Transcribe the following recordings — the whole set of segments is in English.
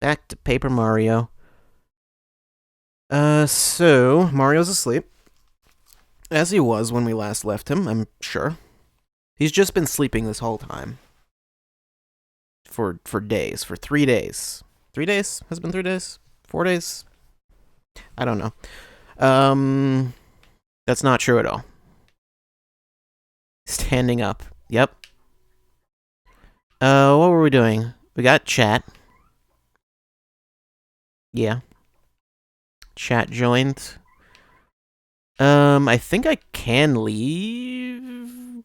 Back to Paper Mario. So Mario's asleep, as he was when we last left him. I'm sure he's just been sleeping this whole time for days, for 3 days. 3 days has been 3 days. 4 days. I don't know. Um, that's not true at all. Standing up. Yep. What were we doing? We got chat. Yeah. Chat joined. I think I can leave.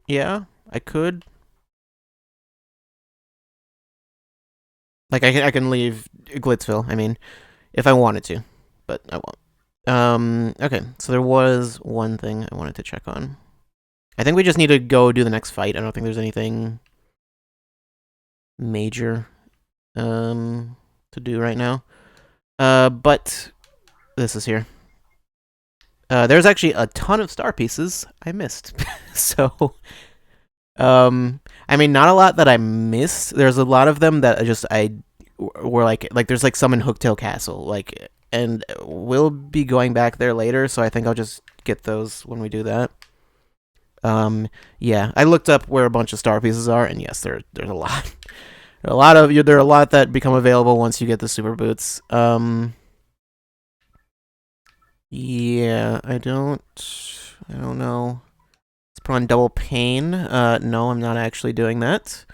Yeah, I could. Like, I can leave Glitzville, I mean, if I wanted to, but I won't. Okay, so there was one thing I wanted to check on. I think we just need to go do the next fight. I don't think there's anything major, to do right now. But this is here. There's actually a ton of star pieces I missed. So, I mean, not a lot that I missed. There's a lot of them that I were like there's like some in Hooktail Castle, like, and we'll be going back there later. So I think I'll just get those when we do that. Yeah, I looked up where a bunch of star pieces are, and yes, there's a lot. There are a lot that become available once you get the super boots. Yeah, I don't know. Let's put on double pain. No, I'm not actually doing that.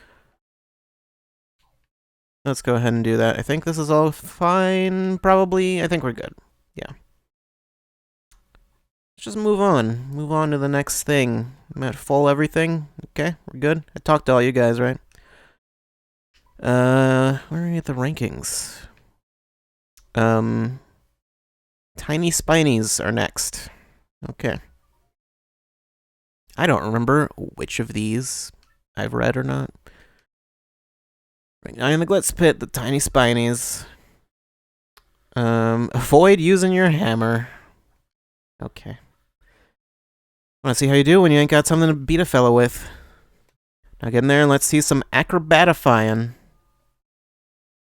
Let's go ahead and do that. I think this is all fine, probably. I think we're good. Yeah. Let's just move on. Move on to the next thing. I'm at full everything. Okay, we're good. I talked to all you guys, right? Where are we at the rankings? Tiny Spinies are next. Okay. I don't remember which of these I've read or not. Right now in the Glitz Pit, the Tiny Spinies. Avoid using your hammer. Okay. Wanna see how you do when you ain't got something to beat a fella with. Now get in there and let's see some acrobatifying.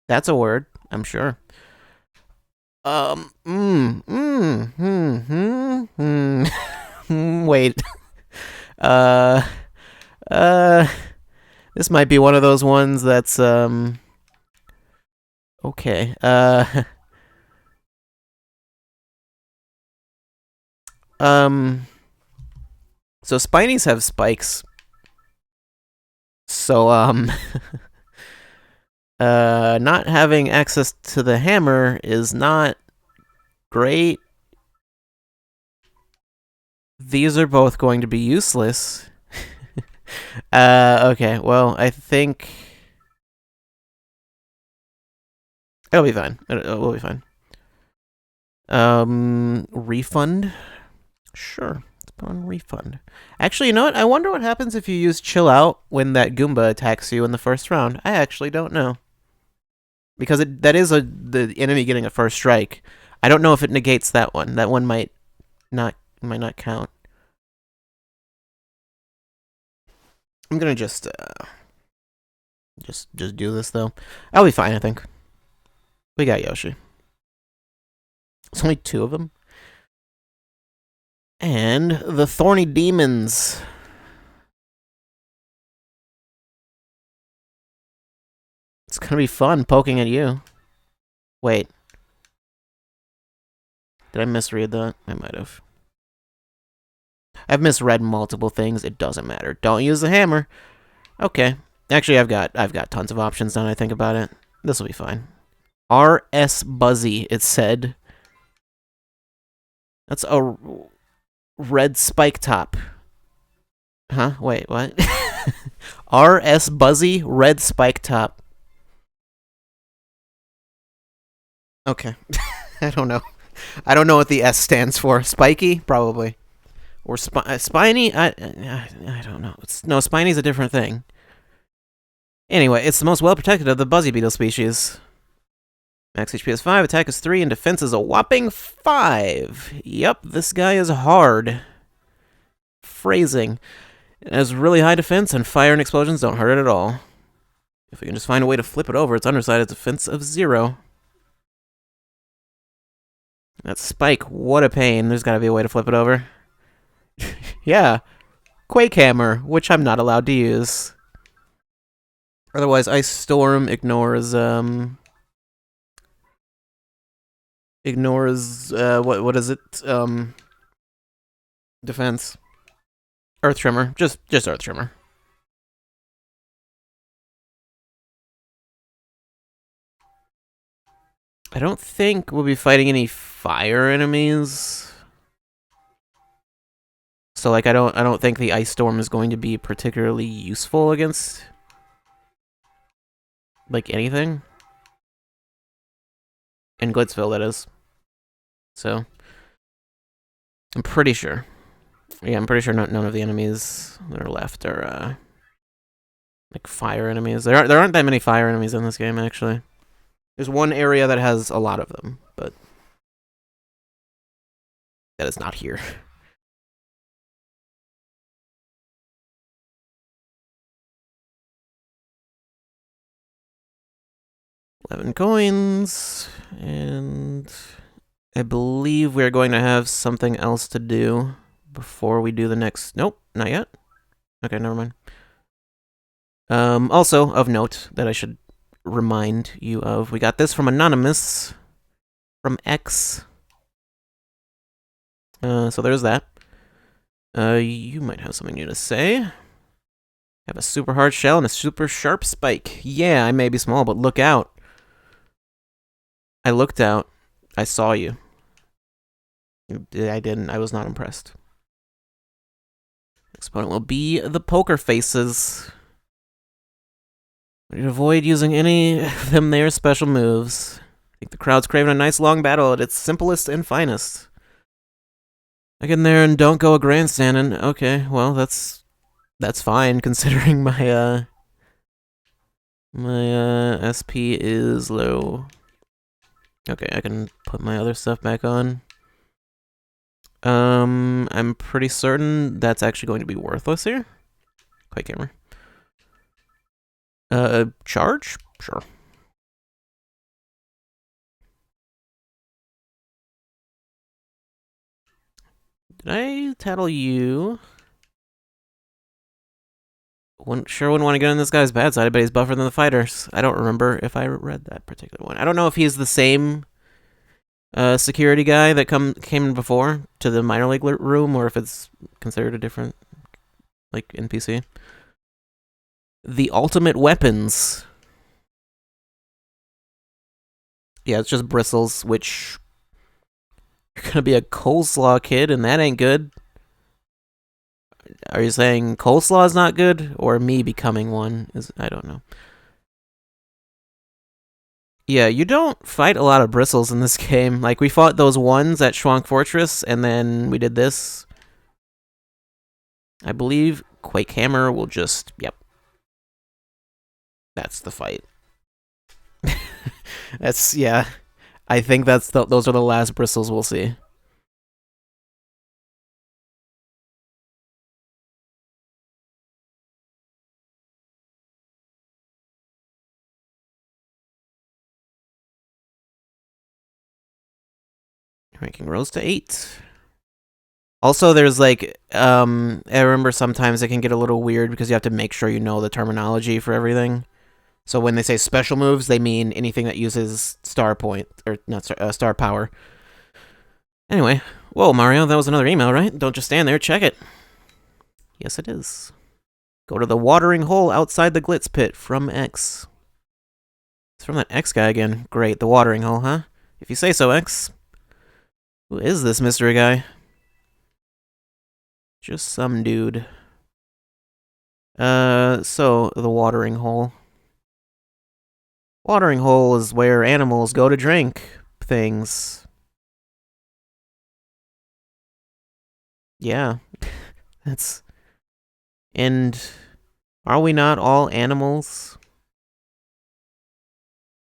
That's a word, I'm sure. Wait. Uh, this might be one of those ones that's, okay. So Spinies have spikes. So, not having access to the hammer is not great. These are both going to be useless. Okay, well, I think it'll be fine. We'll be fine. Refund? Sure. Let's put on refund. Actually, you know what? I wonder what happens if you use chill out when that Goomba attacks you in the first round. I actually don't know. Because that is the enemy getting a first strike. I don't know if it negates that one. That one might not count. I'm gonna just do this though. I'll be fine, I think. We got Yoshi. There's only two of them. And the Thorny Demons. It's gonna be fun poking at you. Wait. Did I misread that? I might have. I've misread multiple things. It doesn't matter. Don't use the hammer. Okay. Actually, I've got tons of options now that I think about it. This will be fine. R.S. Buzzy, it said. That's a red spike top. Huh? Wait, what? R.S. Buzzy, red spike top. Okay. I don't know. I don't know what the S stands for. Spiky? Probably. Or spiny? I don't know. No, spiny's a different thing. Anyway, it's the most well protected of the Buzzy Beetle species. Max HP is 5, attack is 3, and defense is a whopping 5. Yep, this guy is hard. Phrasing. It has really high defense, and fire and explosions don't hurt it at all. If we can just find a way to flip it over, its underside has defense of 0. That spike, what a pain. There's gotta be a way to flip it over. Yeah. Quake Hammer, which I'm not allowed to use. Otherwise, Ice Storm ignores, what is it? Defense. Earth Tremor. Just Earth Tremor. I don't think we'll be fighting any fire enemies. So like I don't think the Ice Storm is going to be particularly useful against like anything. In Glitzville, that is. So I'm pretty sure. Yeah, I'm pretty sure none of the enemies that are left are like fire enemies. There aren't that many fire enemies in this game actually. There's one area that has a lot of them, but that is not here. $11 coins, and I believe we're going to have something else to do before we do the next... Nope, not yet. Okay, never mind. Also, of note that I should remind you of, we got this from Anonymous, from X. So there's that. You might have something new to say. Have a super hard shell and a super sharp spike. Yeah, I may be small, but look out. I looked out. I saw you. I didn't. I was not impressed. Exponent will be the poker faces. We need to avoid using any of them their special moves. I think the crowd's craving a nice long battle at its simplest and finest. I get in there and don't go a grandstanding. Okay, well that's fine considering my SP is low. Okay, I can put my other stuff back on. I'm pretty certain that's actually going to be worthless here. Quake Hammer. Charge? Sure. Did I tattle you? Sure wouldn't want to get on this guy's bad side, but he's buffer than the fighters. I don't remember if I read that particular one. I don't know if he's the same security guy that came before to the minor league room, or if it's considered a different, like, NPC. The ultimate weapons. Yeah, it's just bristles, which you're gonna be a coleslaw kid, and that ain't good. Are you saying coleslaw is not good, or me becoming one is? I don't know. Yeah, you don't fight a lot of bristles in this game. Like, we fought those ones at Schwank Fortress, and then we did this. I believe Quake Hammer will just... Yep. That's the fight. That's... Yeah. I think those are the last bristles we'll see. Ranking rose to 8. Also, there's like, I remember sometimes it can get a little weird because you have to make sure you know the terminology for everything. So when they say special moves, they mean anything that uses star point, or not star power. Anyway, whoa, Mario, that was another email, right? Don't just stand there, check it. Yes, it is. Go to the watering hole outside the Glitz pit from X. It's from that X guy again. Great, the watering hole, huh? If you say so, X. Who is this mystery guy? Just some dude. So, the watering hole. Watering hole is where animals go to drink things. Yeah. That's... And... Are we not all animals?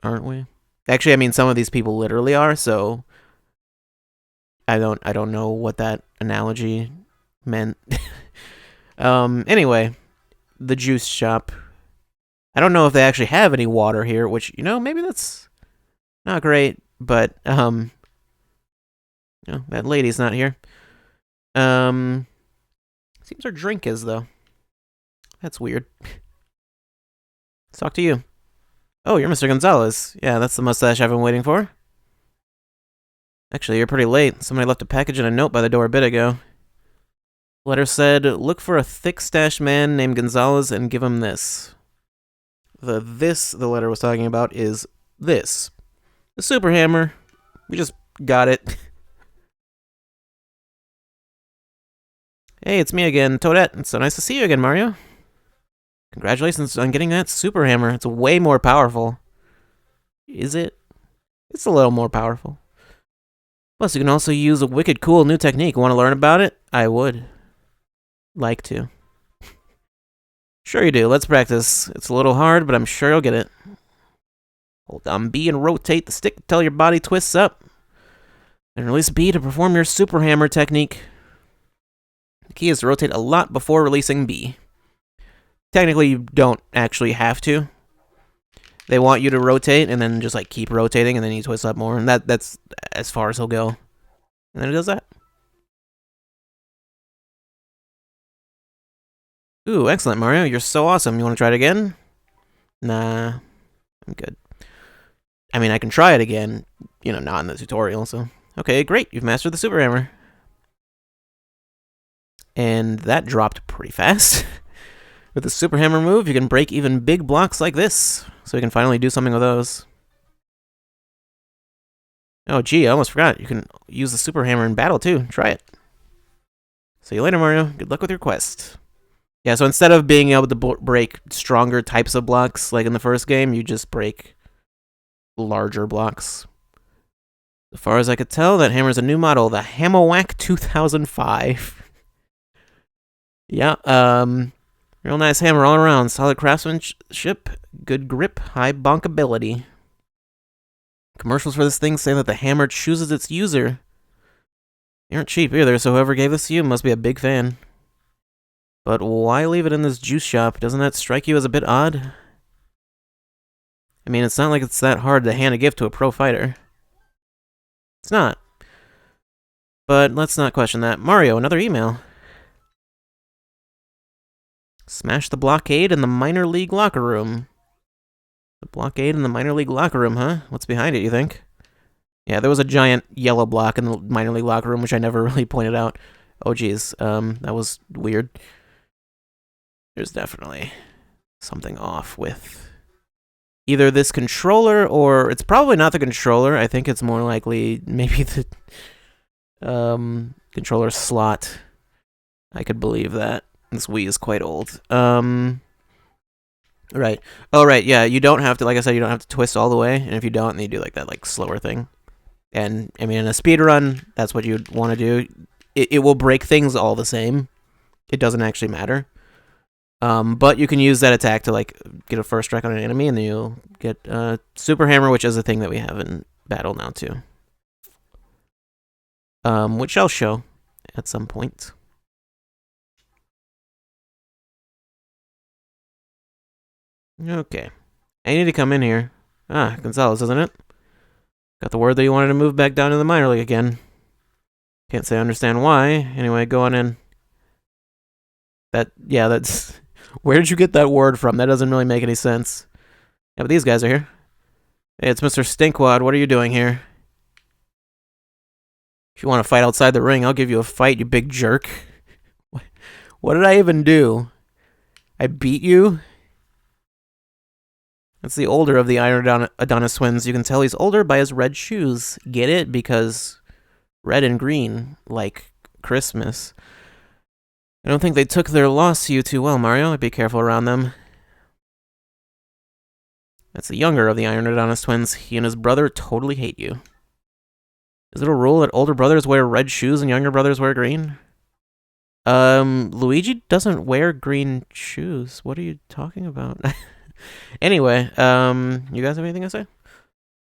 Aren't we? Actually, I mean, some of these people literally are, so... I don't know what that analogy meant. Anyway, the juice shop. I don't know if they actually have any water here, which, you know, maybe that's not great, but, you know, that lady's not here. Seems her drink is, though. That's weird. Let's talk to you. Oh, you're Mr. Gonzalez. Yeah, that's the mustache I've been waiting for. Actually, you're pretty late. Somebody left a package and a note by the door a bit ago. The letter said, look for a thick-stashed man named Gonzalez and give him this. The letter was talking about is this. The super hammer. We just got it. Hey, it's me again, Toadette. It's so nice to see you again, Mario. Congratulations on getting that super hammer. It's way more powerful. Is it? It's a little more powerful. Plus, you can also use a wicked cool new technique. Want to learn about it? I would like to. Sure you do. Let's practice. It's a little hard, but I'm sure you'll get it. Hold down B and rotate the stick until your body twists up. And release B to perform your super hammer technique. The key is to rotate a lot before releasing B. Technically, you don't actually have to. They want you to rotate and then just like keep rotating and then you twist up more. And that's as far as he'll go. And then it does that. Ooh, excellent, Mario. You're so awesome. You want to try it again? Nah, I'm good. I mean, I can try it again. You know, not in the tutorial, so. Okay, great. You've mastered the super hammer. And that dropped pretty fast. With the super hammer move, you can break even big blocks like this. So you can finally do something with those. Oh, gee, I almost forgot. You can use the super hammer in battle, too. Try it. See you later, Mario. Good luck with your quest. Yeah, so instead of being able to break stronger types of blocks, like in the first game, you just break larger blocks. As far as I could tell, that hammer's a new model, the Hammerwhack 2005. Yeah, real nice hammer all around. Solid craftsmanship, good grip, high bonkability. Commercials for this thing say that the hammer chooses its user. They aren't cheap either, so whoever gave this to you must be a big fan. But why leave it in this juice shop? Doesn't that strike you as a bit odd? I mean, it's not like it's that hard to hand a gift to a pro fighter. It's not. But let's not question that. Mario, another email. Smash the blockade in the minor league locker room. The blockade in the minor league locker room, huh? What's behind it, you think? Yeah, there was a giant yellow block in the minor league locker room, which I never really pointed out. Oh, geez. That was weird. There's definitely something off with either this controller or it's probably not the controller. I think it's more likely maybe the controller slot. I could believe that. This Wii is quite old. Right. Oh, right. Yeah, you don't have to, like I said, you don't have to twist all the way. And if you don't, then you do like that like slower thing. And I mean, in a speed run, that's what you'd want to do. It will break things all the same. It doesn't actually matter. But you can use that attack to like get a first strike on an enemy, and then you'll get super hammer, which is a thing that we have in battle now too. Which I'll show at some point. Okay, I need to come in here. Ah, Gonzalez, isn't it? Got the word that you wanted to move back down to the minor league again. Can't say I understand why. Anyway, go on in. That's... Where did you get that word from? That doesn't really make any sense. Yeah, but these guys are here. Hey, it's Mr. Stinkwad. What are you doing here? If you want to fight outside the ring, I'll give you a fight, you big jerk. What did I even do? I beat you? That's the older of the Iron Adonis twins. You can tell he's older by his red shoes. Get it? Because red and green, like Christmas. I don't think they took their loss to you too well, Mario. Be careful around them. That's the younger of the Iron Adonis twins. He and his brother totally hate you. Is it a rule that older brothers wear red shoes and younger brothers wear green? Luigi doesn't wear green shoes. What are you talking about? Anyway, you guys have anything to say?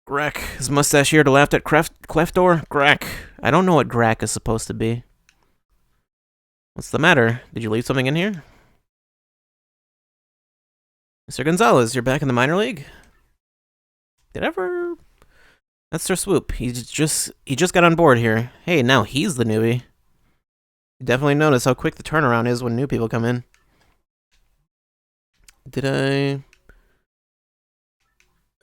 Grack. His mustache here to laugh at Clefdor? Grack. I don't know what Grack is supposed to be. What's the matter? Did you leave something in here? Mr. Gonzalez, you're back in the minor league? Did ever... That's Sir Swoop. He just got on board here. Hey, now he's the newbie. You definitely notice how quick the turnaround is when new people come in. Did I...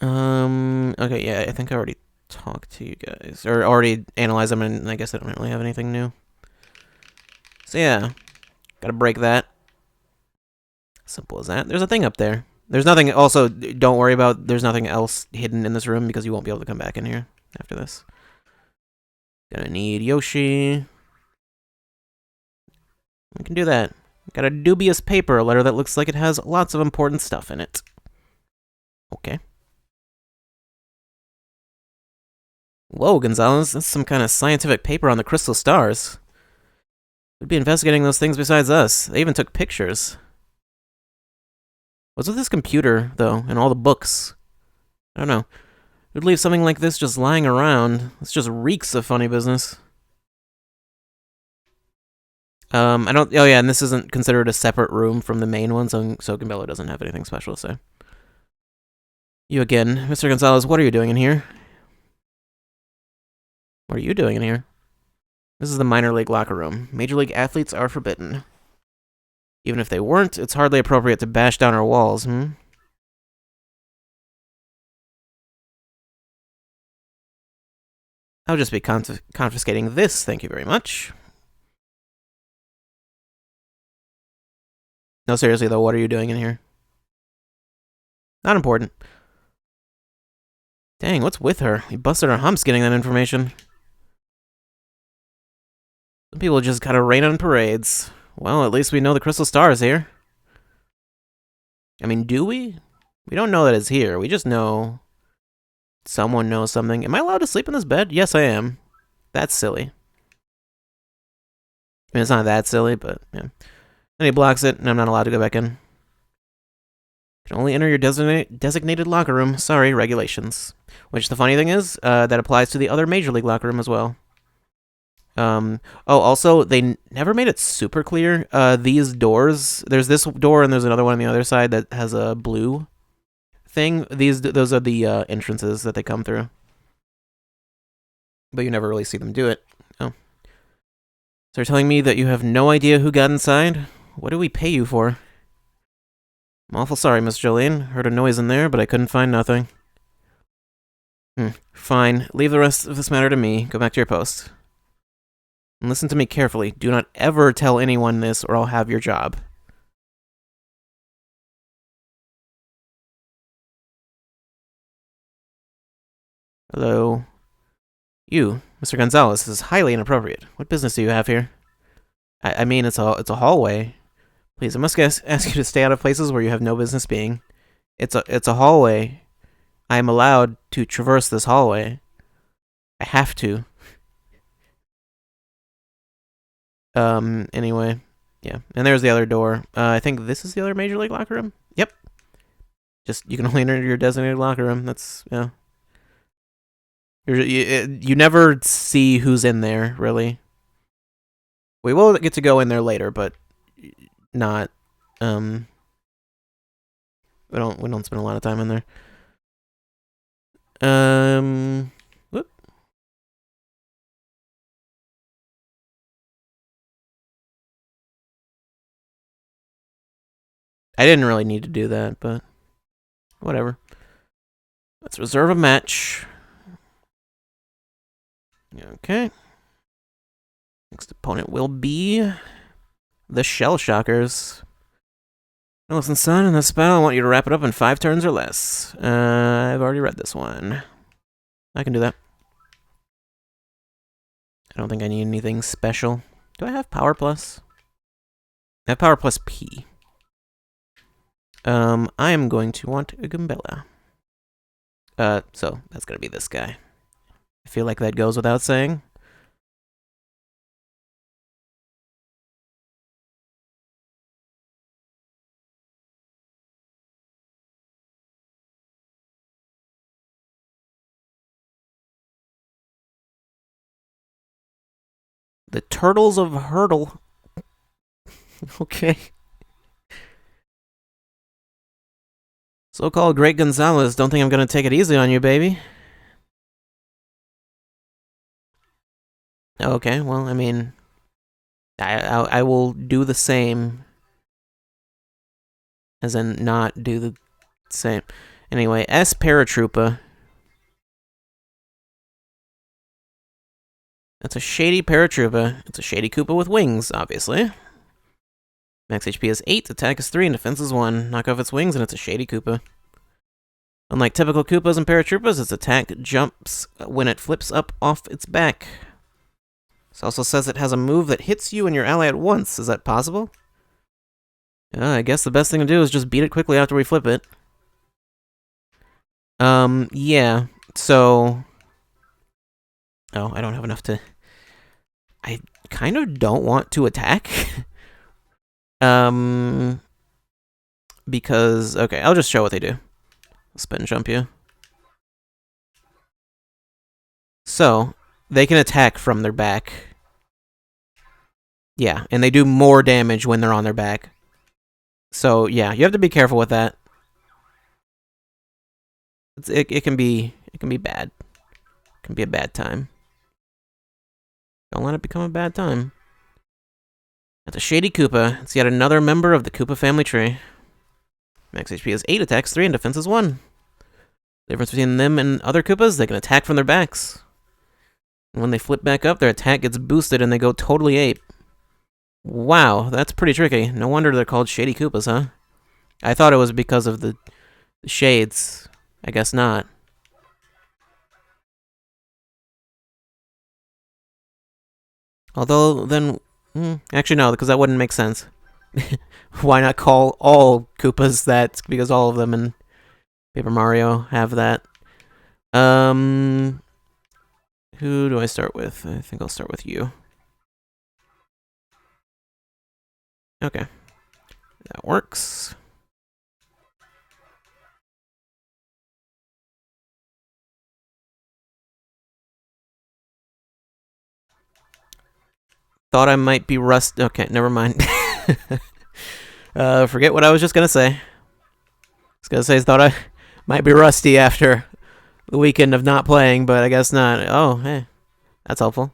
Okay, yeah, I think I already talked to you guys. Or already analyzed them, and I guess I don't really have anything new. So yeah, gotta break that. Simple as that. There's a thing up there. There's nothing, also, don't worry about, there's nothing else hidden in this room because you won't be able to come back in here after this. Gonna need Yoshi. We can do that. Got a dubious paper, a letter that looks like it has lots of important stuff in it. Okay. Whoa, Gonzalez, that's some kind of scientific paper on the crystal stars. We'd be investigating those things besides us. They even took pictures. What's with this computer, though, and all the books? I don't know. Who'd leave something like this just lying around? This just reeks of funny business. I don't... Oh, yeah, and this isn't considered a separate room from the main one, so Gambella doesn't have anything special to say. You again. Mr. Gonzalez, what are you doing in here? What are you doing in here? This is the minor league locker room. Major league athletes are forbidden. Even if they weren't, it's hardly appropriate to bash down our walls, I'll just be confiscating this, thank you very much. No, seriously though, what are you doing in here? Not important. Dang, what's with her? We busted our humps getting that information. Some people just gotta rain on parades. Well, at least we know the crystal star is here. I mean, do we? We don't know that it's here. We just know someone knows something. Am I allowed to sleep in this bed? Yes, I am. That's silly. I mean, it's not that silly, but yeah. Then he blocks it, and I'm not allowed to go back in. You can only enter your designated locker room. Sorry, regulations. Which the funny thing is, that applies to the other Major League locker room as well. Oh, also, they never made it super clear. These doors, there's this door and there's another one on the other side that has a blue thing. Those are the entrances that they come through. But you never really see them do it. Oh. So you're telling me that you have no idea who got inside? What do we pay you for? I'm awful sorry, Miss Jolene. Heard a noise in there, but I couldn't find nothing. Fine. Leave the rest of this matter to me. Go back to your post. And listen to me carefully. Do not ever tell anyone this, or I'll have your job. Hello? You, Mr. Gonzalez, this is highly inappropriate. What business do you have here? I mean, it's a hallway. Please, I must ask you to stay out of places where you have no business being. It's a hallway. I am allowed to traverse this hallway. I have to. Anyway. Yeah. And there's the other door. I think this is the other Major League locker room? Yep. Just, you can only enter your designated locker room. That's, yeah. You never see who's in there, really. We will get to go in there later, but not, we don't spend a lot of time in there. Whoop. I didn't really need to do that, but whatever. Let's reserve a match. Okay. Next opponent will be the Shell Shockers. Now listen, son, in this battle, I want you to wrap it up in 5 turns or less. I've already read this one. I can do that. I don't think I need anything special. Do I have Power Plus? I have Power Plus P. I am going to want a Goombella. So that's gonna be this guy. I feel like that goes without saying. The Turtles of Hurdle. Okay. So-called Great Gonzalez, don't think I'm gonna take it easy on you, baby. Okay, well, I mean, I will do the same. As in, not do the same. Anyway, S Paratroopa. That's a shady Paratroopa. It's a shady Koopa with wings, obviously. Max HP is 8, attack is 3, and defense is 1. Knock off its wings, and it's a shady Koopa. Unlike typical Koopas and Paratroopas, its attack jumps when it flips up off its back. This also says it has a move that hits you and your ally at once. Is that possible? I guess the best thing to do is just beat it quickly after we flip it. Yeah. So... Oh, I don't have enough to... I kind of don't want to attack. Because... Okay, I'll just show what they do. Spin jump you. So, they can attack from their back. Yeah, and they do more damage when they're on their back. So, yeah, you have to be careful with that. It can be bad. It can be a bad time. Don't let it become a bad time. That's a shady Koopa. It's yet another member of the Koopa family tree. Max HP is 8, attacks 3, and defense is 1. The difference between them and other Koopas, they can attack from their backs. And when they flip back up, their attack gets boosted and they go totally ape. Wow, that's pretty tricky. No wonder they're called shady Koopas, huh? I thought it was because of the shades. I guess not. Although, then... actually, no, because that wouldn't make sense. Why not call all Koopas that? Because all of them in Paper Mario have that. Who do I start with? I think I'll start with you. Okay. That works. Thought I might be rusty. Okay, never mind. Forget what I was just gonna say. I was gonna say, thought I might be rusty after the weekend of not playing, but I guess not. Oh, hey. That's helpful.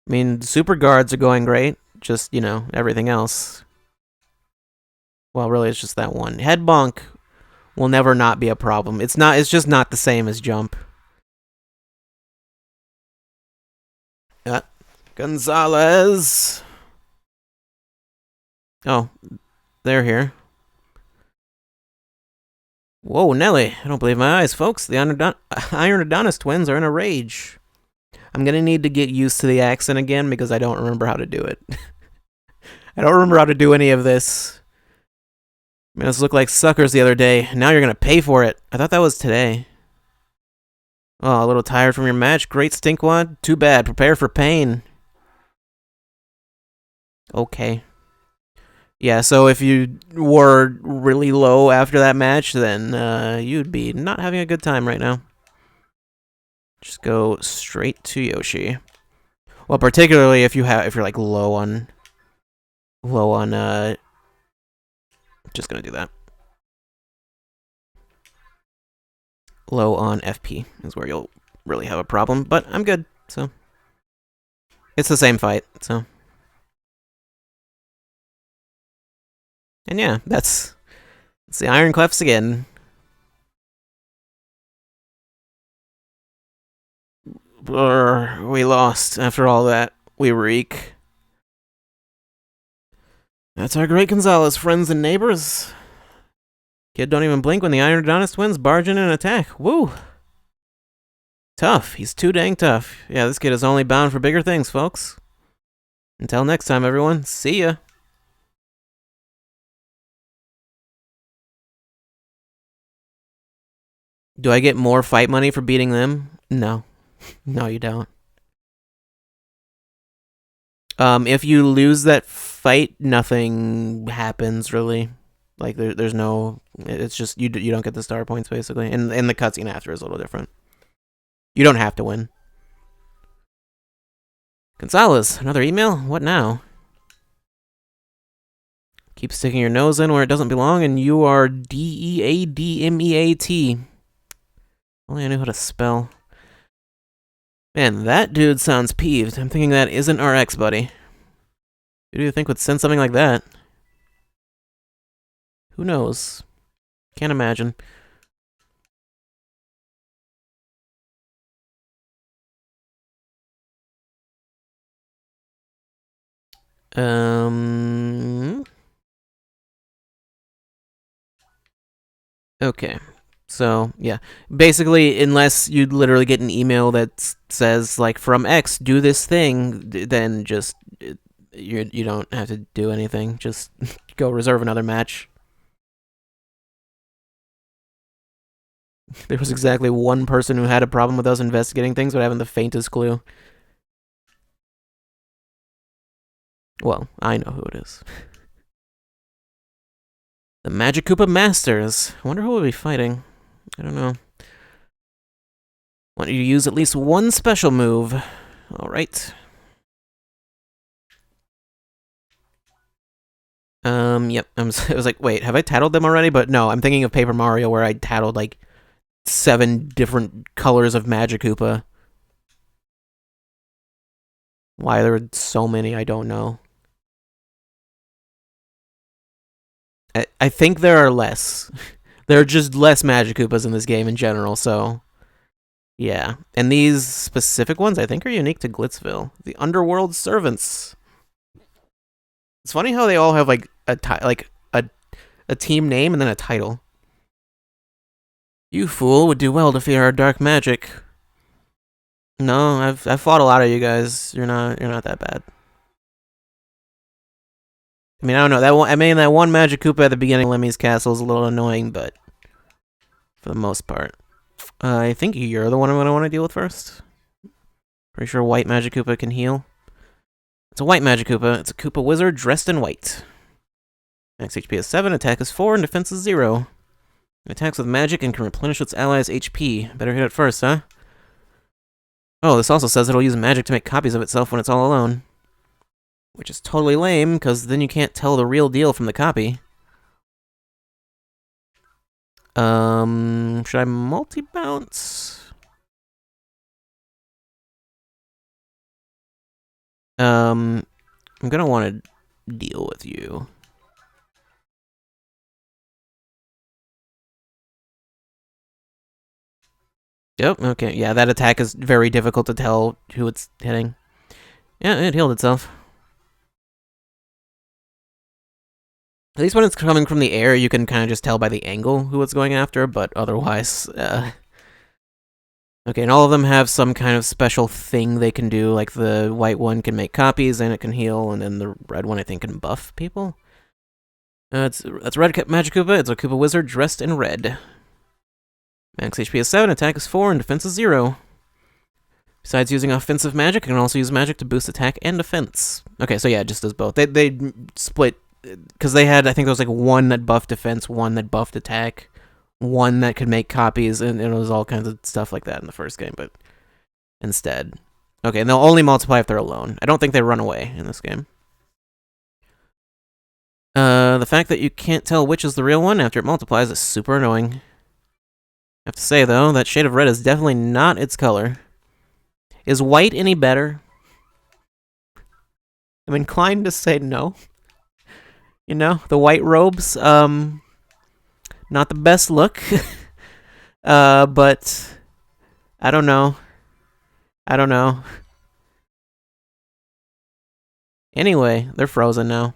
I mean, super guards are going great. Just, you know, everything else. Well, really, it's just that one. Head bonk will never not be a problem. It's just not the same as jump. Gonzalez. Oh, they're here. Whoa, Nelly. I don't believe my eyes, folks. The Iron Adonis twins are in a rage. I'm gonna need to get used to the accent again because I don't remember how to do it. I don't remember how to do any of this. Made us look like suckers the other day. Now you're gonna pay for it. I thought that was today. Oh, a little tired from your match? Great, Stinkwad. Too bad. Prepare for pain. Okay. Yeah, so if you were really low after that match, then you'd be not having a good time right now. Just go straight to Yoshi. Well, particularly if you're like low on just gonna do that. Low on FP is where you'll really have a problem, but I'm good, so it's the same fight, so. And yeah, that's the Iron Clefs again. We lost after all that. We reek. That's our great Gonzalez, friends and neighbors. Kid don't even blink when the Iron Adonis twins barge in and attack. Woo! Tough. He's too dang tough. Yeah, this kid is only bound for bigger things, folks. Until next time, everyone. See ya. Do I get more fight money for beating them? No. No, you don't. If you lose that fight, nothing happens, really. Like, there's no... It's just, you don't get the star points, basically. And the cutscene after is a little different. You don't have to win. Gonzalez, another email? What now? Keep sticking your nose in where it doesn't belong, and you are DEADMEAT. Only I knew how to spell. Man, that dude sounds peeved. I'm thinking that isn't our ex, buddy. Who do you think would send something like that? Who knows? Can't imagine. Okay. So, yeah. Basically, unless you literally get an email that says, like, from X, do this thing, then just, you don't have to do anything. Just go reserve another match. There was exactly one person who had a problem with us investigating things without having the faintest clue. Well, I know who it is. The Magic Koopa Masters. I wonder who we'll be fighting. I don't know. Want you to use at least one special move. Alright. Yep. I was like, wait, have I tattled them already? But no, I'm thinking of Paper Mario where I tattled like 7 different colors of Magic Koopa. Why there were so many, I don't know. I think there are less. There are just less Magic Koopas in this game in general, so... Yeah. And these specific ones, I think, are unique to Glitzville. The Underworld Servants. It's funny how they all have, like, a team name and then a title. You fool would do well to fear our dark magic. No, I've fought a lot of you guys. You're not that bad. I mean, I don't know. That one Magic Koopa at the beginning of Lemmy's Castle is a little annoying, but for the most part, I think you're the one I'm gonna want to deal with first. Pretty sure White Magic Koopa can heal. It's a White Magic Koopa. It's a Koopa Wizard dressed in white. Max HP is 7, attack is 4, and defense is 0. It attacks with magic and can replenish its allies' HP. Better hit it first, huh? Oh, this also says it'll use magic to make copies of itself when it's all alone. Which is totally lame, because then you can't tell the real deal from the copy. Should I multi-bounce? I'm gonna want to deal with you. Yep, okay. Yeah, that attack is very difficult to tell who it's hitting. Yeah, it healed itself. At least when it's coming from the air, you can kind of just tell by the angle who it's going after, but otherwise... Okay, and all of them have some kind of special thing they can do, like the white one can make copies and it can heal, and then the red one, I think, can buff people. That's Red Magic Koopa. It's a Koopa Wizard dressed in red. Max HP is 7, attack is 4, and defense is 0. Besides using offensive magic, it can also use magic to boost attack and defense. Okay, so yeah, it just does both. They split, because they had, I think there was like one that buffed defense, one that buffed attack, one that could make copies, and it was all kinds of stuff like that in the first game, but instead. Okay, and they'll only multiply if they're alone. I don't think they run away in this game. The fact that you can't tell which is the real one after it multiplies is super annoying. I have to say, though, that shade of red is definitely not its color. Is white any better? I'm inclined to say no. You know, the white robes, not the best look. But I don't know. Anyway, they're frozen now.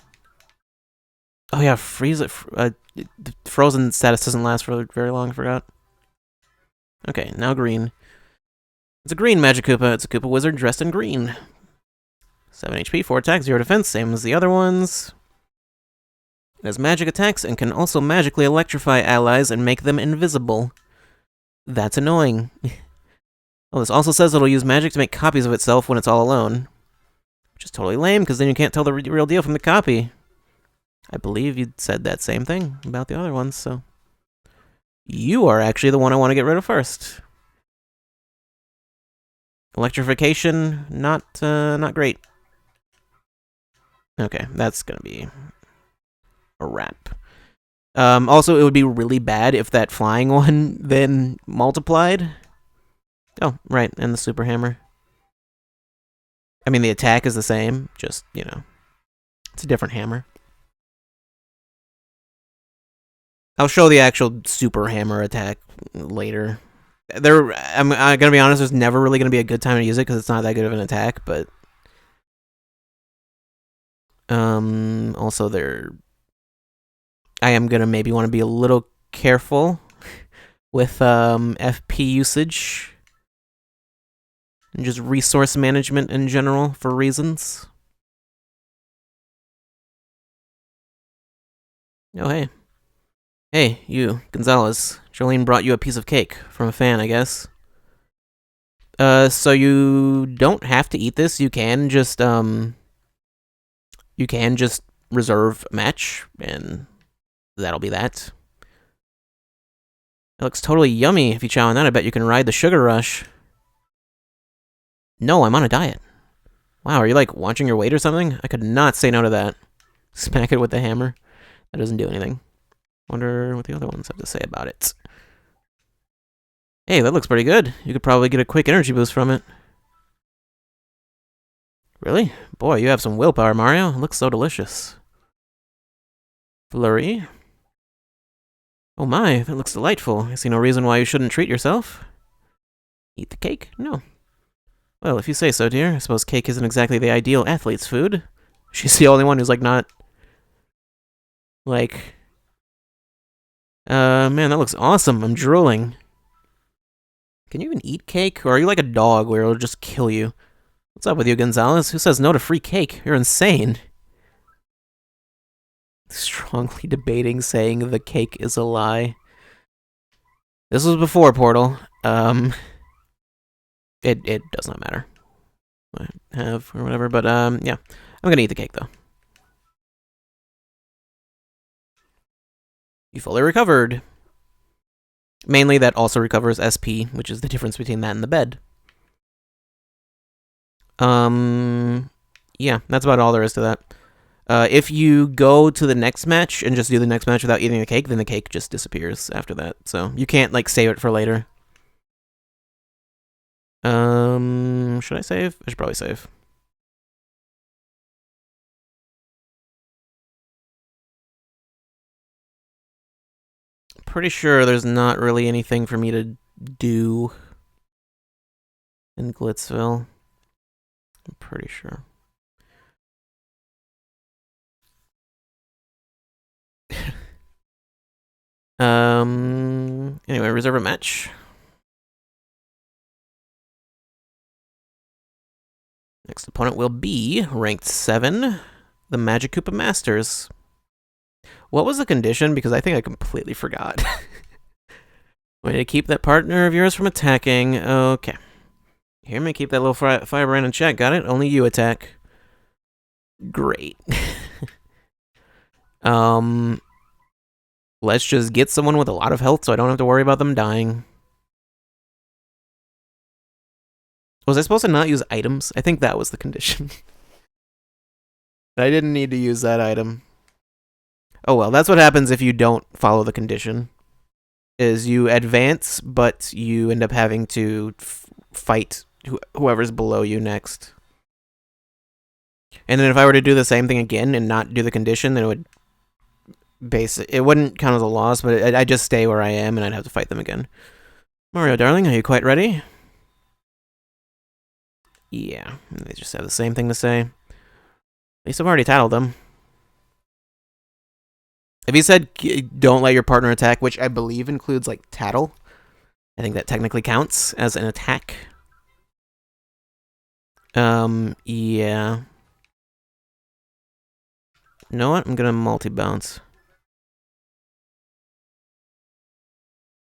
Oh yeah, the frozen status doesn't last for very long, I forgot. Okay, now green. It's a green Magic Koopa. It's a Koopa Wizard dressed in green. 7 HP, 4 attack, 0 defense, same as the other ones. It has magic attacks and can also magically electrify allies and make them invisible. That's annoying. Oh, this also says it'll use magic to make copies of itself when it's all alone. Which is totally lame, because then you can't tell the real deal from the copy. I believe you said that same thing about the other ones, so... You are actually the one I want to get rid of first. Electrification, not great. Okay, that's gonna be a wrap. Also, it would be really bad if that flying one then multiplied. Oh, right, and the super hammer. I mean, the attack is the same, just, you know, it's a different hammer. I'll show the actual super hammer attack later. I'm gonna be honest, there's never really gonna be a good time to use it because it's not that good of an attack, but also I am gonna maybe want to be a little careful with FP usage and just resource management in general for reasons. Oh, hey. Hey, you, Gonzalez. Jolene brought you a piece of cake from a fan, I guess. So you don't have to eat this. You can just reserve a match, and that'll be that. It looks totally yummy. If you chow on that, I bet you can ride the sugar rush. No, I'm on a diet. Wow, are you like watching your weight or something? I could not say no to that. Smack it with the hammer. That doesn't do anything. Wonder what the other ones have to say about it. Hey, that looks pretty good. You could probably get a quick energy boost from it. Really? Boy, you have some willpower, Mario. It looks so delicious. Flurry. Oh my, that looks delightful. I see no reason why you shouldn't treat yourself. Eat the cake? No. Well, if you say so, dear. I suppose cake isn't exactly the ideal athlete's food. She's the only one who's, like, not... Like... man, that looks awesome. I'm drooling. Can you even eat cake? Or are you like a dog where it'll just kill you? What's up with you, Gonzalez? Who says no to free cake? You're insane. Strongly debating saying the cake is a lie. This was before Portal. It does not matter. I have or whatever, but yeah. I'm gonna eat the cake though. You fully recovered. Mainly that also recovers SP, which is the difference between that and the bed. Yeah, that's about all there is to that. If you go to the next match and just do the next match without eating the cake, then the cake just disappears after that. So you can't like save it for later. Should I save? I should probably save. Pretty sure there's not really anything for me to do in Glitzville. I'm pretty sure. Anyway, reserve a match. Next opponent will be ranked 7, the Magic Koopa Masters. What was the condition? Because I think I completely forgot. Way to keep that partner of yours from attacking. Okay. Here, me keep that little firebrand in check. Got it? Only you attack. Great. Let's just get someone with a lot of health so I don't have to worry about them dying. Was I supposed to not use items? I think that was the condition. I didn't need to use that item. Oh well, that's what happens if you don't follow the condition. Is you advance, but you end up having to fight whoever's below you next. And then if I were to do the same thing again and not do the condition, then it would it wouldn't count as a loss, but I'd just stay where I am and I'd have to fight them again. Mario, darling, are you quite ready? Yeah, they just have the same thing to say. At least I've already tattled them. If he said don't let your partner attack, which I believe includes like tattle, I think that technically counts as an attack. Yeah. You know what? I'm gonna multi-bounce.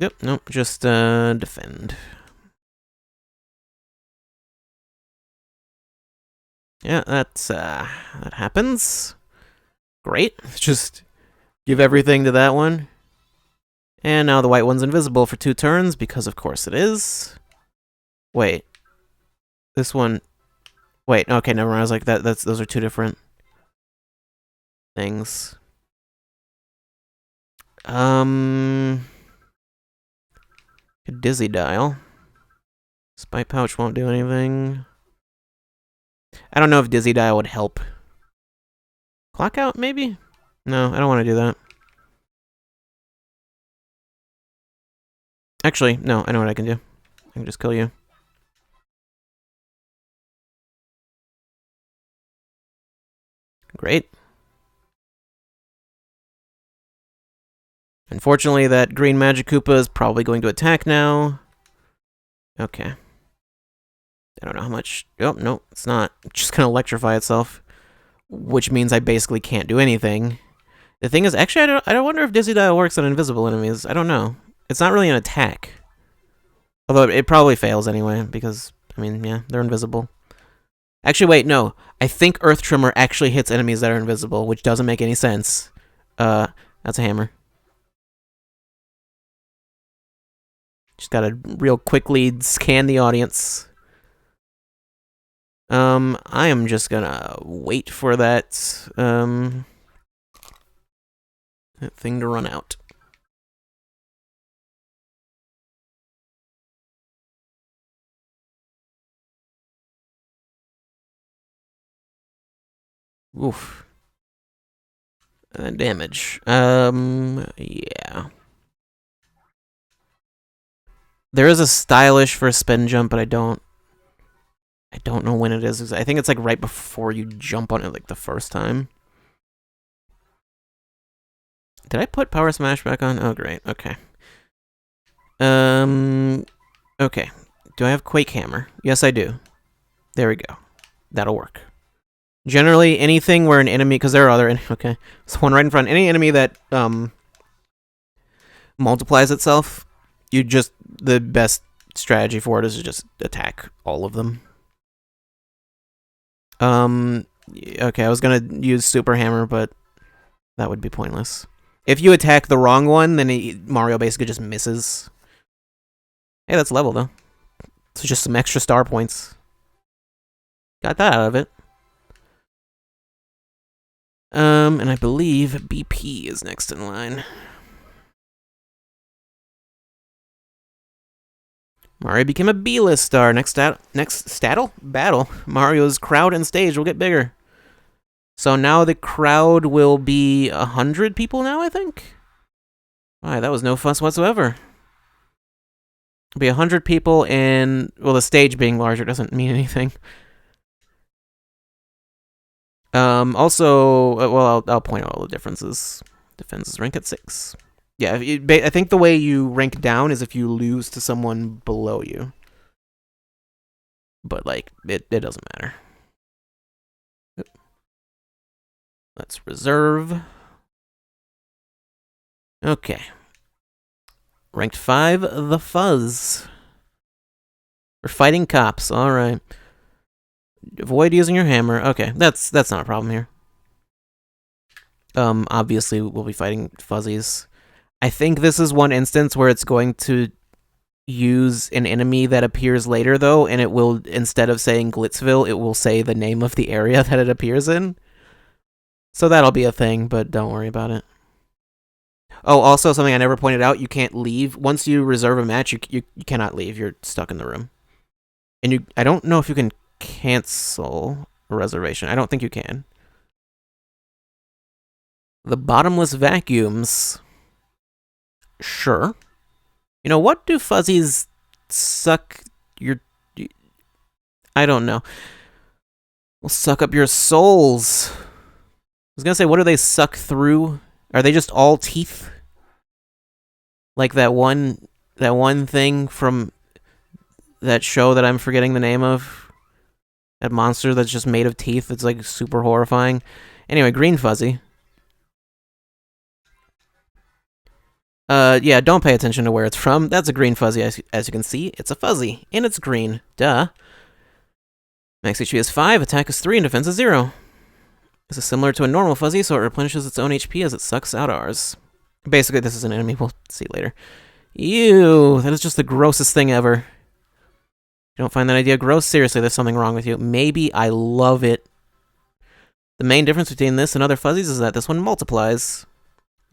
Yep, nope, just defend. Yeah, that happens. Great. Just give everything to that one. And now the white one's invisible for 2 turns, because of course it is. Wait. This one... Wait, okay, never mind. I was like, those are 2 different things. Dizzy Dial. Spike Pouch won't do anything. I don't know if Dizzy Dial would help. Clock Out, maybe? No, I don't want to do that. Actually, no, I know what I can do. I can just kill you. Great. Unfortunately, that green Magic Koopa is probably going to attack now. Okay. I don't know how much... Oh, no, it's not. It's just going to electrify itself. Which means I basically can't do anything. The thing is, actually, I don't wonder if Dizzy Dial works on invisible enemies. I don't know. It's not really an attack. Although it probably fails anyway, because, I mean, yeah, they're invisible. Actually, wait, no. I think Earth Tremor actually hits enemies that are invisible, which doesn't make any sense. That's a hammer. Just gotta real quickly scan the audience. I am just gonna wait for that thing to run out. Oof. Damage. Yeah. There is a stylish for a spin jump, but I don't know when it is. I think it's like right before you jump on it, like the first time. Did I put Power Smash back on? Oh, great. Okay. Okay. Do I have Quake Hammer? Yes, I do. There we go. That'll work. Generally, anything where an enemy, because there are other, okay, so one right in front. Any enemy that multiplies itself, the best strategy for it is to just attack all of them. Okay, I was gonna use Super Hammer, but that would be pointless. If you attack the wrong one, then Mario basically just misses. Hey, that's level, though. So just some extra star points. Got that out of it. And I believe BP is next in line. Mario became a B-list star. Next battle. Mario's crowd and stage will get bigger. So now the crowd will be 100 people now, I think? Alright, that was no fuss whatsoever. It'll be 100 people and... Well, the stage being larger doesn't mean anything. Also, well, I'll point out all the differences. Defenses rank at 6. Yeah, I think the way you rank down is if you lose to someone below you. But, like, it doesn't matter. Let's reserve. Okay. Ranked 5, the Fuzz. We're fighting cops, alright. Avoid using your hammer. Okay, that's not a problem here. Obviously we'll be fighting fuzzies. I think this is one instance where it's going to use an enemy that appears later, though, and it will, instead of saying Glitzville, it will say the name of the area that it appears in. So that'll be a thing, but don't worry about it. Oh, also something I never pointed out, you can't leave. Once you reserve a match, you cannot leave. You're stuck in the room. And I don't know if you can cancel a reservation. I don't think you can. The bottomless vacuums. Sure. You know, what do fuzzies suck your... I don't know. Will suck up your souls. I was gonna say, what do they suck through? Are they just all teeth? Like that one thing from that show that I'm forgetting the name of? That monster that's just made of teeth. It's like super horrifying. Anyway, green fuzzy. Yeah, don't pay attention to where it's from. That's a green fuzzy, as you can see. It's a fuzzy, and it's green. Duh. Max HP is 5, attack is 3, and defense is 0. This is similar to a normal fuzzy, so it replenishes its own HP as it sucks out ours. Basically, this is an enemy we'll see later. Ew, that is just the grossest thing ever. You don't find that idea gross? Seriously, there's something wrong with you. Maybe I love it. The main difference between this and other fuzzies is that this one multiplies.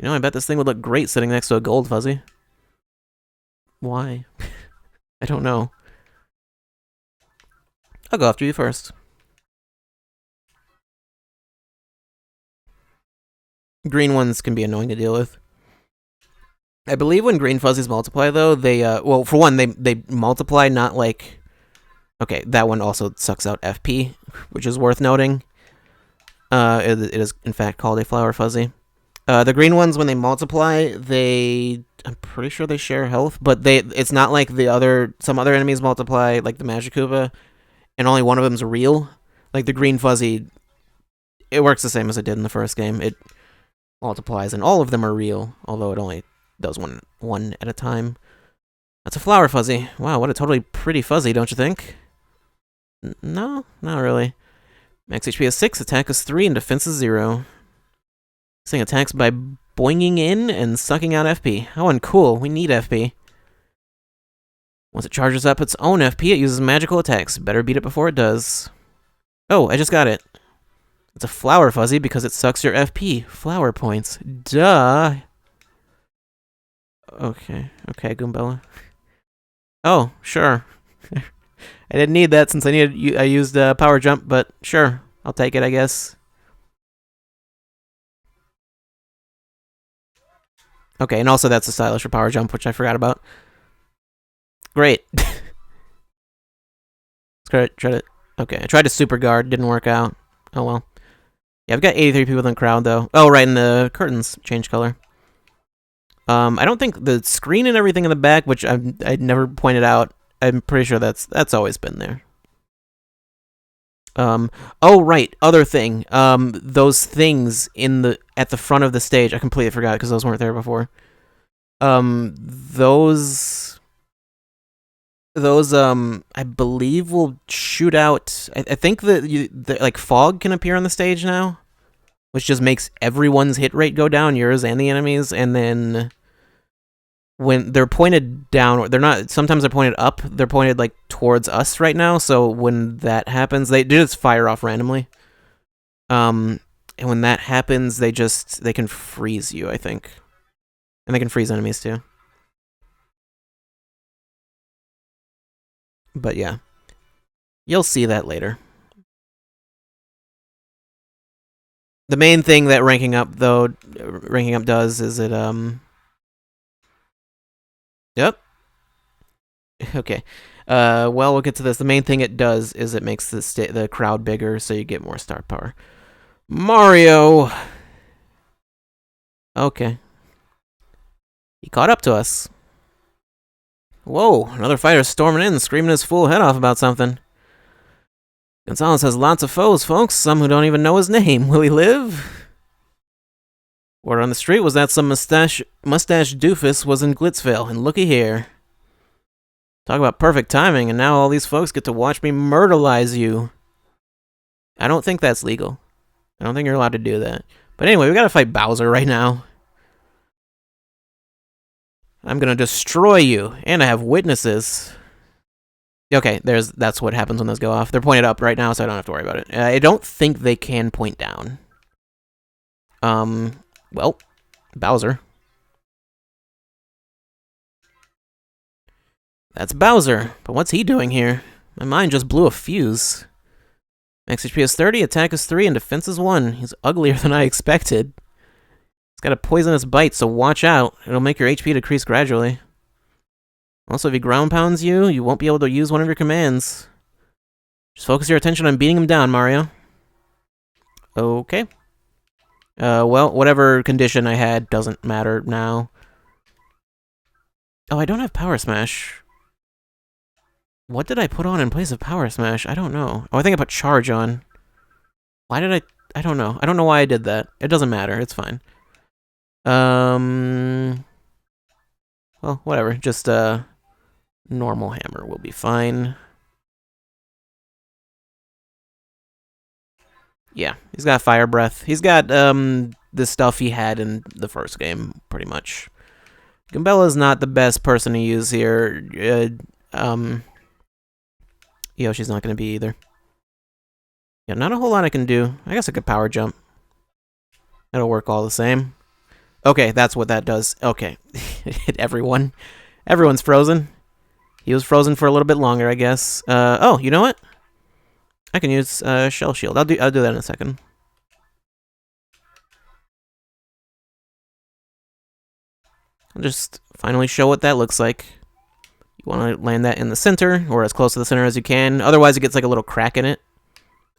You know, I bet this thing would look great sitting next to a gold fuzzy. Why? I don't know. I'll go after you first. Green ones can be annoying to deal with. I believe when green fuzzies multiply, though, they, well, for one, they multiply not like... Okay, that one also sucks out FP, which is worth noting. It is, in fact, called a flower fuzzy. The green ones, when they multiply, I'm pretty sure they share health, but it's not like some other enemies multiply, like the Magikoopa, and only one of them's real. Like the green fuzzy, it works the same as it did in the first game. It multiplies, and all of them are real, although it only does one at a time. That's a flower fuzzy. Wow, what a totally pretty fuzzy, don't you think? No, not really. Max HP is 6, attack is 3, and defense is 0. This thing attacks by boinging in and sucking out FP. How uncool. We need FP. Once it charges up its own FP, it uses magical attacks. Better beat it before it does. Oh, I just got it. It's a flower fuzzy because it sucks your FP. Flower points. Duh. Okay, Goombella. Oh, sure. I didn't need that since I used power jump, but sure, I'll take it, I guess. Okay, and also that's a stylish for power jump, which I forgot about. Great. Try to. Okay, I tried to super guard, didn't work out. Oh well. Yeah, I've got 83 people in the crowd though. Oh, right, and the curtains change color. I don't think the screen and everything in the back, which I'd never pointed out. I'm pretty sure that's always been there. Oh right, other thing. Those things at the front of the stage, I completely forgot because those weren't there before. Those I believe will shoot out. I think that like fog can appear on the stage now, which just makes everyone's hit rate go down, yours and the enemies, and then when they're pointed down, they're not. Sometimes they're pointed up. They're pointed like towards us right now. So when that happens, they just fire off randomly. And when that happens, they can freeze you, I think, and they can freeze enemies too. But yeah, you'll see that later. The main thing that ranking up does is it Yep. Okay. Well, we'll get to this. The main thing it does is it makes the crowd bigger, so you get more star power. Mario! Okay. He caught up to us. Whoa, another fighter storming in, screaming his fool head off about something. Gonzalez has lots of foes, folks, some who don't even know his name. Will he live? Word on the street was that some mustache doofus was in Glitzvale, and looky here. Talk about perfect timing, and now all these folks get to watch me murderlize you. I don't think that's legal. I don't think you're allowed to do that. But anyway, we gotta fight Bowser right now. I'm gonna destroy you, and I have witnesses. Okay, that's what happens when those go off. They're pointed up right now, so I don't have to worry about it. I don't think they can point down. Well, Bowser. That's Bowser, but what's he doing here? My mind just blew a fuse. Max HP is 30, attack is 3, and defense is 1. He's uglier than I expected. He's got a poisonous bite, so watch out. It'll make your HP decrease gradually. Also, if he ground pounds you, you won't be able to use one of your commands. Just focus your attention on beating him down, Mario. Okay. Well, whatever condition I had doesn't matter now. Oh, I don't have Power Smash. What did I put on in place of Power Smash? I don't know. Oh, I think I put Charge on. Why did I don't know. I don't know why I did that. It doesn't matter. It's fine. Well, whatever. Just, normal hammer will be fine. Yeah, he's got Fire Breath. He's got, the stuff he had in the first game, pretty much. Goombella's not the best person to use here. Yoshi's not going to be either. Yeah, not a whole lot I can do. I guess I could power jump. That'll work all the same. Okay, that's what that does. Okay. Hit everyone. Everyone's frozen. He was frozen for a little bit longer, I guess. Oh, you know what? I can use Shell Shield. I'll do that in a second. I'll just finally show what that looks like. You want to land that in the center, or as close to the center as you can. Otherwise, it gets like a little crack in it.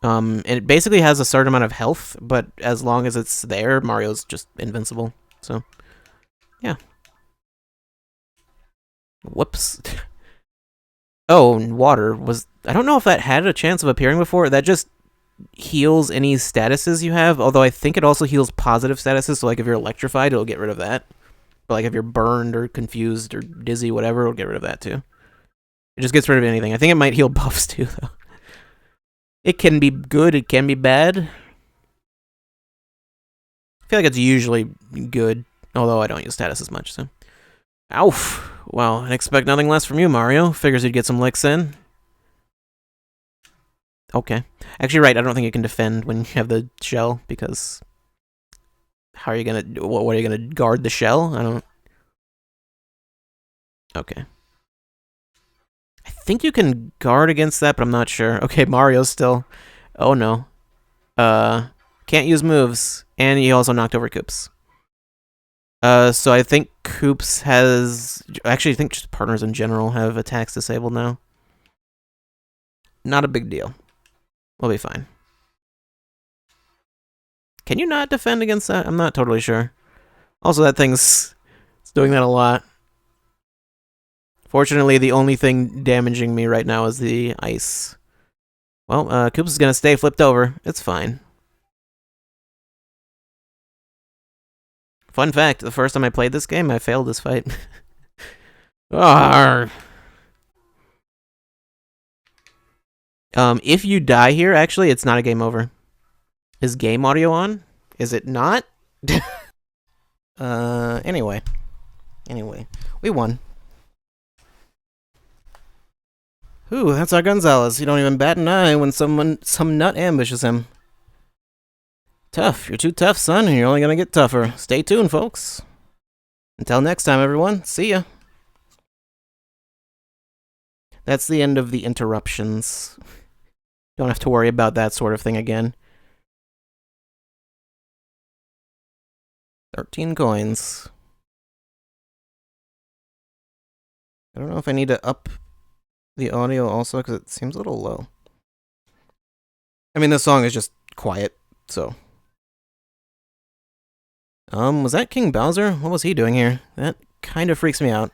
And it basically has a certain amount of health, but as long as it's there, Mario's just invincible. So, yeah. Whoops. Oh, and water was... I don't know if that had a chance of appearing before. That just heals any statuses you have, although I think it also heals positive statuses, so like if you're electrified, it'll get rid of that. But like if you're burned or confused or dizzy, whatever, it'll get rid of that too. It just gets rid of anything. I think it might heal buffs too, though. It can be good, it can be bad. I feel like it's usually good, although I don't use status as much, so. Oof. Well, I expect nothing less from you, Mario. Figures you'd get some licks in. Okay. Actually, right, I don't think you can defend when you have the shell, because... How are you gonna... What are you gonna guard the shell? I don't... Okay. I think you can guard against that, but I'm not sure. Okay, Mario's still... Oh, no. Can't use moves, and he also knocked over Koops. So I think Koops has... Actually, I think just partners in general have attacks disabled now. Not a big deal. We'll be fine. Can you not defend against that? I'm not totally sure. Also, that thing's doing that a lot. Fortunately, the only thing damaging me right now is the ice. Well, Koops is gonna stay flipped over. It's fine. Fun fact, the first time I played this game, I failed this fight. If you die here, actually, it's not a game over. Is game audio on? Is it not? Anyway. Anyway, we won. Ooh, that's our Gonzalez. You don't even bat an eye when some nut ambushes him. Tough. You're too tough, son, and you're only gonna get tougher. Stay tuned, folks. Until next time, everyone. See ya. That's the end of the interruptions. Don't have to worry about that sort of thing again. 13 coins. I don't know if I need to up the audio also, because it seems a little low. I mean, this song is just quiet, so... was that King Bowser? What was he doing here? That kind of freaks me out.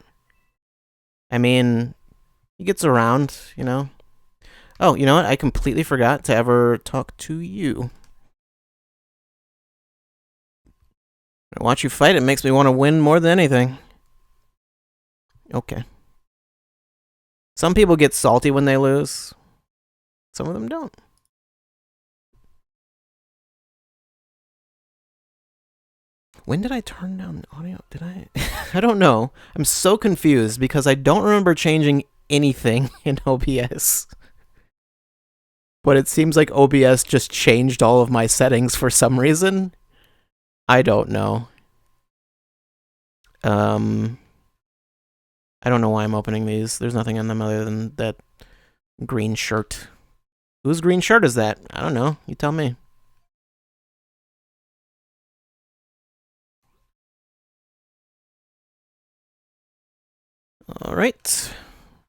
I mean, he gets around, you know? Oh, you know what? I completely forgot to ever talk to you. When I watch you fight, it makes me want to win more than anything. Okay. Some people get salty when they lose. Some of them don't. When did I turn down the audio? Did I? I don't know. I'm so confused because I don't remember changing anything in OBS. But it seems like OBS just changed all of my settings for some reason. I don't know. I don't know why I'm opening these. There's nothing in them other than that green shirt. Whose green shirt is that? I don't know. You tell me. Alright.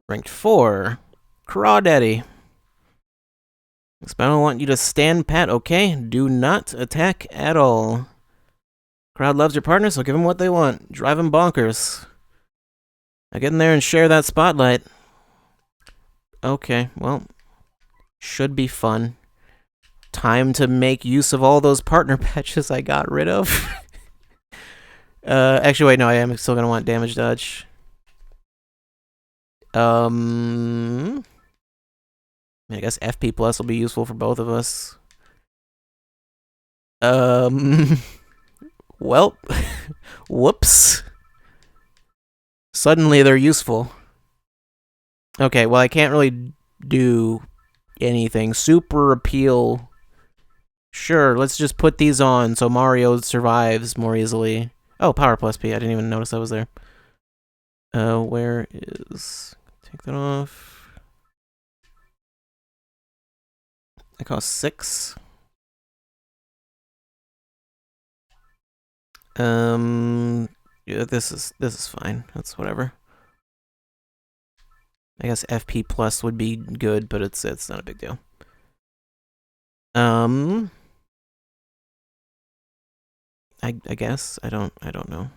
Ranked 4. Crawdaddy. I don't want you to stand pat, okay? Do not attack at all. Crowd loves your partner, so give them what they want. Drive them bonkers. Now get in there and share that spotlight. Okay, well, should be fun. Time to make use of all those partner patches I got rid of. Actually, wait, no, I am still gonna want damage dodge. I guess FP plus will be useful for both of us. Well, whoops. Suddenly they're useful. Okay, well, I can't really do anything. Super appeal. Sure, let's just put these on so Mario survives more easily. Oh, Power Plus P. I didn't even notice that was there. Where is... Take that off. It costs 6. Yeah, this is fine. That's whatever. I guess FP plus would be good, but it's not a big deal. I guess I don't know.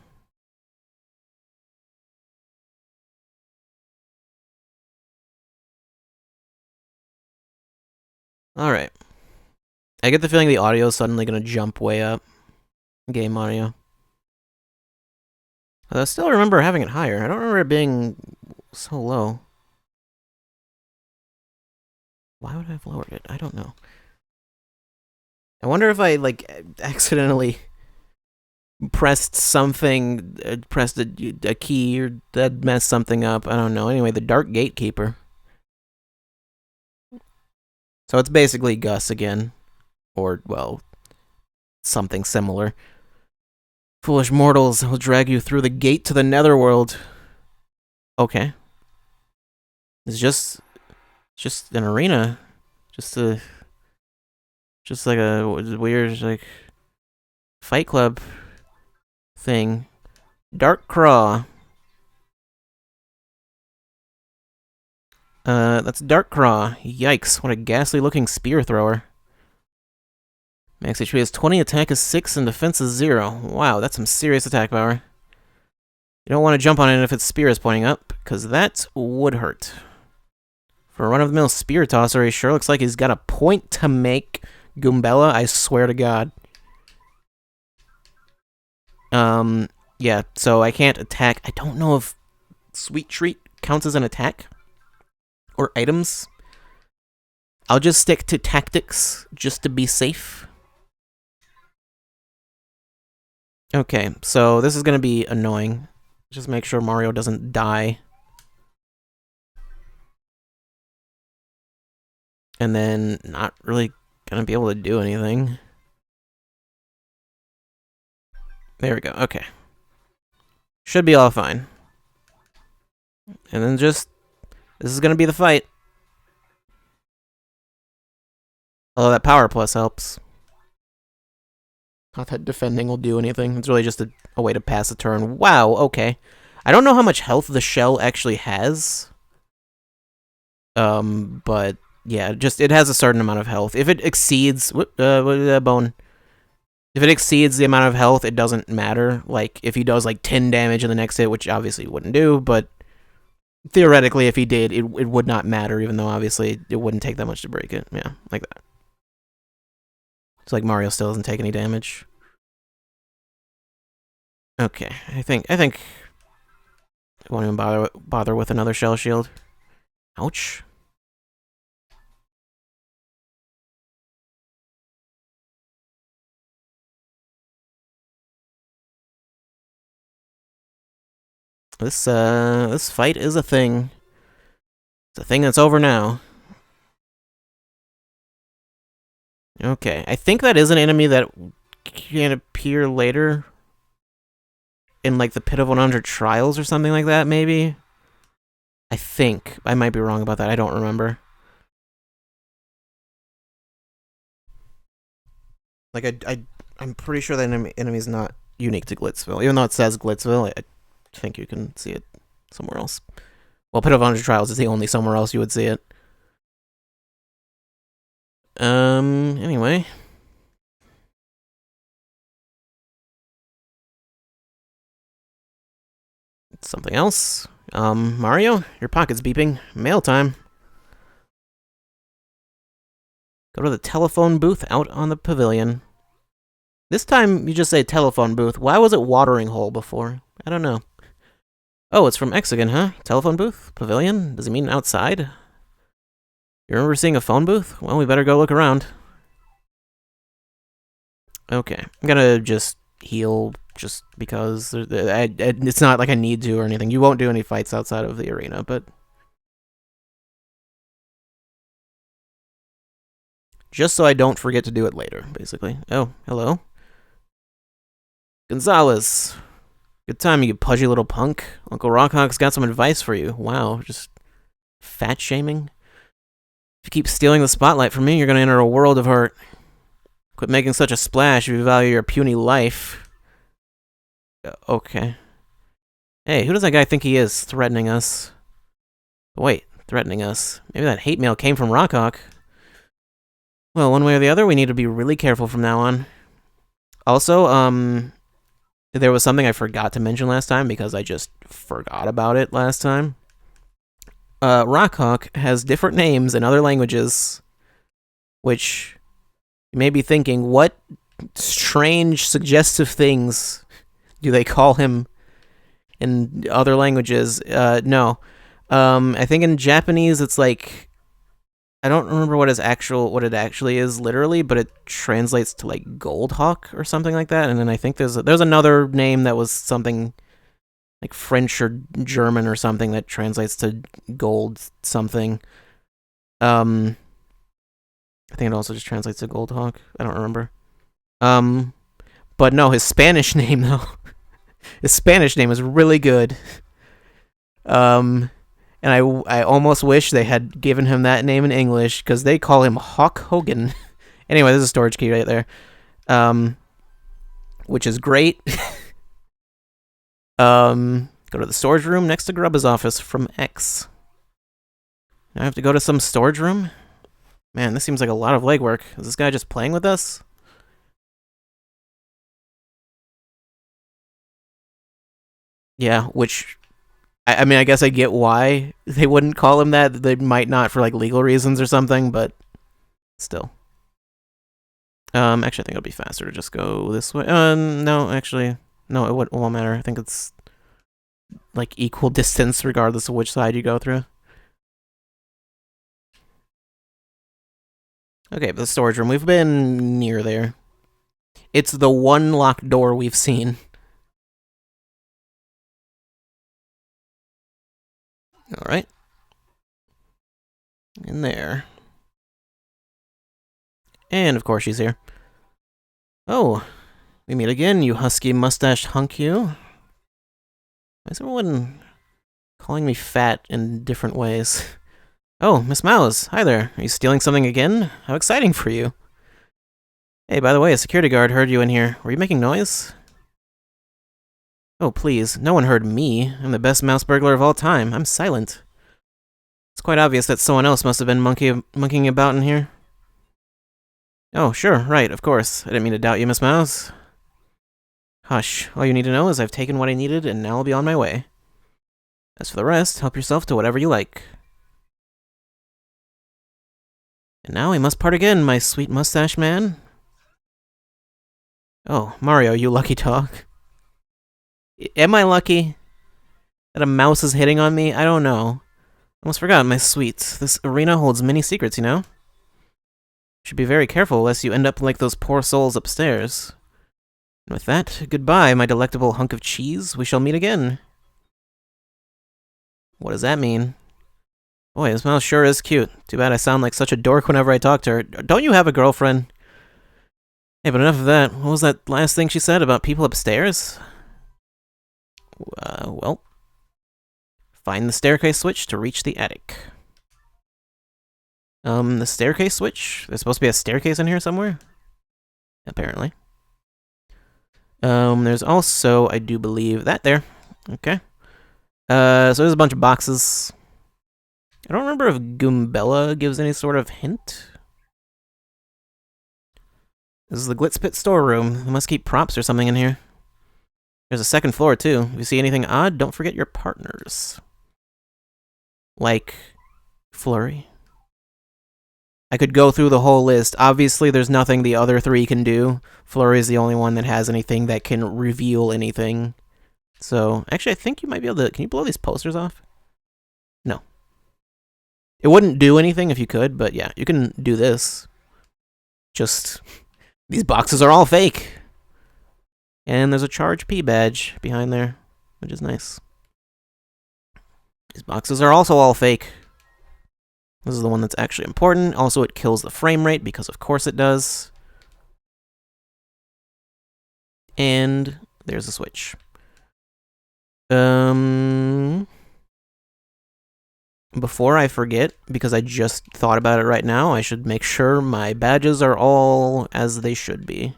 All right. I get the feeling the audio is suddenly gonna jump way up. Game audio. I still remember having it higher. I don't remember it being so low. Why would I have lowered it? I don't know. I wonder if I like accidentally pressed something, pressed a key or that messed something up. I don't know. Anyway, the Dark Gatekeeper. So it's basically Gus again. Or, well, something similar. Foolish mortals will drag you through the gate to the netherworld. Okay. It's just an arena. Just like a weird, like, Fight Club thing. Dark Craw. That's Dark Craw. Yikes, what a ghastly looking spear thrower. Max HP is 20, attack is 6, and defense is 0. Wow, that's some serious attack power. You don't want to jump on it if its spear is pointing up, because that would hurt. For a run-of-the-mill spear tosser, he sure looks like he's got a point to make. Goombella, I swear to God. Yeah, so I can't attack. I don't know if Sweet Treat counts as an attack. Or items. I'll just stick to tactics, just to be safe. Okay, so this is gonna be annoying. Just make sure Mario doesn't die. And then not really gonna be able to do anything. There we go, okay. Should be all fine. And then just... This is gonna be the fight. Oh, that power plus helps. Not that defending will do anything. It's really just a way to pass a turn. Wow, okay. I don't know how much health the shell actually has. But yeah, just it has a certain amount of health. If it exceeds bone. If it exceeds the amount of health, it doesn't matter. Like if he does like 10 damage in the next hit, which obviously he wouldn't do, but theoretically if he did, it would not matter, even though obviously it wouldn't take that much to break it. Yeah, like that. It's like Mario still doesn't take any damage. Okay, I think I won't even bother with another shell shield. Ouch. This fight is a thing. It's a thing that's over now. Okay, I think that is an enemy that can appear later. In like the Pit of 100 Trials or something like that, maybe? I think. I might be wrong about that, I don't remember. Like, I'm pretty sure that enemy is not unique to Glitzville. Even though it says Glitzville, I think you can see it somewhere else. Well, Pit of 100 Trials is the only somewhere else you would see it. Anyway. Something else. Mario, your pocket's beeping. Mail time. Go to the telephone booth out on the pavilion. This time you just say telephone booth. Why was it watering hole before? I don't know. Oh, it's from Exagon, huh? Telephone booth? Pavilion? Does it mean outside? You remember seeing a phone booth? Well, we better go look around. Okay, I'm gonna just heal just because it's not like I need to or anything. You won't do any fights outside of the arena, but... Just so I don't forget to do it later, basically. Oh, hello. Gonzalez. Good time, you pudgy little punk. Uncle Rockhawk's got some advice for you. Wow, just fat shaming. If you keep stealing the spotlight from me, you're gonna enter a world of hurt. Quit making such a splash if you value your puny life. Okay. Hey, who does that guy think he is, threatening us? Wait, threatening us. Maybe that hate mail came from Rockhawk. Well, one way or the other, we need to be really careful from now on. Also, there was something I forgot to mention last time because I just forgot about it last time. Rockhawk has different names in other languages, which you may be thinking, what strange, suggestive things do they call him in other languages? No. I think in Japanese it's like, I don't remember what it actually is literally, but it translates to like Goldhawk or something like that. And then I think there's another name that was something like French or German or something that translates to gold something. I think it also just translates to Goldhawk. I don't remember. But no, his Spanish name though. His Spanish name is really good. And I almost wish they had given him that name in English, because they call him Hawk Hogan. Anyway, there's a storage key right there. Which is great. Go to the storage room next to Grubba's office from X. Now I have to go to some storage room? Man, this seems like a lot of legwork. Is this guy just playing with us? Yeah, which... I mean, I guess I get why they wouldn't call him that. They might not for, like, legal reasons or something, but still. Actually, I think it'll be faster to just go this way. No, actually, no, it won't matter. I think it's, like, equal distance regardless of which side you go through. Okay, the storage room. We've been near there. It's the one locked door we've seen. Alright. In there. And, of course, she's here. Oh, we meet again, you husky mustached hunk you. Why is everyone calling me fat in different ways? Oh, Miss Mouse, hi there. Are you stealing something again? How exciting for you. Hey, by the way, a security guard heard you in here. Were you making noise? Oh, please. No one heard me. I'm the best mouse burglar of all time. I'm silent. It's quite obvious that someone else must have been monkeying about in here. Oh, sure, right, of course. I didn't mean to doubt you, Miss Mouse. Hush. All you need to know is I've taken what I needed, and now I'll be on my way. As for the rest, help yourself to whatever you like. And now we must part again, my sweet mustache man. Oh, Mario, you lucky dog. Am I lucky that a mouse is hitting on me? I don't know. Almost forgot, my sweets. This arena holds many secrets, you know? Should be very careful lest you end up like those poor souls upstairs. And with that, goodbye, my delectable hunk of cheese. We shall meet again. What does that mean? Boy, this mouse sure is cute. Too bad I sound like such a dork whenever I talk to her. Don't you have a girlfriend? Hey, but enough of that. What was that last thing she said about people upstairs? Well, find the staircase switch to reach the attic. The staircase switch? There's supposed to be a staircase in here somewhere? Apparently. There's also, I do believe, that there. Okay. So there's a bunch of boxes. I don't remember if Goombella gives any sort of hint. This is the Glitz Pit storeroom. They must keep props or something in here. There's a second floor, too. If you see anything odd, don't forget your partners. Like Flurry. I could go through the whole list. Obviously, there's nothing the other three can do. Flurry is the only one that has anything that can reveal anything. So, actually, I think you might be able to... Can you blow these posters off? No. It wouldn't do anything if you could, but yeah, you can do this. Just... These boxes are all fake. And there's a Charge P badge behind there, which is nice. These boxes are also all fake. This is the one that's actually important. Also, it kills the frame rate, because of course it does. And there's a switch. before I forget, because I just thought about it right now, I should make sure my badges are all as they should be.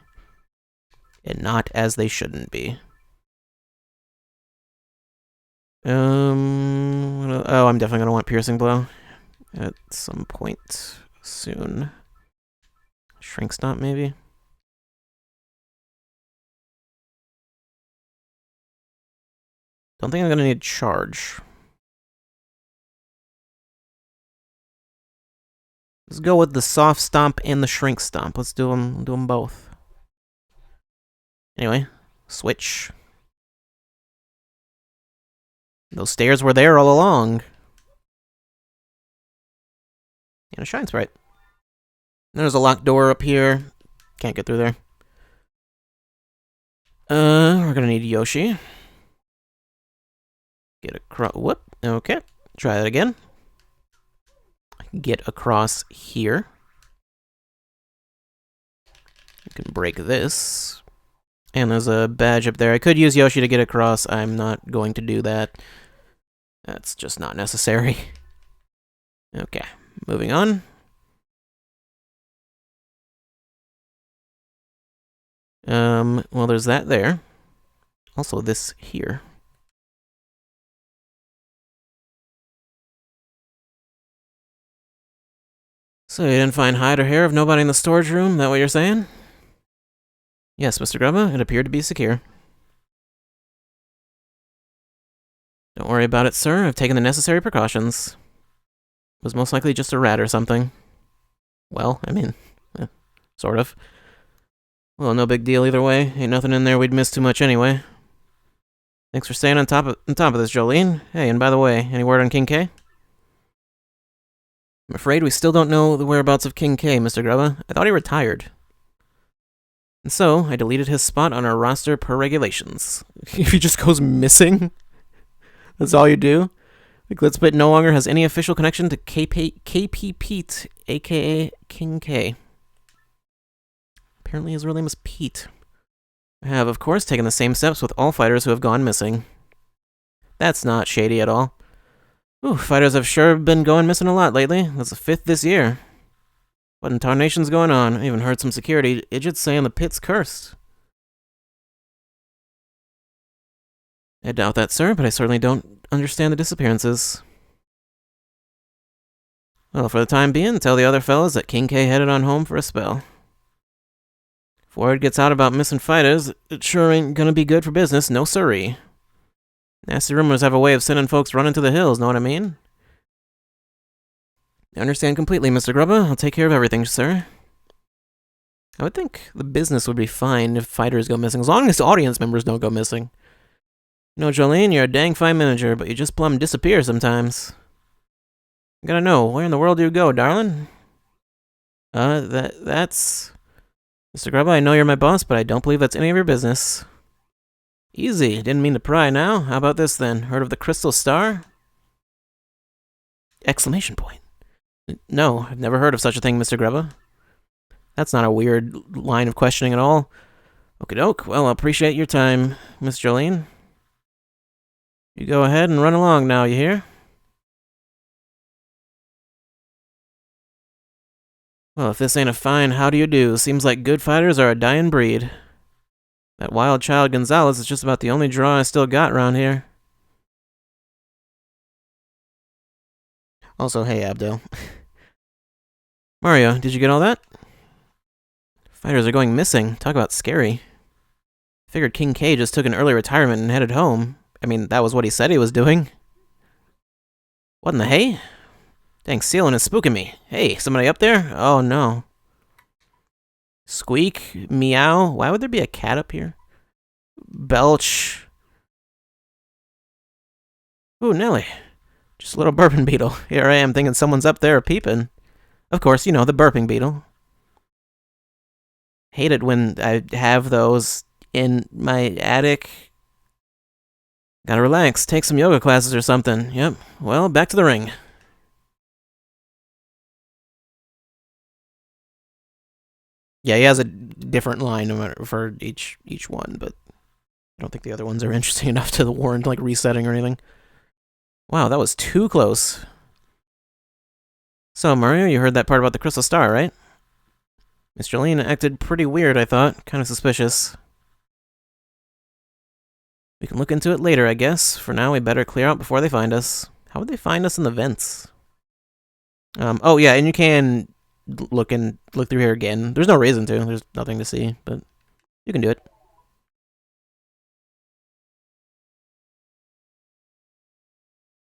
And not as they shouldn't be. Oh, I'm definitely gonna want Piercing Blow at some point soon. Shrink Stomp, maybe? Don't think I'm gonna need Charge. Let's go with the Soft Stomp and the Shrink Stomp. Let's do them both. Anyway, switch. Those stairs were there all along. And a Shine Sprite. There's a locked door up here. Can't get through there. We're gonna need Yoshi. Get across. Whoop. Okay. Try that again. Get across here. You can break this. And there's a badge up there. I could use Yoshi to get across. I'm not going to do that. That's just not necessary. Okay, moving on. Well, there's that there. Also, this here. So you didn't find hide or hair of nobody in the storage room? That what you're saying? Yes, Mr. Grubba, it appeared to be secure. Don't worry about it, sir. I've taken the necessary precautions. It was most likely just a rat or something. Well, I mean, sort of. Well, no big deal either way. Ain't nothing in there we'd miss too much anyway. Thanks for staying on top of this, Jolene. Hey, and by the way, any word on King K? I'm afraid we still don't know the whereabouts of King K, Mr. Grubba. I thought he retired. And so, I deleted his spot on our roster per regulations. If he just goes missing? That's all you do? The Glitzbit no longer has any official connection to KP Pete, aka King K. Apparently his real name is Pete. I have, of course, taken the same steps with all fighters who have gone missing. That's not shady at all. Ooh, fighters have sure been going missing a lot lately. That's the 5th this year. What in tarnation's going on? I even heard some security idiots saying the pit's cursed. I doubt that, sir, but I certainly don't understand the disappearances. Well, for the time being, tell the other fellas that King K headed on home for a spell. If word gets out about missing fighters, it sure ain't gonna be good for business, no siree. Nasty rumors have a way of sending folks running to the hills, know what I mean? I understand completely, Mr. Grubba. I'll take care of everything, sir. I would think the business would be fine if fighters go missing, as long as audience members don't go missing. You know, Jolene, you're a dang fine manager, but you just plumb disappear sometimes. I gotta know, where in the world do you go, darling? That's... Mr. Grubba, I know you're my boss, but I don't believe that's any of your business. Easy, didn't mean to pry now. How about this then? Heard of the Crystal Star? Exclamation point. No, I've never heard of such a thing, Mr. Grubba. That's not a weird line of questioning at all. Okie doke, well, I appreciate your time, Miss Jolene. You go ahead and run along now, you hear? Well, if this ain't a fine how do you do, seems like good fighters are a dying breed. That wild child Gonzalez is just about the only draw I still got around here. Also, hey, Abdo. Mario, did you get all that? Fighters are going missing. Talk about scary. Figured King K just took an early retirement and headed home. I mean, that was what he said he was doing. What in the hay? Dang, ceiling is spooking me. Hey, somebody up there? Oh, no. Squeak, meow. Why would there be a cat up here? Belch. Ooh, Nelly. Just a little burping beetle. Here I am thinking someone's up there peeping. Of course, you know, the burping beetle. Hate it when I have those in my attic. Gotta relax, take some yoga classes or something. Yep, well, back to the ring. Yeah, he has a different line for each one, but I don't think the other ones are interesting enough to warrant like resetting or anything. Wow, that was too close. So, Mario, you heard that part about the Crystal Star, right? Miss Jolene acted pretty weird, I thought. Kind of suspicious. We can look into it later, I guess. For now, we better clear out before they find us. How would they find us in the vents? Oh, yeah, and you can look through here again. There's no reason to. There's nothing to see, but you can do it.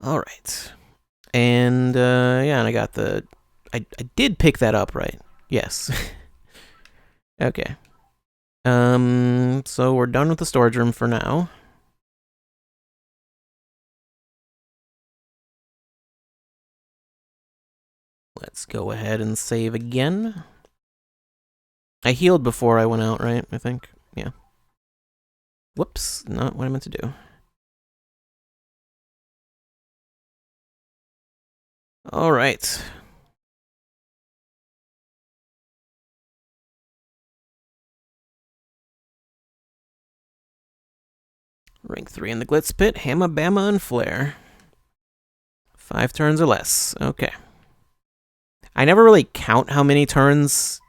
All right. And, yeah, and I got the... I did pick that up, right? Yes. Okay. So we're done with the storage room for now. Let's go ahead and save again. I healed before I went out, right? I think. Yeah. Whoops, not what I meant to do. All right. Rank 3 in the Glitz Pit, Hamma, Bama, and Flare. 5 turns or less. Okay. I never really count how many turns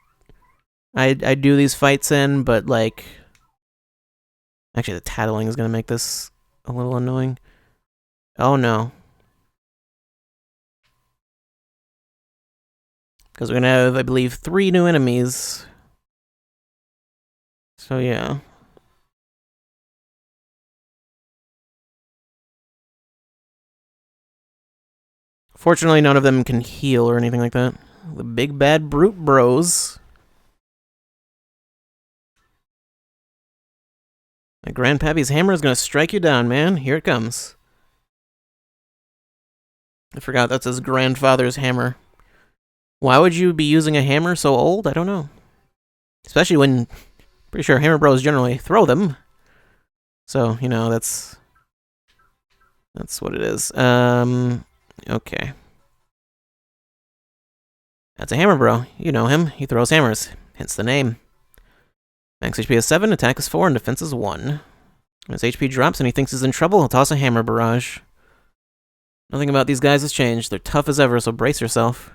I do these fights in, but like... Actually, the tattling is going to make this a little annoying. Oh no. Because we're going to have, I believe, 3 new enemies. So yeah. Fortunately, none of them can heal or anything like that. The big bad brute bros. My grandpappy's hammer is gonna strike you down, man. Here it comes. I forgot that's his grandfather's hammer. Why would you be using a hammer so old? I don't know. Especially when, pretty sure hammer bros generally throw them. So, you know, that's what it is. Okay. That's a hammer bro. You know him. He throws hammers. Hence the name. Max HP is 7, attack is 4, and defense is 1. When his HP drops and he thinks he's in trouble, he'll toss a hammer barrage. Nothing about these guys has changed. They're tough as ever, so brace yourself.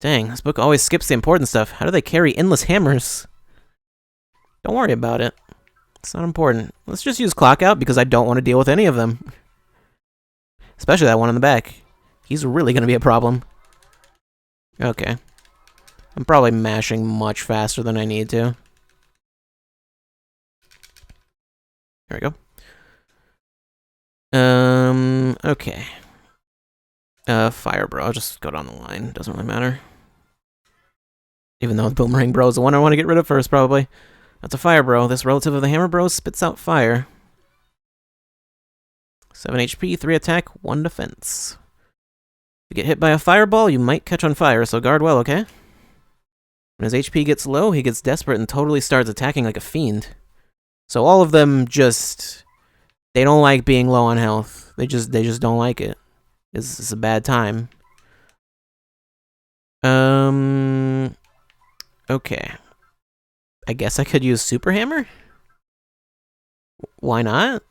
Dang, this book always skips the important stuff. How do they carry endless hammers? Don't worry about it. It's not important. Let's just use Clock Out because I don't want to deal with any of them. Especially that one in the back. He's really going to be a problem. Okay. I'm probably mashing much faster than I need to. There we go. Okay. Fire bro, I'll just go down the line. Doesn't really matter. Even though the boomerang bro is the one I want to get rid of first, probably. That's a fire bro. This relative of the hammer bro spits out fire. 7 HP, 3 attack, 1 defense. If you get hit by a fireball, you might catch on fire, so guard well, okay? When his HP gets low, he gets desperate and totally starts attacking like a fiend. So all of them just... They don't like being low on health. They just don't like it. It's a bad time. Okay. I guess I could use Super Hammer? Why not?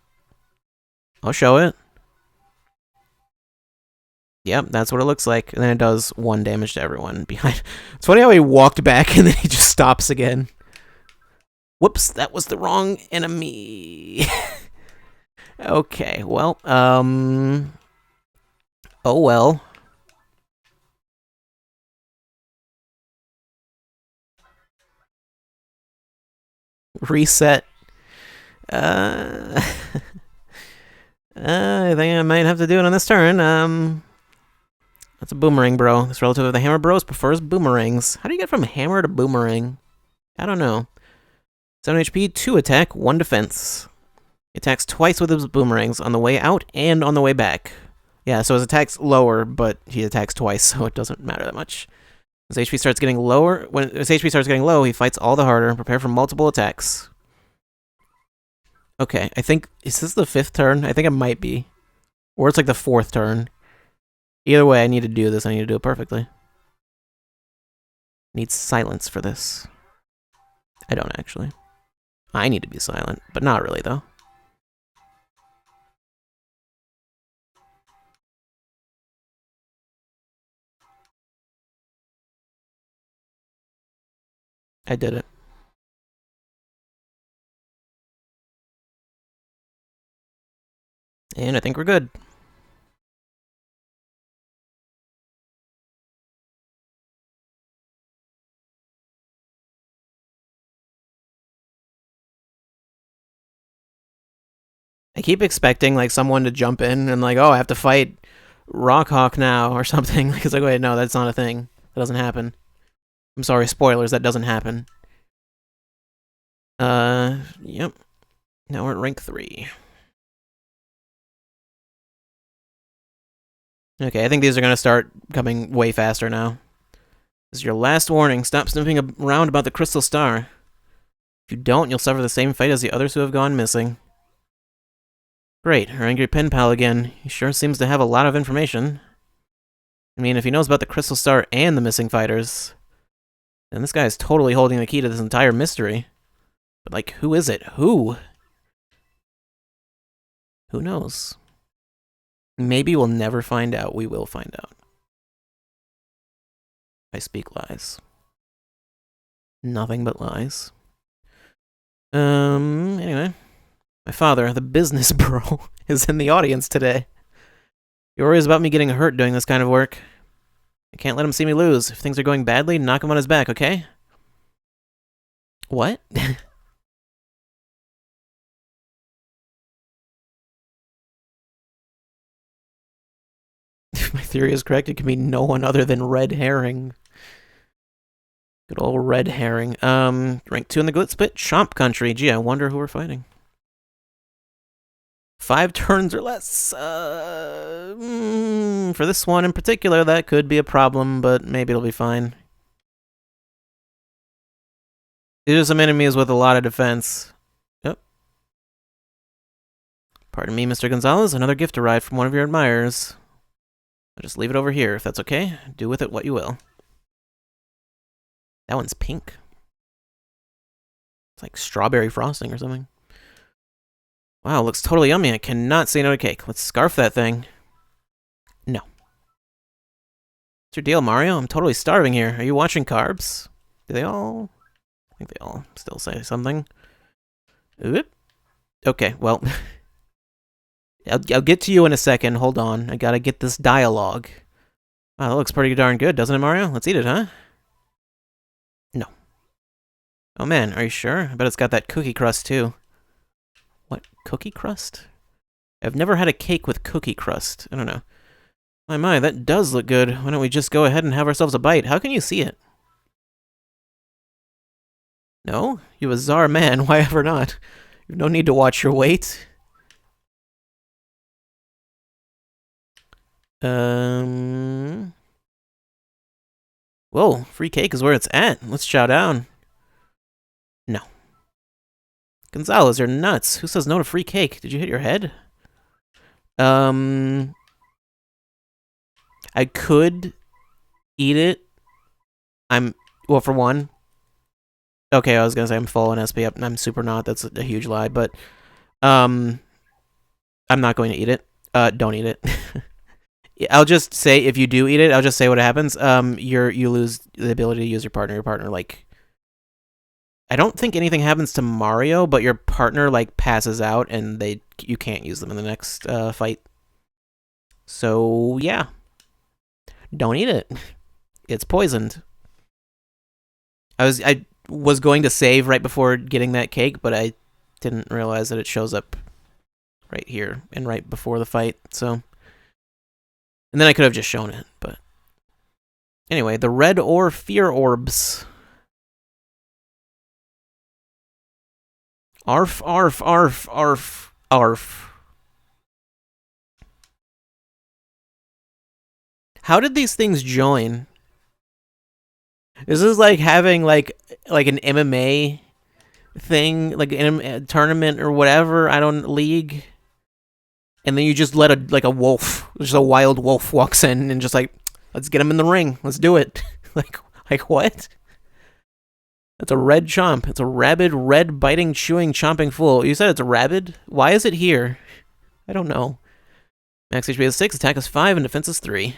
I'll show it. Yep, that's what it looks like. And then it does 1 damage to everyone behind. It's funny how he walked back and then he just stops again. Whoops, that was the wrong enemy. Okay, well, oh well. Reset. I think I might have to do it on this turn. That's a boomerang bro. This relative of the hammer bros prefers boomerangs. How do you get from hammer to boomerang? I don't know. 7 HP, 2 attack, 1 defense. He attacks twice with his boomerangs, on the way out and on the way back. Yeah, so his attack's lower, but he attacks twice, so it doesn't matter that much. His HP starts getting lower. When his HP starts getting low, he fights all the harder. Prepare for multiple attacks. Okay, I think... Is this the 5th turn? I think it might be. Or it's like the 4th turn. Either way, I need to do this. I need to do it perfectly. Need silence for this. I don't actually. I need to be silent, but not really, though. I did it. And I think we're good. I keep expecting like someone to jump in and like, oh, I have to fight Rockhawk now or something. Because like, wait, no, that's not a thing. That doesn't happen. I'm sorry, spoilers. That doesn't happen. Yep. Now we're at rank 3. Okay, I think these are gonna start coming way faster now. This is your last warning. Stop snooping around about the Crystal Star. If you don't, you'll suffer the same fate as the others who have gone missing. Great, our angry pen pal again. He sure seems to have a lot of information. I mean, if he knows about the Crystal Star and the missing fighters, then this guy is totally holding the key to this entire mystery. But, like, who is it? Who? Who knows? Maybe we'll never find out. We will find out. I speak lies. Nothing but lies. Anyway. My father, the business bro, is in the audience today. He worries about me getting hurt doing this kind of work. I can't let him see me lose. If things are going badly, knock him on his back, okay? What? If my theory is correct, it can be no one other than Red Herring. Good old Red Herring. Rank 2 in the Glitz Pit, Chomp Country. Gee, I wonder who we're fighting. 5 turns or less. For this one in particular, that could be a problem, but maybe it'll be fine. These are some enemies with a lot of defense. Yep. Pardon me, Mr. Gonzalez. Another gift arrived from one of your admirers. I'll just leave it over here, if that's okay. Do with it what you will. That one's pink. It's like strawberry frosting or something. Wow, looks totally yummy. I cannot say no to cake. Let's scarf that thing. No. What's your deal, Mario? I'm totally starving here. Are you watching carbs? Do they all? I think they all still say something. Oop. Okay, well. I'll get to you in a second. Hold on. I gotta get this dialogue. Wow, that looks pretty darn good, doesn't it, Mario? Let's eat it, huh? No. Oh man, are you sure? I bet it's got that cookie crust, too. What? Cookie crust? I've never had a cake with cookie crust. I don't know. My, that does look good. Why don't we just go ahead and have ourselves a bite? How can you see it? No? You bizarre man. Why ever not? You've no need to watch your weight. Whoa, free cake is where it's at. Let's chow down. No. Gonzalez, you're nuts. Who says no to free cake? Did you hit your head? I could eat it. Well, for one. Okay, I was gonna say I'm full on SP. I'm super not. That's a huge lie, but I'm not going to eat it. Don't eat it. I'll just say if you do eat it, I'll just say what happens. You lose the ability to use your partner. Your partner, like, I don't think anything happens to Mario, but your partner like passes out and you can't use them in the next fight. So yeah, don't eat it. It's poisoned. I was going to save right before getting that cake, but I didn't realize that it shows up right here and right before the fight. So, and then I could have just shown it, but anyway, the red ore fear orbs. Arf, arf, arf, arf, arf. How did these things join? This is like having like an MMA thing, like a tournament or whatever. I don't league, and then you just let a wolf, just a wild wolf walks in and just like, let's get him in the ring. Let's do it. like what? That's a red chomp. It's a rabid, red, biting, chewing, chomping fool. You said it's a rabid? Why is it here? I don't know. Max HP is 6, attack is 5, and defense is 3.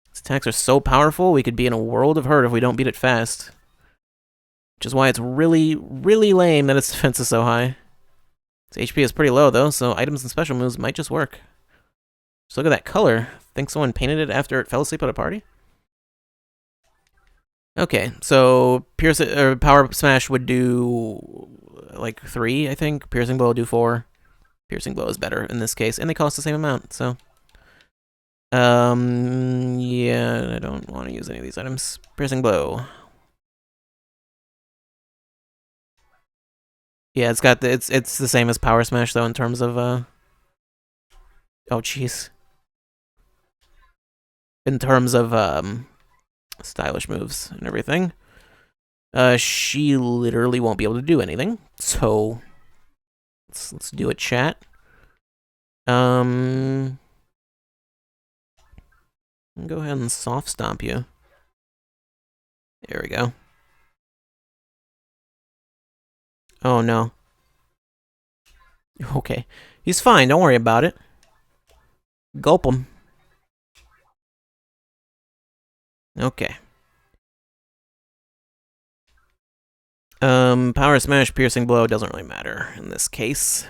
Its attacks are so powerful, we could be in a world of hurt if we don't beat it fast. Which is why it's really, really lame that its defense is so high. Its HP is pretty low, though, so items and special moves might just work. Just look at that color. Think someone painted it after it fell asleep at a party? Okay, so Power Smash would do like 3, I think. Piercing Blow would do 4. Piercing Blow is better in this case, and they cost the same amount, so... yeah, I don't want to use any of these items. Piercing Blow. Yeah, it's got it's the same as Power Smash, though, in terms of, oh, jeez. In terms of, stylish moves and everything. She literally won't be able to do anything, so let's do a chat. Go ahead and soft stomp you. There we go. Oh no. Okay, he's fine. Don't worry about it. Gulp him. Okay. Power Smash, Piercing Blow doesn't really matter in this case.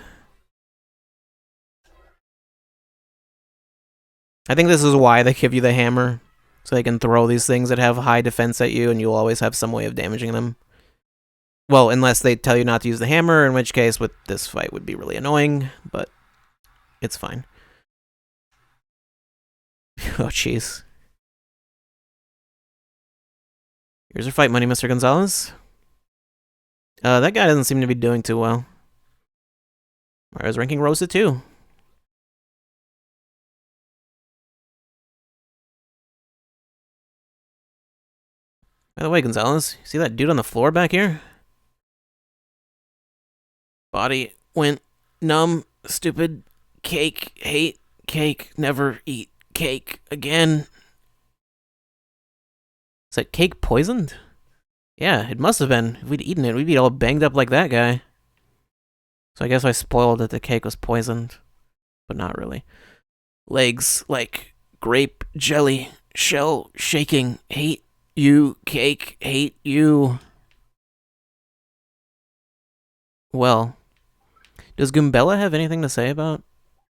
I think this is why they give you the hammer, so they can throw these things that have high defense at you, and you'll always have some way of damaging them. Well, unless they tell you not to use the hammer, in which case, with this fight, would be really annoying, but it's fine. Oh, jeez. Here's your fight money, Mr. Gonzalez. That guy doesn't seem to be doing too well. Mario's ranking Rosa too. By the way, Gonzalez, you see that dude on the floor back here? Body went numb, stupid, cake, hate, cake, never eat cake again. Is that cake poisoned? Yeah, it must have been. If we'd eaten it, we'd be all banged up like that guy. So I guess I spoiled that the cake was poisoned. But not really. Legs like grape jelly, shell shaking, hate you, cake, hate you. Well, does Goombella have anything to say about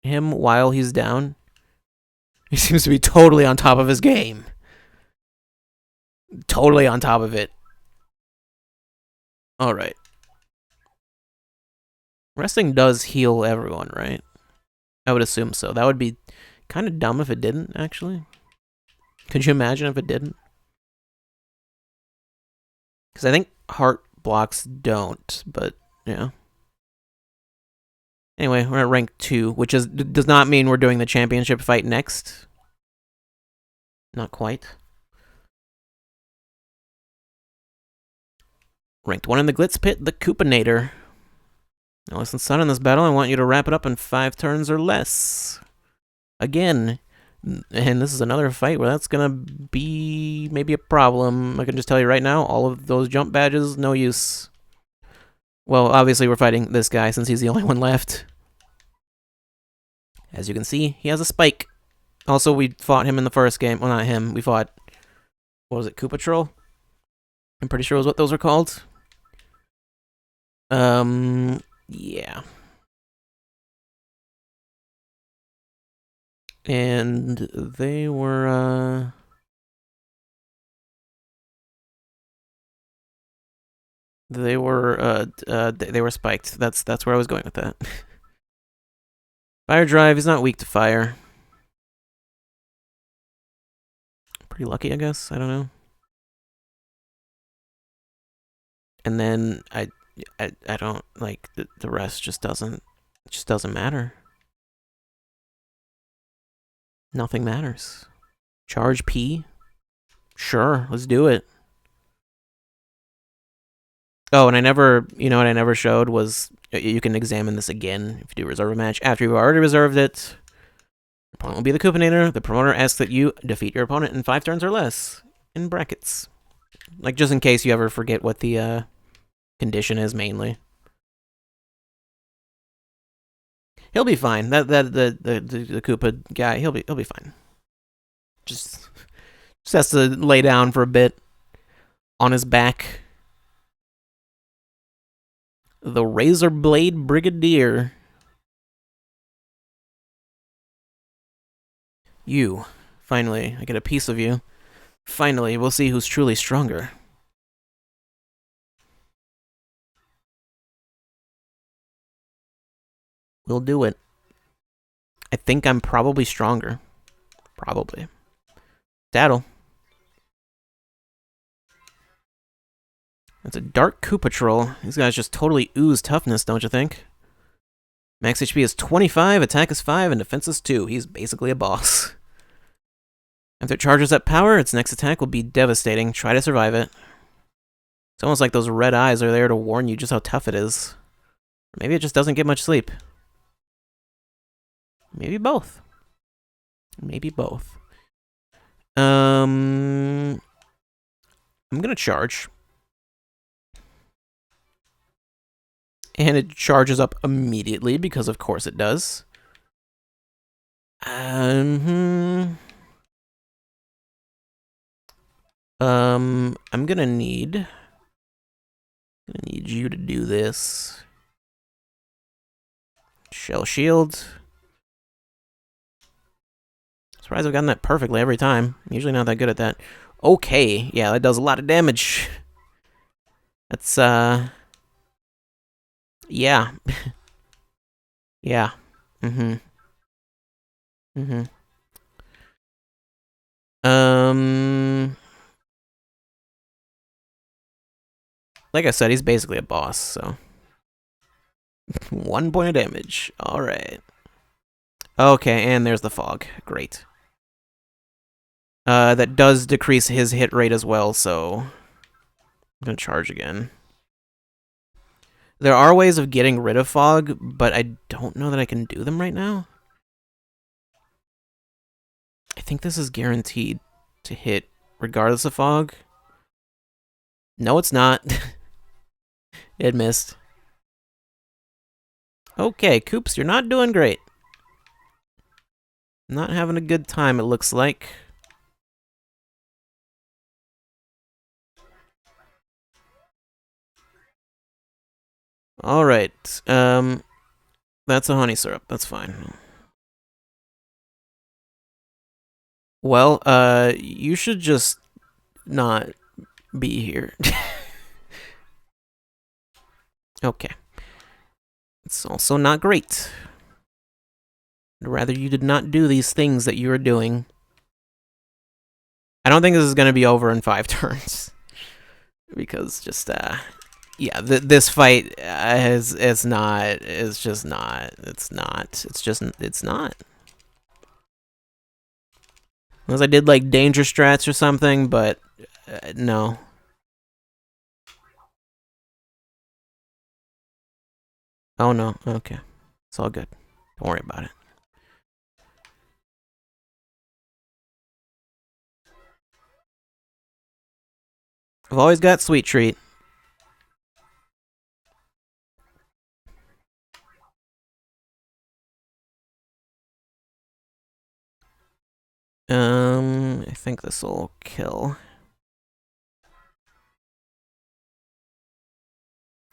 him while he's down? He seems to be totally on top of his game. Totally on top of it. Alright. Resting does heal everyone, right? I would assume so. That would be kind of dumb if it didn't, actually. Could you imagine if it didn't? Because I think heart blocks don't, but, yeah. Anyway, we're at rank 2, which does not mean we're doing the championship fight next. Not quite. Ranked 1 in the Glitz Pit, the Koopinator. Now listen, son, in this battle, I want you to wrap it up in 5 turns or less. Again. And this is another fight where that's gonna be maybe a problem. I can just tell you right now, all of those jump badges, no use. Well, obviously we're fighting this guy since he's the only one left. As you can see, he has a spike. Also, we fought him in the first game. Well, not him. We fought, what was it, Koopa Troll? I'm pretty sure was what those were called. Yeah. And they were, they were spiked. That's where I was going with that. Fire Drive, he's not weak to fire. Pretty lucky, I guess. I don't know. And then I don't like the rest just doesn't matter. Nothing matters. Charge P? Sure, let's do it. Oh, and I never, you know what I never showed was, you can examine this again if you do reserve a match. After you've already reserved it, your opponent will be the Koopinator. The promoter asks that you defeat your opponent in 5 turns or less, in brackets. Like, just in case you ever forget what the condition is, mainly. He'll be fine. The Koopa guy, he'll be fine. Just has to lay down for a bit on his back. The Razor Blade Brigadier. You. Finally, I get a piece of you. Finally, we'll see who's truly stronger. We'll do it. I think I'm probably stronger. Probably. Daddle. That's a Dark Koopa Troll. These guys just totally ooze toughness, don't you think? Max HP is 25, attack is 5, and defense is 2. He's basically a boss. After it charges up power, its next attack will be devastating. Try to survive it. It's almost like those red eyes are there to warn you just how tough it is. Or maybe it just doesn't get much sleep. Maybe both. Maybe both. I'm gonna charge. And it charges up immediately, because of course it does. I'm gonna need you to do this. Shell shield. Surprised I've gotten that perfectly every time. I'm usually not that good at that. Okay, yeah, that does a lot of damage. That's, yeah. Yeah. Mm-hmm. Mm-hmm. Like I said, he's basically a boss, so. 1 point of damage. Alright. Okay, and there's the fog. Great. That does decrease his hit rate as well, so I'm gonna charge again. There are ways of getting rid of fog, but I don't know that I can do them right now. I think this is guaranteed to hit regardless of fog. No, it's not. It missed. Okay, Koops, you're not doing great. Not having a good time, it looks like. Alright, that's a honey syrup, that's fine. Well, you should just not be here. Okay. It's also not great. I'd rather you did not do these things that you are doing. I don't think this is going to be over in 5 turns. Because just, yeah, this fight it's not. Unless I did, like, danger strats or something, but, no. Oh, no. Okay. It's all good. Don't worry about it. I've always got Sweet Treat. I think this will kill.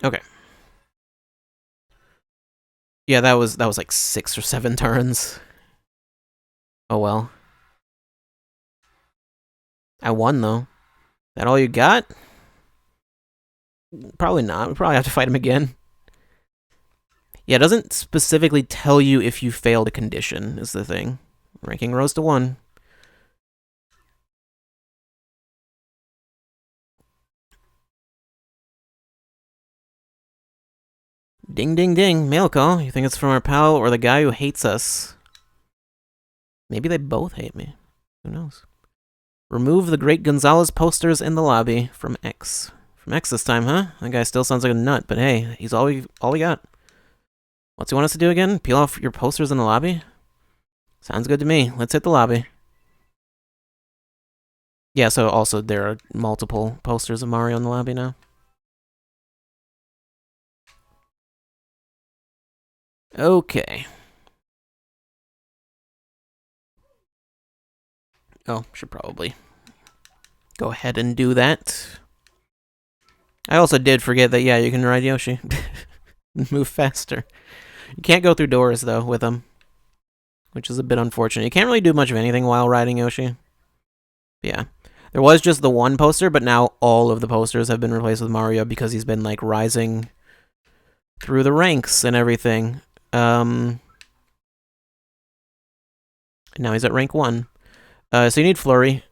Okay. Yeah, that was like 6 or 7 turns. Oh well. I won though. That all you got? Probably not. We probably have to fight him again. Yeah, it doesn't specifically tell you if you failed a condition, is the thing. Ranking rose to 1. Ding, ding, ding. Mail call. You think it's from our pal or the guy who hates us? Maybe they both hate me. Who knows? Remove the Great Gonzalez posters in the lobby from X. From X this time, huh? That guy still sounds like a nut, but hey, he's all we got. What's he want us to do again? Peel off your posters in the lobby? Sounds good to me. Let's hit the lobby. Yeah, so also there are multiple posters of Mario in the lobby now. Okay. Oh, should probably go ahead and do that. I also did forget that, yeah, you can ride Yoshi. Move faster. You can't go through doors, though, with him, which is a bit unfortunate. You can't really do much of anything while riding Yoshi. Yeah. There was just the one poster, but now all of the posters have been replaced with Mario because he's been, like, rising through the ranks and everything. Now he's at rank 1. So you need Flurry.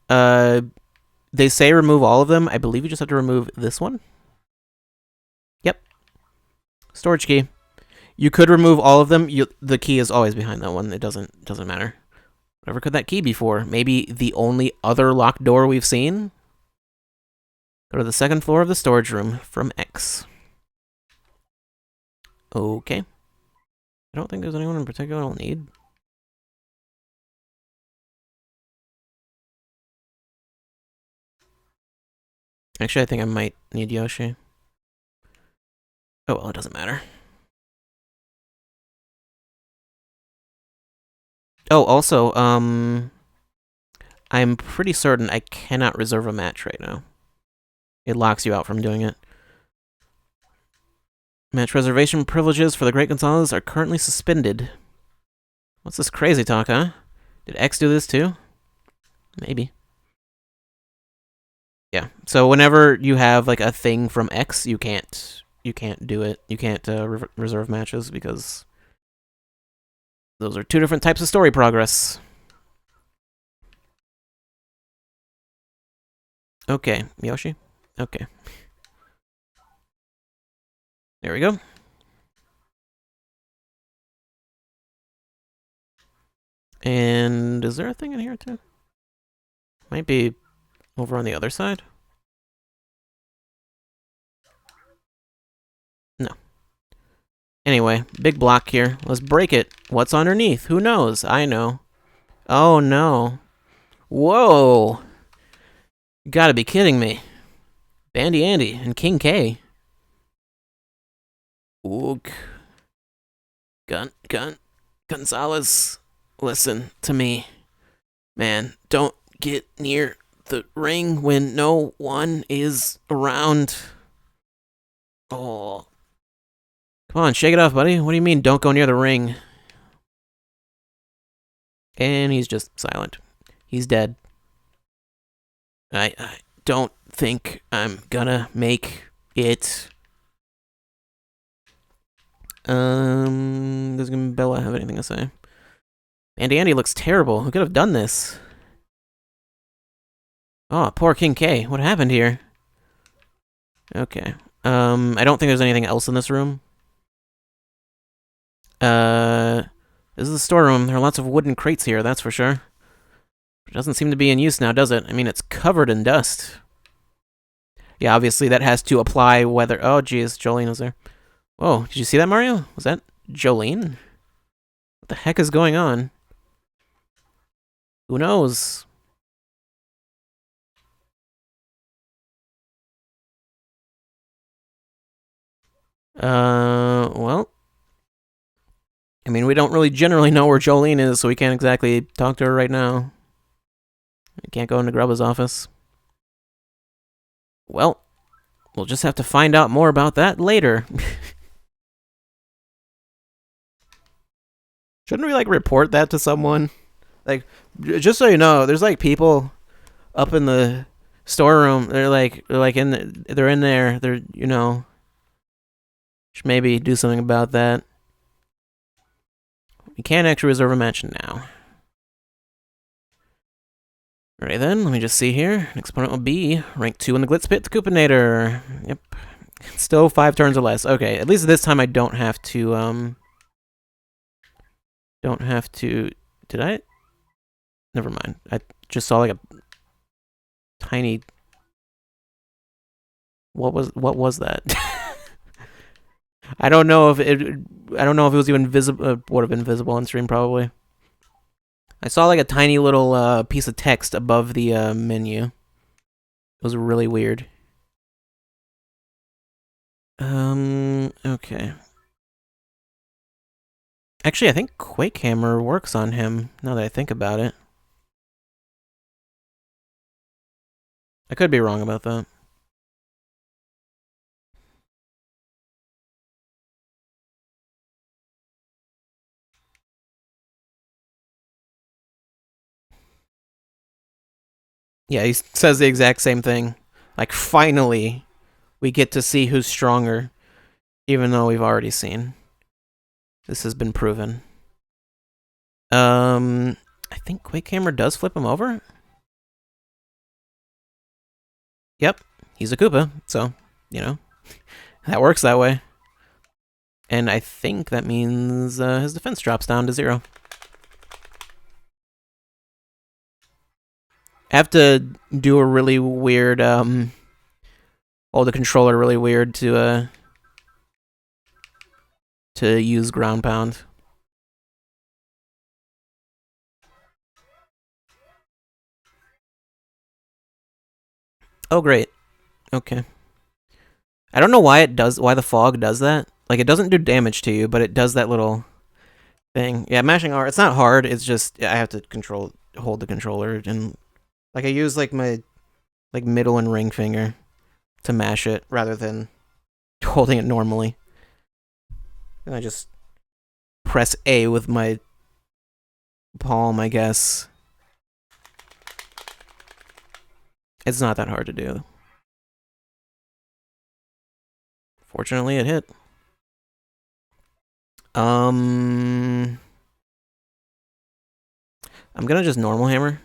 They say remove all of them. I believe you just have to remove this one. Yep. Storage key. You could remove all of them. The key is always behind that one. It doesn't matter. Whatever could that key be for? Maybe the only other locked door we've seen? Go to the second floor of the storage room from X. Okay. I don't think there's anyone in particular I'll need. Actually, I think I might need Yoshi. Oh, well, it doesn't matter. Oh, also, I'm pretty certain I cannot reserve a match right now. It locks you out from doing it. Match reservation privileges for the Great Gonzalez are currently suspended. What's this crazy talk, huh? Did X do this too? Maybe. Yeah. So whenever you have like a thing from X, you can't do it. You can't reserve matches because those are two different types of story progress. Okay, Yoshi. Okay. There we go. And is there a thing in here too? Might be over on the other side. No. Anyway, big block here. Let's break it. What's underneath? Who knows? I know. Oh no. Whoa. You gotta be kidding me. Bandy Andy and King K. Ook. Gonzalez, listen to me. Man, don't get near the ring when no one is around. Oh. Come on, shake it off, buddy. What do you mean, don't go near the ring? And he's just silent. He's dead. I don't think I'm gonna make it. Does Bella have anything to say? Andy looks terrible. Who could have done this? Oh, poor King K. What happened here? Okay. I don't think there's anything else in this room. This is the storeroom. There are lots of wooden crates here, that's for sure. It doesn't seem to be in use now, does it? I mean, it's covered in dust. Yeah, obviously that has to apply whether... Oh, geez, Jolene was there. Whoa, did you see that, Mario? Was that Jolene? What the heck is going on? Who knows? Well... I mean, we don't really generally know where Jolene is, so we can't exactly talk to her right now. We can't go into Grubba's office. Well, we'll just have to find out more about that later. Shouldn't we, like, report that to someone? Like, just so you know, there's, like, people up in the storeroom. They're in there. They're, you know, should maybe do something about that. We can't actually reserve a match now. Alright then, let me just see here. Next opponent will be rank 2 in the Glitz Pit, the Koopinator. Yep. Still 5 turns or less. Okay, at least this time I don't have to, Did I? Never mind. I just saw like a tiny... What was that? I don't know if it was even visible. Would have been visible on stream probably. I saw like a tiny little piece of text above the menu. It was really weird. Okay. Actually, I think Quake Hammer works on him, now that I think about it. I could be wrong about that. Yeah, he says the exact same thing. Like, finally, we get to see who's stronger, even though we've already seen. This has been proven. I think Quake Hammer does flip him over. Yep, he's a Koopa, so, you know, that works that way. And I think that means his defense drops down to 0. I have to do a really weird, hold the controller really weird to use ground pound. Oh, great. Okay. I don't know why the fog does that. Like, it doesn't do damage to you, but it does that little thing. Yeah, mashing R, it's not hard, it's just, I have to hold the controller, and, like, I use, like, my, like, middle and ring finger to mash it, rather than holding it normally. And I just press A with my palm, I guess. It's not that hard to do. Fortunately, it hit. I'm gonna just normal hammer.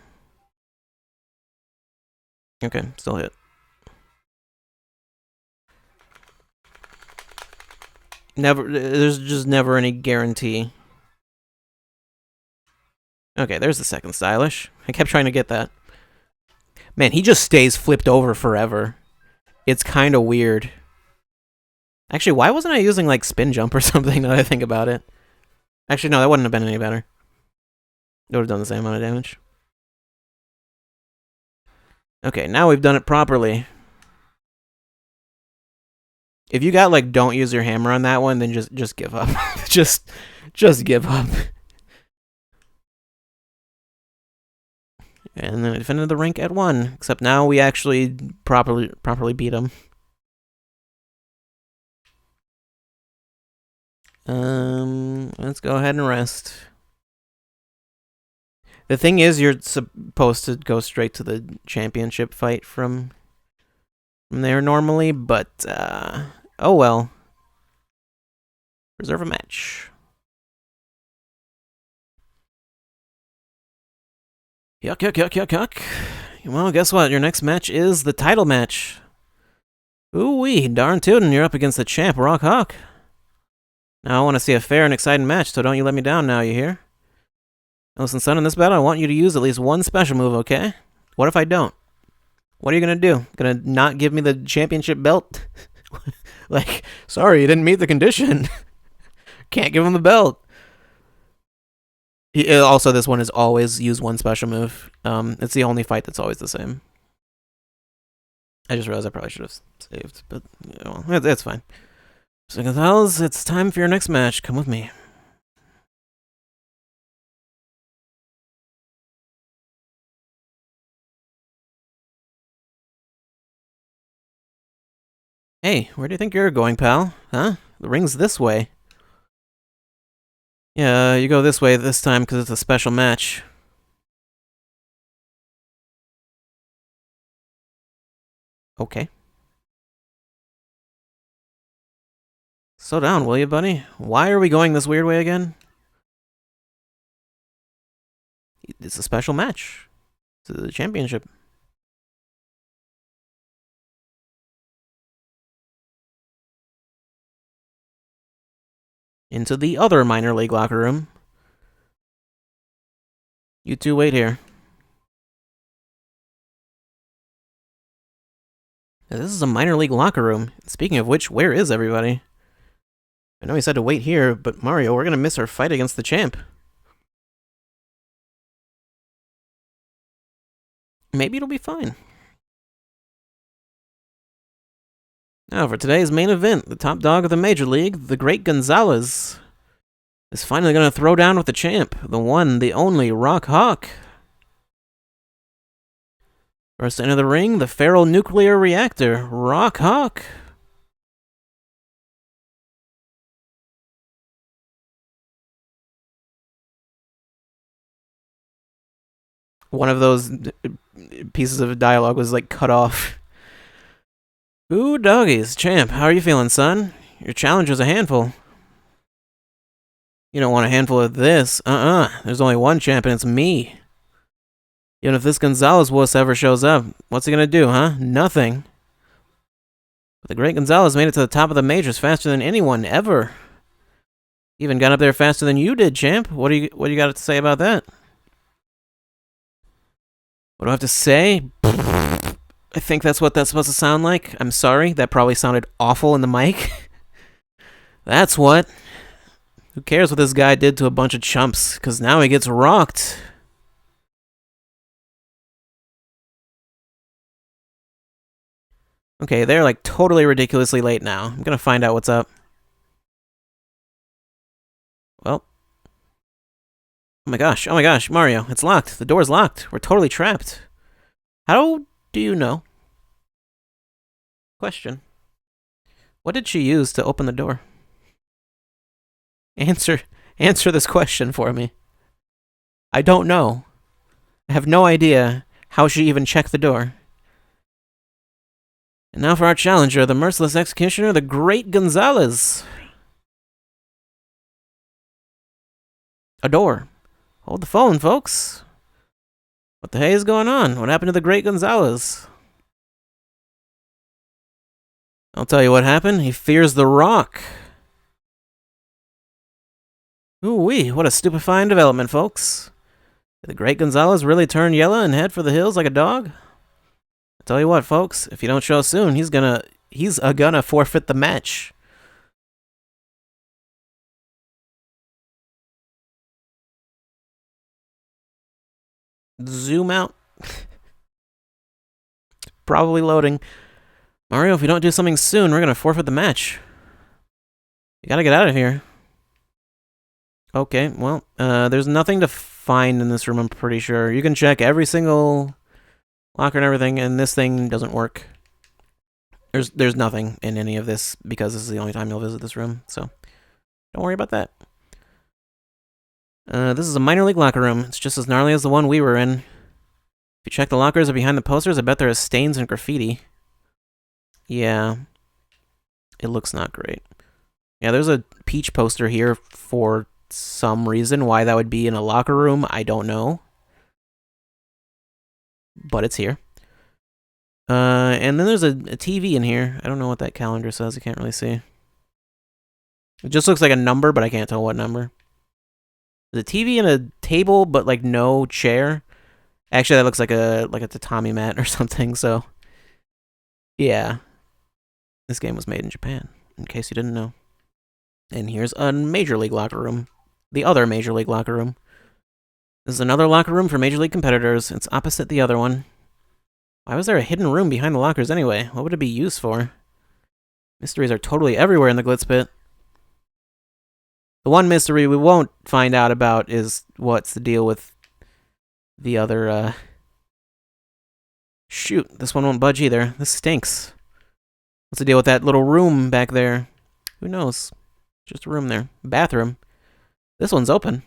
Okay, still hit. There's just never any guarantee. Okay, there's the second stylish. I kept trying to get that. Man, he just stays flipped over forever. It's kind of weird. Actually, why wasn't I using, like, spin jump or something, now that I think about it? Actually, no, that wouldn't have been any better. It would have done the same amount of damage. Okay, now we've done it properly. If you got, like, don't use your hammer on that one, then just give up. just give up. And then I defended the rank at 1, except now we actually properly beat him. Let's go ahead and rest. The thing is, you're supposed to go straight to the championship fight from there normally, but, oh well. Reserve a match. Yuck, yuck, yuck, yuck, yuck. Well, guess what? Your next match is the title match. Ooh-wee, darn tootin', you're up against the champ, Rock Hawk. Now, I want to see a fair and exciting match, so don't you let me down now, you hear? Listen, son, in this battle, I want you to use at least one special move, okay? What if I don't? What are you gonna do? Gonna not give me the championship belt? Like, sorry, you didn't meet the condition. Can't give him the belt. Also, this one is always use one special move. It's the only fight that's always the same. I just realized I probably should have saved, but well, it's fine. So, Gonzalez, it's time for your next match. Come with me. Hey, where do you think you're going, pal? Huh? The ring's this way. Yeah, you go this way this time because it's a special match. Okay. Slow down, will you, buddy? Why are we going this weird way again? It's a special match. It's the championship. Into the other minor league locker room. You two wait here. Now, this is a minor league locker room. Speaking of which, where is everybody? I know he said to wait here, but Mario, we're gonna miss our fight against the champ. Maybe it'll be fine. Now, for today's main event, the top dog of the Major League, the great Gonzalez, is finally going to throw down with the champ, the one, the only Rock Hawk. First to enter the ring, the feral nuclear reactor, Rock Hawk. one of those pieces of dialogue was like cut off. Ooh, doggies. Champ, how are you feeling, son? Your challenge was a handful. You don't want a handful of this. There's only one champ, and it's me. Even if this Gonzalez wuss ever shows up, what's he gonna do, huh? Nothing. But the great Gonzalez made it to the top of the majors faster than anyone ever. Even got up there faster than you did, champ. What do you got to say about that? What do I have to say? I think that's what that's supposed to sound like. I'm sorry, that probably sounded awful in the mic. That's what. Who cares what this guy did to a bunch of chumps? Because now he gets rocked. Okay, they're like totally ridiculously late now. I'm gonna find out what's up. Well. Oh my gosh, Mario, it's locked. The door's locked. We're totally trapped. How do you know? Question. What did she use to open the door? Answer this question for me. I don't know. I have no idea how she even checked the door. And now for our challenger, the merciless executioner, the great Gonzalez. A door. Hold the phone, folks. What the hey is going on? What happened to the great Gonzalez? I'll tell you what happened. He fears the Rock. Ooh-wee, what a stupefying development, folks. Did the great Gonzalez really turn yellow and head for the hills like a dog? I'll tell you what, folks. If you don't show soon, he's gonna forfeit the match. Zoom out. Probably loading. Mario, if we don't do something soon, we're gonna forfeit the match. You gotta get out of here. Okay, well, there's nothing to find in this room, I'm pretty sure. You can check every single locker and everything, and this thing doesn't work. There's nothing in any of this, because this is the only time you'll visit this room, so don't worry about that. This is a minor league locker room. It's just as gnarly as the one we were in. If you check the lockers or behind the posters, I bet there are stains and graffiti. Yeah. It looks not great. Yeah, there's a Peach poster here for some reason. Why that would be in a locker room, I don't know. But it's here. And then there's a TV in here. I don't know what that calendar says. I can't really see. It just looks like a number, but I can't tell what number. There's a TV and a table, but like no chair. Actually, that looks like a tatami mat or something, so yeah. This game was made in Japan, in case you didn't know. And here's a Major League locker room. The other Major League locker room. This is another locker room for Major League competitors. It's opposite the other one. Why was there a hidden room behind the lockers anyway? What would it be used for? Mysteries are totally everywhere in the Glitz Pit. The one mystery we won't find out about is what's the deal with the other, Shoot, this one won't budge either. This stinks. What's the deal with that little room back there? Who knows? Just a room there. Bathroom. This one's open.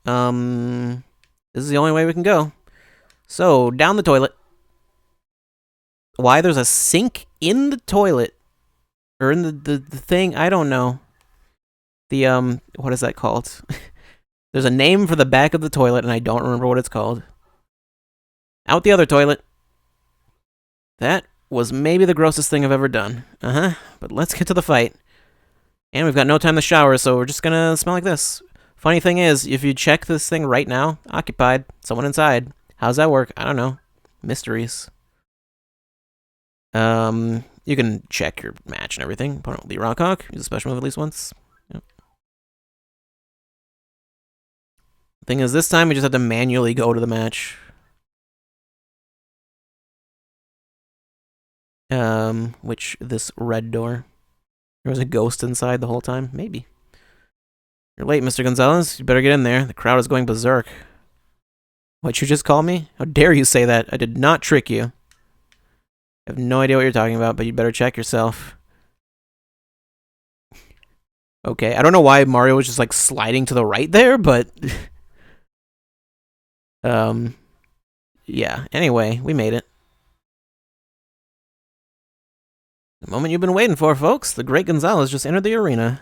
This is the only way we can go. So, down the toilet. Why there's a sink in the toilet? Or in the thing? I don't know. The, what is that called? There's a name for the back of the toilet, and I don't remember what it's called. Out the other toilet. That was maybe the grossest thing I've ever done. But let's get to the fight. And we've got no time to shower, so we're just gonna smell like this. Funny thing is, if you check this thing right now, occupied, someone inside. How's that work? I don't know. Mysteries. You can check your match and everything. Opponent will be Rockhawk. Use a special move at least once. Yep. Thing is, this time we just have to manually go to the match. This red door. There was a ghost inside the whole time? Maybe. You're late, Mr. Gonzalez. You better get in there. The crowd is going berserk. What'd you just call me? How dare you say that? I did not trick you. I have no idea what you're talking about, but you better check yourself. Okay, I don't know why Mario was just like sliding to the right there, but Yeah, anyway, we made it. The moment you've been waiting for, folks. The great Gonzalez just entered the arena.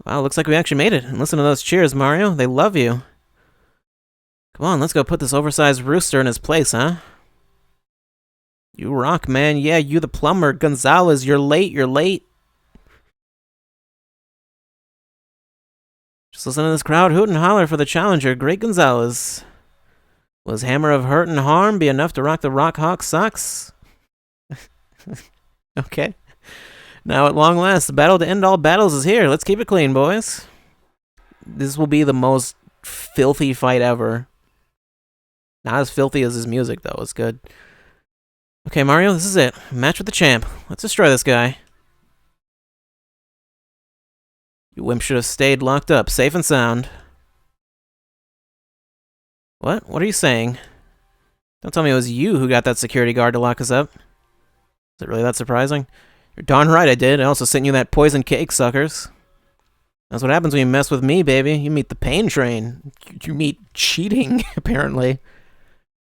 Wow, looks like we actually made it. And listen to those cheers, Mario. They love you. Come on, let's go put this oversized rooster in his place, huh? You rock, man. Yeah, you the plumber. Gonzalez, you're late. You're late. Just listen to this crowd hoot and holler for the challenger, Great Gonzalez. Will his hammer of hurt and harm be enough to rock the Rock Hawk socks? Okay. Now, at long last, the battle to end all battles is here. Let's keep it clean, boys. This will be the most filthy fight ever. Not as filthy as his music, though. It's good. Okay, Mario, this is it. Match with the champ. Let's destroy this guy. You wimp should have stayed locked up, safe and sound. What? What are you saying? Don't tell me it was you who got that security guard to lock us up. Is it really that surprising? You're darn right I did. I also sent you that poison cake, suckers. That's what happens when you mess with me, baby. You meet the pain train. You meet cheating, apparently.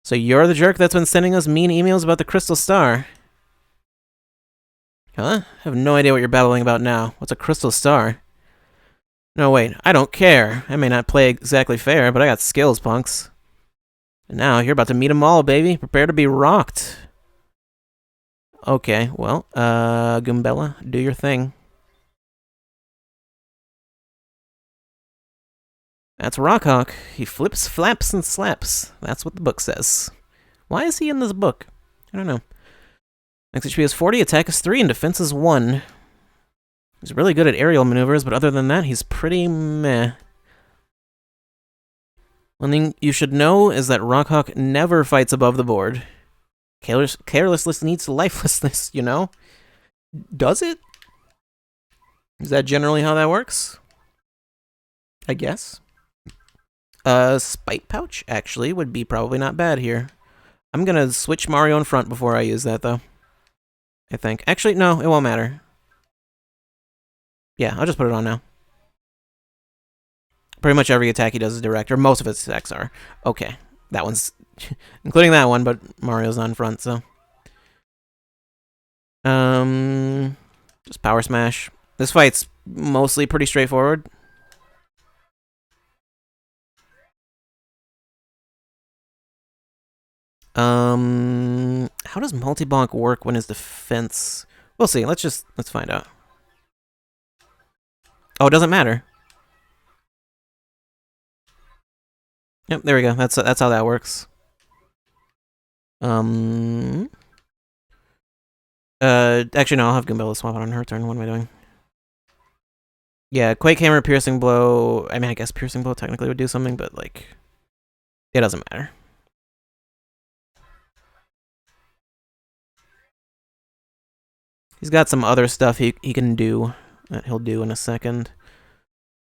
So you're the jerk that's been sending us mean emails about the Crystal Star. Huh? I have no idea what you're babbling about now. What's a Crystal Star? No, wait. I don't care. I may not play exactly fair, but I got skills, punks. And now you're about to meet 'em all, baby. Prepare to be rocked. Okay, well, Goombella, do your thing. That's Rockhawk. He flips, flaps, and slaps. That's what the book says. Why is he in this book? I don't know. Max HP is 40, attack is 3, and defense is 1. He's really good at aerial maneuvers, but other than that, he's pretty meh. One thing you should know is that Rockhawk never fights above the board. Carelessness needs lifelessness, you know? Does it? Is that generally how that works? I guess. Spite Pouch, actually, would be probably not bad here. I'm gonna switch Mario in front before I use that, though. I think. Actually, no, it won't matter. Yeah, I'll just put it on now. Pretty much every attack he does is direct, or most of his attacks are. Okay, that one's... including that one, but Mario's not in front, so... Just Power Smash. This fight's mostly pretty straightforward. How does multi-bonk work when his defense... We'll see, let's find out. Oh, it doesn't matter. Yep, there we go. That's how that works. Actually, no, I'll have Goombella swap it on her turn. What am I doing? Yeah, Quake Hammer, Piercing Blow. I mean, I guess Piercing Blow technically would do something, but, like, it doesn't matter. He's got some other stuff he can do that he'll do in a second.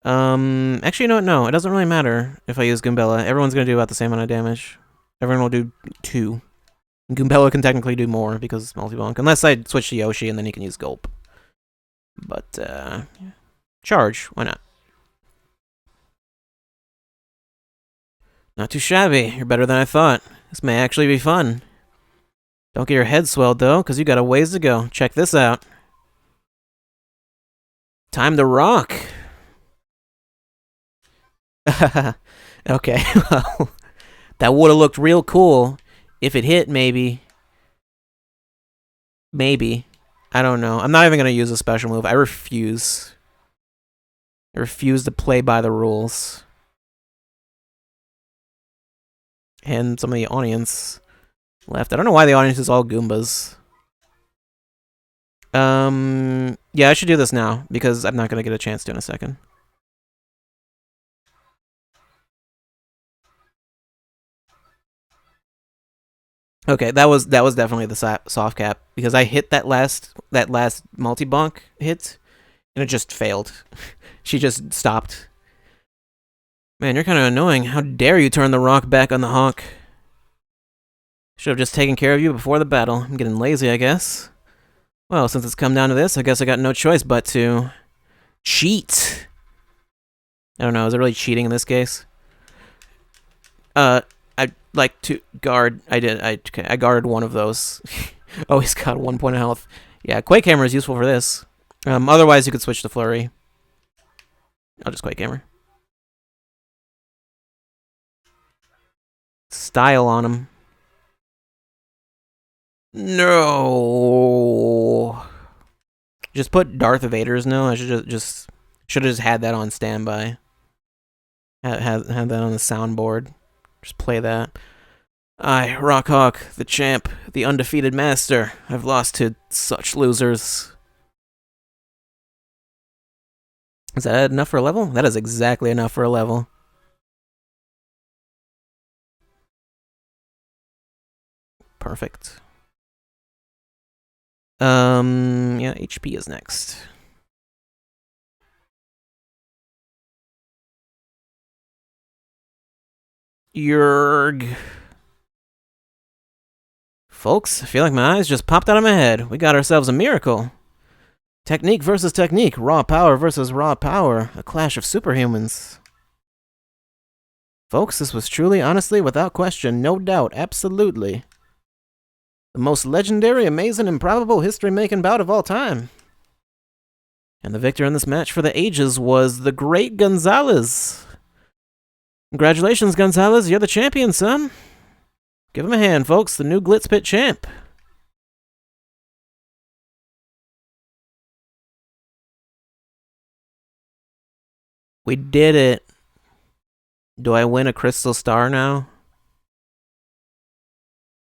Actually, you know what? No, it doesn't really matter if I use Goombella. Everyone's gonna do about the same amount of damage. Everyone will do 2. Goombella can technically do more because it's multi-bonk. Unless I switch to Yoshi and then he can use Gulp. But, yeah. Charge. Why not? Not too shabby. You're better than I thought. This may actually be fun. Don't get your head swelled, though, because you got a ways to go. Check this out. Time to rock. Okay, well, that would have looked real cool if it hit, maybe. Maybe. I don't know. I'm not even going to use a special move. I refuse. I refuse to play by the rules. And some of the audience left. I don't know why the audience is all Goombas. Yeah, I should do this now, because I'm not going to get a chance to in a second. Okay, that was definitely the soft cap, because I hit that last multi-bonk hit, and it just failed. She just stopped. Man, you're kind of annoying. How dare you turn the rock back on the Hawk? Should have just taken care of you before the battle. I'm getting lazy, I guess. Well, since it's come down to this, I guess I got no choice but to cheat. I don't know, is it really cheating in this case? I'd like to guard. I guarded one of those. Oh, he's got 1 point of health. Yeah, Quake Hammer is useful for this. Otherwise, you could switch to Flurry. I'll just Quake Hammer. Style on him. No. Just put Darth Vader's. No, I should have just had that on standby. Had that on the soundboard. Just play that. I, Rockhawk, the champ, the undefeated master, I've lost to such losers. Is that enough for a level? That is exactly enough for a level. Perfect. Yeah, HP is next. Yerg. Folks, I feel like my eyes just popped out of my head. We got ourselves a miracle. Technique versus technique. Raw power versus raw power. A clash of superhumans. Folks, this was truly, honestly, without question, no doubt, absolutely, the most legendary, amazing, improbable, history-making bout of all time. And the victor in this match for the ages was the great Gonzalez. Congratulations, Gonzalez. You're the champion, son. Give him a hand, folks. The new Glitz Pit champ. We did it. Do I win a crystal star now?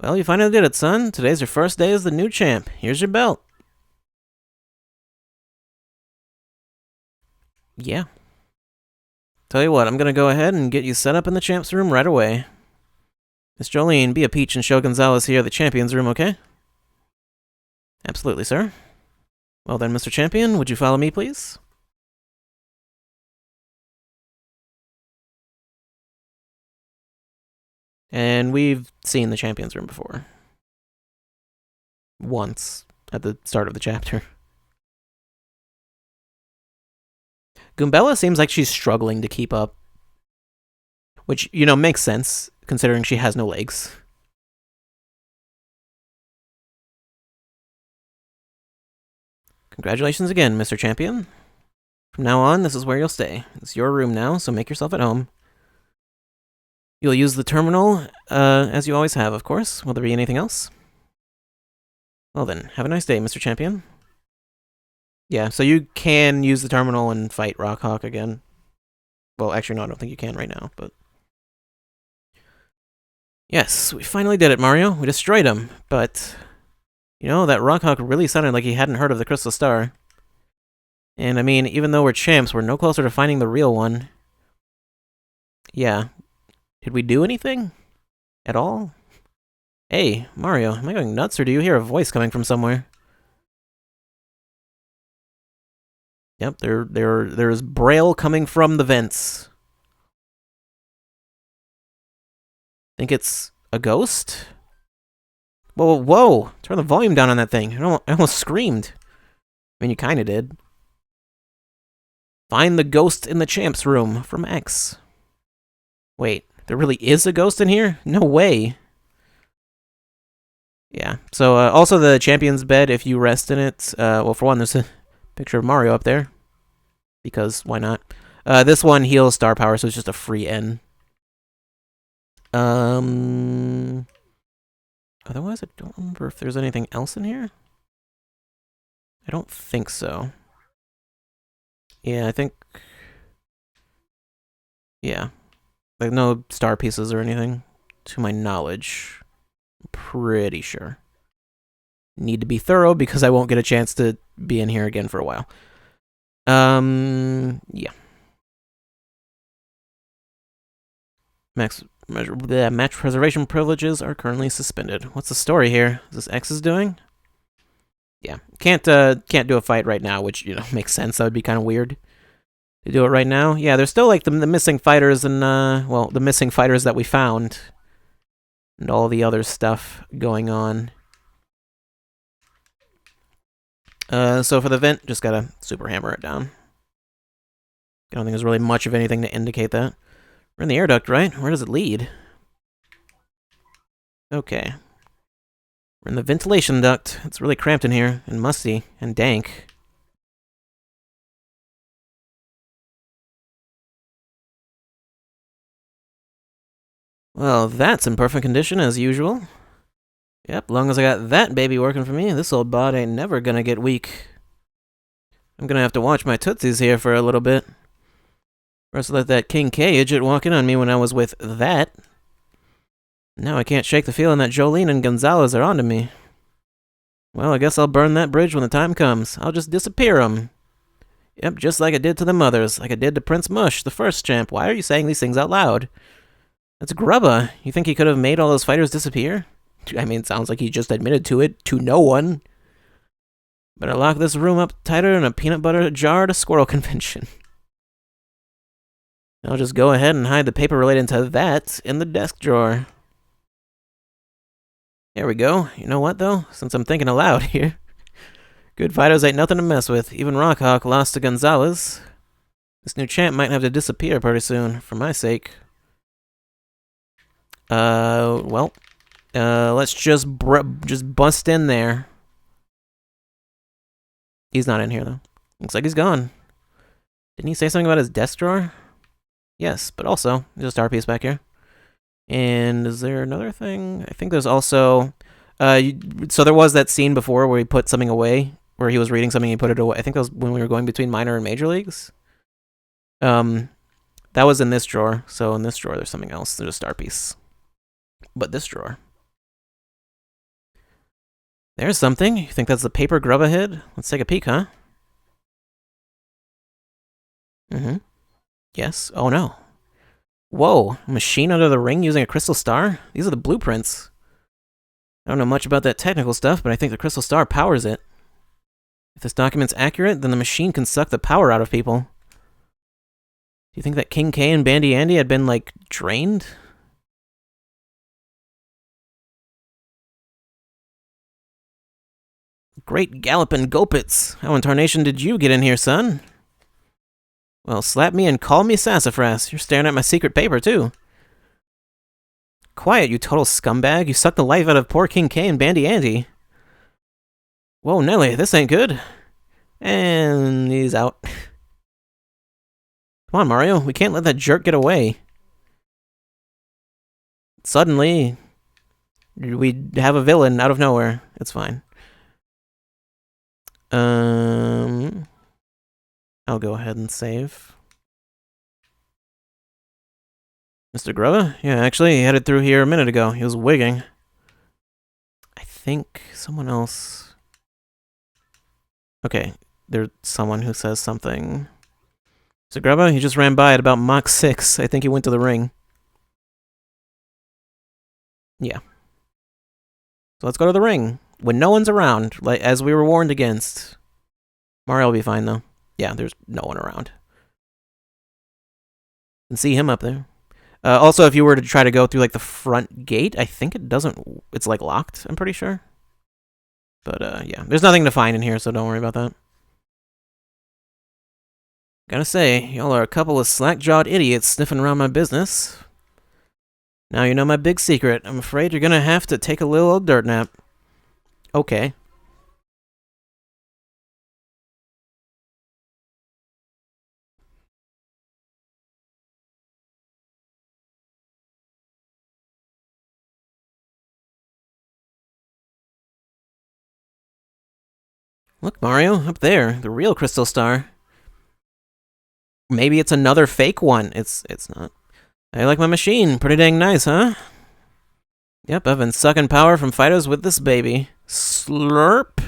Well, you finally did it, son. Today's your first day as the new champ. Here's your belt. Yeah. Tell you what, I'm gonna go ahead and get you set up in the champ's room right away. Miss Jolene, be a peach and show Gonzalez here the champion's room, okay? Absolutely, sir. Well then, Mr. Champion, would you follow me, please? And we've seen the champion's room before. Once, at the start of the chapter. Goombella seems like she's struggling to keep up. Which, you know, makes sense, considering she has no legs. Congratulations again, Mr. Champion. From now on, this is where you'll stay. It's your room now, so make yourself at home. You'll use the terminal, as you always have, of course. Will there be anything else? Well then, have a nice day, Mr. Champion. Yeah, so you can use the terminal and fight Rockhawk again. Well, actually, no, I don't think you can right now, but... Yes, we finally did it, Mario. We destroyed him, but... You know, that Rockhawk really sounded like he hadn't heard of the Crystal Star. And, I mean, even though we're champs, we're no closer to finding the real one. Yeah. Did we do anything? At all? Hey, Mario, am I going nuts, or do you hear a voice coming from somewhere? Yep, there's Braille coming from the vents. Think it's a ghost? Whoa, whoa! Turn the volume down on that thing. I almost screamed. I mean, you kinda did. Find the ghost in the champ's room from X. Wait, there really is a ghost in here? No way. Yeah, so also the champion's bed, if you rest in it, well, for one, there's a picture of Mario up there. Because, why not? This one heals star power, so it's just a free N. Otherwise, I don't remember if there's anything else in here. I don't think so. Yeah, I think... Yeah. Like, no star pieces or anything, to my knowledge. I'm pretty sure. Need to be thorough, because I won't get a chance to be in here again for a while. Yeah. Match preservation privileges are currently suspended. What's the story here? Is this X's doing? Yeah. Can't do a fight right now, which, you know, makes sense. That would be kind of weird to do it right now. Yeah, there's still, like, the missing fighters and, well, the missing fighters that we found. And all the other stuff going on. So for the vent, just gotta super hammer it down. I don't think there's really much of anything to indicate that. We're in the air duct, right? Where does it lead? Okay. We're in the ventilation duct. It's really cramped in here, and musty, and dank. Well, that's in perfect condition, as usual. Yep, long as I got that baby working for me, this old bod ain't never gonna get weak. I'm gonna have to watch my tootsies here for a little bit. First let that King K idiot walk in on me when I was with that. Now I can't shake the feeling that Jolene and Gonzalez are onto me. Well, I guess I'll burn that bridge when the time comes. I'll just disappear 'em. Yep, just like I did to the mothers, like I did to Prince Mush, the first champ. Why are you saying these things out loud? That's Grubba. You think he could have made all those fighters disappear? I mean, it sounds like he just admitted to it, to no one. Better lock this room up tighter than a peanut butter jar at a squirrel convention. I'll just go ahead and hide the paper related to that in the desk drawer. There we go. You know what, though? Since I'm thinking aloud here. Good fighters ain't nothing to mess with. Even Rockhawk lost to Gonzalez. This new champ might have to disappear pretty soon, for my sake. Well, let's just bust in there. He's not in here, though. Looks like he's gone. Didn't he say something about his desk drawer? Yes, but also, there's a star piece back here. And is there another thing? I think there's also... so there was that scene before where he put something away, where he was reading something and he put it away. I think that was when we were going between minor and major leagues. That was in this drawer. So in this drawer, there's something else. There's a star piece. But this drawer. There's something. You think that's the paper grub ahead? Let's take a peek, huh? Mm-hmm. Yes. Oh, no. Whoa. A machine under the ring using a crystal star? These are the blueprints. I don't know much about that technical stuff, but I think the crystal star powers it. If this document's accurate, then the machine can suck the power out of people. Do you think that King K and Bandy Andy had been, like, drained? Great gallopin' Gopits! How in tarnation did you get in here, son? Well, slap me and call me sassafras. You're staring at my secret paper, too. Quiet, you total scumbag. You sucked the life out of poor King K and Bandy Andy. Whoa, Nelly, this ain't good. And he's out. Come on, Mario. We can't let that jerk get away. Suddenly, we have a villain out of nowhere. It's fine. I'll go ahead and save. Mr. Grubba? Yeah, actually, he headed through here a minute ago. He was wigging. I think someone else... Okay, there's someone who says something. Mr. Grubba, he just ran by at about Mach 6. I think he went to the ring. Yeah. So let's go to the ring. When no one's around, like as we were warned against. Mario will be fine, though. Yeah, there's no one around. You can see him up there. Also, if you were to try to go through, like, the front gate, I think it doesn't... It's, like, locked, I'm pretty sure. But, yeah. There's nothing to find in here, so don't worry about that. Gotta say, y'all are a couple of slack-jawed idiots sniffing around my business. Now you know my big secret. I'm afraid you're gonna have to take a little old dirt nap. Okay. Look, Mario, up there, the real crystal star. Maybe it's another fake one. It's not. I like my machine. Pretty dang nice, huh? Yep, I've been sucking power from fighters with this baby. Slurp.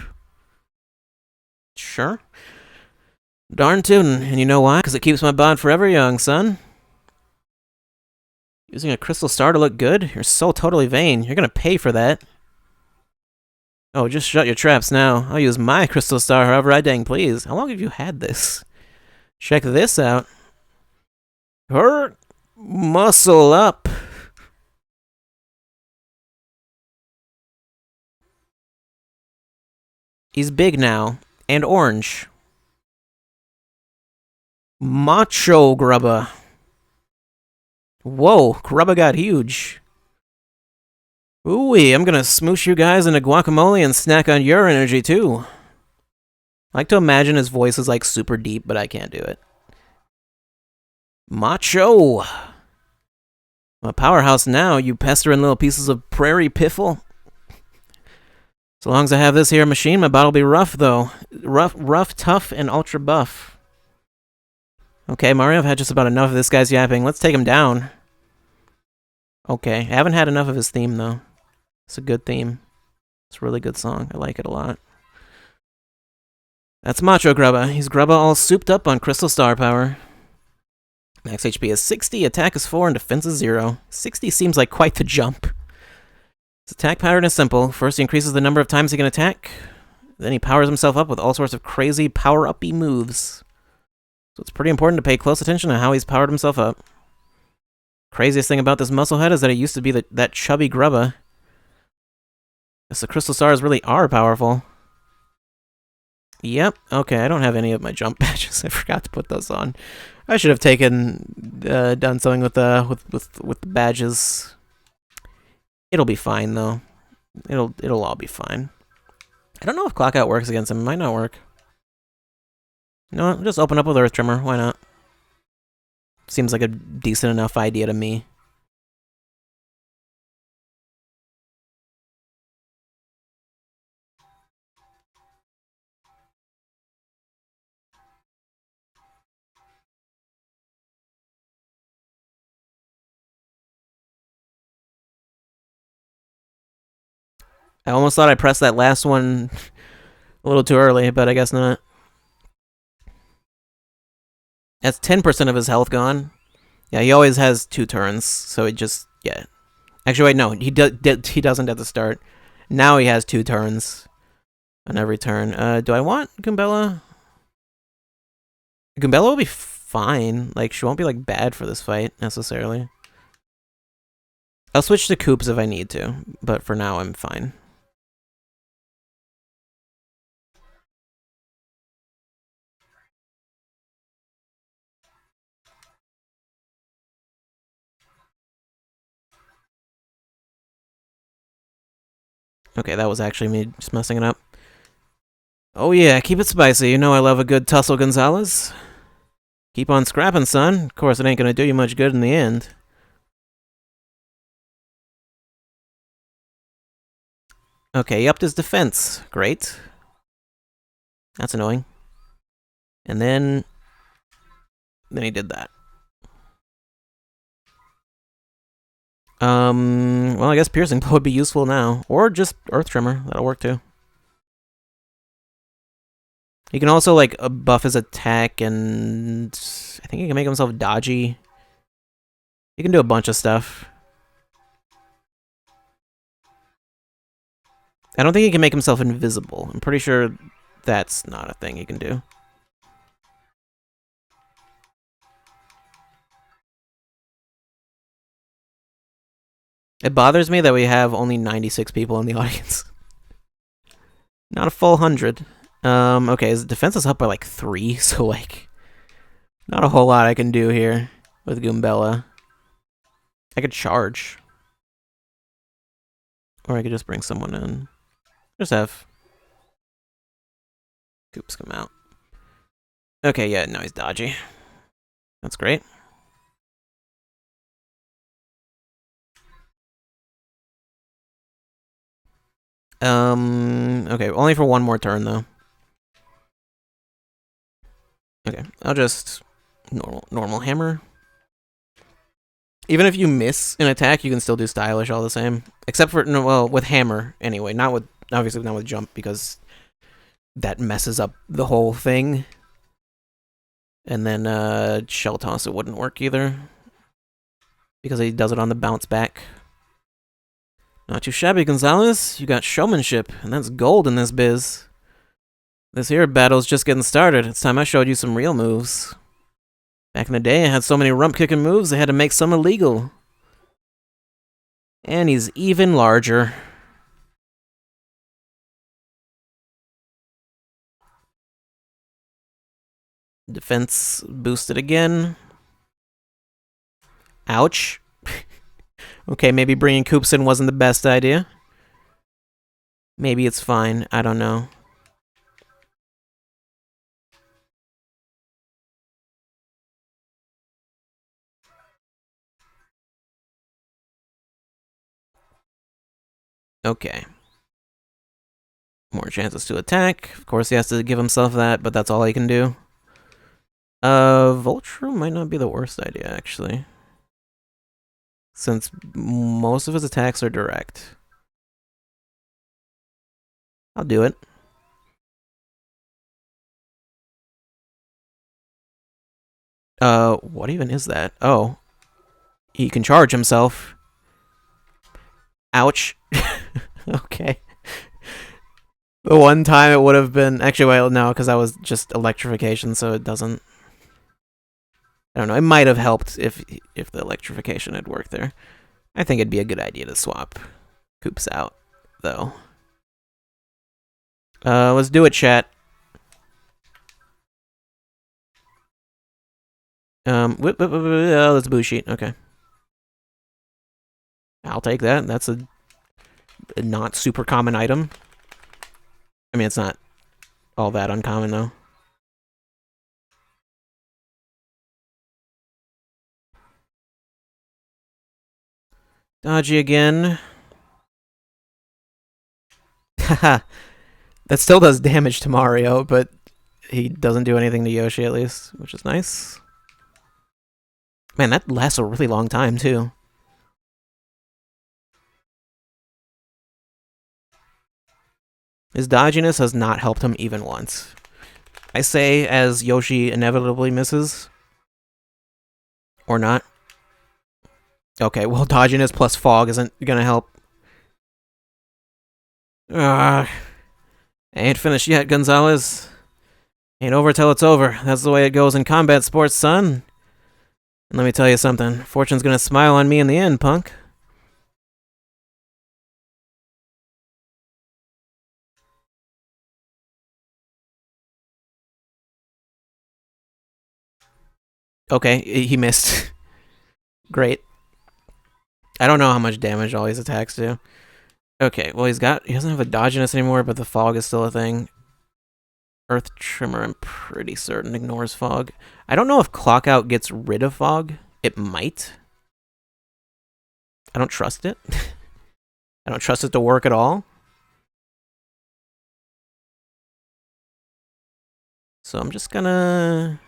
Sure. Darn tootin', and you know why? Because it keeps my bod forever young, son. Using a crystal star to look good? You're so totally vain. You're gonna pay for that. Oh, just shut your traps now. I'll use my crystal star however I dang please. How long have you had this? Check this out. Her muscle up. He's big now, And orange. Macho Grubba. Whoa, Grubba got huge. Ooh-wee, I'm gonna smoosh you guys into guacamole and snack on your energy, too. I like to imagine his voice is, like, super deep, but I can't do it. Macho! I'm a powerhouse now, you pestering little pieces of prairie piffle. So long as I have this here machine, my body'll be rough, though. Rough, tough, and ultra buff. Okay, Mario, I've had just about enough of this guy's yapping. Let's take him down. Okay, I haven't had enough of his theme, though. It's a good theme. It's a really good song. I like it a lot. That's Macho Grubba. He's Grubba all souped up on Crystal Star Power. Max HP is 60, attack is 4, and defense is 0. 60 seems like quite the jump. His attack pattern is simple. First, he increases the number of times he can attack. Then he powers himself up with all sorts of crazy power-uppy moves. So it's pretty important to pay close attention to how he's powered himself up. Craziest thing about this musclehead is that it used to be that chubby Grubba. Guess the Crystal Stars really are powerful. Yep, okay, I don't have any of my jump badges. I forgot to put those on. I should have done something with the badges. It'll be fine, though. It'll all be fine. I don't know if Clock Out works against him. It might not work. No, just open up with Earth Tremor. Why not? Seems like a decent enough idea to me. I almost thought I pressed that last one a little too early, but I guess not. That's 10% of his health gone. Yeah, he always has 2 turns, so it just, yeah. Actually, wait, no, he doesn't at the start. Now he has 2 turns on every turn. Do I want Goombella? Goombella will be fine. Like, she won't be, like, bad for this fight, necessarily. I'll switch to Koops if I need to, but for now, I'm fine. Okay, that was actually me just messing it up. Oh yeah, keep it spicy. You know I love a good Tussle Gonzalez. Keep on scrapping, son. Of course, it ain't gonna do you much good in the end. Okay, he upped his defense. Great. That's annoying. And then he did that. Well, I guess Piercing Blow would be useful now. Or just Earth Tremor. That'll work too. He can also, like, buff his attack, and I think he can make himself dodgy. He can do a bunch of stuff. I don't think he can make himself invisible. I'm pretty sure that's not a thing he can do. It bothers me that we have only 96 people in the audience. Not a full 100. Okay, his defense is up by like 3, so like, not a whole lot I can do here with Goombella. I could charge. Or I could just bring someone in. Just have Koops come out. Okay, yeah, no, he's dodgy. That's great. Okay, only for one more turn, though. Okay, I'll just normal hammer. Even if you miss an attack, you can still do stylish all the same. Except for, no, well, with hammer, anyway. Not with, obviously not with jump, because that messes up the whole thing. And then, shell toss, it wouldn't work either. Because he does it on the bounce back. Not too shabby, Gonzalez. You got showmanship, and that's gold in this biz. This here battle's just getting started. It's time I showed you some real moves. Back in the day, I had so many rump-kicking moves, they had to make some illegal. And he's even larger. Defense boosted again. Ouch. Okay, maybe bringing Coops in wasn't the best idea. Maybe it's fine. I don't know. Okay. More chances to attack. Of course, he has to give himself that, but that's all he can do. Voltrum might not be the worst idea, actually. Since most of his attacks are direct. I'll do it. What even is that? Oh. He can charge himself. Ouch. Okay. The one time it would have been... Actually, well, no, because that was just electrification, so it doesn't... I don't know. It might have helped if the electrification had worked there. I think it'd be a good idea to swap Coops out, though. Let's do it, chat. Let's boo sheet. Okay. I'll take that. That's a not super common item. I mean, it's not all that uncommon, though. Dodgy again. Haha. That still does damage to Mario, but he doesn't do anything to Yoshi, at least, which is nice. Man, that lasts a really long time, too. His dodginess has not helped him even once. I say as Yoshi inevitably misses. Or not. Okay, well, dodginess plus fog isn't gonna help. I ain't finished yet, Gonzalez. Ain't over till it's over. That's the way it goes in combat sports, son. And let me tell you something. Fortune's gonna smile on me in the end, punk. Okay, he missed. Great. I don't know how much damage all these attacks do. Okay, well he doesn't have a dodginess anymore, but the fog is still a thing. Earth Trimmer, I'm pretty certain, ignores fog. I don't know if Clockout gets rid of fog. It might. I don't trust it. I don't trust it to work at all. So I'm just gonna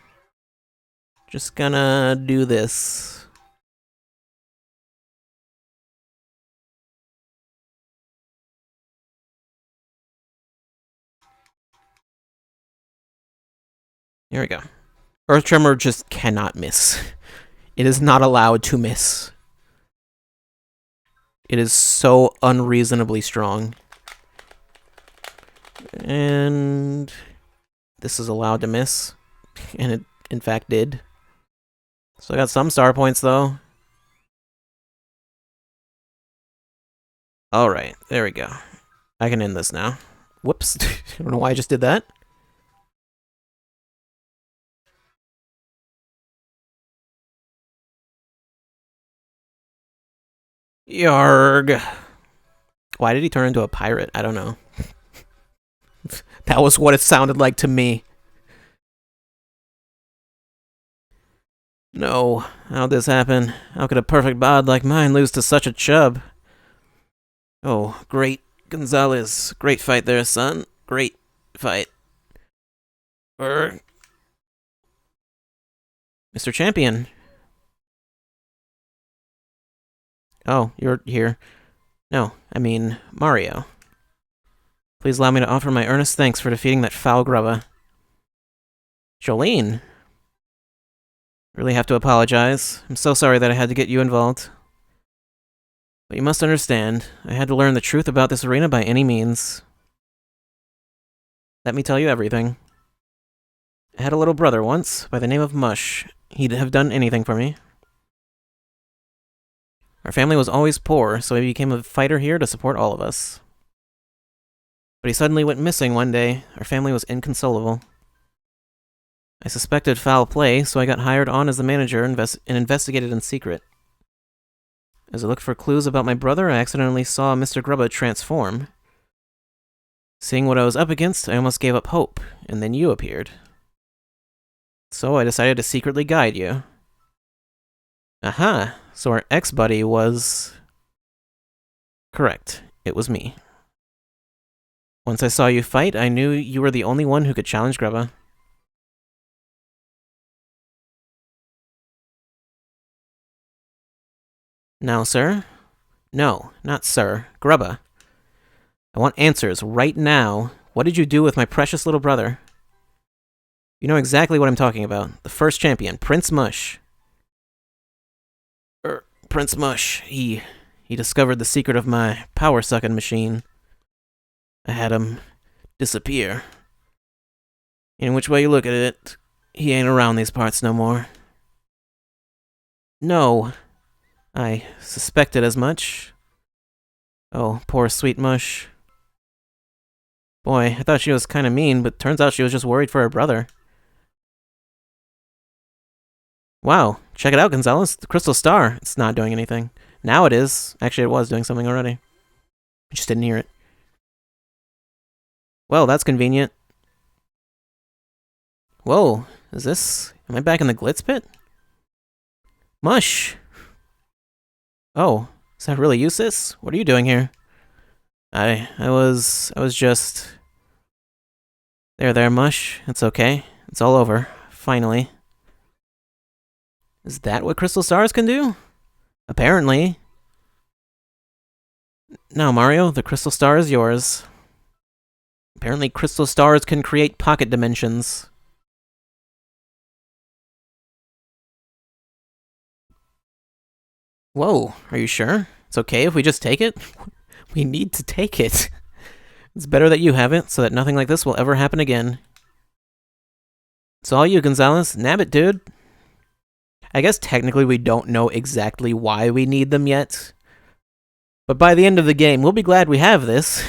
do this. Here we go. Earth Tremor just cannot miss. It is not allowed to miss. It is so unreasonably strong. And this is allowed to miss. And it, in fact, did. So I got some star points, though. Alright, there we go. I can end this now. Whoops. I don't know why I just did that. Yarg. Why did he turn into a pirate? I don't know. That was what it sounded like to me. No. How'd this happen? How could a perfect bod like mine lose to such a chub? Oh, great. Gonzalez. Great fight there, son. Great fight. Mr. Champion. Oh, you're here. No, I mean, Mario. Please allow me to offer my earnest thanks for defeating that foul grubba. Jolene? Really have to apologize. I'm so sorry that I had to get you involved. But you must understand, I had to learn the truth about this arena by any means. Let me tell you everything. I had a little brother once, by the name of Mush. He'd have done anything for me. Our family was always poor, so he became a fighter here to support all of us. But he suddenly went missing one day. Our family was inconsolable. I suspected foul play, so I got hired on as the manager and investigated in secret. As I looked for clues about my brother, I accidentally saw Mr. Grubba transform. Seeing what I was up against, I almost gave up hope, and then you appeared. So I decided to secretly guide you. Aha, so our ex-buddy was... Correct, it was me. Once I saw you fight, I knew you were the only one who could challenge Grubba. Now, sir? No, not sir. Grubba. I want answers right now. What did you do with my precious little brother? You know exactly what I'm talking about. The first champion, Prince Mush. Prince Mush. He discovered the secret of my power-sucking machine. I had him disappear. In which way you look at it, he ain't around these parts no more. No. I suspected as much. Oh, poor sweet Mush. Boy, I thought she was kinda mean, but turns out she was just worried for her brother. Wow, check it out, Gonzalez. The crystal star. It's not doing anything. Now it is. Actually, it was doing something already. I just didn't hear it. Well, that's convenient. Whoa, is this... Am I back in the Glitz pit? Mush! Oh, is that really useless? What are you doing here? I was just... There, Mush. It's okay. It's all over. Finally. Is that what crystal stars can do? Apparently. Now, Mario, the crystal star is yours. Apparently, crystal stars can create pocket dimensions. Whoa, are you sure? It's okay if we just take it? We need to take it. It's better that you have it, so that nothing like this will ever happen again. It's all you, Gonzalez. Nab it, dude. I guess technically we don't know exactly why we need them yet. But by the end of the game, we'll be glad we have this.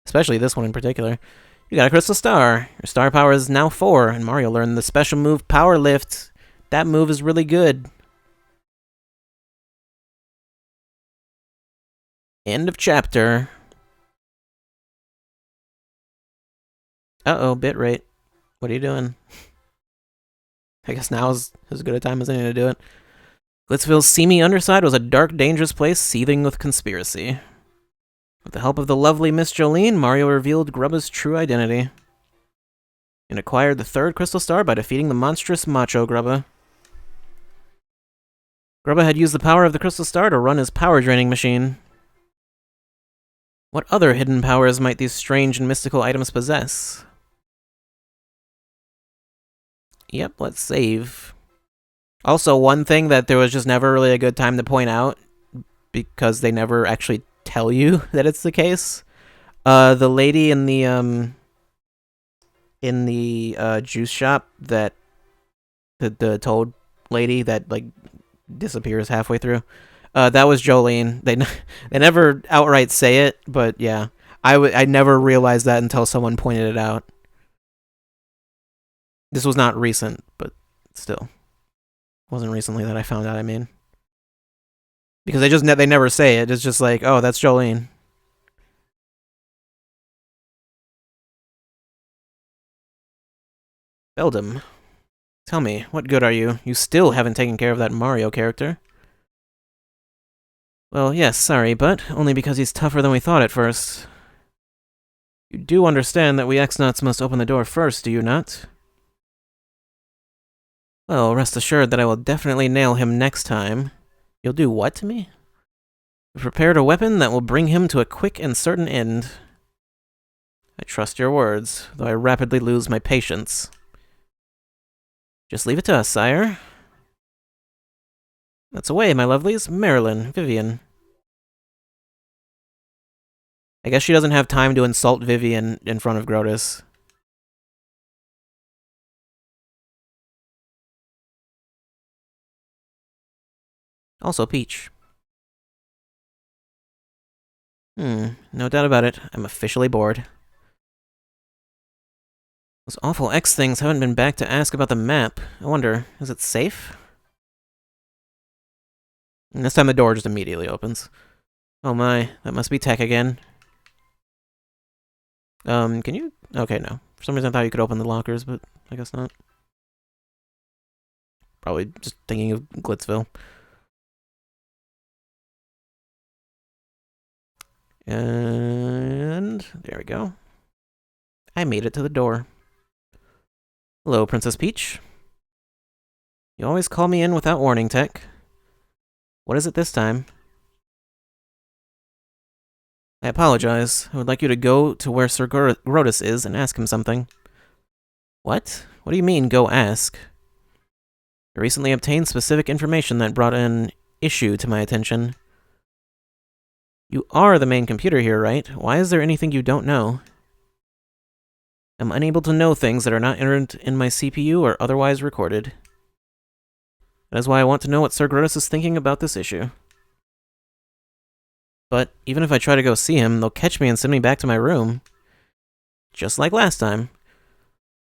Especially this one in particular. You got a crystal star. Your star power is now 4, and Mario learned the special move Power Lift. That move is really good. End of chapter. Uh-oh, bitrate. What are you doing? I guess now is as good a time as any to do it. Glitzville's seamy underside was a dark, dangerous place seething with conspiracy. With the help of the lovely Miss Jolene, Mario revealed Grubba's true identity. And acquired the 3rd crystal star by defeating the monstrous Macho Grubba. Grubba had used the power of the crystal star to run his power-draining machine. What other hidden powers might these strange and mystical items possess? Yep, let's save. Also, one thing that there was just never really a good time to point out, because they never actually tell you that it's the case. The lady in the juice shop, that the toad lady that like disappears halfway through, that was Jolene. They never outright say it, but yeah, I never realized that until someone pointed it out. This was not recent, but still. Wasn't recently that I found out, I mean. Because they never say it. It's just like, oh, that's Jolene. Beldam. Tell me, what good are you? You still haven't taken care of that Mario character. Well, yes, sorry, but only because he's tougher than we thought at first. You do understand that we X-Nuts must open the door first, do you not? Well, rest assured that I will definitely nail him next time. You'll do what to me? We prepared a weapon that will bring him to a quick and certain end. I trust your words, though I rapidly lose my patience. Just leave it to us, sire. That's away, my lovelies. Marilyn, Vivian. I guess she doesn't have time to insult Vivian in front of Grotus. Also Peach. No doubt about it. I'm officially bored. Those awful X things haven't been back to ask about the map. I wonder, is it safe? And this time the door just immediately opens. Oh my, that must be Tech again. Can you? Okay, no. For some reason I thought you could open the lockers, but I guess not. Probably just thinking of Glitzville. And there we go. I made it to the door. Hello, Princess Peach. You always call me in without warning, Tech. What is it this time? I apologize. I would like you to go to where Sir Grodus is and ask him something. What? What do you mean, go ask? I recently obtained specific information that brought an issue to my attention. You are the main computer here, right? Why is there anything you don't know? I'm unable to know things that are not entered in my CPU or otherwise recorded. That is why I want to know what Sir Grodus is thinking about this issue. But even if I try to go see him, they'll catch me and send me back to my room. Just like last time.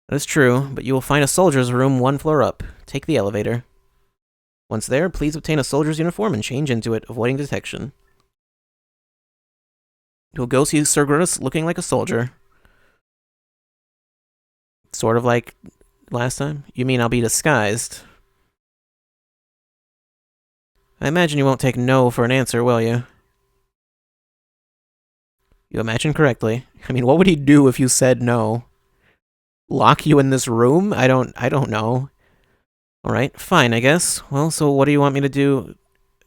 That is true, but you will find a soldier's room 1 floor up. Take the elevator. Once there, please obtain a soldier's uniform and change into it, avoiding detection. You'll go see Sir Grodus looking like a soldier. Sort of like last time? You mean I'll be disguised? I imagine you won't take no for an answer, will you? You imagine correctly. I mean, what would he do if you said no? Lock you in this room? I don't know. Alright, fine, I guess. Well, so what do you want me to do?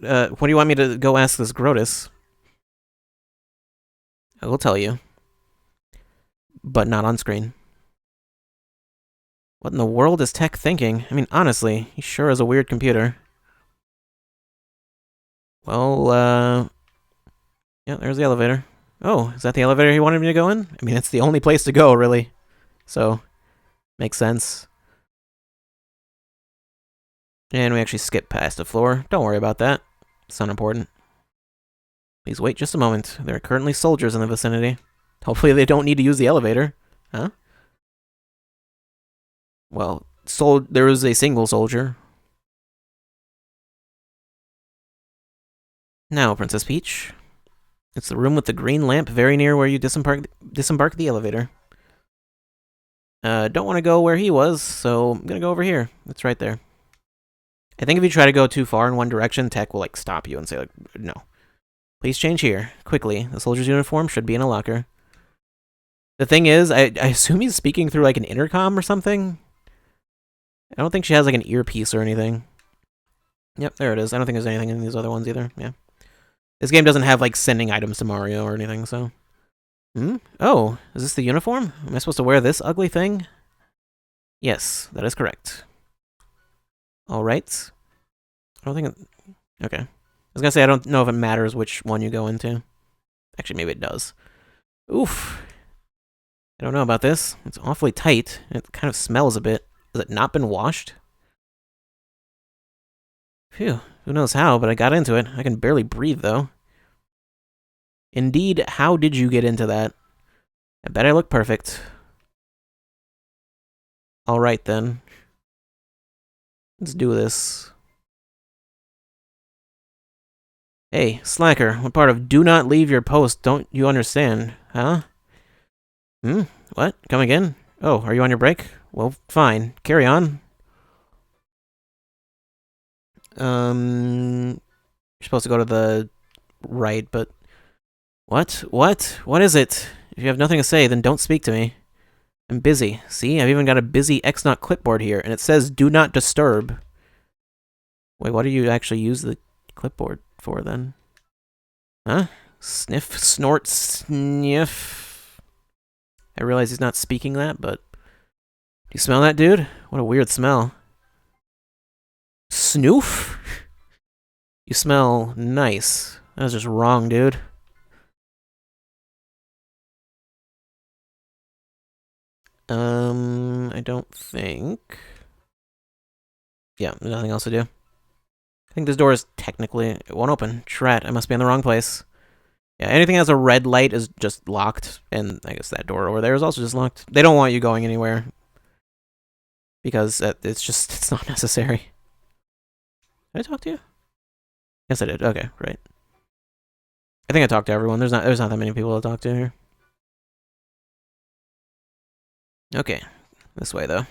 What do you want me to go ask this Grodus? I will tell you. But not on screen. What in the world is Tech thinking? I mean, honestly, he sure is a weird computer. Well, yeah, there's the elevator. Oh, is that the elevator he wanted me to go in? I mean, it's the only place to go, really. So, makes sense. And we actually skip past the floor. Don't worry about that. It's not important. Please wait just a moment. There are currently soldiers in the vicinity. Hopefully they don't need to use the elevator. Huh? Well, there is a single soldier. Now, Princess Peach. It's the room with the green lamp very near where you disembark the elevator. Don't want to go where he was, so I'm gonna go over here. It's right there. I think if you try to go too far in one direction, Tech will, like, stop you and say, like, no. Please change here. Quickly. The soldier's uniform should be in a locker. The thing is, I assume he's speaking through, like, an intercom or something. I don't think she has, like, an earpiece or anything. Yep, there it is. I don't think there's anything in these other ones either. Yeah. This game doesn't have, like, sending items to Mario or anything, so... Oh, is this the uniform? Am I supposed to wear this ugly thing? Yes, that is correct. Alright. I don't think okay. I was gonna say, I don't know if it matters which one you go into. Actually, maybe it does. Oof. I don't know about this. It's awfully tight. It kind of smells a bit. Has it not been washed? Phew. Who knows how, but I got into it. I can barely breathe, though. Indeed, how did you get into that? I bet I look perfect. Alright, then. Let's do this. Hey, slacker, what part of do not leave your post don't you understand, huh? What? Come again? Oh, are you on your break? Well, fine. Carry on. You're supposed to go to the right, but... What? What? What is it? If you have nothing to say, then don't speak to me. I'm busy. See, I've even got a busy Xnaught clipboard here, and it says do not disturb. Wait, what do you actually use the clipboard for, then? Huh? Sniff, snort, sniff. I realize he's not speaking that, but... Do you smell that, dude? What a weird smell. Snoof? You smell nice. That was just wrong, dude. I don't think... Yeah, there's nothing else to do. I think this door is technically... It won't open. Trat, I must be in the wrong place. Yeah, anything that has a red light is just locked, and I guess that door over there is also just locked. They don't want you going anywhere. because it's not necessary. Did I talk to you? Yes, I did. Okay, right. I think I talked to everyone. There's not that many people to talk to here. Okay, this way though.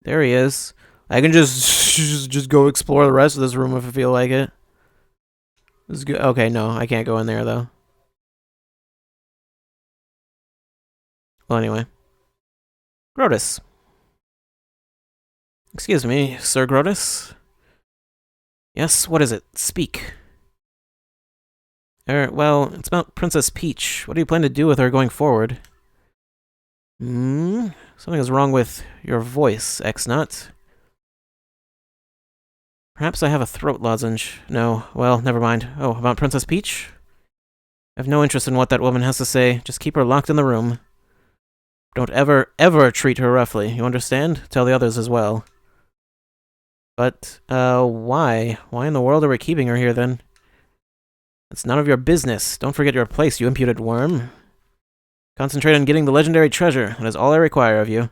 There he is. I can just go explore the rest of this room if I feel like it. This is good. Okay, no, I can't go in there though. Well, anyway. Grotus. Excuse me, Sir Grotus? Yes, what is it? Speak. Well, it's about Princess Peach. What do you plan to do with her going forward? Something is wrong with your voice, X-Nut. Perhaps I have a throat lozenge. No, well, never mind. Oh, about Princess Peach? I have no interest in what that woman has to say. Just keep her locked in the room. Don't ever treat her roughly, you understand? Tell the others as well. But, why? Why in the world are we keeping her here, then? It's none of your business. Don't forget your place, you impudent worm. Concentrate on getting the legendary treasure. That is all I require of you.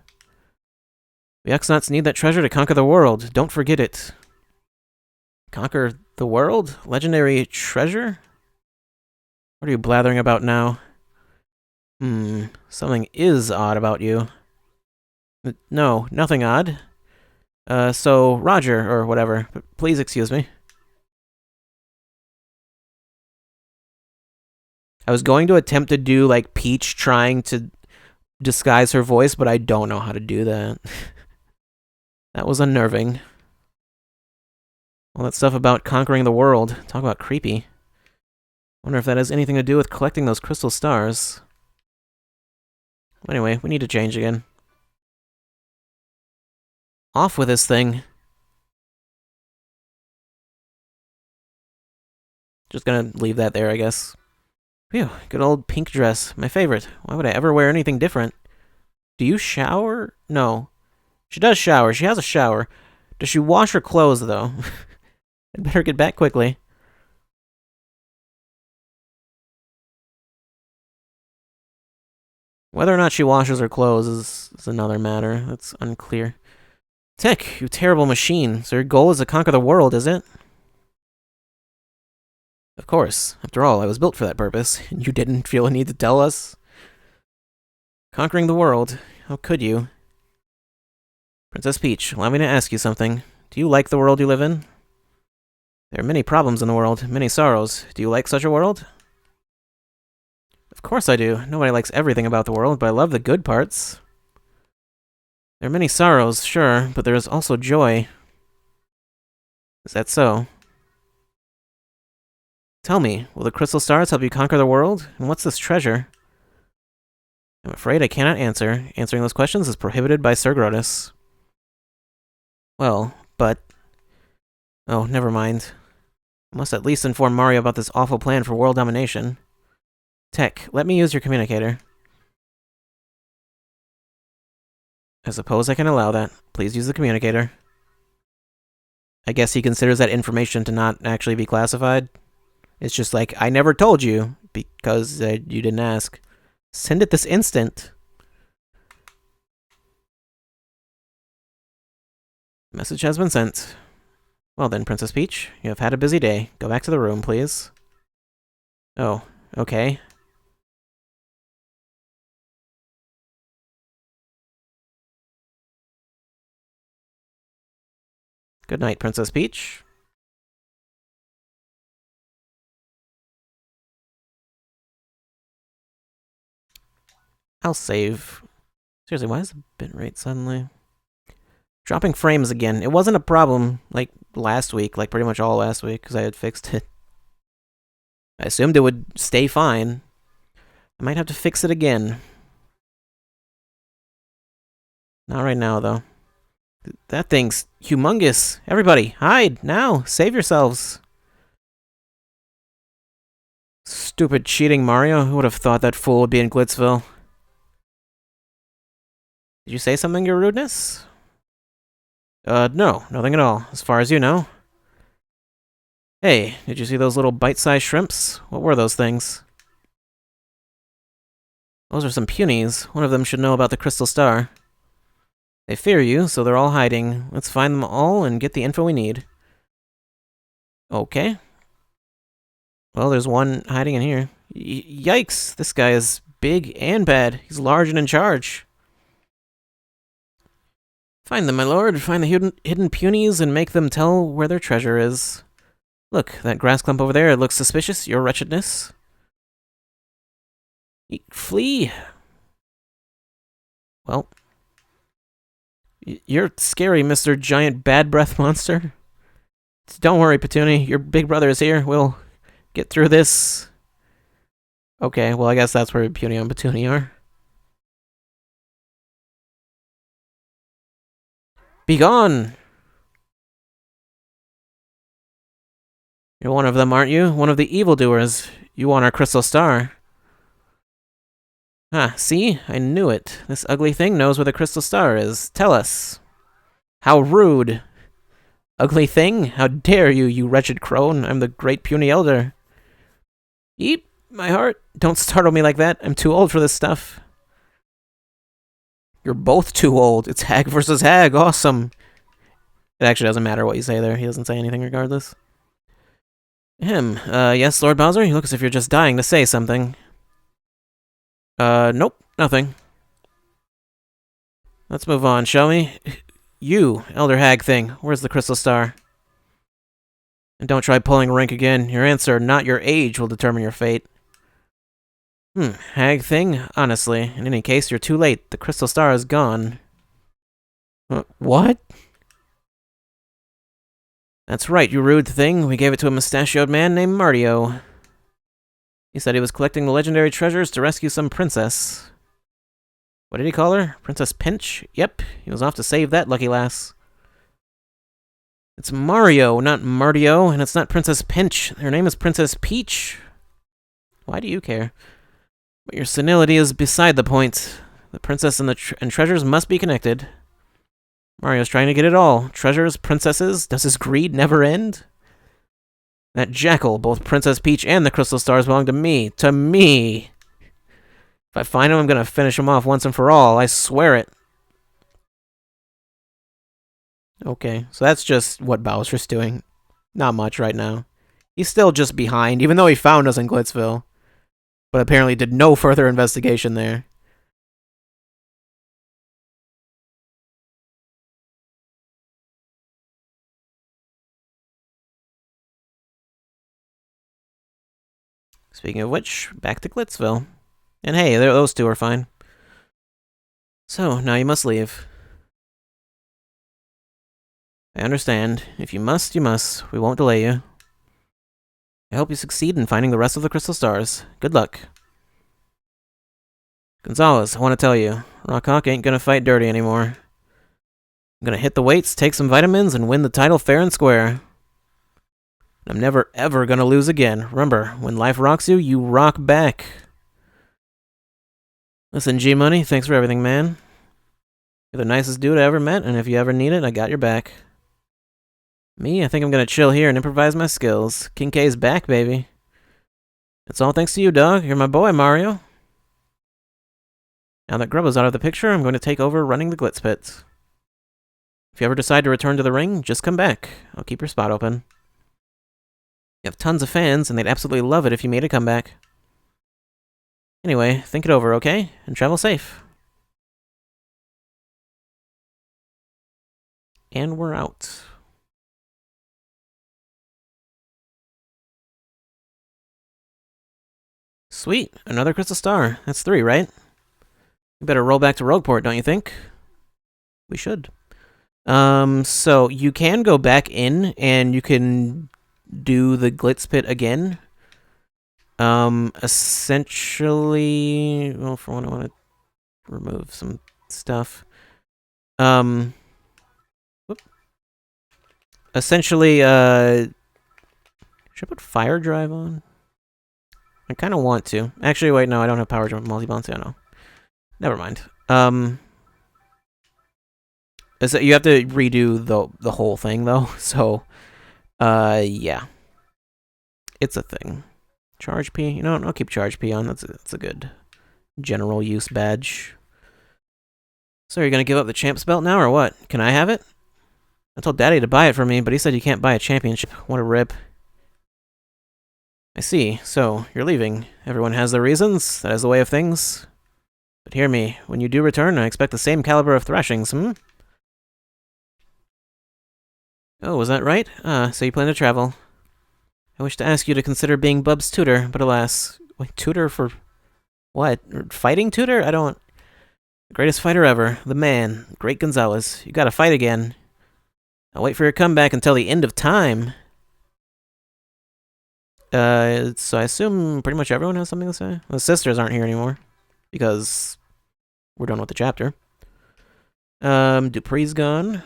The X-Nauts need that treasure to conquer the world. Don't forget it. Conquer the world? Legendary treasure? What are you blathering about now? Something is odd about you. No, nothing odd. So, Roger, or whatever, please excuse me. I was going to attempt to do, like, Peach trying to disguise her voice, but I don't know how to do that. That was unnerving. All that stuff about conquering the world. Talk about creepy. Wonder if that has anything to do with collecting those crystal stars. Anyway, we need to change again. Off with this thing. Just gonna leave that there, I guess. Phew, good old pink dress. My favorite. Why would I ever wear anything different? Do you shower? No. She does shower. She has a shower. Does she wash her clothes, though? I'd better get back quickly. Whether or not she washes her clothes is another matter. That's unclear. Tech, you terrible machine. So your goal is to conquer the world, is it? Of course. After all, I was built for that purpose, and you didn't feel a need to tell us? Conquering the world? How could you? Princess Peach, allow me to ask you something. Do you like the world you live in? There are many problems in the world, many sorrows. Do you like such a world? Of course I do. Nobody likes everything about the world, but I love the good parts. There are many sorrows, sure, but there is also joy. Is that so? Tell me, will the crystal stars help you conquer the world? And what's this treasure? I'm afraid I cannot answer. Answering those questions is prohibited by Sir Grotus. Well, but... Oh, never mind. I must at least inform Mario about this awful plan for world domination. Tech, let me use your communicator. I suppose I can allow that. Please use the communicator. I guess he considers that information to not actually be classified. It's just like, I never told you, because you didn't ask. Send it this instant. Message has been sent. Well then, Princess Peach, you have had a busy day. Go back to the room, please. Oh, okay. Good night, Princess Peach. I'll save. Seriously, why is the bitrate suddenly dropping frames again? It wasn't a problem like last week, like pretty much all last week, because I had fixed it. I assumed it would stay fine. I might have to fix it again. Not right now, though. That thing's humongous. Everybody, hide now. Save yourselves. Stupid cheating Mario. Who would have thought that fool would be in Glitzville? Did you say something, your rudeness? No, nothing at all, as far as you know. Hey, did you see those little bite-sized shrimps? What were those things? Those are some punies. One of them should know about the Crystal Star. They fear you, so they're all hiding. Let's find them all and get the info we need. Okay. Well, there's one hiding in here. Yikes! This guy is big and bad. He's large and in charge. Find them, my lord. Find the hidden punies and make them tell where their treasure is. Look, that grass clump over there. It looks suspicious. Your wretchedness. Flee! Well. You're scary, Mr. Giant Bad Breath Monster. Don't worry, Petunia. Your big brother is here. We'll get through this. Okay, well, I guess that's where Petunia and Petunia are. Be gone! You're one of them, aren't you? One of the evildoers. You want our Crystal Star. Ah, see? I knew it. This ugly thing knows where the Crystal Star is. Tell us. How rude. Ugly thing? How dare you, you wretched crone? I'm the great puny elder. Eep, my heart. Don't startle me like that. I'm too old for this stuff. You're both too old. It's hag versus hag. Awesome. It actually doesn't matter what you say there. He doesn't say anything regardless. Yes, Lord Bowser? You look as if you're just dying to say something. Nope, nothing. Let's move on, shall we? You, Elder Hag thing, where's the Crystal Star? And don't try pulling rank again. Your answer, not your age, will determine your fate. Hag thing? Honestly, in any case, you're too late. The Crystal Star is gone. What? That's right, you rude thing. We gave it to a mustachioed man named Mario. He said he was collecting the legendary treasures to rescue some princess. What did he call her? Princess Pinch? Yep, he was off to save that lucky lass. It's Mario, not Mardio, and it's not Princess Pinch. Her name is Princess Peach. Why do you care? But your senility is beside the point. The princess and treasures must be connected. Mario's trying to get it all. Treasures, princesses, does his greed never end? That jackal, both Princess Peach and the Crystal Stars belong to me. To me! If I find him, I'm gonna finish him off once and for all. I swear it. Okay, so that's just what Bowser's doing. Not much right now. He's still just behind, even though he found us in Glitzville. But apparently did no further investigation there. Speaking of which, back to Glitzville. And hey, those two are fine. So, now you must leave. I understand. If you must, you must. We won't delay you. I hope you succeed in finding the rest of the Crystal Stars. Good luck. Gonzalez, I want to tell you, Rockhawk ain't gonna fight dirty anymore. I'm gonna hit the weights, take some vitamins, and win the title fair and square. I'm never ever gonna lose again. Remember, when life rocks you, you rock back. Listen, G-Money, thanks for everything, man. You're the nicest dude I ever met, and if you ever need it, I got your back. Me, I think I'm gonna chill here and improvise my skills. King K's back, baby. It's all thanks to you, dog. You're my boy, Mario. Now that Grubba's out of the picture, I'm going to take over running the Glitz Pit. If you ever decide to return to the ring, just come back. I'll keep your spot open. You have tons of fans, and they'd absolutely love it if you made a comeback. Anyway, think it over, okay? And travel safe. And we're out. Sweet, another Crystal Star. That's 3, right? We better roll back to Rogueport, don't you think? We should. So you can go back in and you can do the Glitz Pit again. Essentially, well, for one, I want to remove some stuff. Essentially, should I put Fire Drive on? I kind of want to. Actually, wait, no, I don't have Power Jump multi-bounce. I know. Never mind. You have to redo the whole thing though. So, yeah, it's a thing. Charge P. You know what? I'll keep Charge P on. That's a good general use badge. So you're gonna give up the champ's belt now, or what? Can I have it? I told Daddy to buy it for me, but he said you can't buy a championship. What a rip. I see. So, you're leaving. Everyone has their reasons. That is the way of things. But hear me. When you do return, I expect the same caliber of thrashings, Oh, was that right? So you plan to travel. I wish to ask you to consider being Bub's tutor, but alas. Wait, tutor for what? Fighting tutor? I don't... Greatest fighter ever. The man. Great Gonzalez. You gotta fight again. I'll wait for your comeback until the end of time. So I assume pretty much everyone has something to say? The sisters aren't here anymore. Because we're done with the chapter. Dupree's gone.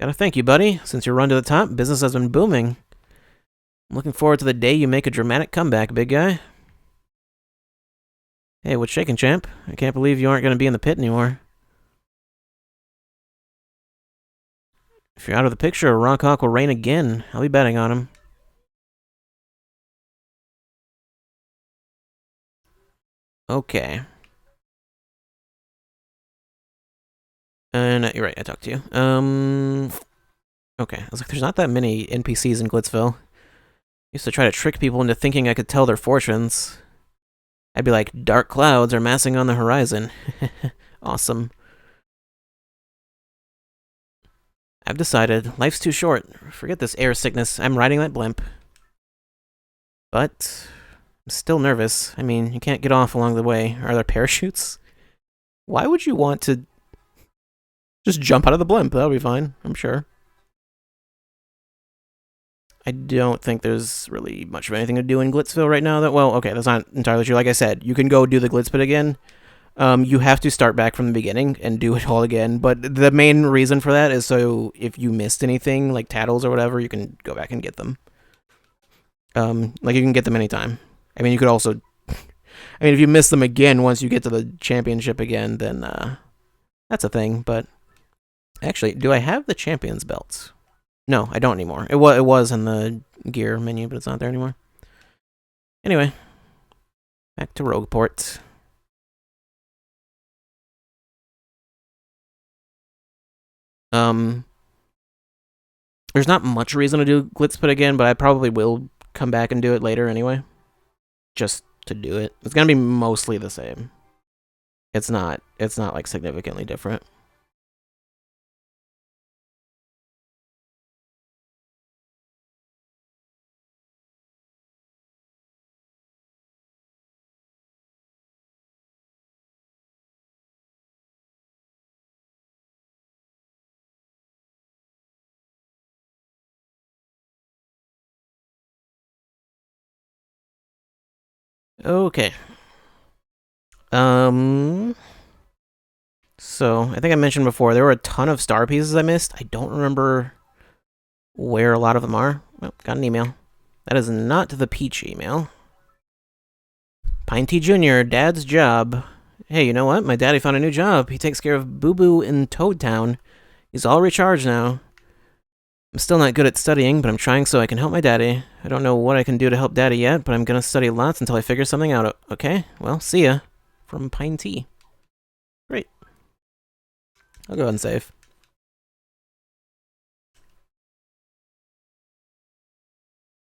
Gotta thank you, buddy. Since your run to the top, business has been booming. I'm looking forward to the day you make a dramatic comeback, big guy. Hey, what's shaking, champ? I can't believe you aren't gonna be in the pit anymore. If you're out of the picture, Ronkhawk will reign again. I'll be betting on him. Okay. You're right, I talked to you. Okay. I was like, there's not that many NPCs in Glitzville. I used to try to trick people into thinking I could tell their fortunes. I'd be like, dark clouds are massing on the horizon. Awesome. I've decided, life's too short. Forget this air sickness. I'm riding that blimp. But I'm still nervous. I mean, you can't get off along the way. Are there parachutes? Why would you want to just jump out of the blimp? That'll be fine, I'm sure. I don't think there's really much of anything to do in Glitzville right now. Well, okay, that's not entirely true. Like I said, you can go do the Glitz pit again. You have to start back from the beginning and do it all again. But the main reason for that is so if you missed anything, like Tattles or whatever, you can go back and get them. Like you can get them anytime. I mean, you could also... I mean, if you miss them again once you get to the championship again, then that's a thing. But actually, do I have the champion's belts? No, I don't anymore. It was in the gear menu, but it's not there anymore. Anyway, back to Rogueport. There's not much reason to do Glitz Pit again, but I probably will come back and do it later anyway. Just to do it. It's gonna be mostly the same. It's not like significantly different. Okay. So, I think I mentioned before, there were a ton of star pieces I missed. I don't remember where a lot of them are. Oh, got an email. That is not the Peach email. Pine Tea Jr., Dad's job. Hey, you know what? My daddy found a new job. He takes care of Boo Boo in Toad Town. He's all recharged now. I'm still not good at studying, but I'm trying so I can help my daddy. I don't know what I can do to help Daddy yet, but I'm gonna study lots until I figure something out. Okay? Well, see ya. From Pine Tea. Great. I'll go ahead and save.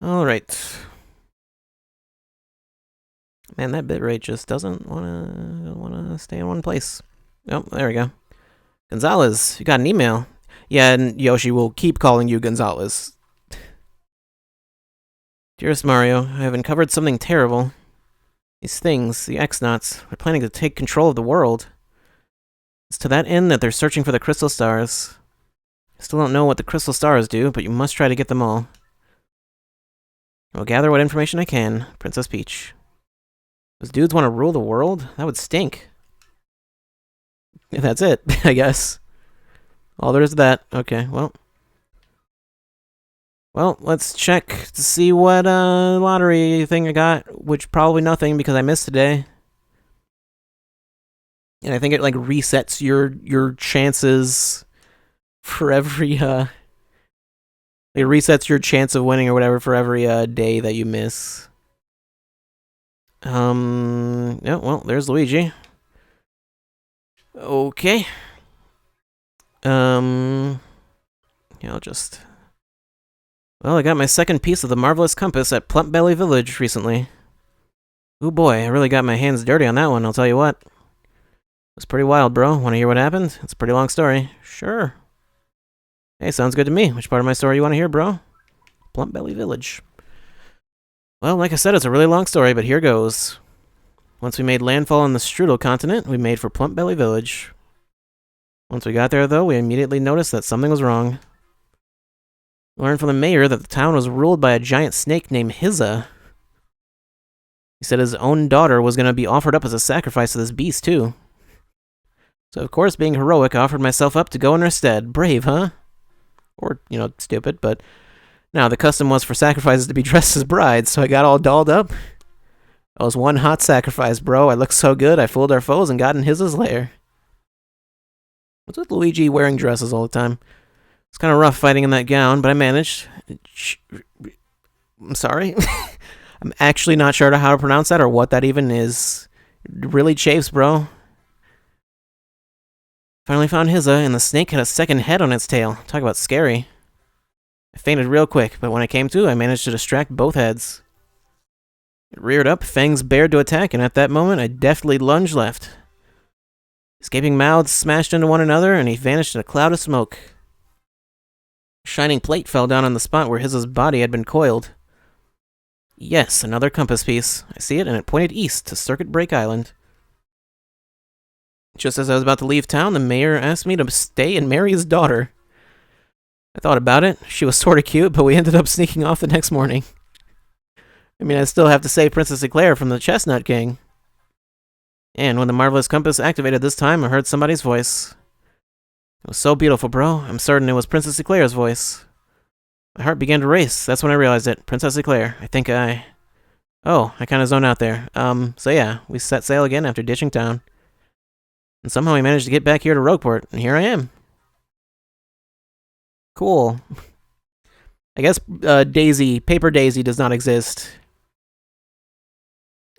Alright. Man, that bitrate just doesn't wanna stay in one place. Oh, there we go. Gonzalez, you got an email. Yeah, and Yoshi will keep calling you Gonzalez. Dearest Mario, I have uncovered something terrible. These things, the X-Nauts, are planning to take control of the world. It's to that end that they're searching for the crystal stars. I still don't know what the crystal stars do, but you must try to get them all. I will gather what information I can, Princess Peach. Those dudes want to rule the world? That would stink. That's it, I guess. All there is to that. Okay, well. Well, let's check to see what lottery thing I got, which probably nothing because I missed today. And I think it like resets your chances for every it resets your chance of winning or whatever for every day that you miss. Yeah, well, there's Luigi. Okay. Yeah, I'll just... Well, I got my second piece of the Marvelous Compass at Plumpbelly Village recently. Ooh boy, I really got my hands dirty on that one, I'll tell you what. It was pretty wild, bro. Want to hear what happened? It's a pretty long story. Sure. Hey, sounds good to me. Which part of my story you want to hear, bro? Plumpbelly Village. Well, like I said, it's a really long story, but here goes. Once we made landfall on the Strudel continent, we made for Plumpbelly Village. Once we got there, though, we immediately noticed that something was wrong. We learned from the mayor that the town was ruled by a giant snake named Hizza. He said his own daughter was going to be offered up as a sacrifice to this beast, too. So, of course, being heroic, I offered myself up to go in her stead. Brave, huh? Or, stupid, but... Now, the custom was for sacrifices to be dressed as brides, so I got all dolled up. I was one hot sacrifice, bro. I looked so good, I fooled our foes and got in Hizza's lair. What's with Luigi wearing dresses all the time? It's kind of rough fighting in that gown, but I managed. I'm sorry? I'm actually not sure how to pronounce that or what that even is. It really chafes, bro. Finally found Hizza, and the snake had a second head on its tail. Talk about scary. I fainted real quick, but when I came to, I managed to distract both heads. It reared up, fangs bared to attack, and at that moment, I deftly lunged left. Escaping mouths smashed into one another, and he vanished in a cloud of smoke. A shining plate fell down on the spot where Hizza's body had been coiled. Yes, another compass piece. I see it, and it pointed east to Circuit Break Island. Just as I was about to leave town, the mayor asked me to stay and marry his daughter. I thought about it. She was sort of cute, but we ended up sneaking off the next morning. I mean, I still have to say Princess Eclair from the Chestnut King. And when the Marvelous Compass activated this time, I heard somebody's voice. It was so beautiful, bro. I'm certain it was Princess Eclair's voice. My heart began to race. That's when I realized it. Princess Eclair. Oh, I kind of zoned out there. So yeah, we set sail again after ditching town. And somehow we managed to get back here to Rogueport, and here I am. Cool. I guess Paper Daisy does not exist.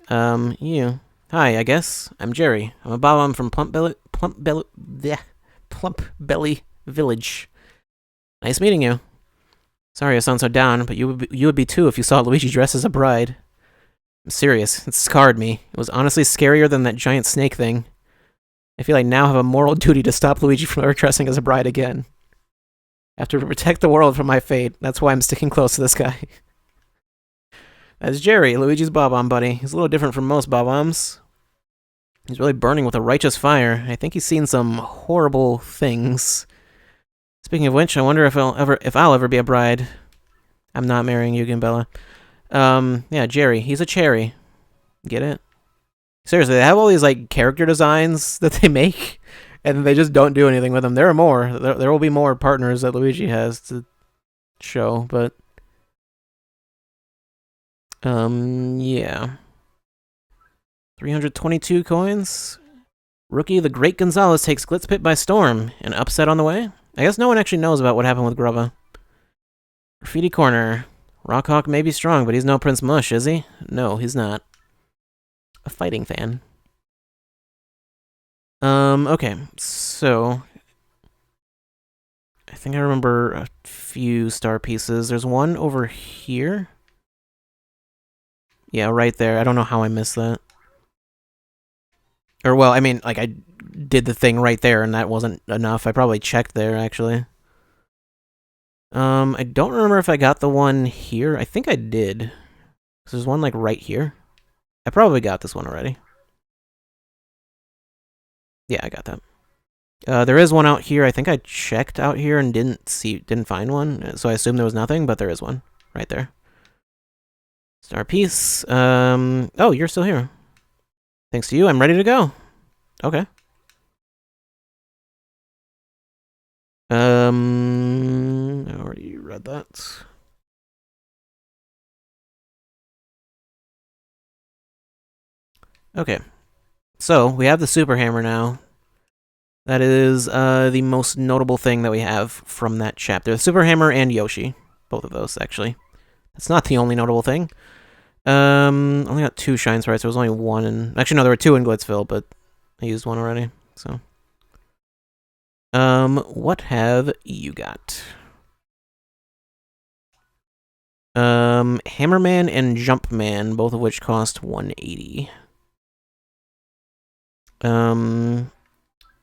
You. Hi, I guess. I'm Jerry. I'm a Bob-omb from Plumpbelly Village. Nice meeting you. Sorry I sound so down, but you would be too if you saw Luigi dressed as a bride. I'm serious. It scarred me. It was honestly scarier than that giant snake thing. I feel I now have a moral duty to stop Luigi from ever dressing as a bride again. I have to protect the world from my fate. That's why I'm sticking close to this guy. That's Jerry, Luigi's Bob-omb buddy. He's a little different from most Bob-ombs. He's really burning with a righteous fire. I think he's seen some horrible things. Speaking of which, I wonder if I'll ever be a bride. I'm not marrying Yugi and Bella. Yeah, Jerry. He's a cherry. Get it? Seriously, they have all these like character designs that they make, and they just don't do anything with them. There are more. There will be more partners that Luigi has to show, but yeah. 322 coins. Rookie the Great Gonzalez takes Glitzpit by storm. An upset on the way? I guess no one actually knows about what happened with Grubba. Graffiti Corner. Rockhawk may be strong, but he's no Prince Mush, is he? No, he's not. A fighting fan. Okay, so... I think I remember a few star pieces. There's one over here. Yeah, right there. I don't know how I missed that. Or, well, I mean, like, I did the thing right there, and that wasn't enough. I probably checked there, actually. I don't remember if I got the one here. I think I did. There's one, like, right here. I probably got this one already. Yeah, I got that. There is one out here. I think I checked out here and didn't find one, so I assumed there was nothing, but there is one right there. Star piece. Oh, you're still here. Thanks to you, I'm ready to go. Okay. I already read that. Okay. So, we have the Super Hammer now. That is the most notable thing that we have from that chapter. The Super Hammer and Yoshi. Both of those, actually. That's not the only notable thing. Only got 2 shine sprites. There was only 1 in... Actually, no, there were 2 in Glitzville, but I used 1 already, so... what have you got? Hammerman and Jumpman, both of which cost 180.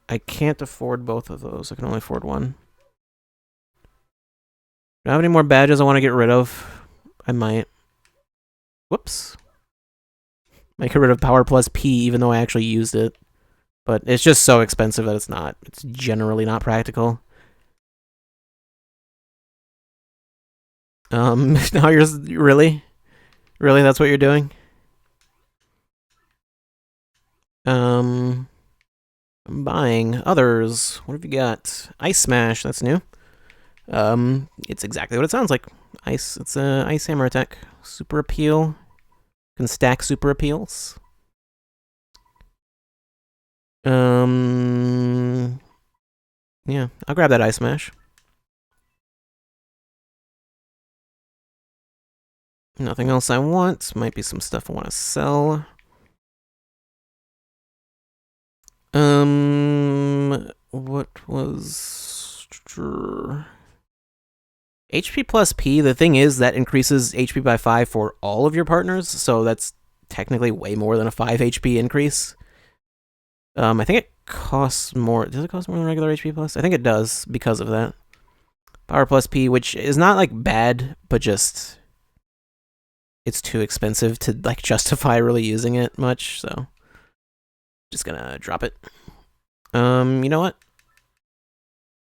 I can't afford both of those. I can only afford 1. Do I have any more badges I want to get rid of? I might. Whoops. Might get rid of Power Plus P, even though I actually used it. But it's just so expensive that it's not. It's generally not practical. Now you're... Really? Really, that's what you're doing? I'm buying others. What have you got? Ice Smash, that's new. It's exactly what it sounds like. Ice. It's a Ice Hammer attack. Super Appeal. You can stack Super Appeals. Yeah, I'll grab that Ice Smash. Nothing else I want. Might be some stuff I want to sell. What was... HP plus P, the thing is that increases HP by 5 for all of your partners, so that's technically way more than a 5 HP increase. I think it costs more. Does it cost more than regular HP plus? I think it does because of that. Power plus P, which is not like bad, but just it's too expensive to like justify really using it much, so just gonna drop it. You know what?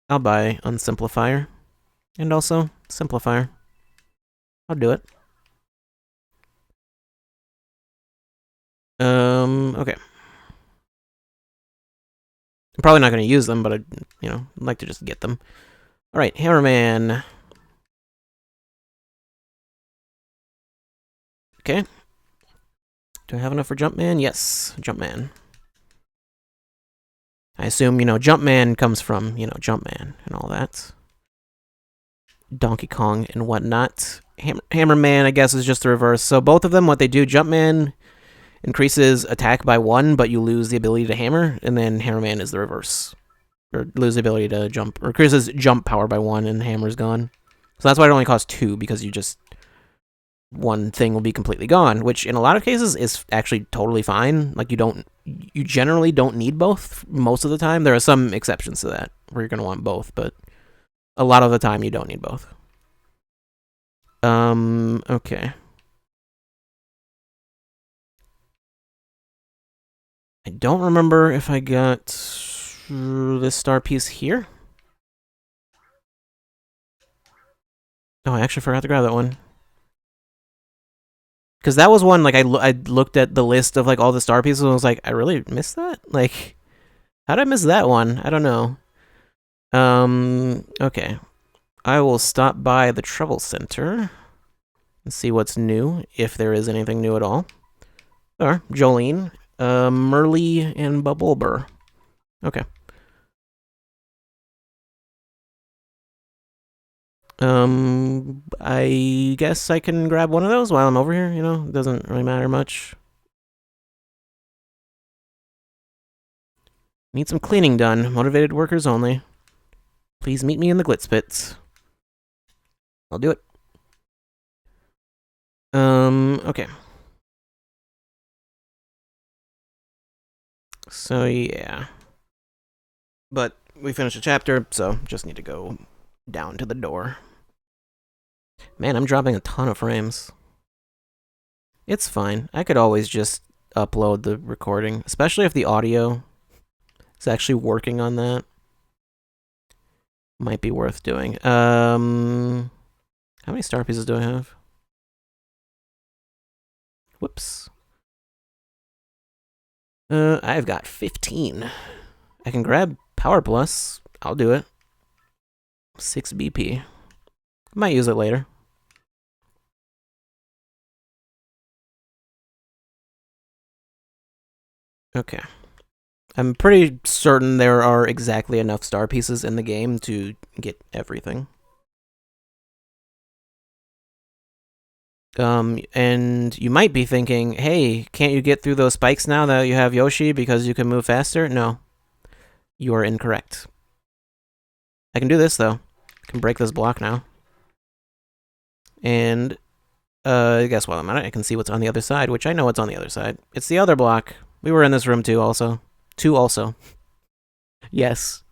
I'll buy Unsimplifier. And also Simplifier. I'll do it. Okay. I'm probably not going to use them, but I'd like to just get them. Alright, Hammerman. Okay. Do I have enough for Jumpman? Yes, Jumpman. I assume, Jumpman comes from, Jumpman and all that. Donkey Kong and whatnot. Hammerman, I guess, is just the reverse. So both of them, what they do, Jumpman increases attack by 1, but you lose the ability to hammer, and then Hammerman is the reverse. Or lose the ability to jump, or increases jump power by 1, and hammer's gone. So that's why it only costs 2, because you just... one thing will be completely gone, which in a lot of cases is actually totally fine. Like, you generally don't need both most of the time. There are some exceptions to that, where you're going to want both, but a lot of the time you don't need both. Okay. I don't remember if I got this star piece here. Oh, I actually forgot to grab that one. Because that was one, like, I looked at the list of, like, all the star pieces and I was like, I really missed that? Like, how did I miss that one? I don't know. Okay. I will stop by the Trouble Center and see what's new, if there is anything new at all. Or, Jolene, Merly, and Bubblebur. Okay. I guess I can grab one of those while I'm over here, it doesn't really matter much. Need some cleaning done. Motivated workers only. Please meet me in the Glitz Pits. I'll do it. Okay. So, yeah. But we finished a chapter, so just need to go down to the door. Man, I'm dropping a ton of frames. It's fine. I could always just upload the recording, especially if the audio is actually working on that. Might be worth doing. How many star pieces do I have? Whoops. I've got 15. I can grab Power Plus. I'll do it. 6 BP. Might use it later. Okay. I'm pretty certain there are exactly enough star pieces in the game to get everything. And you might be thinking, hey, can't you get through those spikes now that you have Yoshi because you can move faster? No. You are incorrect. I can do this, though. I can break this block now. And, guess what? I can see what's on the other side, which I know what's on the other side. It's the other block. We were in this room, too, also. Yes.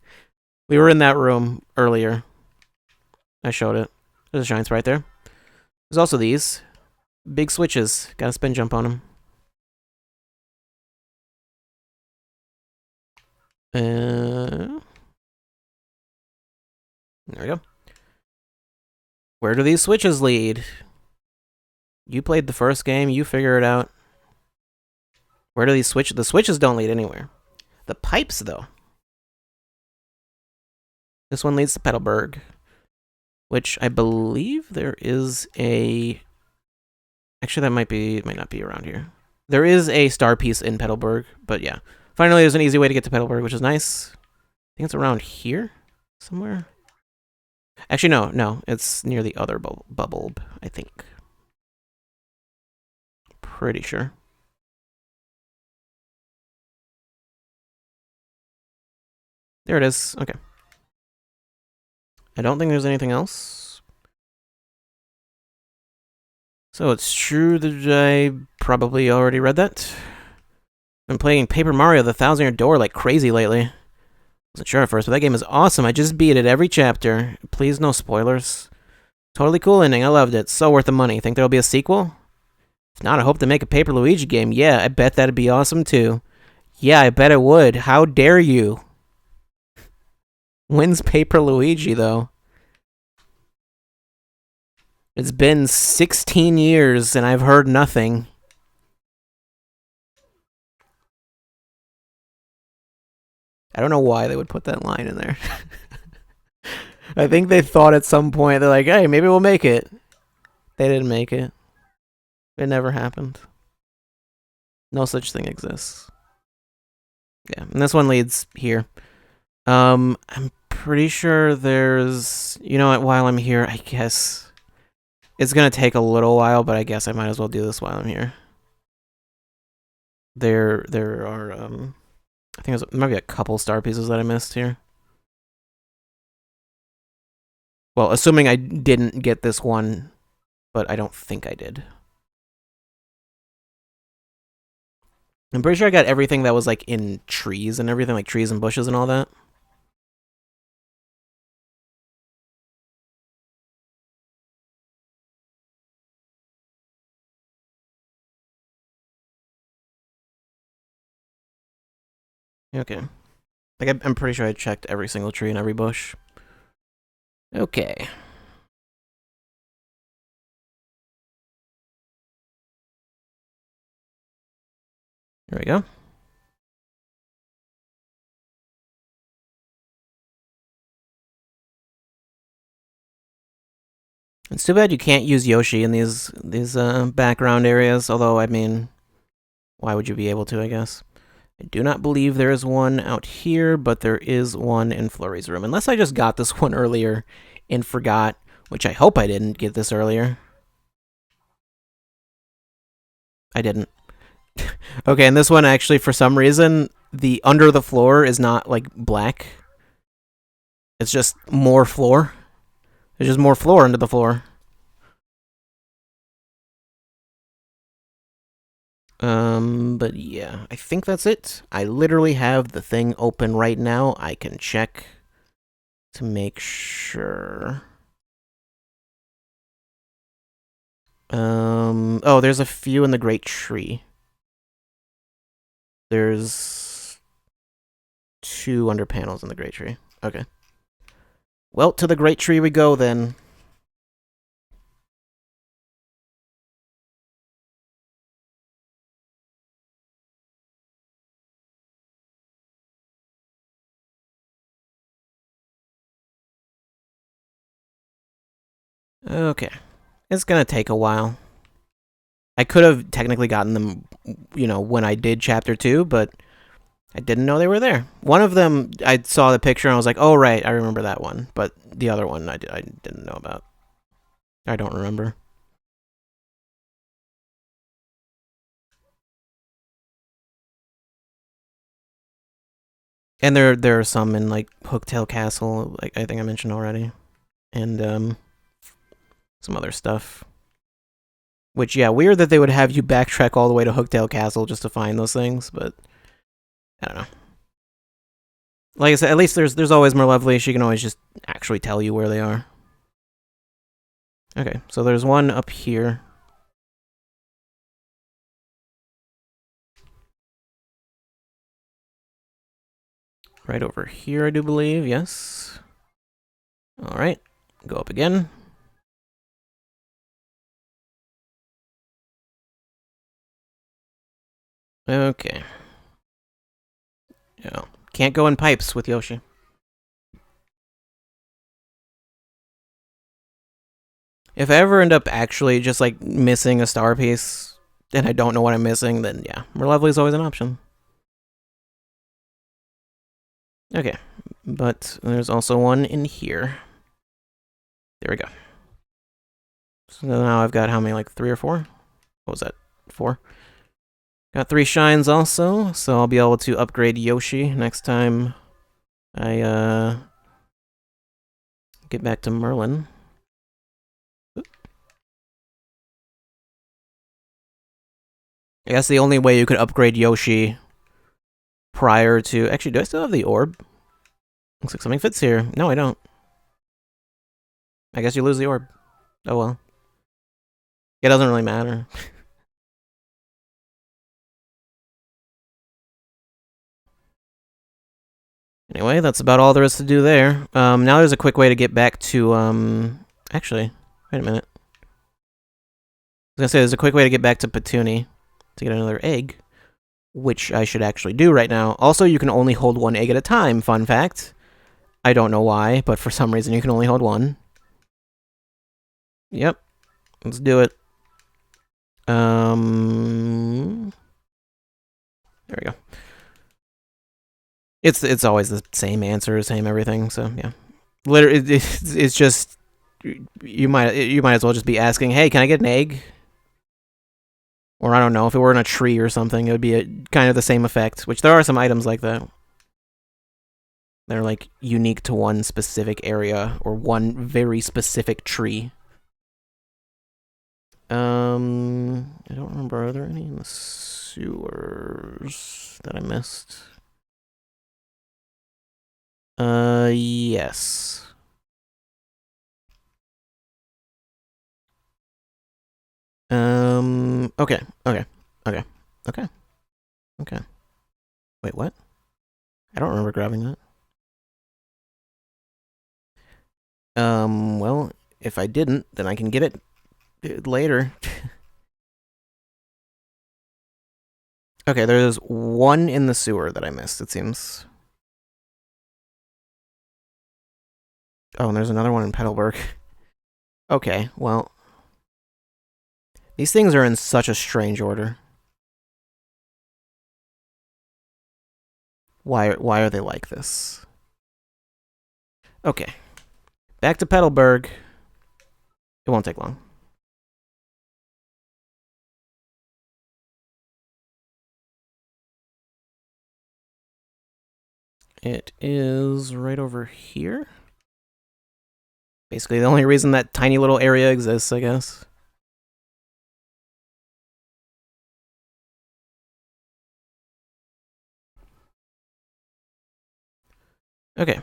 We were in that room earlier. I showed it. There's a shine sprite there. There's also these. Big switches. Gotta spin jump on them. There we go. Where do these switches lead? You played the first game, you figure it out. Where do these switches? The switches don't lead anywhere. The pipes, though. This one leads to Petalburg, which I believe there is a... Actually, that might not be around here. There is a star piece in Petalburg, but yeah. Finally, there's an easy way to get to Petalburg, which is nice. I think it's around here somewhere. Actually, no. It's near the other bubble, I think. Pretty sure. There it is. Okay. I don't think there's anything else. So it's true that I probably already read that. Been playing Paper Mario: The Thousand-Year Door like crazy lately. Wasn't sure at first, but that game is awesome. I just beat it every chapter. Please, no spoilers. Totally cool ending. I loved it. So worth the money. Think there'll be a sequel? If not, I hope to make a Paper Luigi game. Yeah, I bet that'd be awesome too. Yeah, I bet it would. How dare you? When's Paper Luigi, though? It's been 16 years and I've heard nothing. I don't know why they would put that line in there. I think they thought at some point, they're like, hey, maybe we'll make it. They didn't make it. It never happened. No such thing exists. Yeah, and this one leads here. I'm pretty sure there's... You know what, while I'm here, I guess... It's gonna take a little while, but I guess I might as well do this while I'm here. There are, I think there's maybe a couple star pieces that I missed here. Well, assuming I didn't get this one, but I don't think I did. I'm pretty sure I got everything that was, like, in trees and everything, like trees and bushes and all that. Okay. Like, I'm pretty sure I checked every single tree and every bush. Okay. There we go. It's too bad you can't use Yoshi in these background areas, although, I mean, why would you be able to, I guess? I do not believe there is one out here, but there is one in Flurry's room. Unless I just got this one earlier and forgot, which I hope I didn't get this earlier. I didn't. Okay, and this one actually, for some reason, the under the floor is not, like, black. It's just more floor. There's just more floor under the floor. But yeah, I think that's it. I literally have the thing open right now. I can check to make sure. Oh, there's a few in the Great Tree. There's 2 under panels in the Great Tree. Okay. Well, to the Great Tree we go then. Okay. It's gonna take a while. I could have technically gotten them, you know, when I did Chapter 2, but I didn't know they were there. One of them, I saw the picture and I was like, oh, right, I remember that one. But the other one, I didn't know about. I don't remember. And there are some in like Hooktail Castle, like I think I mentioned already, and some other stuff. Which, yeah, weird that they would have you backtrack all the way to Hooktail Castle just to find those things, but I don't know. Like I said, at least there's always Merlevely. She can always just actually tell you where they are. Okay, so there's one up here. Right over here, I do believe, yes. Alright, go up again. Okay. Yeah. Can't go in pipes with Yoshi. If I ever end up actually just like missing a star piece and I don't know what I'm missing, then yeah, Merlevely is always an option. Okay, but there's also one in here. There we go. So now I've got how many, like 3 or 4? What was that? 4? Got 3 shines also, so I'll be able to upgrade Yoshi next time I get back to Merlin. I guess the only way you could upgrade Yoshi prior to... Actually, do I still have the orb? Looks like something fits here. No, I don't. I guess you lose the orb. Oh well. It doesn't really matter. Anyway, that's about all there is to do there. Now there's a quick way to get back to, Actually, wait a minute. I was gonna say, there's a quick way to get back to Petuni to get another egg, which I should actually do right now. Also, you can only hold 1 egg at a time, fun fact. I don't know why, but for some reason you can only hold 1. Yep. Let's do it. There we go. It's always the same answer, same everything, so yeah. Literally, it's just... You might as well just be asking, hey, can I get an egg? Or I don't know, if it were in a tree or something, it would be kind of the same effect, which there are some items like that. They're like unique to one specific area or one very specific tree. I don't remember, are there any in the sewers that I missed? Yes. Okay. Wait, what? I don't remember grabbing that. Well, if I didn't, then I can get it later. Okay, there's one in the sewer that I missed, it seems. Oh, and there's another one in Petalburg. Okay, well. These things are in such a strange order. Why are they like this? Okay. Back to Petalburg. It won't take long. It is right over here. Basically, the only reason that tiny little area exists, I guess. Okay.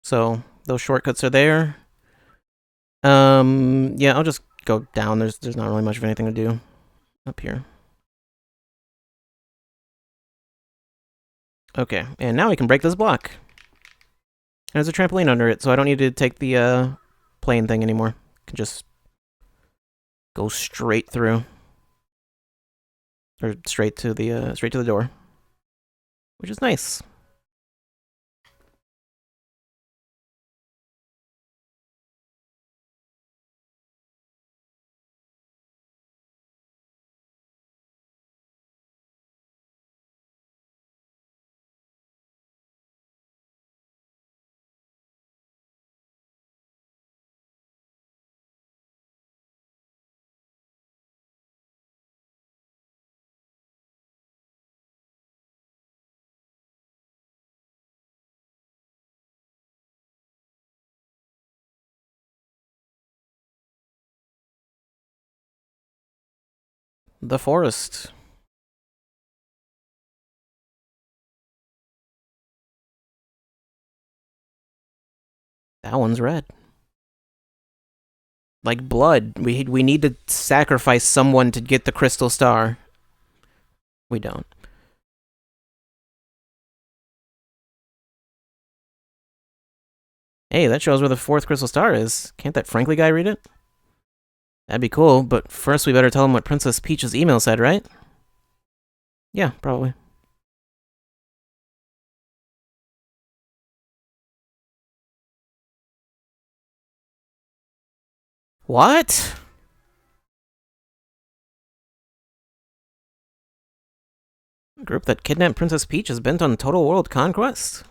So, those shortcuts are there. Yeah, I'll just go down. There's not really much of anything to do up here. Okay, and now we can break this block. There's a trampoline under it, so I don't need to take the plane thing anymore. I can just go straight through. Or straight to the door. Which is nice. The forest. That one's red. Like blood. We need to sacrifice someone to get the crystal star. We don't. Hey, that shows where the fourth crystal star is. Can't that Frankly guy read it? That'd be cool, but first we better tell him what Princess Peach's email said, right? Yeah, probably. What? A group that kidnapped Princess Peach is bent on total world conquest?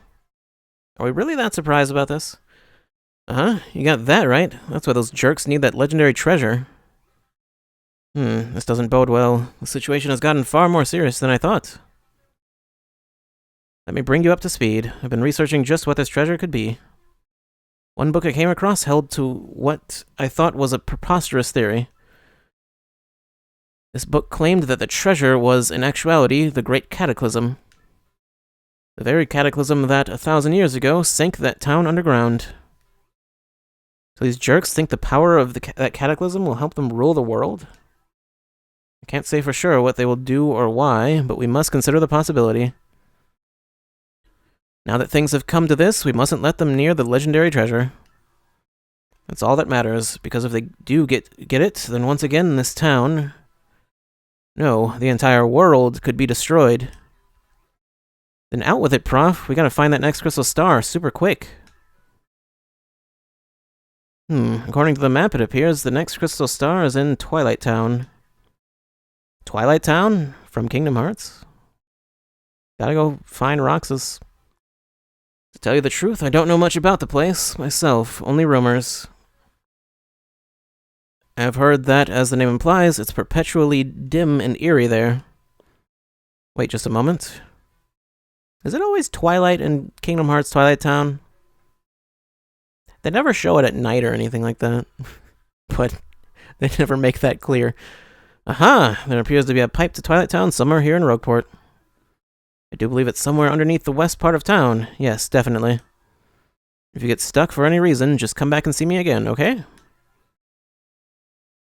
Are we really that surprised about this? Uh-huh, you got that right. That's why those jerks need that legendary treasure. This doesn't bode well. The situation has gotten far more serious than I thought. Let me bring you up to speed. I've been researching just what this treasure could be. One book I came across held to what I thought was a preposterous theory. This book claimed that the treasure was, in actuality, the Great Cataclysm. The very cataclysm that, 1,000 years ago, sank that town underground. So these jerks think the power of that cataclysm will help them rule the world? I can't say for sure what they will do or why, but we must consider the possibility. Now that things have come to this, we mustn't let them near the legendary treasure. That's all that matters, because if they do get it, then once again this town... No, the entire world could be destroyed. Then out with it, Prof. We gotta find that next crystal star super quick. According to the map, it appears the next crystal star is in Twilight Town. Twilight Town? From Kingdom Hearts? Gotta go find Roxas. To tell you the truth, I don't know much about the place, myself, only rumors. I've heard that, as the name implies, it's perpetually dim and eerie there. Wait just a moment. Is it always twilight in Kingdom Hearts Twilight Town? They never show it at night or anything like that. But they never make that clear. Aha! There appears to be a pipe to Twilight Town somewhere here in Rogueport. I do believe it's somewhere underneath the west part of town. Yes, definitely. If you get stuck for any reason, just come back and see me again, okay?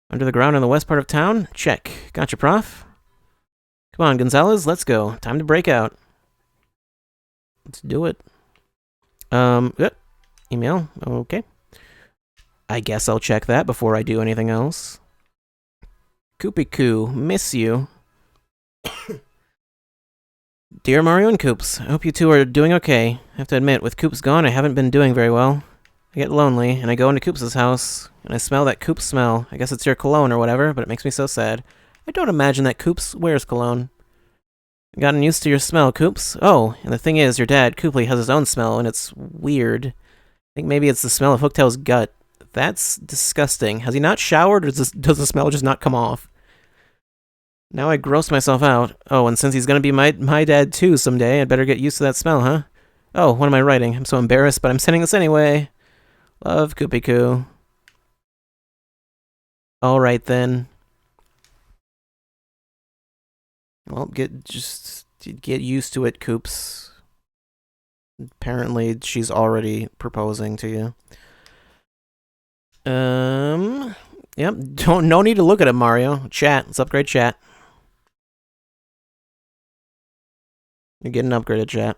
Under the ground in the west part of town? Check. Gotcha, Prof. Come on, Gonzalez, let's go. Time to break out. Let's do it. Email. Okay. I guess I'll check that before I do anything else. Koopy Koo, miss you. Dear Mario and Koops, I hope you two are doing okay. I have to admit, with Koops gone, I haven't been doing very well. I get lonely, and I go into Koops' house, and I smell that Koops smell. I guess it's your cologne or whatever, but it makes me so sad. I don't imagine that Koops wears cologne. I've gotten used to your smell, Koops. Oh, and the thing is, your dad, Koopley, has his own smell, and it's weird. I think maybe it's the smell of Hooktail's gut. That's disgusting. Has he not showered, or does the smell just not come off? Now I gross myself out. Oh, and since he's gonna be my dad too someday, I'd better get used to that smell, huh? Oh, what am I writing? I'm so embarrassed, but I'm sending this anyway. Love, Koopy Koo. Alright then. Well, get used to it, Koops. Apparently, she's already proposing to you. Yep. No need to look at it, Mario. Chat. Let's upgrade chat. You're getting upgraded, chat.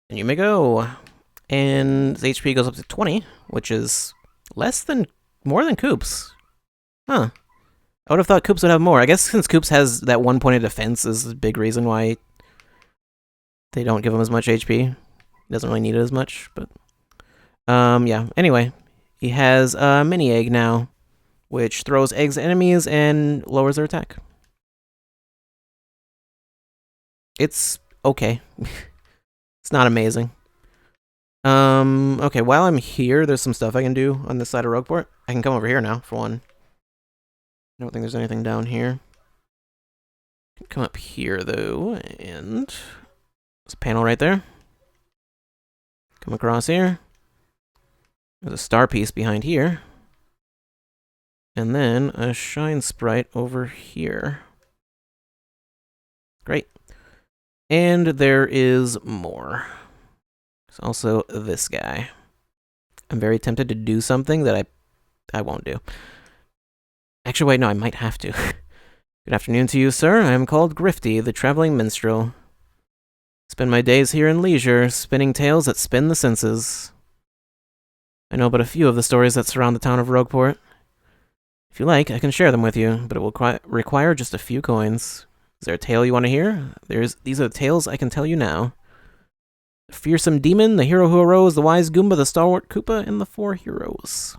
And you may go. And his HP goes up to 20, which is more than Koops. Huh. I would have thought Koops would have more. I guess since Koops has that 1 point of defense is a big reason why they don't give him as much HP. He doesn't really need it as much, but... yeah. Anyway, he has a mini egg now, which throws eggs at enemies and lowers their attack. It's okay. It's not amazing. Okay, while I'm here, there's some stuff I can do on this side of Rogueport. I can come over here now, for one. I don't think there's anything down here. Come up here, though, and there's a panel right there. Come across here. There's a star piece behind here. And then a shine sprite over here. Great. And there is more. There's also this guy. I'm very tempted to do something that I won't do. Actually, wait, no, I might have to. Good afternoon to you, sir. I am called Grifty, the traveling minstrel. Spend my days here in leisure, spinning tales that spin the senses. I know but a few of the stories that surround the town of Rogueport. If you like, I can share them with you, but it will require just a few coins. Is there a tale you want to hear? These are the tales I can tell you now. The fearsome demon, the hero who arose, the wise Goomba, the stalwart Koopa, and the 4 heroes.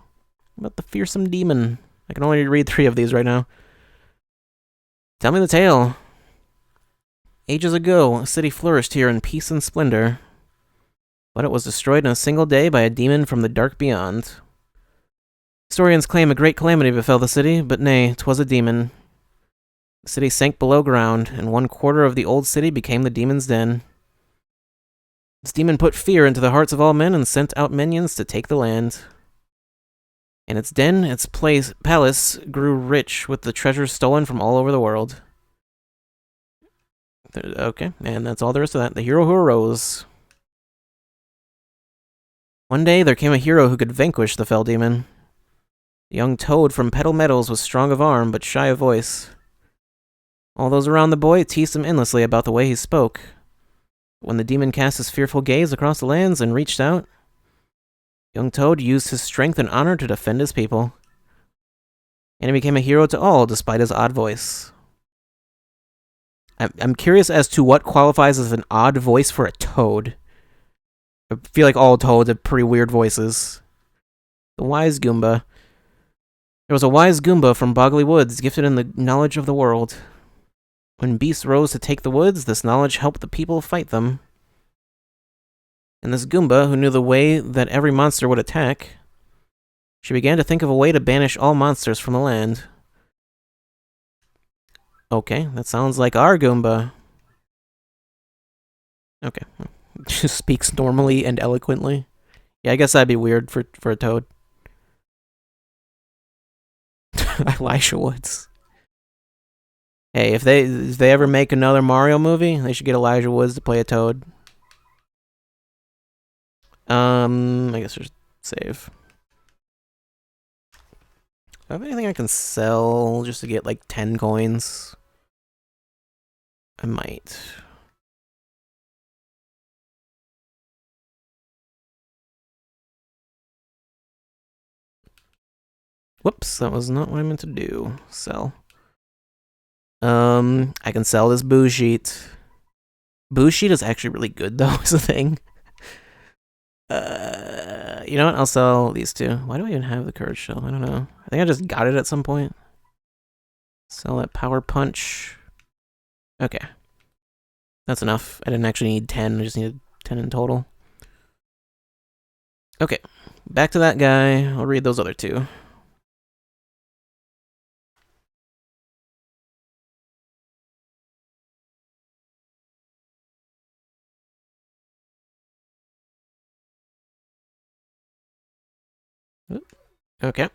What about the fearsome demon? I can only read 3 of these right now. Tell me the tale. Ages ago, a city flourished here in peace and splendor, but it was destroyed in a single day by a demon from the dark beyond. Historians claim a great calamity befell the city, but nay, 'twas a demon. The city sank below ground, and 1/4 of the old city became the demon's den. This demon put fear into the hearts of all men and sent out minions to take the land. In its den, its palace grew rich with the treasures stolen from all over the world. Okay, and that's all there is to that. The hero who arose. One day, there came a hero who could vanquish the fell demon. The young Toad from Petal Meadows was strong of arm, but shy of voice. All those around the boy teased him endlessly about the way he spoke. When the demon cast his fearful gaze across the lands and reached out, young Toad used his strength and honor to defend his people. And he became a hero to all, despite his odd voice. I'm curious as to what qualifies as an odd voice for a toad. I feel like all toads have pretty weird voices. The wise Goomba. There was a wise Goomba from Boggly Woods, gifted in the knowledge of the world. When beasts rose to take the woods, this knowledge helped the people fight them. And this Goomba, who knew the way that every monster would attack, she began to think of a way to banish all monsters from the land. Okay, that sounds like our Goomba. Okay. Just speaks normally and eloquently. Yeah, I guess that'd be weird for a toad. Elisha Woods. Hey, if they ever make another Mario movie, they should get Elijah Woods to play a toad. I guess there's save. Do I have anything I can sell just to get like 10 coins? I might. Whoops, that was not what I meant to do. Sell. I can sell this boo sheet. Boo sheet is actually really good though, is the thing. You know what? I'll sell these 2. Why do I even have the courage shell? I don't know. I think I just got it at some point. Sell that power punch. Okay. That's enough. I didn't actually need 10. I just needed 10 in total. Okay. Back to that guy. I'll read those other 2. Okay.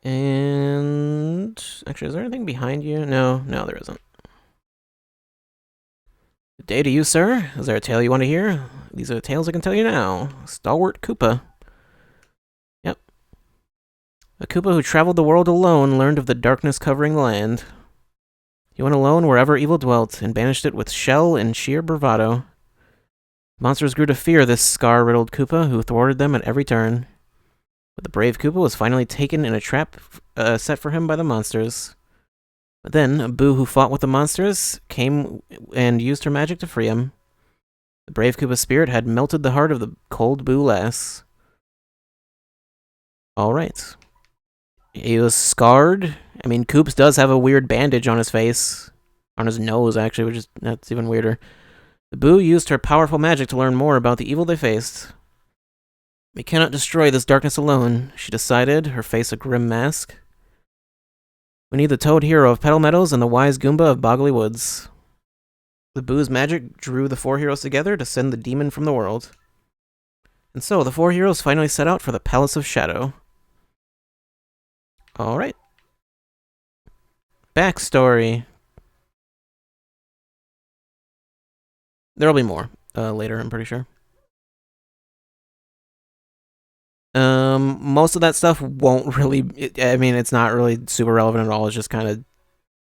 And actually, is there anything behind you? No, there isn't. Good day to you, sir. Is there a tale you want to hear? These are the tales I can tell you now. Stalwart Koopa. Yep. A Koopa who traveled the world alone learned of the darkness covering the land. He went alone wherever evil dwelt and banished it with shell and sheer bravado. Monsters grew to fear this scar-riddled Koopa who thwarted them at every turn. But the brave Koopa was finally taken in a trap set for him by the monsters. But then, Boo, who fought with the monsters, came and used her magic to free him. The brave Koopa spirit had melted the heart of the cold Boo lass. Alright. He was scarred. I mean, Koops does have a weird bandage on his face. On his nose, actually, that's even weirder. The Boo used her powerful magic to learn more about the evil they faced. We cannot destroy this darkness alone, she decided, her face a grim mask. We need the Toad Hero of Petal Meadows and the Wise Goomba of Boggly Woods. The Boo's magic drew the 4 heroes together to send the demon from the world. And so, the 4 heroes finally set out for the Palace of Shadow. Alright. Backstory. There'll be more later, I'm pretty sure. Most of that stuff won't really... it's not really super relevant at all. It's just kind of...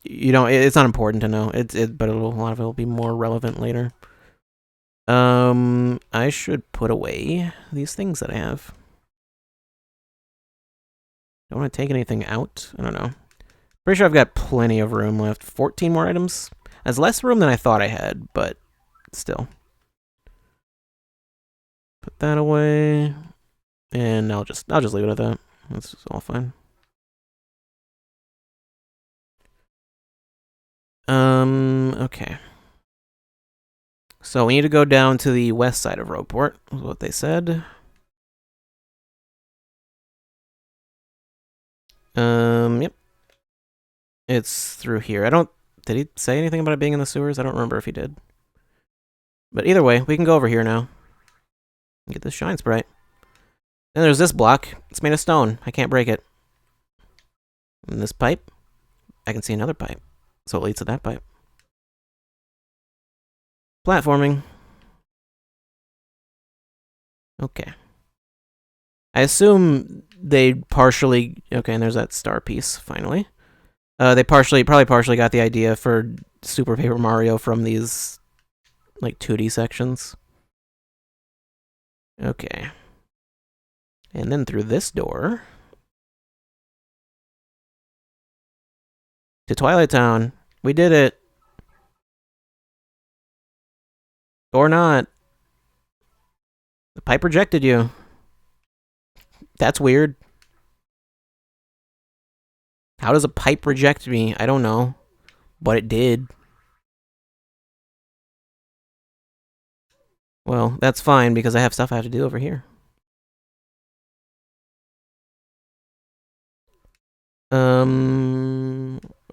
it's not important to know. But a lot of it will be more relevant later. I should put away these things that I have. Don't want to take anything out. I don't know. Pretty sure I've got plenty of room left. 14 more items. That's less room than I thought I had, but still. Put that away. And I'll just leave it at that. That's all fine. Okay. So we need to go down to the west side of Rogueport, is what they said. Yep. It's through here. Did he say anything about it being in the sewers? I don't remember if he did. But either way, we can go over here now. Get this shine sprite. Then there's this block. It's made of stone. I can't break it. And this pipe. I can see another pipe. So it leads to that pipe. Platforming. Okay. I assume they partially... Okay, and there's that star piece, finally. They probably partially got the idea for Super Paper Mario from these, like, 2D sections. Okay. And then through this door... to Twilight Town. We did it. Or not. The pipe rejected you. That's weird. How does a pipe reject me? I don't know. But it did. Well, that's fine because I have stuff I have to do over here.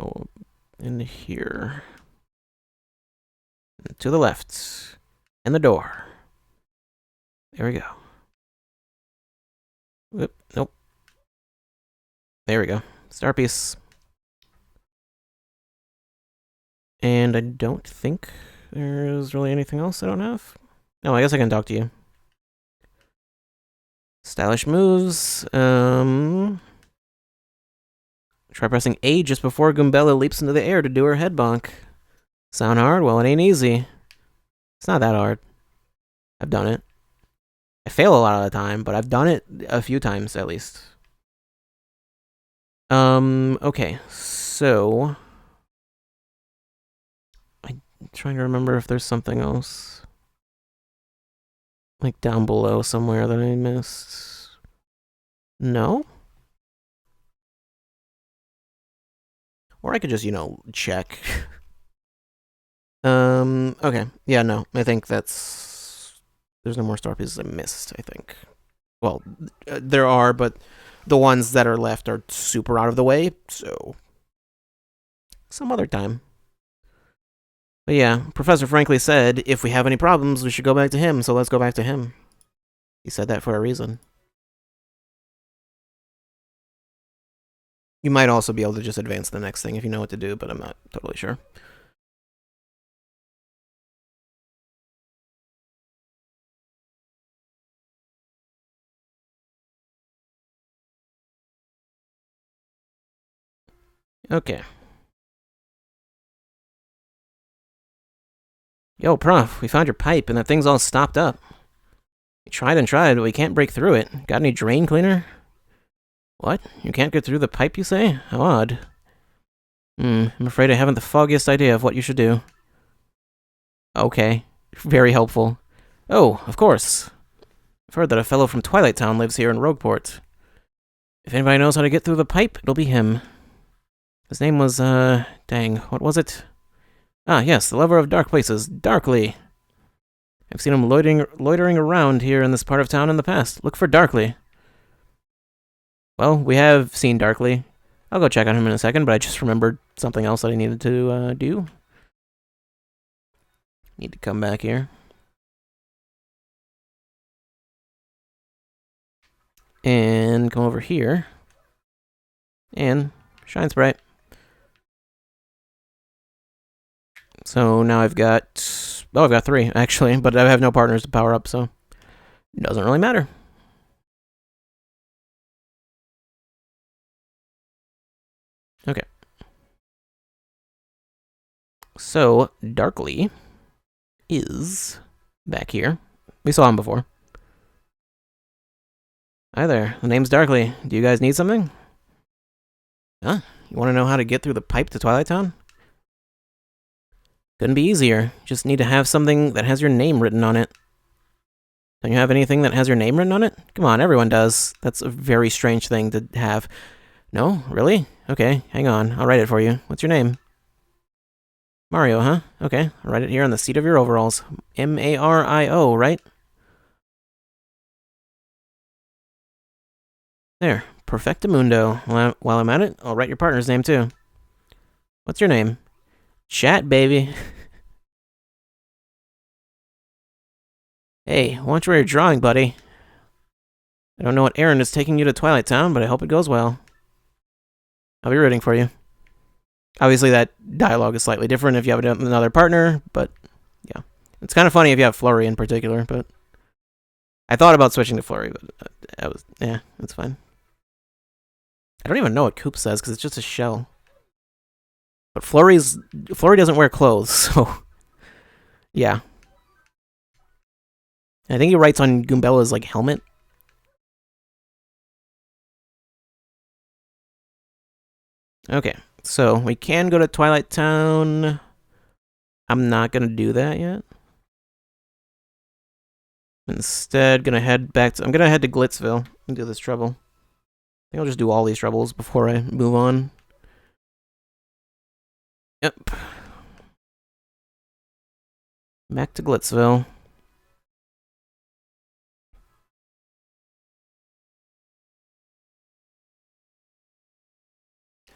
Oh, in here. To the left. And the door. There we go. Whoop, nope. There we go. Star piece. And I don't think there's really anything else I don't have. No, I guess I can talk to you. Stylish moves. Try pressing A just before Goombella leaps into the air to do her head bonk. Sound hard? Well, it ain't easy. It's not that hard. I've done it. I fail a lot of the time, but I've done it a few times at least. Okay, so... I'm trying to remember if there's something else. Like down below somewhere that I missed. No? Or I could just, check. Okay. Yeah, no. I think that's... There's no more star pieces I missed, I think. Well, there are, but the ones that are left are super out of the way, so... some other time. But yeah, Professor Frankly said, if we have any problems, we should go back to him, so let's go back to him. He said that for a reason. You might also be able to just advance the next thing if you know what to do, but I'm not totally sure. Okay. Yo, Prof, we found your pipe, and that thing's all stopped up. We tried and tried, but we can't break through it. Got any drain cleaner? What? You can't get through the pipe, you say? How odd. I'm afraid I haven't the foggiest idea of what you should do. Okay. Very helpful. Oh, of course. I've heard that a fellow from Twilight Town lives here in Rogueport. If anybody knows how to get through the pipe, it'll be him. His name was, dang, what was it? Ah, yes, the lover of dark places, Darkly. I've seen him loitering around here in this part of town in the past. Look for Darkly. Well, we have seen Darkly. I'll go check on him in a second, but I just remembered something else that I needed to do. Need to come back here. And come over here. And Shine Sprite. So now I've got... Oh, I've got 3, actually, but I have no partners to power up, so it doesn't really matter. Okay. So, Darkly is back here. We saw him before. Hi there, the name's Darkly. Do you guys need something? Huh? You want to know how to get through the pipe to Twilight Town? Couldn't be easier. Just need to have something that has your name written on it. Don't you have anything that has your name written on it? Come on, everyone does. That's a very strange thing to have. No? Really? Okay, hang on. I'll write it for you. What's your name? Mario, huh? Okay, I'll write it here on the seat of your overalls. M-A-R-I-O, right? There. Perfectamundo. While I'm at it, I'll write your partner's name, too. What's your name? Chat, baby. Hey, why don't you wear your drawing, buddy? I don't know what errand is taking you to Twilight Town, but I hope it goes well. I'll be rooting for you. Obviously, that dialogue is slightly different if you have another partner, but yeah. It's kind of funny if you have Flurry in particular, but I thought about switching to Flurry, but it's fine. I don't even know what Coop says because it's just a shell. But Flurry doesn't wear clothes, so yeah. I think he writes on Goombella's like helmet. Okay, so we can go to Twilight Town. I'm not gonna do that yet. Instead, I'm gonna head to Glitzville and do this trouble. I think I'll just do all these troubles before I move on. Yep. Back to Glitzville.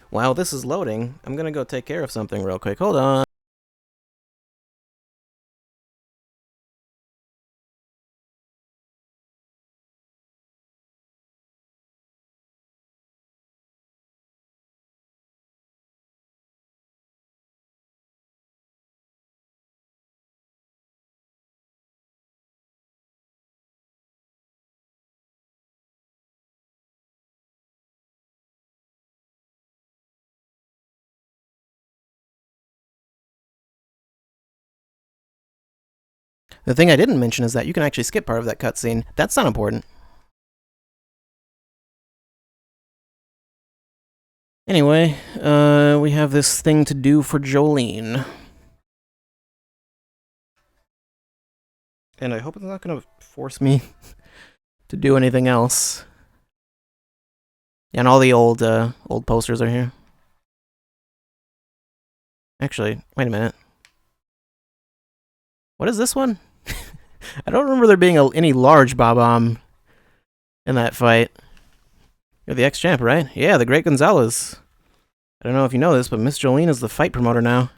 While this is loading, I'm gonna go take care of something real quick. Hold on. The thing I didn't mention is that you can actually skip part of that cutscene. That's not important. Anyway, we have this thing to do for Jolene. And I hope it's not going to force me to do anything else. And all the old posters are here. Actually, wait a minute. What is this one? I don't remember there being any large Bob-omb in that fight. You're the ex-champ, right? Yeah, the Great Gonzalez. I don't know if you know this, but Miss Jolene is the fight promoter now.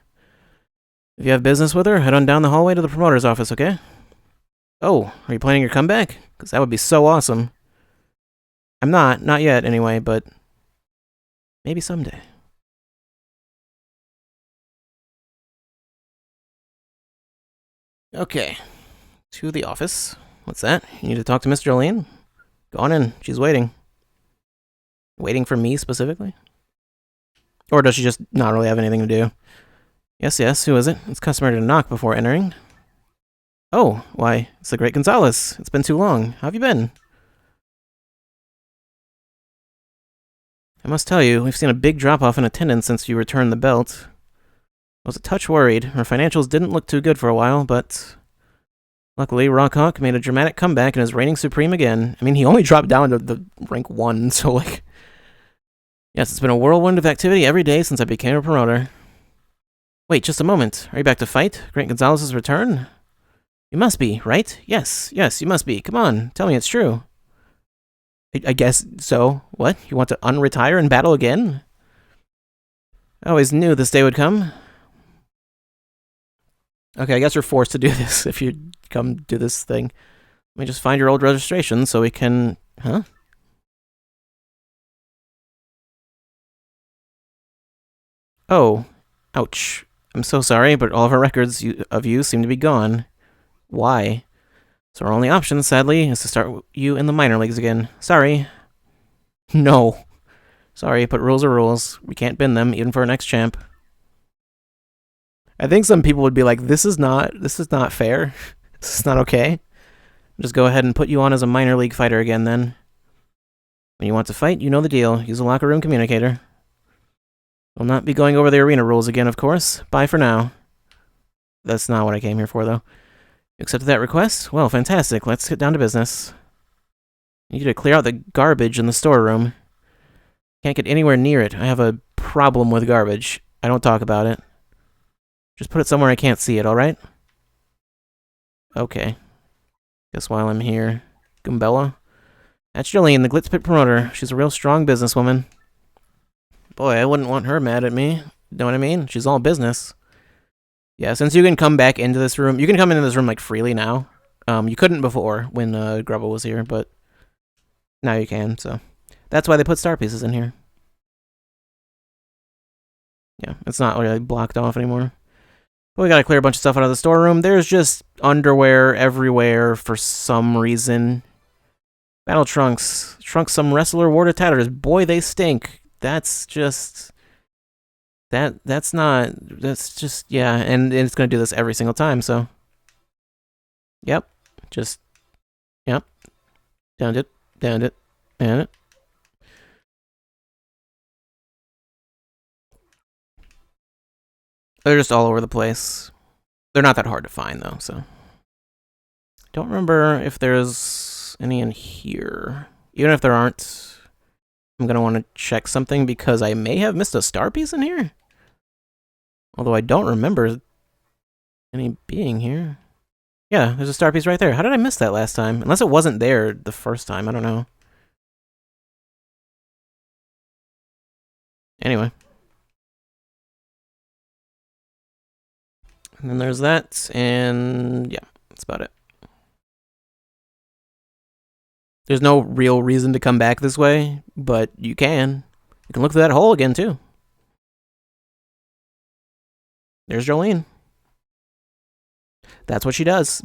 If you have business with her, head on down the hallway to the promoter's office, okay? Oh, are you planning your comeback? Because that would be so awesome. I'm not yet anyway, but maybe someday. Okay, to the office. What's that? You need to talk to Miss Jolene? Go on in, she's waiting. Waiting for me specifically? Or does she just not really have anything to do? Yes, who is it? It's customary to knock before entering. Oh, why, it's the Great Gonzalez. It's been too long. How have you been? I must tell you, we've seen a big drop-off in attendance since you returned the belt. I was a touch worried. Our financials didn't look too good for a while, but luckily Rockhawk made a dramatic comeback and is reigning supreme again. I mean, he only dropped down to the rank 1, so like... Yes, it's been a whirlwind of activity every day since I became a promoter. Wait, just a moment. Are you back to fight? Great Gonzalez's return? You must be, right? Yes, yes, you must be. Come on, tell me it's true. I guess so. What? You want to unretire and battle again? I always knew this day would come. Okay, I guess you're forced to do this if you come do this thing. Let me just find your old registration so we can... Huh? Oh. Ouch. I'm so sorry, but all of our records of you seem to be gone. Why? So our only option, sadly, is to start you in the minor leagues again. Sorry. No. Sorry, but rules are rules. We can't bend them, even for our next champ. I think some people would be like, this is not fair. This is not okay. Just go ahead and put you on as a minor league fighter again, then. When you want to fight, you know the deal. Use a locker room communicator. We'll not be going over the arena rules again, of course. Bye for now. That's not what I came here for, though. You accepted that request? Well, fantastic. Let's get down to business. I need you to clear out the garbage in the storeroom. Can't get anywhere near it. I have a problem with garbage. I don't talk about it. Just put it somewhere I can't see it, alright? Okay. Guess while I'm here... Goombella? That's Jolene, the Glitz Pit promoter. She's a real strong businesswoman. Boy, I wouldn't want her mad at me. Know what I mean? She's all business. Yeah, since you can come back into this room... You can come into this room, like, freely now. You couldn't before, when Grubba was here, but... Now you can, so... That's why they put star pieces in here. Yeah, it's not really blocked off anymore. But we gotta clear a bunch of stuff out of the storeroom. There's just underwear everywhere for some reason. Battle trunks. Trunks some wrestler wore to tatters. Boy, they stink. That's just... That's not... That's just... Yeah, and it's gonna do this every single time, so... Yep. Just... Yep. Downed it. Downed it. Downed it. They're just all over the place. They're not that hard to find, though, so... Don't remember if there's any in here. Even if there aren't, I'm gonna want to check something because I may have missed a star piece in here. Although I don't remember any being here. Yeah, there's a star piece right there. How did I miss that last time? Unless it wasn't there the first time, I don't know. Anyway. And then there's that, and yeah, that's about it. There's no real reason to come back this way, but you can. You can look through that hole again, too. There's Jolene. That's what she does.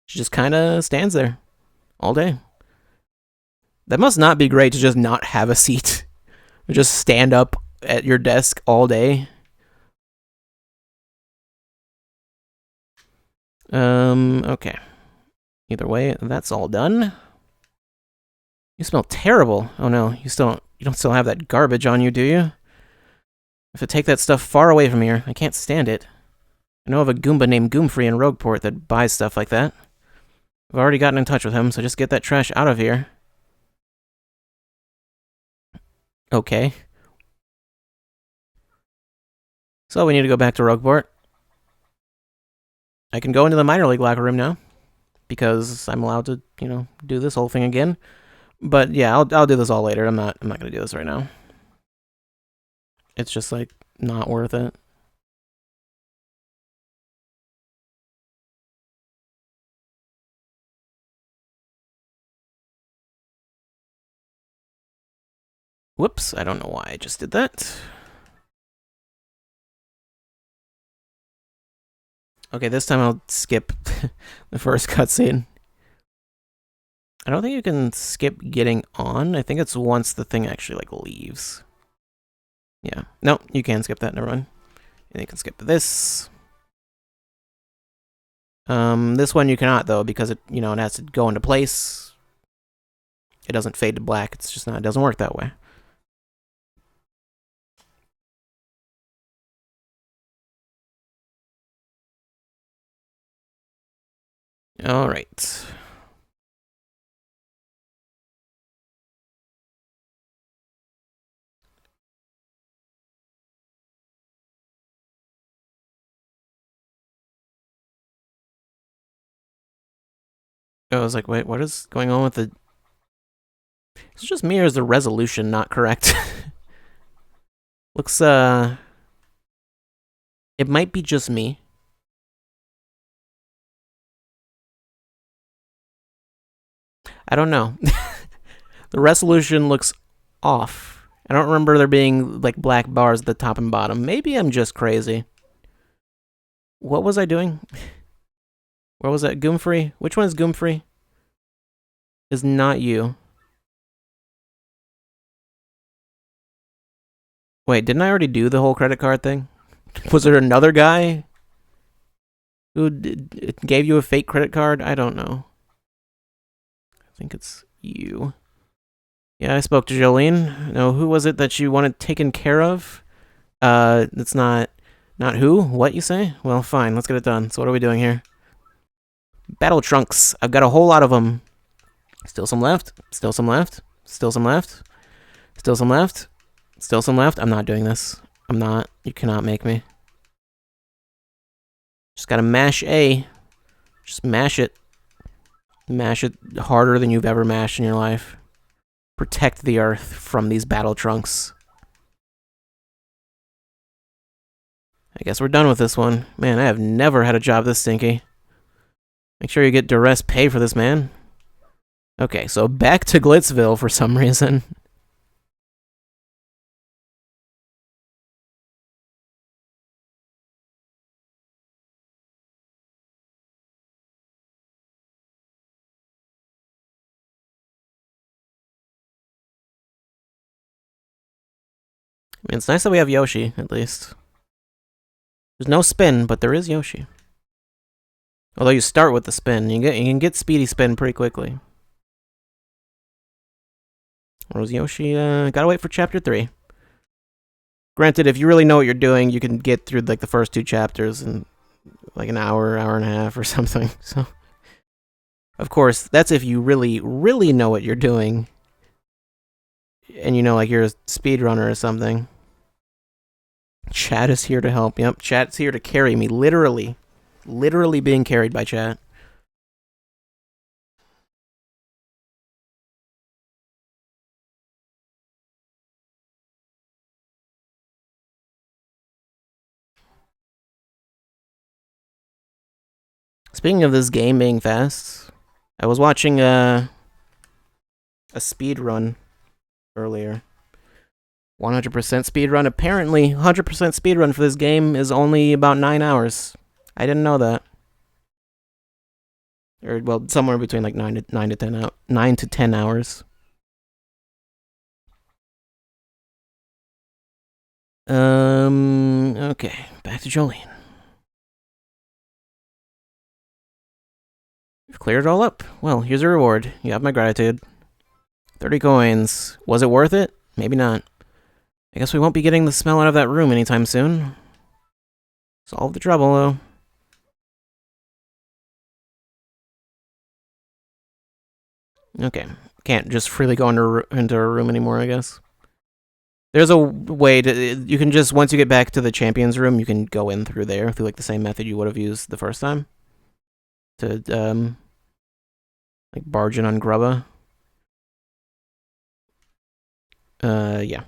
She just kind of stands there all day. That must not be great to just not have a seat. Just stand up at your desk all day. Okay. Either way, that's all done. You smell terrible. Oh no, you don't still have that garbage on you, do you? I have to take that stuff far away from here. I can't stand it. I know of a Goomba named Goomfree in Rogueport that buys stuff like that. I've already gotten in touch with him, so just get that trash out of here. Okay. So we need to go back to Rogueport. I can go into the minor league locker room now. Because I'm allowed to, you know, do this whole thing again. But yeah, I'll do this all later. I'm not gonna do this right now. It's just like not worth it. Whoops, I don't know why I just did that. Okay, this time I'll skip the first cutscene. I don't think you can skip getting on. I think it's once the thing actually, like, leaves. Yeah. No, you can skip that. Never mind. And you can skip this. This one you cannot, though, because it, you know, it has to go into place. It doesn't fade to black. It's just not, it doesn't work that way. All right. I was like, wait, what is going on with the... Is it just me or is the resolution not correct? Looks, it might be just me. I don't know. The resolution looks off. I don't remember there being, like, black bars at the top and bottom. Maybe I'm just crazy. What was I doing? Where was that? Goomfrey? Which one is Goomfrey? Is not you. Wait, didn't I already do the whole credit card thing? Was there another guy who gave you a fake credit card? I don't know. I think it's you. Yeah, I spoke to Jolene. No, who was it that you wanted taken care of? It's not who? What you say? Well, fine, let's get it done. So what are we doing here? Battle trunks. I've got a whole lot of them. Still some left. Still some left. Still some left. Still some left. Still some left. I'm not doing this. I'm not. You cannot make me. Just gotta mash A. Just mash it. Mash it harder than you've ever mashed in your life. Protect the earth from these battle trunks. I guess we're done with this one. Man, I have never had a job this stinky. Make sure you get duress pay for this, man. Okay, so back to Glitzville for some reason. I mean, it's nice that we have Yoshi, at least. There's no spin, but there is Yoshi. Although you start with the spin, you can get speedy spin pretty quickly. Where's Yoshi? Gotta wait for chapter 3. Granted, if you really know what you're doing, you can get through like the first 2 chapters in like an hour, hour and a half or something. So, of course, that's if you really, really know what you're doing. And you know, like you're a speedrunner or something. Chat is here to help. Yep, chat's here to carry me. Literally. Literally being carried by chat. Speaking of this game being fast, I was watching a speed run earlier. 100% speed run. Apparently, 100% speed run for this game is only about 9 hours. I didn't know that. Or well, somewhere between like 9 to 10 hours. Okay, back to Jolene. You've cleared it all up. Well, here's a reward. You have my gratitude. 30 coins. Was it worth it? Maybe not. I guess we won't be getting the smell out of that room anytime soon. Solve the trouble, though. Okay. Can't just freely go into a room anymore, I guess. There's a way to... You can just... Once you get back to the champions room, you can go in through there, through like the same method you would have used the first time. To, like, barge in on Grubba. Yeah.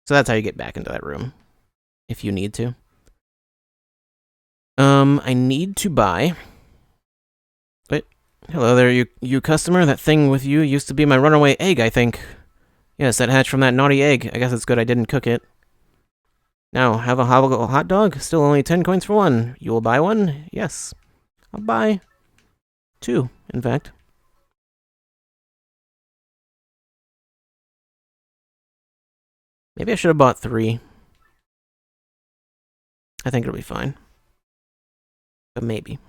So that's how you get back into that room. If you need to. I need to buy... Wait. Hello there, you customer. That thing with you used to be my runaway egg, I think. Yes, that hatched from that naughty egg. I guess it's good I didn't cook it. Now, have a hot dog? Still only 10 coins for one. You will buy one? Yes. I'll buy 2, in fact. Maybe I should have bought 3. I think it'll be fine. But maybe.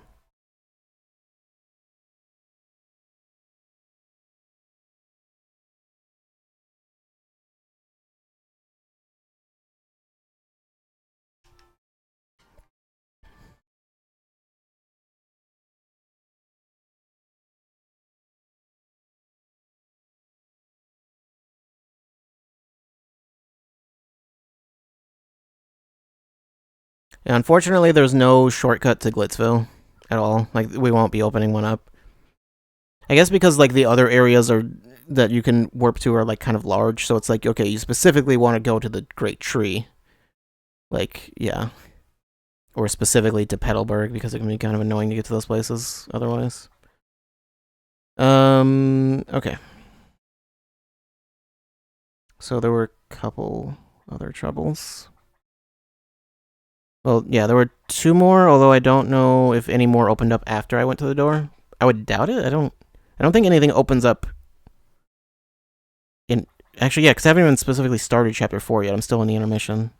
Yeah, unfortunately, there's no shortcut to Glitzville at all. Like, we won't be opening one up. I guess because like the other areas are that you can warp to are like kind of large, so it's like okay, you specifically want to go to the Great Tree. Like, yeah. Or specifically to Petalburg because it can be kind of annoying to get to those places otherwise. Okay. So there were a couple other troubles. Well, yeah, there were two more, although I don't know if any more opened up after I went to the door. I would doubt it. I don't think anything opens up in actually, yeah, because I haven't even specifically started chapter 4 yet. I'm still in the intermission.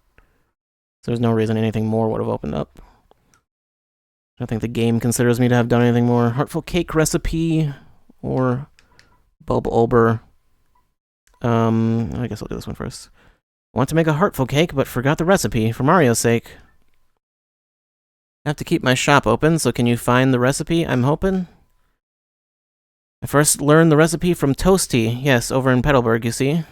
So there's no reason anything more would have opened up. I don't think the game considers me to have done anything more. Heartful Cake recipe or Bulb Olber. I guess I'll do this one first. Want to make a heartful cake, but forgot the recipe for Mario's sake. I have to keep my shop open, so can you find the recipe? I'm hoping. I first learned the recipe from Toasty. Yes, over in Petalburg, you see.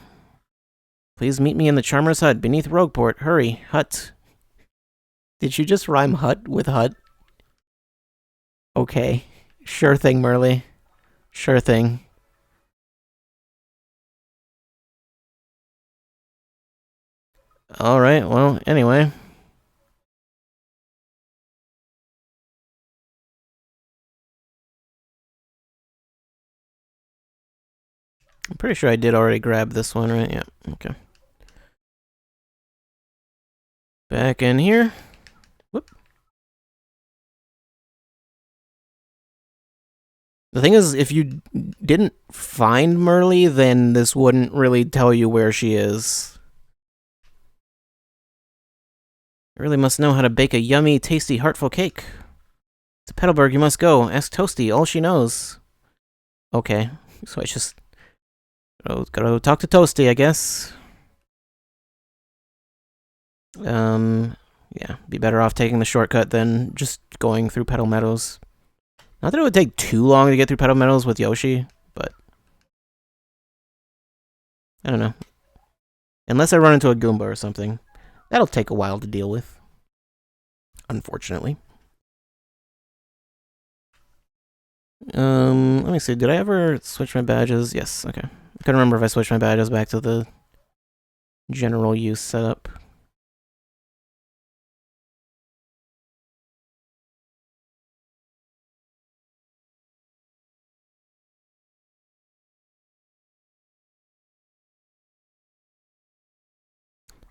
Please meet me in the Charmer's Hut beneath Rogueport. Hurry, hut. Did you just rhyme hut with hut? Okay. Sure thing, Merly. Sure thing. Alright, well, anyway. I'm pretty sure I did already grab this one, right? Yeah, okay. Back in here. Whoop. The thing is, if you didn't find Merly, then this wouldn't really tell you where she is. I really must know how to bake a yummy, tasty, heartful cake. To Petalburg you must go. Ask Toasty, all she knows. Okay, so I just... gotta go talk to Toasty, I guess. Yeah, be better off taking the shortcut than just going through Petal Meadows. Not that it would take too long to get through Petal Meadows with Yoshi, but... I don't know. Unless I run into a Goomba or something. That'll take a while to deal with. Unfortunately. Let me see. Did I ever switch my badges? Yes, okay. I couldn't remember if I switched my badges back to the general use setup.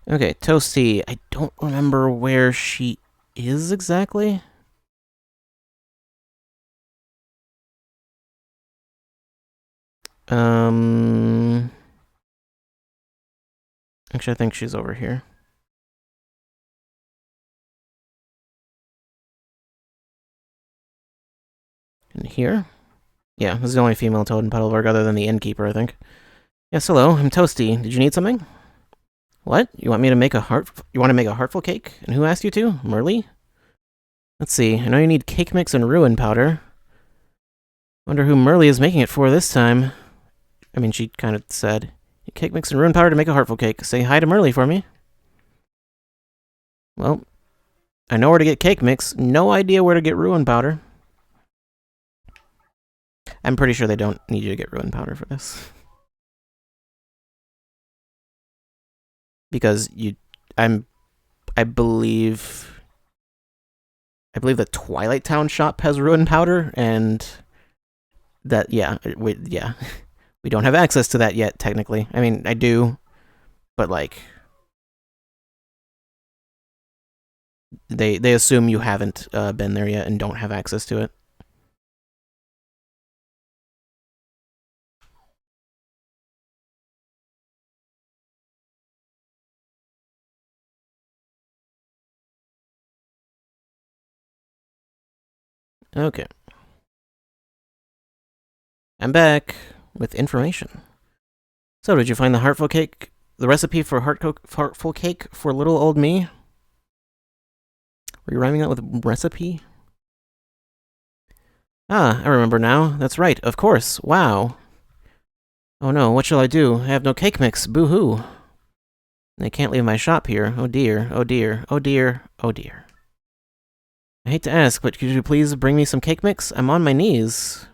Okay, Toasty. I don't remember where she is exactly. Actually, I think she's over here. In here? Yeah, this is the only female toad in Petalburg other than the innkeeper, I think. Yes, hello, I'm Toasty. Did you need something? What? You want me to make a You want to make a heartful cake? And who asked you to? Merly? Let's see. I know you need cake mix and ruin powder. Wonder who Merly is making it for this time. I mean, she kind of said, cake mix and ruin powder to make a heartful cake. Say hi to Merly for me. Well, I know where to get cake mix. No idea where to get ruin powder. I'm pretty sure they don't need you to get ruin powder for this. Because I believe the Twilight Town shop has ruin powder, and that, yeah, we don't have access to that yet, technically. I mean, I do, but, like, they assume you haven't been there yet and don't have access to it. Okay. I'm back with information. So, did you find the heartful cake? The recipe for heartful cake for little old me? Were you rhyming that with recipe? Ah, I remember now. That's right, of course. Wow. Oh no, what shall I do? I have no cake mix. Boo-hoo. I can't leave my shop here. Oh dear, oh dear, oh dear, oh dear. I hate to ask, but could you please bring me some cake mix? I'm on my knees.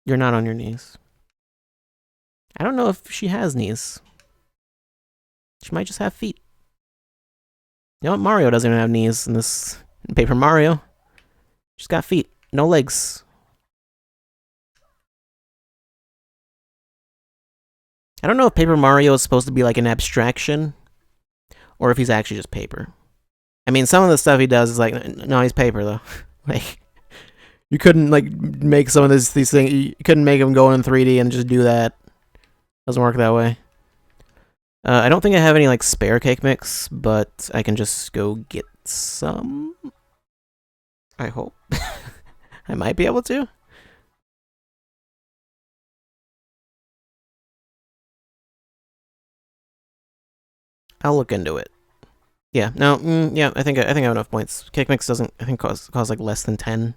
You're not on your knees. I don't know if she has knees. She might just have feet. You know what? Mario doesn't even have knees in this in Paper Mario. She's got feet, no legs. I don't know if Paper Mario is supposed to be like an abstraction or if he's actually just paper. I mean, some of the stuff he does is like, no, he's paper though. Like, you couldn't like make some of these things. You couldn't make him go in 3D and just do that. Doesn't work that way. I don't think I have any like spare cake mix, but I can just go get some. I hope. I might be able to. I'll look into it. Yeah, no, yeah, I think I have enough points. Cake mix doesn't, I think, cost like less than 10.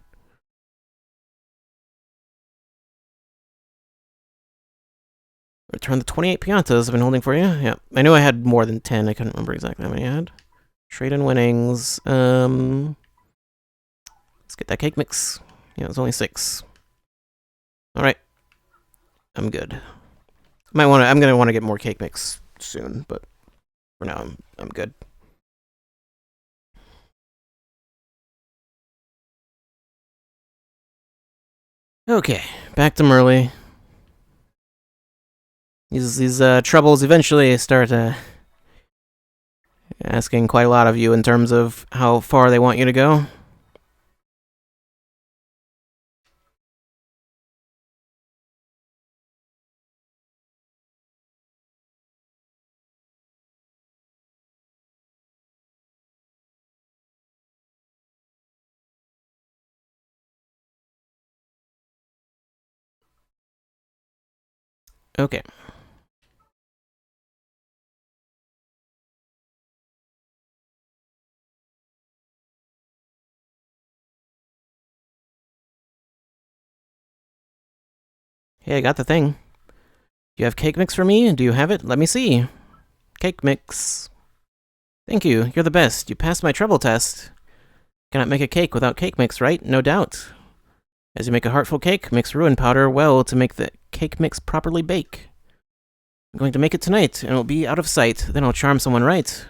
Return the 28 piantas I've been holding for you. Yeah, I knew I had more than 10. I couldn't remember exactly how many I had. Trade in winnings. Let's get that cake mix. Yeah, it was only 6. All right, I'm good. I'm gonna want to get more cake mix soon, but for now, I'm good. Okay, back to Merle. These troubles eventually start asking quite a lot of you in terms of how far they want you to go. Okay. Hey, I got the thing. Do you have cake mix for me? Do you have it? Let me see. Cake mix. Thank you. You're the best. You passed my treble test. Cannot make a cake without cake mix, right? No doubt. As you make a heartful cake, mix ruin powder well to make the cake mix properly bake. I'm going to make it tonight, and it'll be out of sight. Then I'll charm someone right.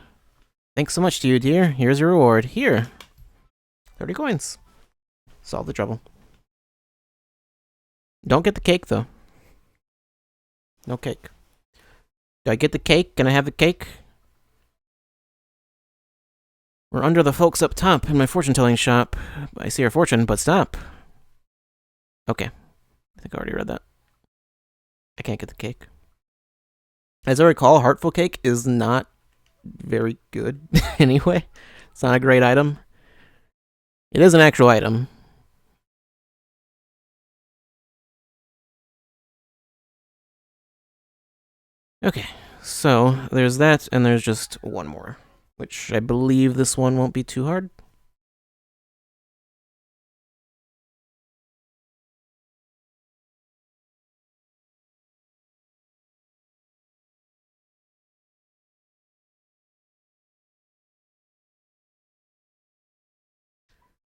Thanks so much to you, dear. Here's your reward. Here. 30 coins. Solve the trouble. Don't get the cake, though. No cake. Do I get the cake? Can I have the cake? We're under the folks up top in my fortune-telling shop. I see your fortune, but stop. Okay. I think I already read that. I can't get the cake. As I recall, Heartful Cake is not very good anyway. It's not a great item. It is an actual item. Okay, so there's that, and there's just one more, which I believe this one won't be too hard.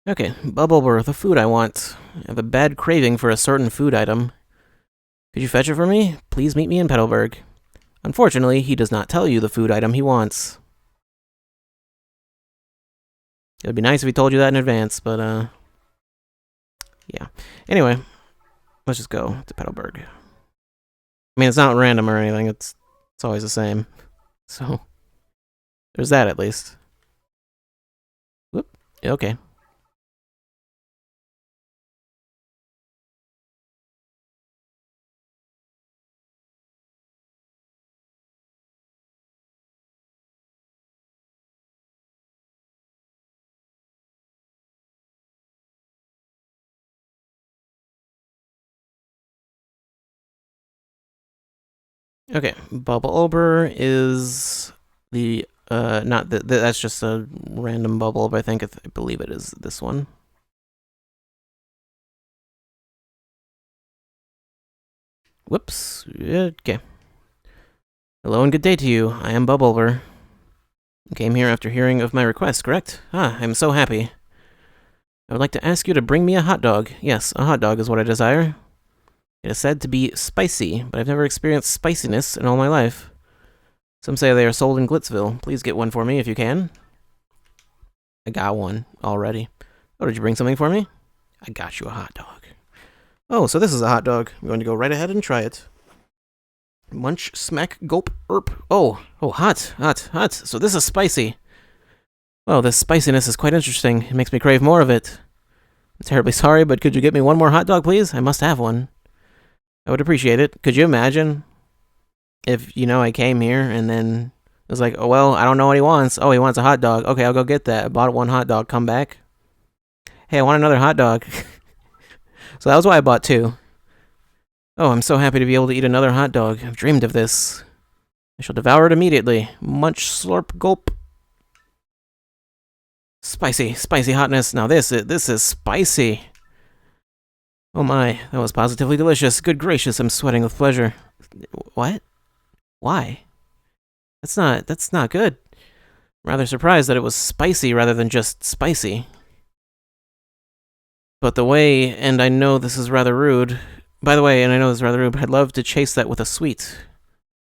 Okay, Okay, Bubblebur, the food I want. I have a bad craving for a certain food item. Could you fetch it for me? Please meet me in Petalburg. Unfortunately, he does not tell you the food item he wants. It would be nice if he told you that in advance, but, yeah. Anyway, let's just go to Petalburg. I mean, it's not random or anything, it's always the same. So, there's that at least. Whoop, okay. Okay, Bubblebur is the, not the, that's just a random bubble, but I think, I believe it is this one. Whoops, okay. Hello and good day to you, I am Bubblebur. You came here after hearing of my request, correct? Ah, I'm so happy. I would like to ask you to bring me a hot dog. Yes, a hot dog is what I desire. It is said to be spicy, but I've never experienced spiciness in all my life. Some say they are sold in Glitzville. Please get one for me if you can. I got one already. Oh, did you bring something for me? I got you a hot dog. Oh, so this is a hot dog. I'm going to go right ahead and try it. Munch, smack, gulp, erp. Oh, hot. So this is spicy. Well, this spiciness is quite interesting. It makes me crave more of it. I'm terribly sorry, but could you get me one more hot dog, please? I must have one. I would appreciate it. Could you imagine if, I came here and then it was like, oh, well, I don't know what he wants. Oh, he wants a hot dog. Okay, I'll go get that. I bought one hot dog. Come back. Hey, I want another hot dog. So that was why I bought two. Oh, I'm so happy to be able to eat another hot dog. I've dreamed of this. I shall devour it immediately. Munch, slurp, gulp. Spicy hotness. Now this is spicy. Oh my, that was positively delicious. Good gracious, I'm sweating with pleasure. What? Why? That's not good. I'm rather surprised that it was spicy rather than just spicy. But the way, and I know this is rather rude. By the way, and I know this is rather rude, but I'd love to chase that with a sweet.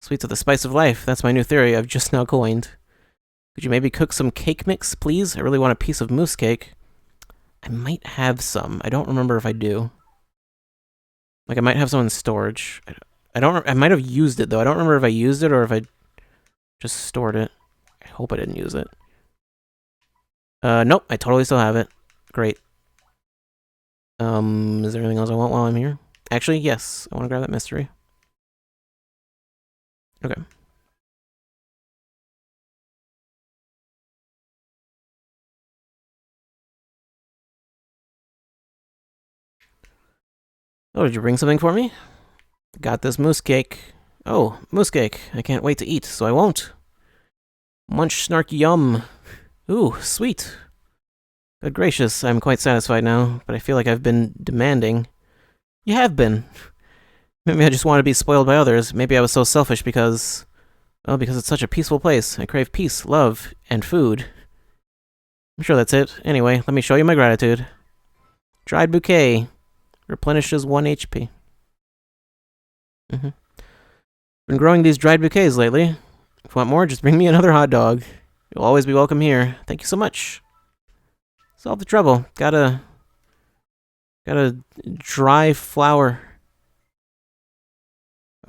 Sweets are the spice of life. That's my new theory I've just now coined. Could you maybe cook some cake mix, please? I really want a piece of mousse cake. I might have some. I don't remember if I do. Like, I might have some in storage. I might have used it, though. I don't remember if I used it or if I just stored it. I hope I didn't use it. Nope. I totally still have it. Great. Is there anything else I want while I'm here? Actually, yes. I want to grab that mystery. Okay. Oh, did you bring something for me? Got this mousse cake. Oh, mousse cake. I can't wait to eat, so I won't. Munch, snark, yum. Ooh, sweet. Good gracious, I'm quite satisfied now, but I feel like I've been demanding. You have been. Maybe I just want to be spoiled by others. Maybe I was so selfish because it's such a peaceful place. I crave peace, love, and food. I'm sure that's it. Anyway, let me show you my gratitude. Dried bouquet. Replenishes 1 HP. Been growing these dried bouquets lately. If you want more, just bring me another hot dog. You'll always be welcome here. Thank you so much. Solve the trouble. Got a dry flower.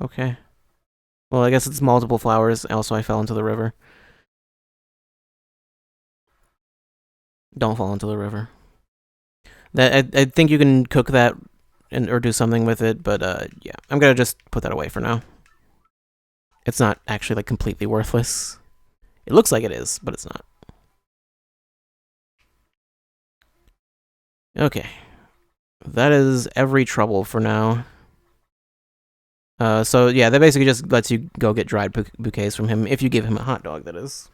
Okay. Well, I guess it's multiple flowers. Also, I fell into the river. Don't fall into the river. I think you can cook that or do something with it, but yeah, I'm gonna just put that away for now. It's not actually like completely worthless. It looks like it is, but it's not. Okay, that is every trouble for now. So yeah, that basically just lets you go get dried bouquets from him if you give him a hot dog. That is.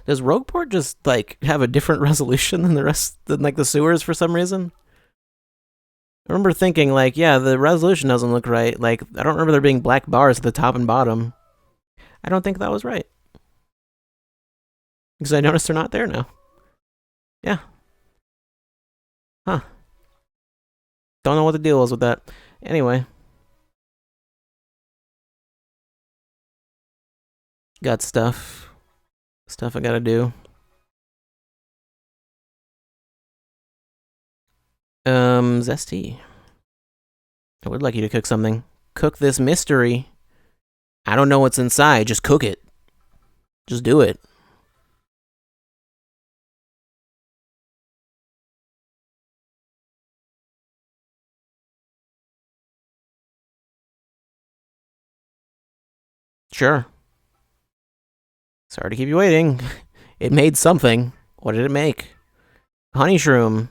Does Rogueport just like have a different resolution than the rest, than like the sewers for some reason? I remember thinking like, yeah, the resolution doesn't look right. Like, I don't remember there being black bars at the top and bottom. I don't think that was right. Because I noticed they're not there now. Yeah. Huh. Don't know what the deal is with that. Anyway. Got stuff. Stuff I gotta do. Zesty. I would like you to cook something. Cook this mystery. I don't know what's inside. Just cook it. Just do it. Sure. Sorry to keep you waiting. It made something. What did it make? Honey shroom.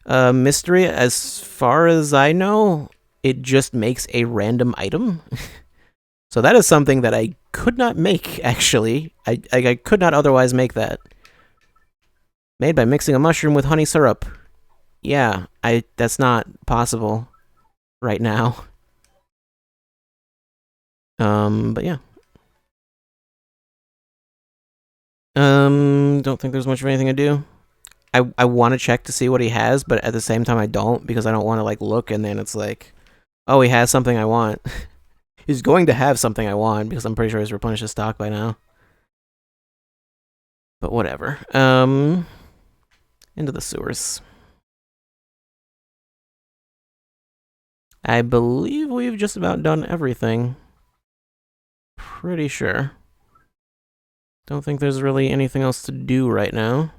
Mystery, as far as I know, it just makes a random item. So that is something that I could not make, actually. I could not otherwise make that. Made by mixing a mushroom with honey syrup. Yeah, that's not possible right now. But yeah. Don't think there's much of anything to do. I want to check to see what he has, but at the same time I don't, because I don't want to like look and then it's like, oh, he has something I want. He's going to have something I want because I'm pretty sure he's replenished his stock by now. But whatever. Into the sewers. I believe we've just about done everything. Pretty sure. Don't think there's really anything else to do right now.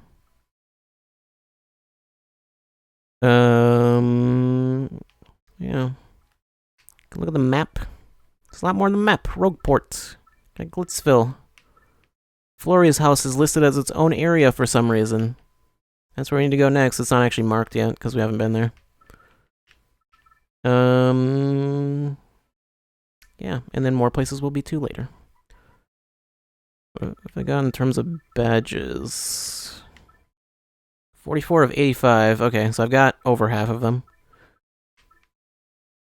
Yeah. Look at the map. It's a lot more than the map. Rogueport. Got Glitzville. Floria's house is listed as its own area for some reason. That's where we need to go next. It's not actually marked yet, because we haven't been there. Yeah, and then more places will be too later. What have I got in terms of badges? 44 of 85. Okay, so I've got over half of them.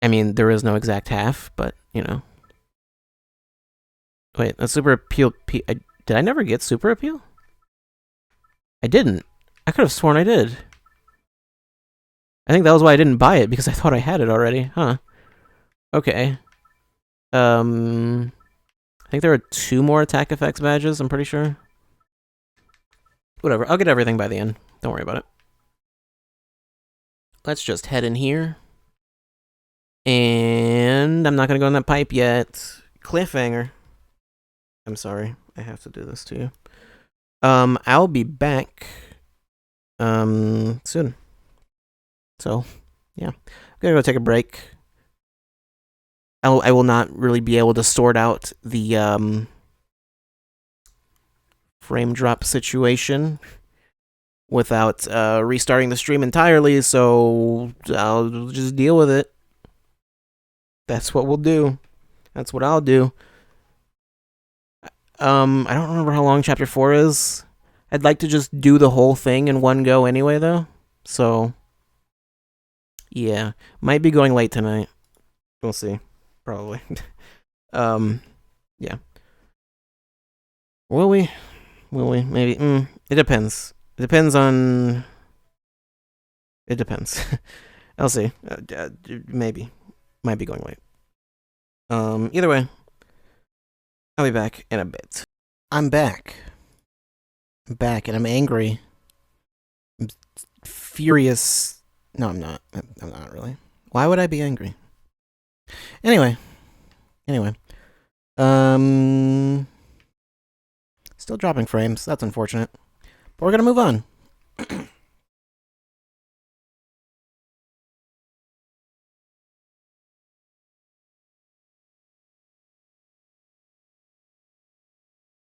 I mean, there is no exact half, but, you know. Wait, that's Super Appeal. Did I never get Super Appeal? I didn't. I could have sworn I did. I think that was why I didn't buy it, because I thought I had it already. Huh. Okay. I think there are 2 more attack effects badges, I'm pretty sure. Whatever, I'll get everything by the end. Don't worry about it. Let's just head in here. And I'm not gonna go in that pipe yet. Cliffhanger. I'm sorry, I have to do this to you. I'll be back soon. So, yeah. I'm gonna go take a break. I will not really be able to sort out the frame drop situation without restarting the stream entirely, so I'll just deal with it. That's what we'll do. That's what I'll do. I don't remember how long Chapter 4 is. I'd like to just do the whole thing in one go anyway, though. So, yeah. Might be going late tonight. We'll see. Probably. Yeah. Will we? Will we? Maybe. It depends. It depends on... It depends. I'll see. Maybe. Might be going late. Either way, I'll be back in a bit. I'm back. I'm back, and I'm angry. I'm furious. No, I'm not. I'm not really. Why would I be angry? Anyway. Still dropping frames. That's unfortunate. But we're gonna move on.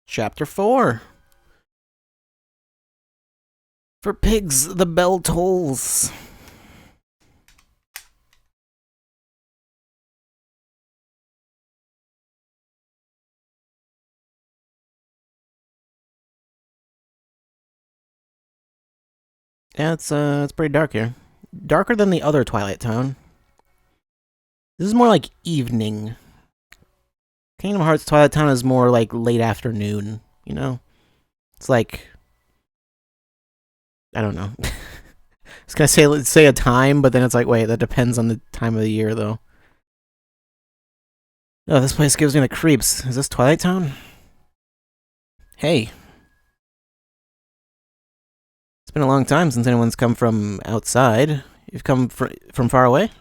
Chapter 4. For pigs, the bell tolls. Yeah, it's pretty dark here. Darker than the other Twilight Town. This is more like evening. Kingdom Hearts Twilight Town is more like late afternoon, you know? It's like... I don't know. I was gonna say a time, but then it's like, wait, that depends on the time of the year, though. Oh, this place gives me the creeps. Is this Twilight Town? Hey. It's been a long time since anyone's come from outside. You've come from far away?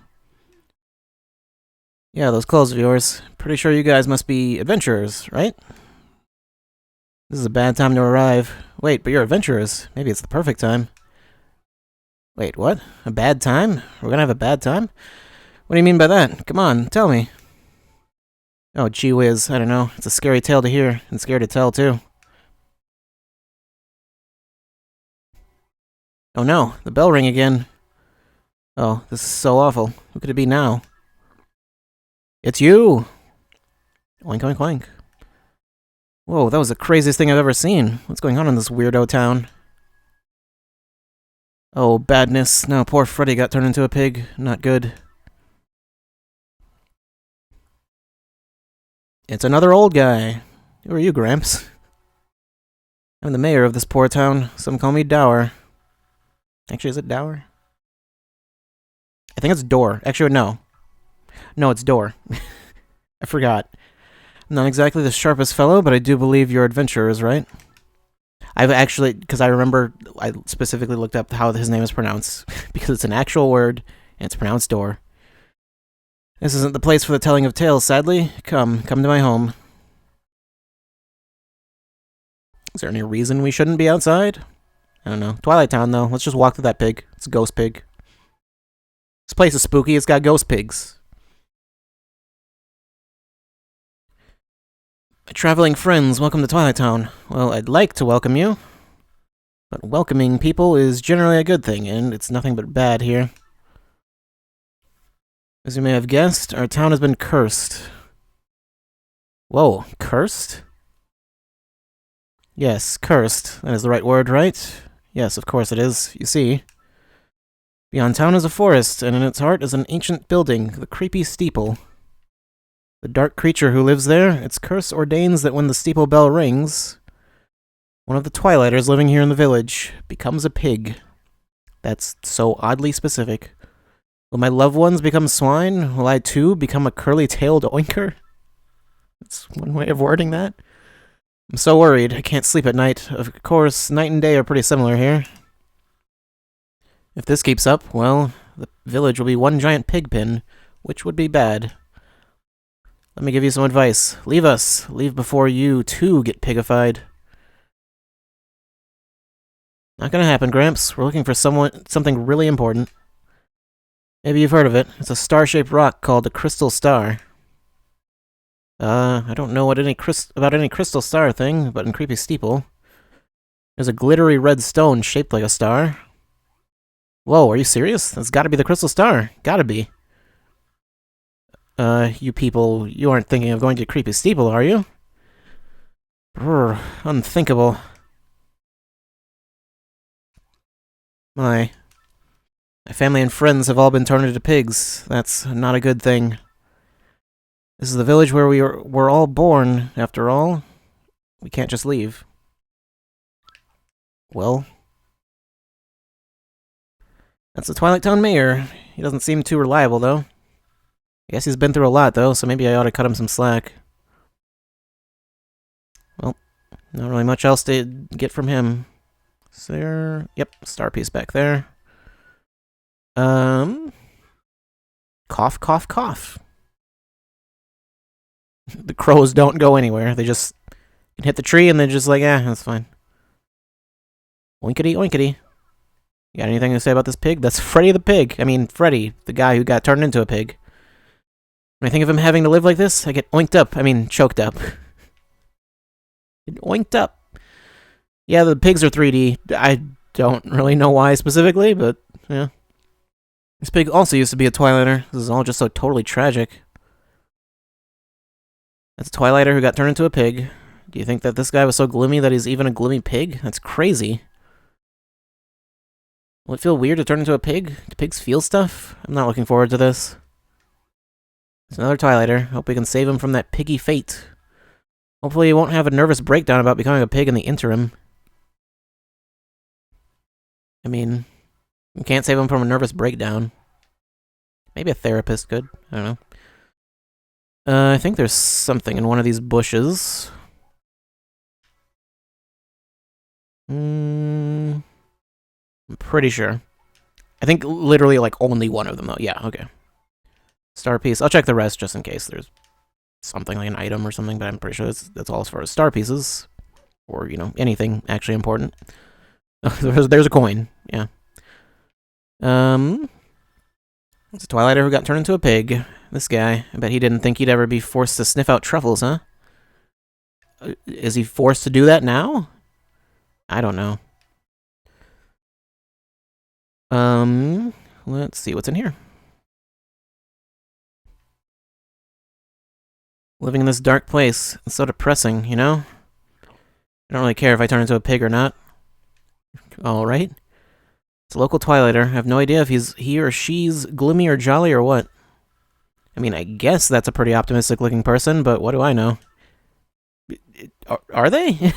Yeah, those clothes of yours. Pretty sure you guys must be adventurers, right? This is a bad time to arrive. Wait, but you're adventurers. Maybe it's the perfect time. Wait, what? A bad time? We're gonna have a bad time? What do you mean by that? Come on, tell me. Oh, gee whiz, I don't know. It's a scary tale to hear, and scary to tell, too. Oh no, the bell rang again. Oh, this is so awful. Who could it be now? It's you! Oink, oink, oink. Whoa, that was the craziest thing I've ever seen. What's going on in this weirdo town? Oh, badness. No, poor Freddy got turned into a pig. Not good. It's another old guy. Who are you, Gramps? I'm the mayor of this poor town. Some call me Dower. Actually, is it Dower? I think it's Door. Actually, no. No, it's Door. I forgot. I'm not exactly the sharpest fellow, but I do believe your adventurer is right. I've actually, because I remember, I specifically looked up how his name is pronounced, because it's an actual word, and it's pronounced Door. This isn't the place for the telling of tales, sadly. Come to my home. Is there any reason we shouldn't be outside? I don't know. Twilight Town, though. Let's just walk through that pig. It's a ghost pig. This place is spooky. It's got ghost pigs. My traveling friends, welcome to Twilight Town. Well, I'd like to welcome you, but welcoming people is generally a good thing, and it's nothing but bad here. As you may have guessed, our town has been cursed. Whoa, cursed? Yes, cursed. That is the right word, right? Yes, of course it is. You see. Beyond town is a forest, and in its heart is an ancient building, the creepy steeple. The dark creature who lives there, its curse ordains that when the steeple bell rings, one of the Twilighters living here in the village becomes a pig. That's so oddly specific. Will my loved ones become swine? Will I too become a curly-tailed oinker? That's one way of wording that. I'm so worried. I can't sleep at night. Of course, night and day are pretty similar here. If this keeps up, well, the village will be one giant pig pen, which would be bad. Let me give you some advice. Leave us. Leave before you, too, get pigified. Not gonna happen, Gramps. We're looking for something really important. Maybe you've heard of it. It's a star-shaped rock called a crystal star. I don't know about any crystal star thing, but in Creepy Steeple, there's a glittery red stone shaped like a star. Whoa, are you serious? That's gotta be the crystal star. Gotta be. You people, you aren't thinking of going to Creepy Steeple, are you? Brr, unthinkable. My family and friends have all been turned into pigs. That's not a good thing. This is the village where we're all born, after all. We can't just leave. Well, that's the Twilight Town mayor. He doesn't seem too reliable, though. I guess he's been through a lot, though, so maybe I ought to cut him some slack. Well, not really much else to get from him. Is there... Yep, star piece back there. Cough, cough, cough. The crows don't go anywhere. They just can hit the tree and they're just like, that's fine. Oinkity, oinkity. You got anything to say about this pig? That's Freddy the pig. I mean, Freddy, the guy who got turned into a pig. When I think of him having to live like this, I get oinked up. I mean, choked up. Oinked up. Yeah, the pigs are 3D. I don't really know why specifically, but yeah. This pig also used to be a Twilighter. This is all just so totally tragic. That's a Twilighter who got turned into a pig. Do you think that this guy was so gloomy that he's even a gloomy pig? That's crazy. Will it feel weird to turn into a pig? Do pigs feel stuff? I'm not looking forward to this. It's another Twilighter. Hope we can save him from that piggy fate. Hopefully he won't have a nervous breakdown about becoming a pig in the interim. I mean, you can't save him from a nervous breakdown. Maybe a therapist could. I don't know. I think there's something in one of these bushes. I'm pretty sure. I think literally like only one of them though. Yeah, okay. Star piece. I'll check the rest just in case there's something like an item or something, but I'm pretty sure that's all as far as star pieces. Or, you know, anything actually important. There's a coin. Yeah. It's a Twilighter who got turned into a pig. This guy. I bet he didn't think he'd ever be forced to sniff out truffles, huh? Is he forced to do that now? I don't know. Let's see what's in here. Living in this dark place. It's so depressing, you know? I don't really care if I turn into a pig or not. Alright. It's a local Twilighter. I have no idea if he or she's gloomy or jolly or what. I mean, I guess that's a pretty optimistic looking person, but what do I know? Are they?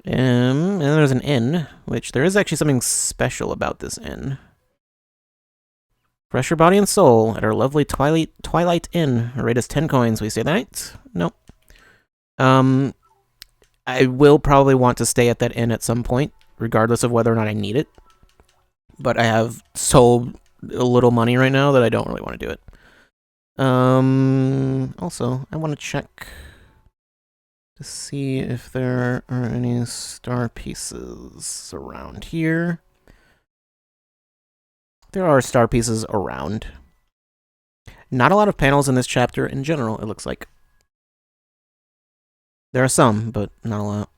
And then there's an inn, which there is actually something special about this inn. Fresh your body and soul at our lovely Twilight Inn. Our rate is 10 coins. We stay the night? Nope. I will probably want to stay at that inn at some point, regardless of whether or not I need it. But I have so little money right now that I don't really want to do it. Also, I want to check to see if there are any star pieces around here. There are star pieces around. Not a lot of panels in this chapter in general, it looks like. There are some, but not a lot.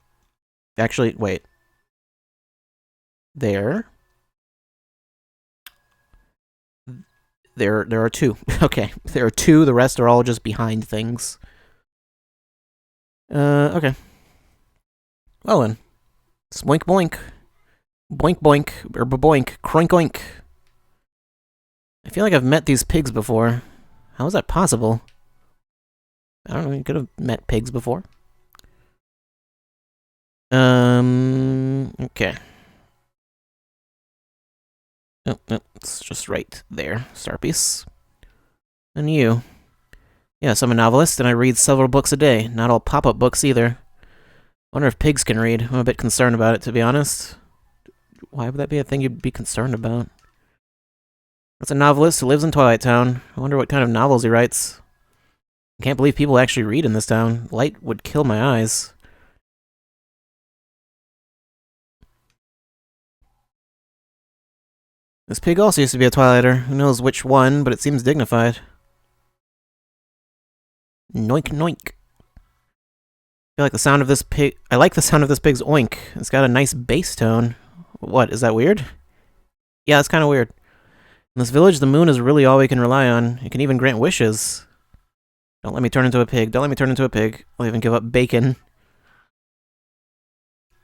Actually, wait. There are two. Okay, there are two. The rest are all just behind things. Okay. Well then. Spoink boink. Boink boink. Or boink. Croink oink. I feel like I've met these pigs before. How is that possible? I don't know, you could have met pigs before. Okay. Oh, it's just right there. Star piece. And you. Yes, I'm a novelist, and I read several books a day. Not all pop-up books, either. Wonder if pigs can read. I'm a bit concerned about it, to be honest. Why would that be a thing you'd be concerned about? That's a novelist who lives in Twilight Town. I wonder what kind of novels he writes. I can't believe people actually read in this town. Light would kill my eyes. This pig also used to be a Twilighter. Who knows which one, but it seems dignified. Noink noink. I like the sound of this pig. I like the sound of this pig's oink. It's got a nice bass tone. What, is that weird? Yeah, it's kind of weird. In this village, the moon is really all we can rely on. It can even grant wishes. Don't let me turn into a pig. Don't let me turn into a pig. I'll even give up bacon.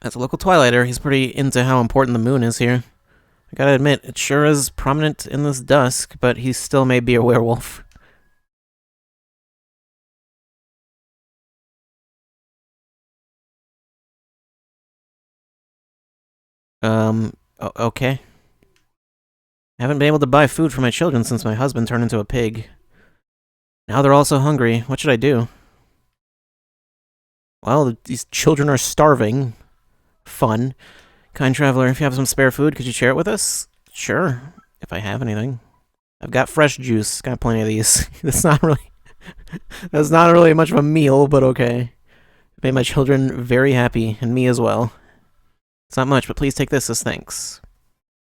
As a local Twilighter, he's pretty into how important the moon is here. I gotta admit, it sure is prominent in this dusk, but he still may be a werewolf. Okay. I haven't been able to buy food for my children since my husband turned into a pig. Now they're all so hungry. What should I do? Well, these children are starving. Fun. Kind traveler, if you have some spare food, could you share it with us? Sure, if I have anything. I've got fresh juice. Got plenty of these. That's not really much of a meal, but okay. Made my children very happy, and me as well. It's not much, but please take this as thanks.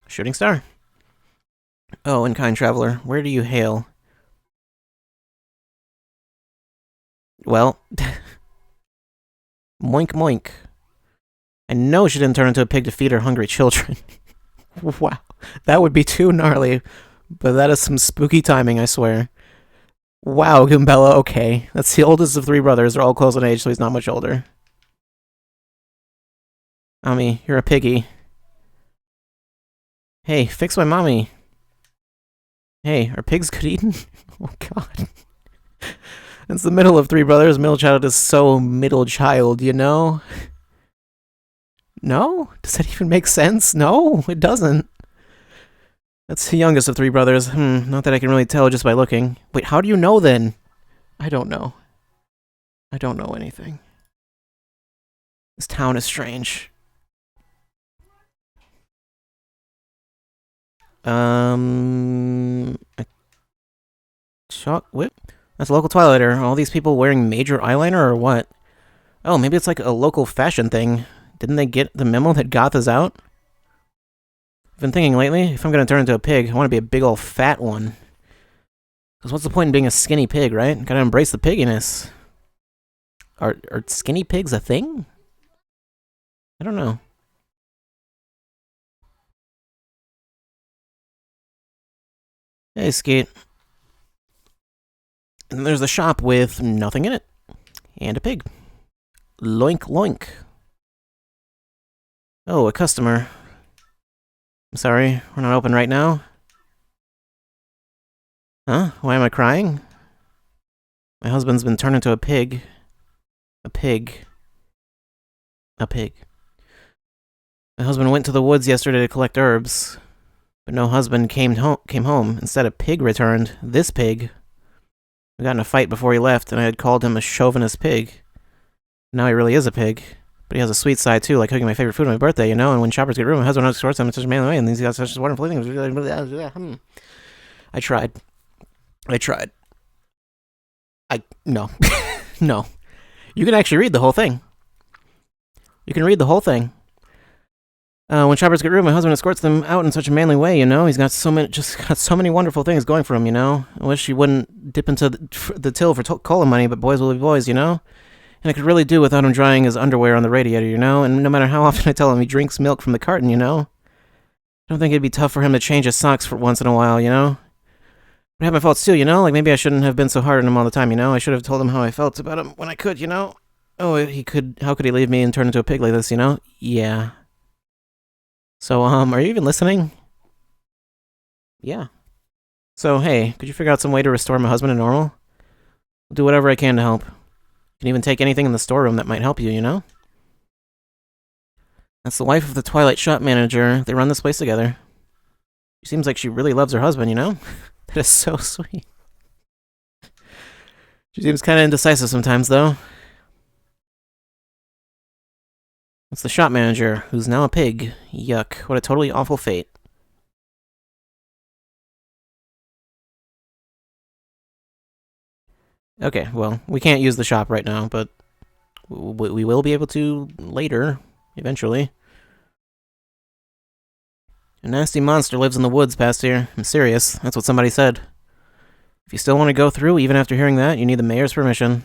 Shooting star. Oh, and kind traveler, where do you hail? Well, moink moink. I know she didn't turn into a pig to feed her hungry children. Wow, that would be too gnarly, but that is some spooky timing, I swear. Wow, Goombella, okay. That's the oldest of three brothers. They're all close in age, so he's not much older. Mommy, you're a piggy. Hey, fix my mommy. Hey, are pigs good eating? Oh god. It's the middle of three brothers. Middle child is so middle child, you know? No? Does that even make sense? No, it doesn't. That's the youngest of three brothers. Not that I can really tell just by looking. Wait, how do you know then? I don't know. I don't know anything. This town is strange. Chalk whip? That's a local Twilighter. Are all these people wearing major eyeliner or what? Oh, maybe it's like a local fashion thing. Didn't they get the memo that goth is out? I've been thinking lately, if I'm gonna turn into a pig, I want to be a big old fat one. Because what's the point in being a skinny pig, right? Gotta embrace the pigginess. Are skinny pigs a thing? I don't know. Hey, Skeet. And then there's the shop with nothing in it. And a pig. Loink, loink. Oh, a customer. I'm sorry, we're not open right now. Huh? Why am I crying? My husband's been turned into a pig. A pig. A pig. My husband went to the woods yesterday to collect herbs, but no husband came home. Instead, a pig returned. This pig. We got in a fight before he left, and I had called him a chauvinist pig. Now he really is a pig. But he has a sweet side, too, like cooking my favorite food on my birthday, you know? And when shoppers get room, my husband always sorts them in such a manly way, and he's got such wonderful things. I tried. No. No. You can actually read the whole thing. You can read the whole thing. When shoppers get room, my husband escorts them out in such a manly way, you know? He's got so many wonderful things going for him, you know? I wish he wouldn't dip into the till for cola money, but boys will be boys, you know? And I could really do without him drying his underwear on the radiator, you know? And no matter how often I tell him he drinks milk from the carton, you know? I don't think it'd be tough for him to change his socks for once in a while, you know? But I have my faults too, you know? Like, maybe I shouldn't have been so hard on him all the time, you know? I should have told him how I felt about him when I could, you know? Oh, how could he leave me and turn into a pig like this, you know? Yeah. So, are you even listening? Yeah. So, hey, could you figure out some way to restore my husband to normal? I'll do whatever I can to help. You can even take anything in the storeroom that might help you, you know? That's the wife of the Twilight shop manager. They run this place together. She seems like she really loves her husband, you know? That is so sweet. She seems kind of indecisive sometimes, though. It's the shop manager, who's now a pig. Yuck, what a totally awful fate. Okay, well, we can't use the shop right now, but we will be able to later, eventually. A nasty monster lives in the woods past here. I'm serious, that's what somebody said. If you still want to go through, even after hearing that, you need the mayor's permission.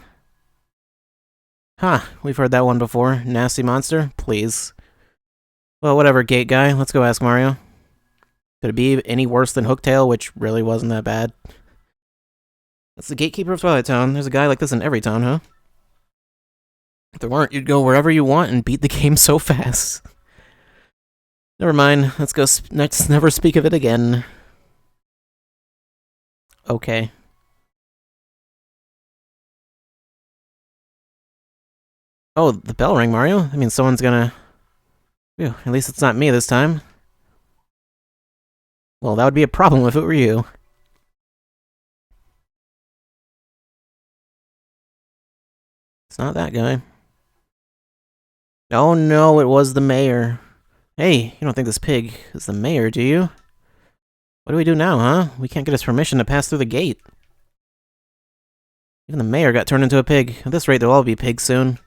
We've heard that one before. Nasty monster? Please. Well, whatever, gate guy. Let's go ask Mario. Could it be any worse than Hooktail, which really wasn't that bad? That's the gatekeeper of Twilight Town. There's a guy like this in every town, huh? If there weren't, you'd go wherever you want and beat the game so fast. Never mind. Let's never speak of it again. Okay. Oh, the bell rang, Mario. I mean, someone's gonna... Phew, at least it's not me this time. Well, that would be a problem if it were you. It's not that guy. Oh no, it was the mayor. Hey, you don't think this pig is the mayor, do you? What do we do now, huh? We can't get his permission to pass through the gate. Even the mayor got turned into a pig. At this rate, they'll all be pigs soon.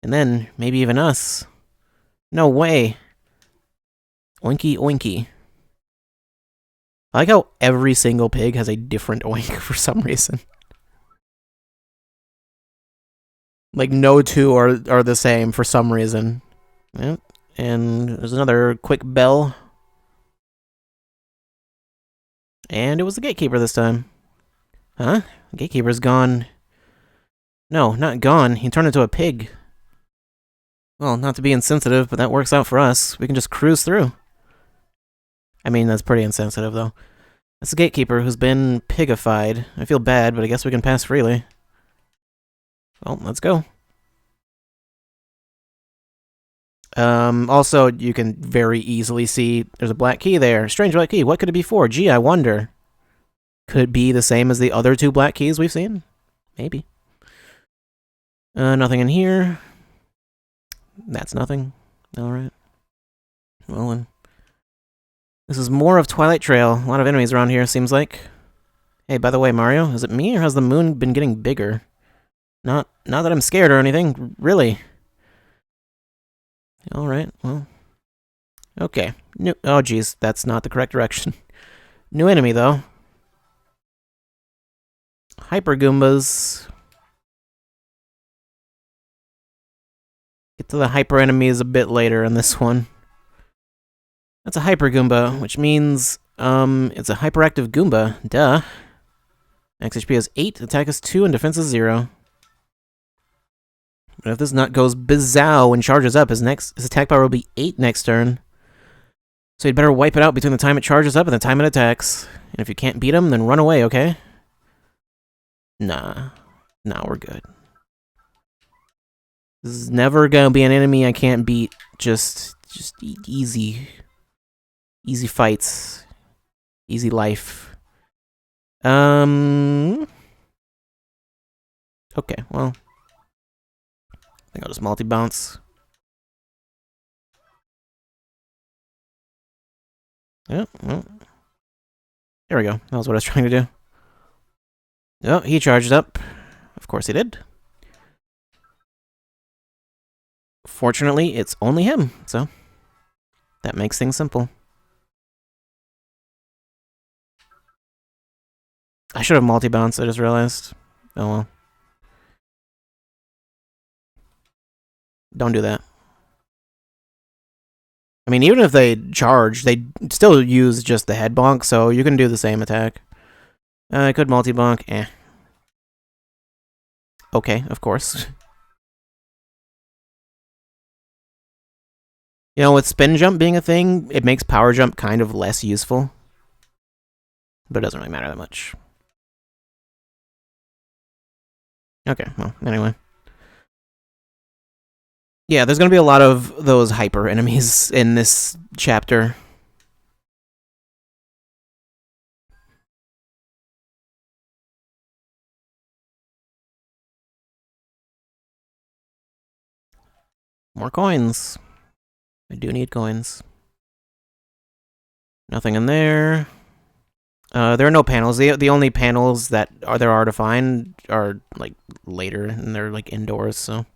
And then, maybe even us. No way. Oinky oinky. I like how every single pig has a different oink for some reason. Like, no two are the same for some reason. Yep. And there's another quick bell. And it was the gatekeeper this time. Huh? The gatekeeper's gone. No, not gone. He turned into a pig. Well, not to be insensitive, but that works out for us. We can just cruise through. I mean, that's pretty insensitive, though. That's the gatekeeper who's been pigified. I feel bad, but I guess we can pass freely. Well, let's go. Also, you can very easily see there's a black key there. Strange black key. What could it be for? Gee, I wonder. Could it be the same as the other two black keys we've seen? Maybe. Nothing in here. That's nothing. Alright. Well, then. This is more of Twilight Trail. A lot of enemies around here, seems like. Hey, by the way, Mario, is it me or has the moon been getting bigger? Not that I'm scared or anything, really. Alright, well. Okay. Oh, geez, that's not the correct direction. New enemy, though. Hyper Goombas. Get to the hyper enemies a bit later in this one. That's a Hyper Goomba, which means, it's a hyperactive Goomba. Duh. Max HP is 8, attack is 2, and defense is 0. But if this nut goes Bizow and charges up, his attack power will be 8 next turn. So you'd better wipe it out between the time it charges up and the time it attacks. And if you can't beat him, then run away, okay? Nah. Nah, we're good. This is never gonna be an enemy I can't beat. Just easy. Easy fights. Easy life. Okay, well. I think I'll just multi-bounce. Yeah, well. There we go. That was what I was trying to do. Oh, he charged up. Of course he did. Fortunately, it's only him, so that makes things simple. I should have multi-bounced, I just realized. Oh well. Don't do that. I mean, even if they charge, they still use just the head bonk, so you can do the same attack. I could multi-bonk. Okay, of course. You know, with spin jump being a thing, it makes power jump kind of less useful. But it doesn't really matter that much. Okay, well, anyway. Yeah, there's going to be a lot of those hyper enemies in this chapter. More coins. I do need coins. Nothing in there. There are no panels. The only panels that there are to find are like later, and they're like indoors, so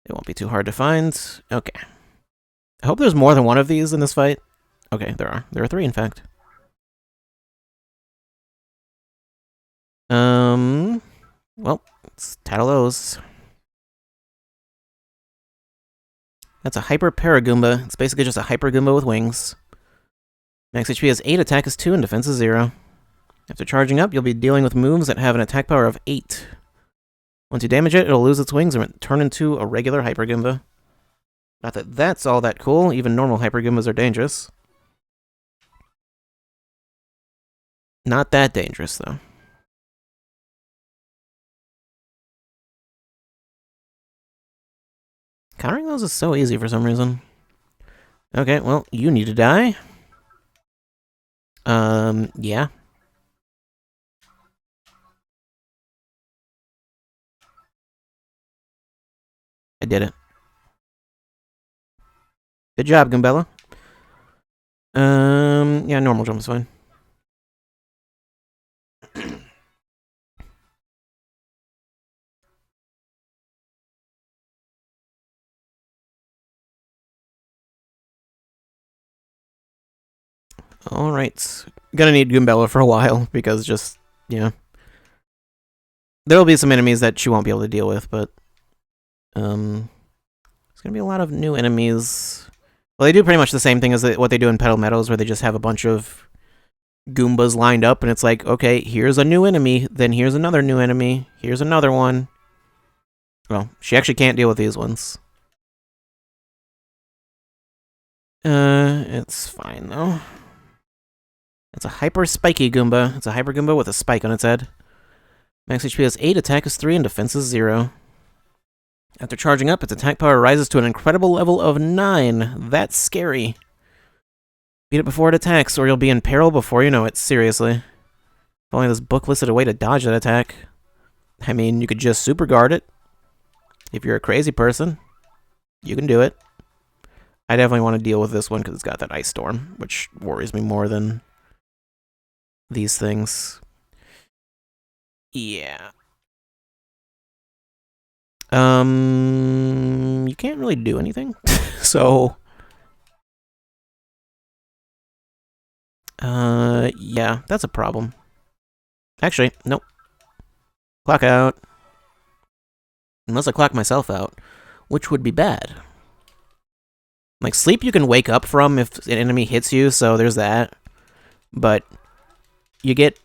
it won't be too hard to find. Okay. I hope there's more than one of these in this fight. Okay, there are. There are 3, in fact. Well, it's Tattleos. That's a Hyper Paragoomba. It's basically just a Hyper Goomba with wings. Max HP is 8, attack is 2, and defense is 0. After charging up, you'll be dealing with moves that have an attack power of 8. Once you damage it, it'll lose its wings and turn into a regular Hyper Goomba. Not that that's all that cool. Even normal Hyper Goombas are dangerous. Not that dangerous, though. Countering those is so easy for some reason. Okay, well, you need to die. Yeah. I did it. Good job, Goombella. Yeah, normal jump is fine. Alright. Gonna need Goombella for a while, because just, yeah. There'll be some enemies that she won't be able to deal with, but... there's gonna be a lot of new enemies. Well, they do pretty much the same thing as what they do in Petal Meadows, where they just have a bunch of Goombas lined up, and it's like, okay, here's a new enemy, then here's another new enemy, here's another one. Well, she actually can't deal with these ones. It's fine, though. It's a Hyper Spiky Goomba. It's a Hyper Goomba with a spike on its head. Max HP is 8, attack is 3, and defense is 0. After charging up, its attack power rises to an incredible level of 9. That's scary. Beat it before it attacks, or you'll be in peril before you know it. Seriously. If only this book listed a way to dodge that attack. I mean, you could just super guard it. If you're a crazy person, you can do it. I definitely want to deal with this one because it's got that Ice Storm, which worries me more than these things. Yeah. You can't really do anything. So yeah, that's a problem. Actually, nope. Clock out. Unless I clock myself out, which would be bad. Like, sleep you can wake up from if an enemy hits you, so there's that. But you get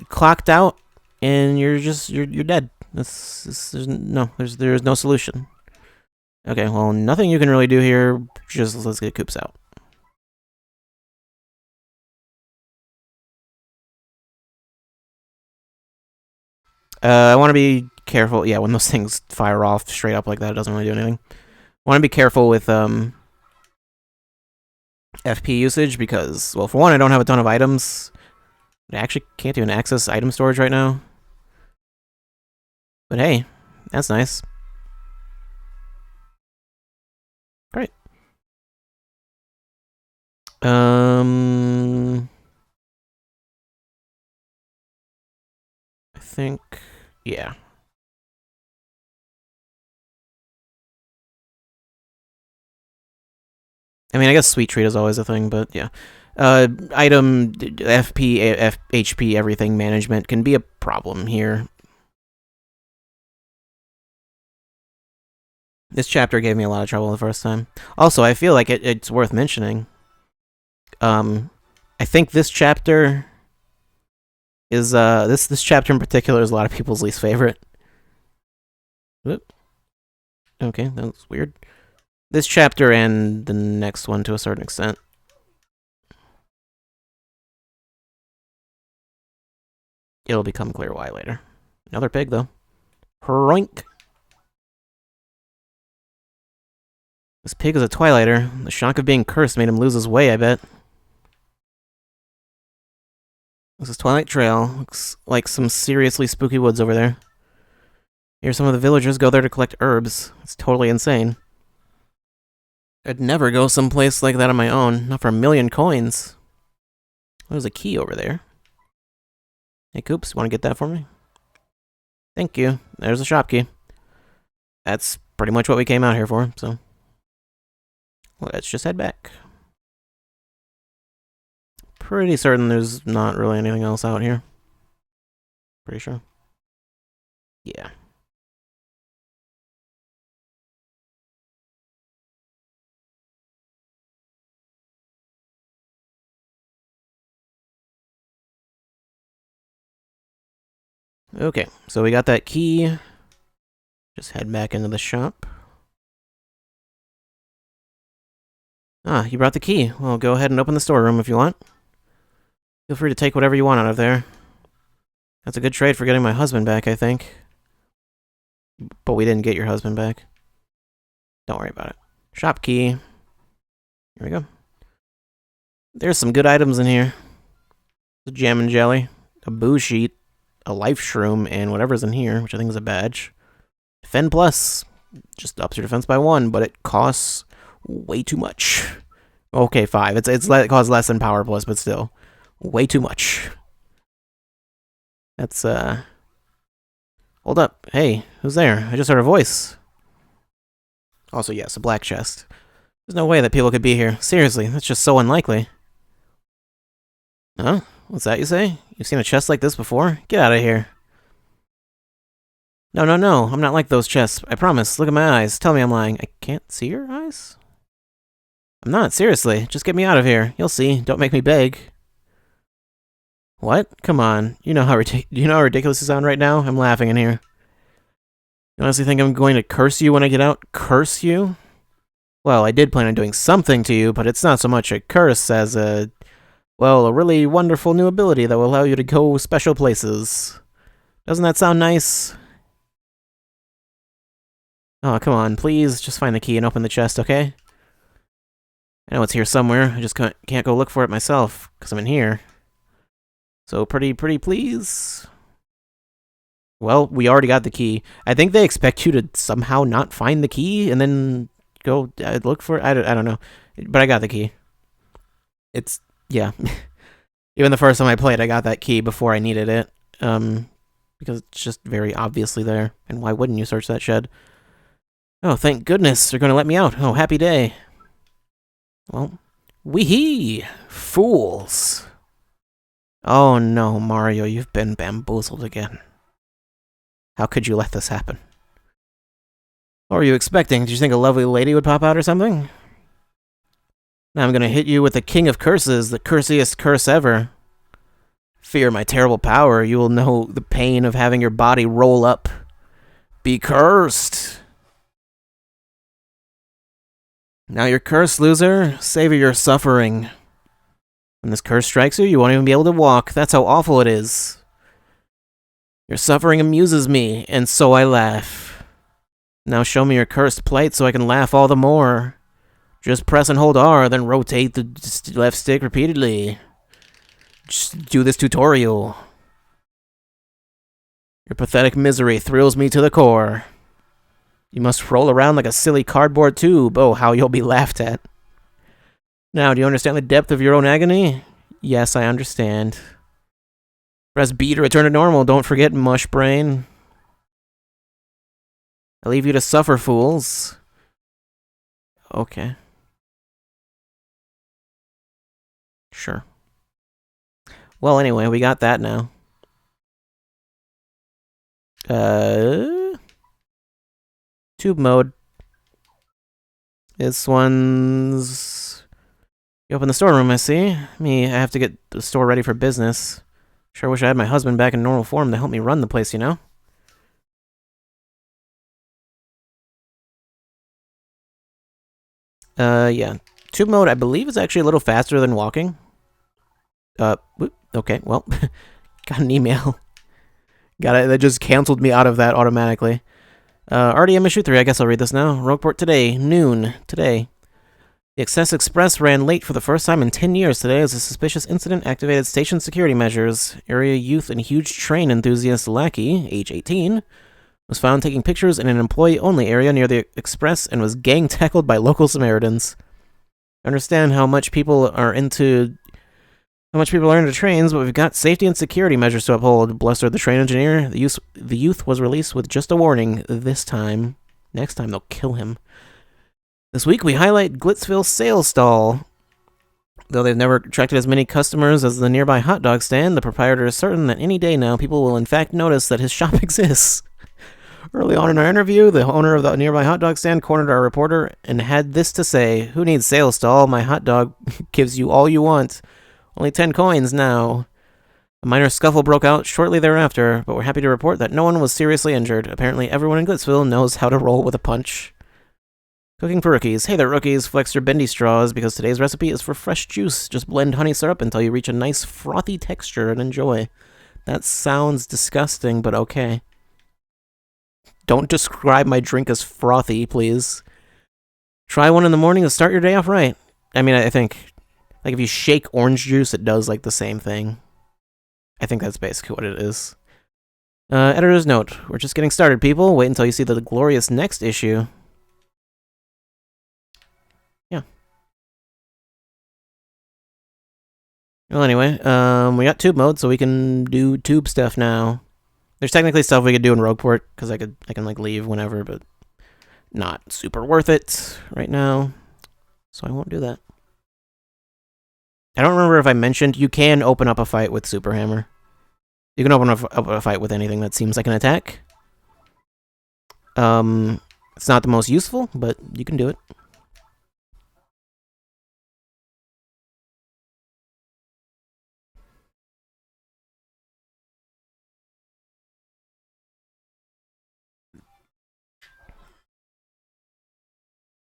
clocked out, and you're dead. There's no solution. Okay, well, nothing you can really do here. Just let's get Koops out. I want to be careful. Yeah, when those things fire off straight up like that, it doesn't really do anything. I want to be careful with FP usage because, well, for one, I don't have a ton of items. I actually can't even access item storage right now. But hey, that's nice. Great. I think, yeah. I mean, I guess Sweet Treat is always a thing, but yeah. Item, FP, HP, everything management can be a problem here. This chapter gave me a lot of trouble the first time. Also, I feel like it's worth mentioning. I think this chapter is this chapter in particular is a lot of people's least favorite. Whoop. Okay, that was weird. This chapter and the next one to a certain extent. It'll become clear why later. Another pig though. Hroink. This pig is a Twilighter. The shock of being cursed made him lose his way, I bet. This is Twilight Trail. Looks like some seriously spooky woods over there. Here some of the villagers go there to collect herbs. It's totally insane. I'd never go someplace like that on my own. Not for 1,000,000 coins. There's a key over there. Hey, Koops, want to get that for me? Thank you. There's a shop key. That's pretty much what we came out here for, so... let's just head back. Pretty certain there's not really anything else out here. Pretty sure. Yeah. Okay, so we got that key. Just head back into the shop. Ah, you brought the key. Well, go ahead and open the storeroom if you want. Feel free to take whatever you want out of there. That's a good trade for getting my husband back, I think. But we didn't get your husband back. Don't worry about it. Shop key. Here we go. There's some good items in here. A jam and jelly, a boo sheet, a life shroom, and whatever's in here, which I think is a badge. Defend plus. Just ups your defense by 1, but it costs way too much. Okay, 5. It costs less than power plus, but still. Way too much. That's, hold up. Hey, who's there? I just heard a voice. Also, yes, a black chest. There's no way that people could be here. Seriously, that's just so unlikely. Huh? What's that you say? You've seen a chest like this before? Get out of here. No, I'm not like those chests. I promise. Look at my eyes. Tell me I'm lying. I can't see your eyes? I'm not, seriously. Just get me out of here. You'll see. Don't make me beg. What? Come on. You know how ridiculous you sound right now? I'm laughing in here. You honestly think I'm going to curse you when I get out? Curse you? Well, I did plan on doing something to you, but it's not so much a curse as a really wonderful new ability that will allow you to go special places. Doesn't that sound nice? Oh, come on, please. Just find the key and open the chest, okay? I know it's here somewhere. I just can't go look for it myself, because I'm in here. So pretty please. Well, we already got the key. I think they expect you to somehow not find the key and then go look for it. I don't know. But I got the key. It's, yeah. Even the first time I played, I got that key before I needed it. Because it's just very obviously there. And why wouldn't you search that shed? Oh, thank goodness they're going to let me out. Oh, happy day. Well, wee-hee! Fools. Oh no, Mario, you've been bamboozled again. How could you let this happen? What were you expecting? Did you think a lovely lady would pop out or something? Now I'm gonna hit you with the king of curses, the cursiest curse ever. Fear my terrible power, you will know the pain of having your body roll up. Be cursed! Now you're cursed, loser. Savor your suffering. When this curse strikes you, you won't even be able to walk. That's how awful it is. Your suffering amuses me, and so I laugh. Now show me your cursed plight so I can laugh all the more. Just press and hold R, then rotate the left stick repeatedly. Just do this tutorial. Your pathetic misery thrills me to the core. You must roll around like a silly cardboard tube. Oh, how you'll be laughed at. Now, do you understand the depth of your own agony? Yes, I understand. Press B to return to normal. Don't forget, mush brain. I leave you to suffer, fools. Okay. Sure. Well, anyway, we got that now. Tube mode. This one's... You open the storeroom, I see. I have to get the store ready for business. Sure wish I had my husband back in normal form to help me run the place, you know? Yeah. Tube mode, I believe, is actually a little faster than walking. Okay, well, got an email. Got it. That just canceled me out of that automatically. RDM issue 3, I guess I'll read this now. Rogueport today, noon, today. The Excess Express ran late for the first time in 10 years today as a suspicious incident activated station security measures. Area youth and huge train enthusiast Lackey, age 18, was found taking pictures in an employee-only area near the Express and was gang-tackled by local Samaritans. I understand how much people are into trains, but we've got safety and security measures to uphold, blustered the train engineer. The youth was released with just a warning this time. Next time, they'll kill him. This week, we highlight Glitzville's sales stall. Though they've never attracted as many customers as the nearby hot dog stand, the proprietor is certain that any day now, people will in fact notice that his shop exists. Early on in our interview, the owner of the nearby hot dog stand cornered our reporter and had this to say: "Who needs sales stall? My hot dog gives you all you want. Only 10 coins now." A minor scuffle broke out shortly thereafter, but we're happy to report that no one was seriously injured. Apparently, everyone in Glitzville knows how to roll with a punch. Cooking for rookies. Hey there, rookies. Flex your bendy straws, because today's recipe is for fresh juice. Just blend honey syrup until you reach a nice frothy texture and enjoy. That sounds disgusting, but okay. Don't describe my drink as frothy, please. Try one in the morning to start your day off right. I mean, I think, like, if you shake orange juice, it does, like, the same thing. I think that's basically what it is. Editor's note. We're just getting started, people. Wait until you see the glorious next issue. Yeah. Well, anyway, we got tube mode, so we can do tube stuff now. There's technically stuff we could do in Rogueport, because I can, like, leave whenever, but not super worth it right now. So I won't do that. I don't remember if I mentioned you can open up a fight with Super Hammer. You can open up a fight with anything that seems like an attack. It's not the most useful, but you can do it.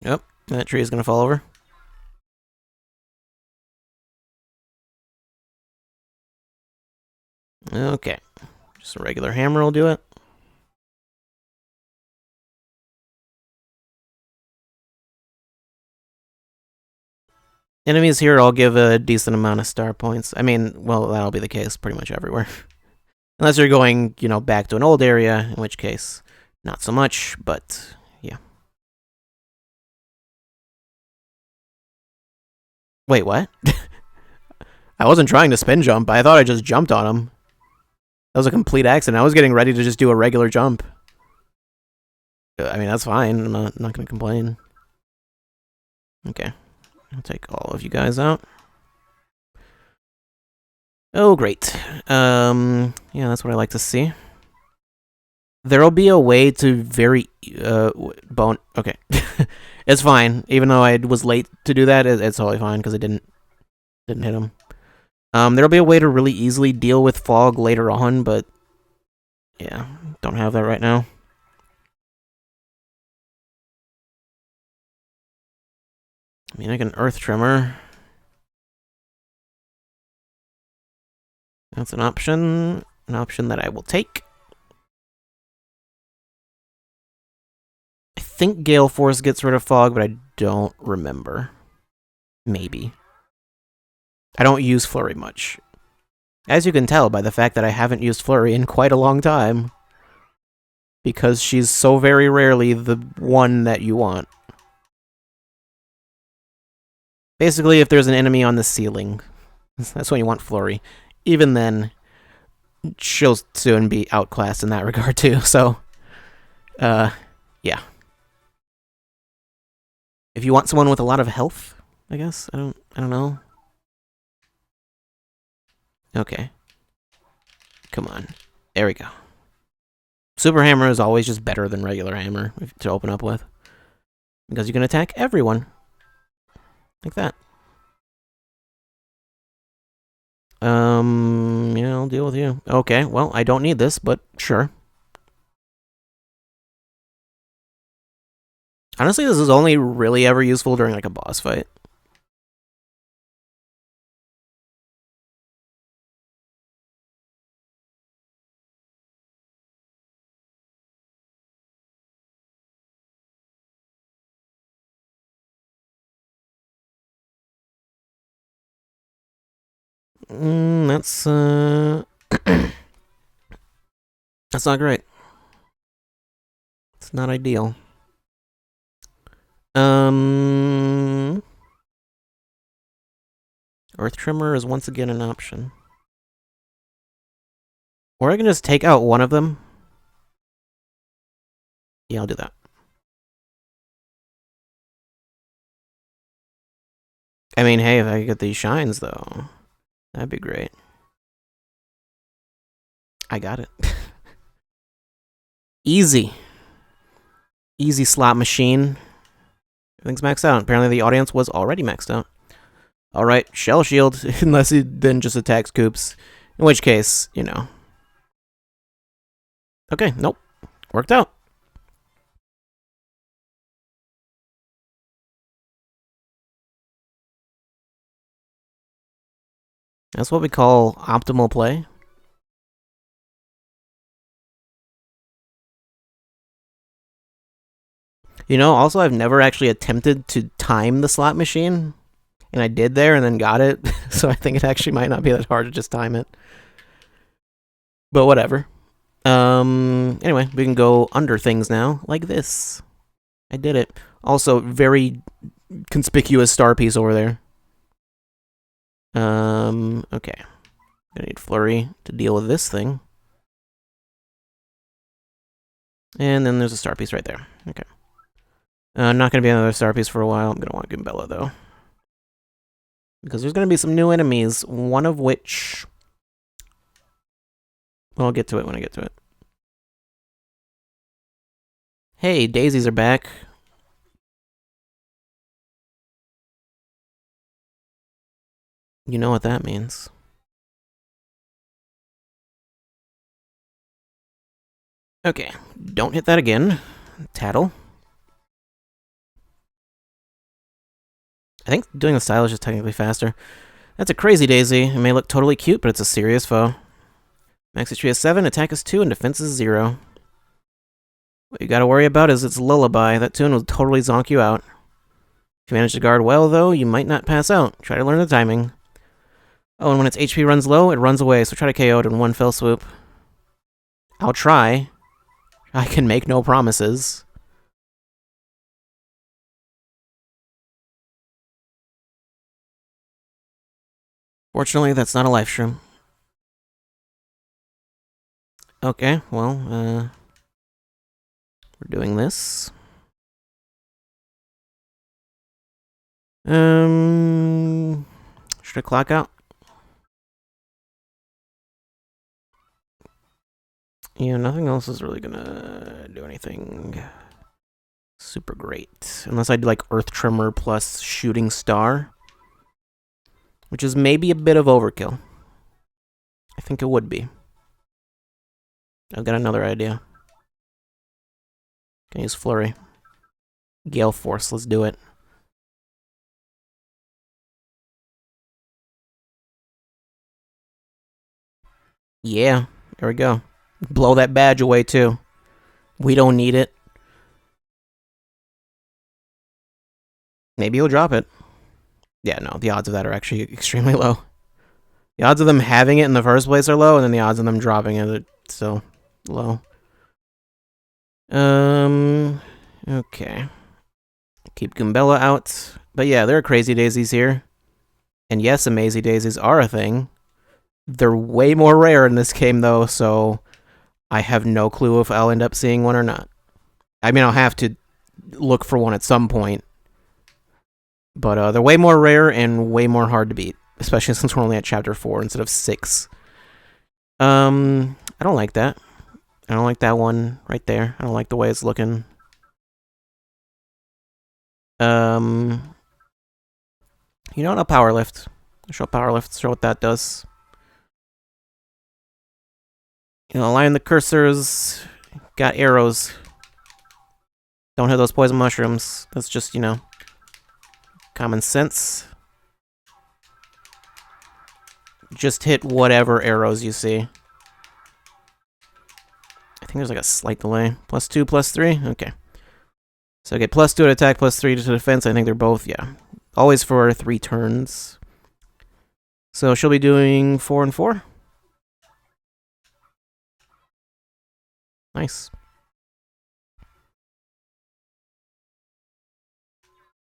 Yep, that tree is going to fall over. Okay, just a regular hammer will do it. Enemies here all give a decent amount of star points. I mean, well, that'll be the case pretty much everywhere. Unless you're going, you know, back to an old area, in which case, not so much, but yeah. Wait, what? I wasn't trying to spin jump. I thought I just jumped on him. That was a complete accident. I was getting ready to just do a regular jump. I mean, that's fine. I'm not going to complain. Okay. I'll take all of you guys out. Oh, great. Yeah, that's what I like to see. There'll be a way to very... bone... Okay. It's fine. Even though I was late to do that, it's totally fine, because it didn't hit him. There'll be a way to really easily deal with fog later on, but yeah, don't have that right now. I mean, I can Earth Tremor. That's an option that I will take. I think Gale Force gets rid of fog, but I don't remember. Maybe. I don't use Flurry much. As you can tell by the fact that I haven't used Flurry in quite a long time. Because she's so very rarely the one that you want. Basically, if there's an enemy on the ceiling, that's when you want Flurry. Even then, she'll soon be outclassed in that regard too, so... yeah. If you want someone with a lot of health, I guess? I don't know. Okay. Come on. There we go. Super Hammer is always just better than regular Hammer to open up with. Because you can attack everyone. Like that. Yeah, I'll deal with you. Okay, well, I don't need this, but sure. Honestly, this is only really ever useful during, like, a boss fight. That's, that's not great. It's not ideal. Earth Tremor is once again an option. Or I can just take out one of them. Yeah, I'll do that. I mean, hey, if I could get these shines, though, that'd be great. I got it. Easy. Easy slot machine. Everything's maxed out. Apparently the audience was already maxed out. Alright, Shell Shield, unless he then just attacks Coops. In which case, you know. Okay, nope. Worked out. That's what we call optimal play. You know, also I've never actually attempted to time the slot machine. And I did there and then got it. So I think it actually might not be that hard to just time it. But whatever. Anyway, we can go under things now, like this. I did it. Also, very conspicuous star piece over there. Okay. Gonna need Flurry to deal with this thing. And then there's a star piece right there. Okay. Not gonna be another star piece for a while. I'm gonna want Goombella, though. Because there's gonna be some new enemies, one of which... Well, I'll get to it when I get to it. Hey, daisies are back. You know what that means. Okay, don't hit that again. Tattle. I think doing the stylish is technically faster. That's a crazy daisy. It may look totally cute, but it's a serious foe. Max HP is 7, attack is 2, and defense is 0. What you gotta worry about is its lullaby. That tune will totally zonk you out. If you manage to guard well, though, you might not pass out. Try to learn the timing. Oh, and when its HP runs low, it runs away, so try to KO it in one fell swoop. I'll try. I can make no promises. Fortunately, that's not a life shroom. Okay, well, we're doing this. Should I clock out? Yeah, nothing else is really gonna do anything super great. Unless I do like Earth Tremor plus Shooting Star. which is maybe a bit of overkill. I think it would be. I've got another idea. Can use Flurry. Gale Force, let's do it. Yeah, there we go. Blow that badge away, too. We don't need it. Maybe he'll drop it. Yeah, no, the odds of that are actually extremely low. The odds of them having it in the first place are low, and then the odds of them dropping it are still low. Okay. Keep Goombella out. But yeah, there are Crazy Daisies here. And yes, Amazy Daisies are a thing. They're way more rare in this game, though, so I have no clue if I'll end up seeing one or not. I mean, I'll have to look for one at some point. But they're way more rare and way more hard to beat, especially since we're only at Chapter 4 instead of 6. I don't like that. I don't like that one right there. I don't like the way it's looking. You know what? I'll Power Lift. Show Power Lift, show what that does. You know, align the cursors. Got arrows. Don't hit those poison mushrooms. That's just, you know, common sense. Just hit whatever arrows you see. I think there's like a slight delay. +2, +3? Okay. So I get +2 to attack, +3 to defense. I think they're both, yeah. Always for 3 turns. So she'll be doing 4 and 4. Nice.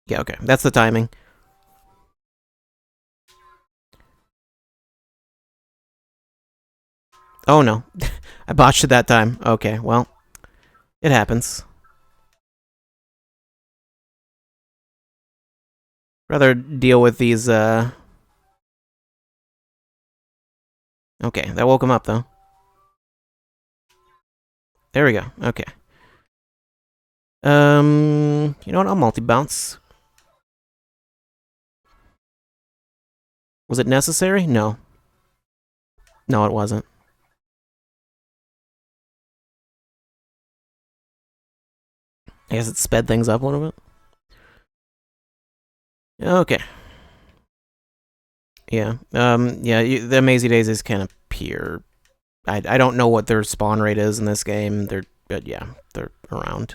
Yeah, okay. That's the timing. Oh, no. I botched it that time. Okay, well. It happens. Rather deal with these, Okay, that woke him up, though. There we go. Okay. You know what? I'll multi-bounce. Was it necessary? No. No, it wasn't. I guess it sped things up a little bit. Okay. Yeah. Yeah, the Amazy Daisies can appear. I don't know what their spawn rate is in this game. But yeah, they're around.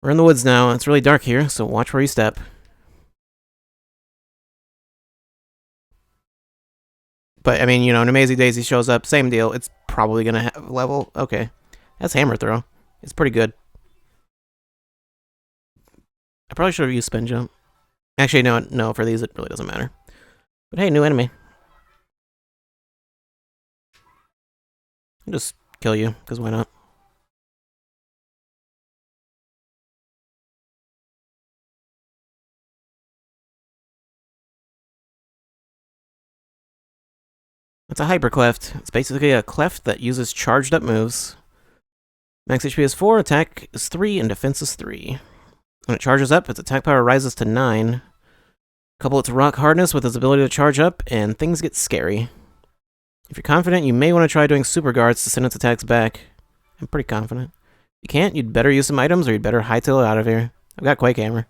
We're in the woods now. It's really dark here, so watch where you step. But, I mean, you know, an Amazy Daisy shows up, same deal. It's probably going to have level. Okay. That's Hammer Throw. It's pretty good. I probably should have used Spin Jump. Actually, no, for these it really doesn't matter. But hey, new enemy. I'll just kill you, because why not? It's a Hyper Cleft. It's basically a cleft that uses charged up moves. Max HP is 4, attack is 3, and defense is 3. When it charges up, its attack power rises to 9. Couple its rock hardness with its ability to charge up, and things get scary. If you're confident, you may want to try doing Super Guards to send its attacks back. I'm pretty confident. If you can't, you'd better use some items, or you'd better hightail it out of here. I've got Quake Hammer.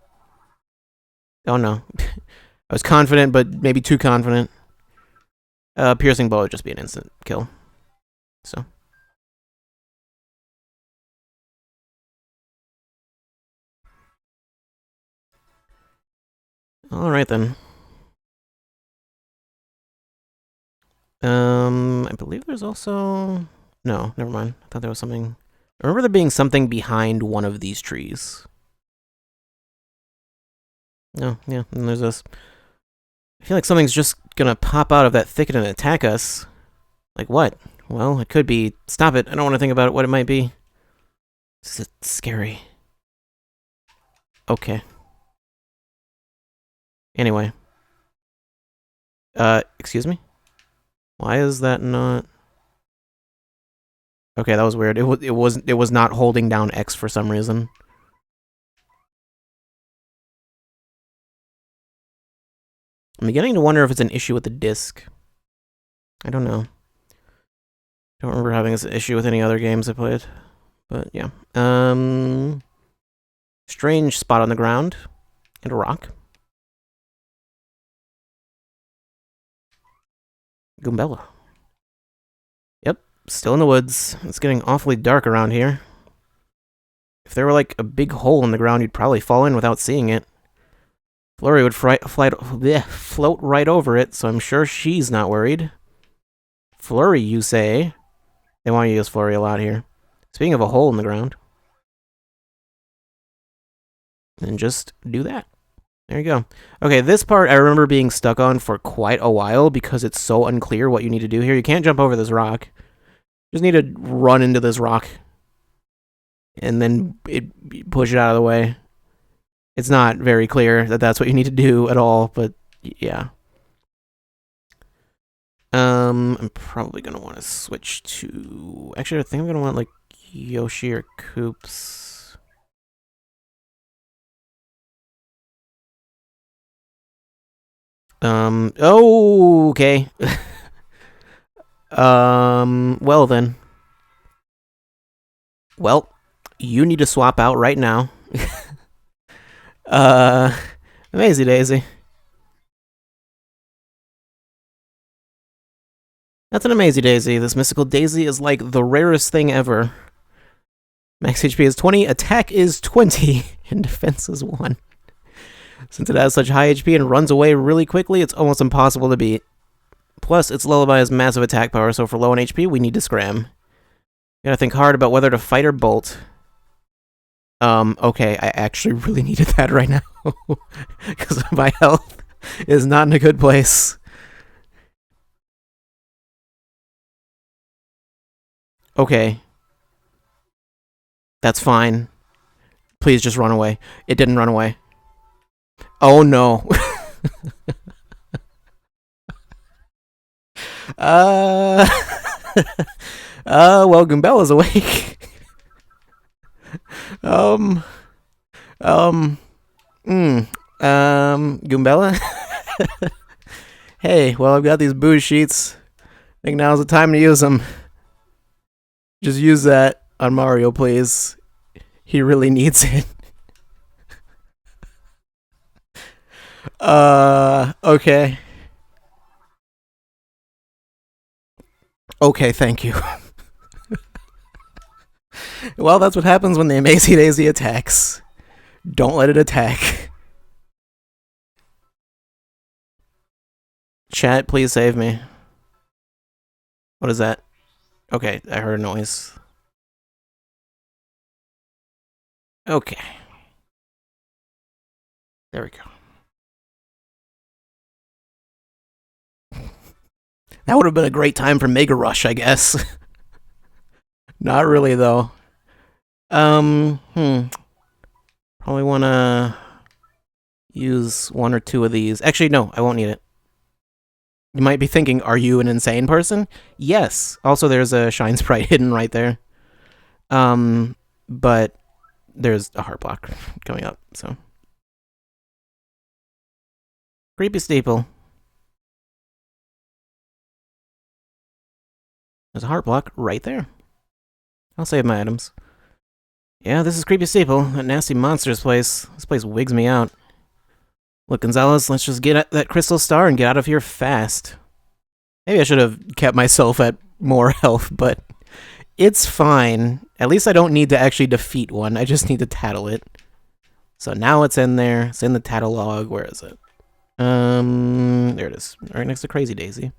Oh no. I was confident, but maybe too confident. Piercing Bow would just be an instant kill. So. Alright then. I believe there's also... No, never mind. I thought there was something... I remember there being something behind one of these trees. No, yeah, and there's this... I feel like something's just gonna pop out of that thicket and attack us. Like what? Well, it could be... Stop it, I don't want to think about what it might be. This is scary. Okay. Anyway. Excuse me? Why is that not... Okay, that was weird. It was not holding down X for some reason. I'm beginning to wonder if it's an issue with the disc. I don't know. Don't remember having this issue with any other games I played. But yeah. Strange spot on the ground. And a rock. Goombella. Yep, still in the woods. It's getting awfully dark around here. If there were like a big hole in the ground, you'd probably fall in without seeing it. Flurry would float right over it, so I'm sure she's not worried. Flurry, you say? They want to use Flurry a lot here. Speaking of a hole in the ground. Then just do that. There you go. Okay, this part I remember being stuck on for quite a while because it's so unclear what you need to do here. You can't jump over this rock. You just need to run into this rock. And then push it out of the way. It's not very clear that that's what you need to do at all, but yeah. I'm probably going to want to switch to... Actually, I think I'm going to want, like, Yoshi or Koops. Oh, okay. Well then. Well, you need to swap out right now. Amazing Daisy. That's an Amazing Daisy. This mystical Daisy is like the rarest thing ever. Max HP is 20, attack is 20, and defense is 1. Since it has such high HP and runs away really quickly, it's almost impossible to beat. Plus, its Lullaby has massive attack power, so for low on HP, we need to scram. You gotta think hard about whether to fight or bolt. Okay, I actually really needed that right now. Because my health is not in a good place. Okay. That's fine. Please just run away. It didn't run away. Oh no. Well, Goombella's awake. Goombella? Hey, well, I've got these booze sheets. I think now's the time to use them. Just use that on Mario, please. He really needs it. Okay. Okay, thank you. Well, that's what happens when the Amazing Daisy attacks. Don't let it attack. Chat, please save me. What is that? Okay, I heard a noise. Okay. There we go. That would have been a great time for Mega Rush, I guess. Not really, though. Probably want to use one or two of these. Actually, no, I won't need it. You might be thinking, are you an insane person? Yes. Also, there's a Shine Sprite hidden right there. But there's a heart block coming up, so. Creepy Steeple. There's a heart block right there. I'll save my items. Yeah, this is Creepy Steeple, that nasty monster's place. This place wigs me out. Look, Gonzalez, let's just get at that crystal star and get out of here fast. Maybe I should have kept myself at more health, but it's fine. At least I don't need to actually defeat one. I just need to tattle it. So now it's in there. It's in the tattle log. Where is it? There it is. Right next to Crazy Daisy.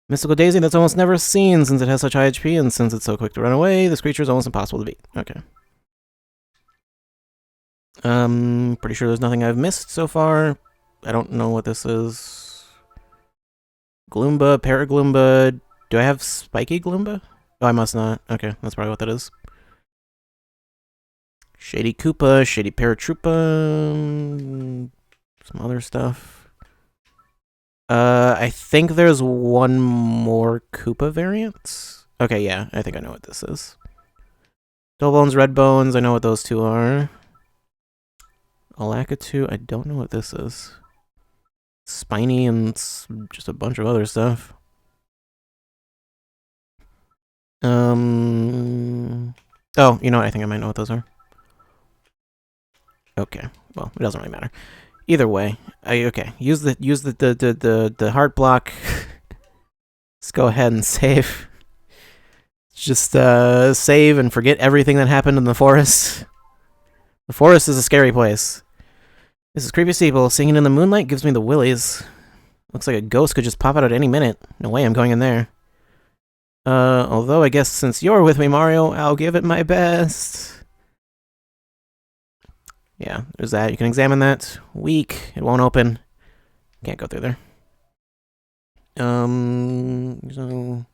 Mystical Daisy that's almost never seen since it has such high HP, and since it's so quick to run away, this creature is almost impossible to beat. Okay. Pretty sure there's nothing I've missed so far. I don't know what this is. Gloomba, Paragloomba. Do I have Spiky Gloomba? Oh, I must not. Okay, that's probably what that is. Shady Koopa, Shady Paratroopa, some other stuff. I think there's one more Koopa variant. Okay, yeah, I think I know what this is. Dull Bones, Red Bones, I know what those two are. Alakatu, I don't know what this is. spiny and just a bunch of other stuff. Oh, you know what? I think I might know what those are. Okay, well, it doesn't really matter. Either way, okay. Use the heart block. Let's go ahead and save. Just save and forget everything that happened in the forest. The forest is a scary place. This is creepy steeple. Singing in the moonlight gives me the willies. Looks like a ghost could just pop out at any minute. No way I'm going in there. Although I guess since you're with me, Mario, I'll give it my best. Yeah, there's that. You can examine that. Weak. It won't open. Can't go through there. So...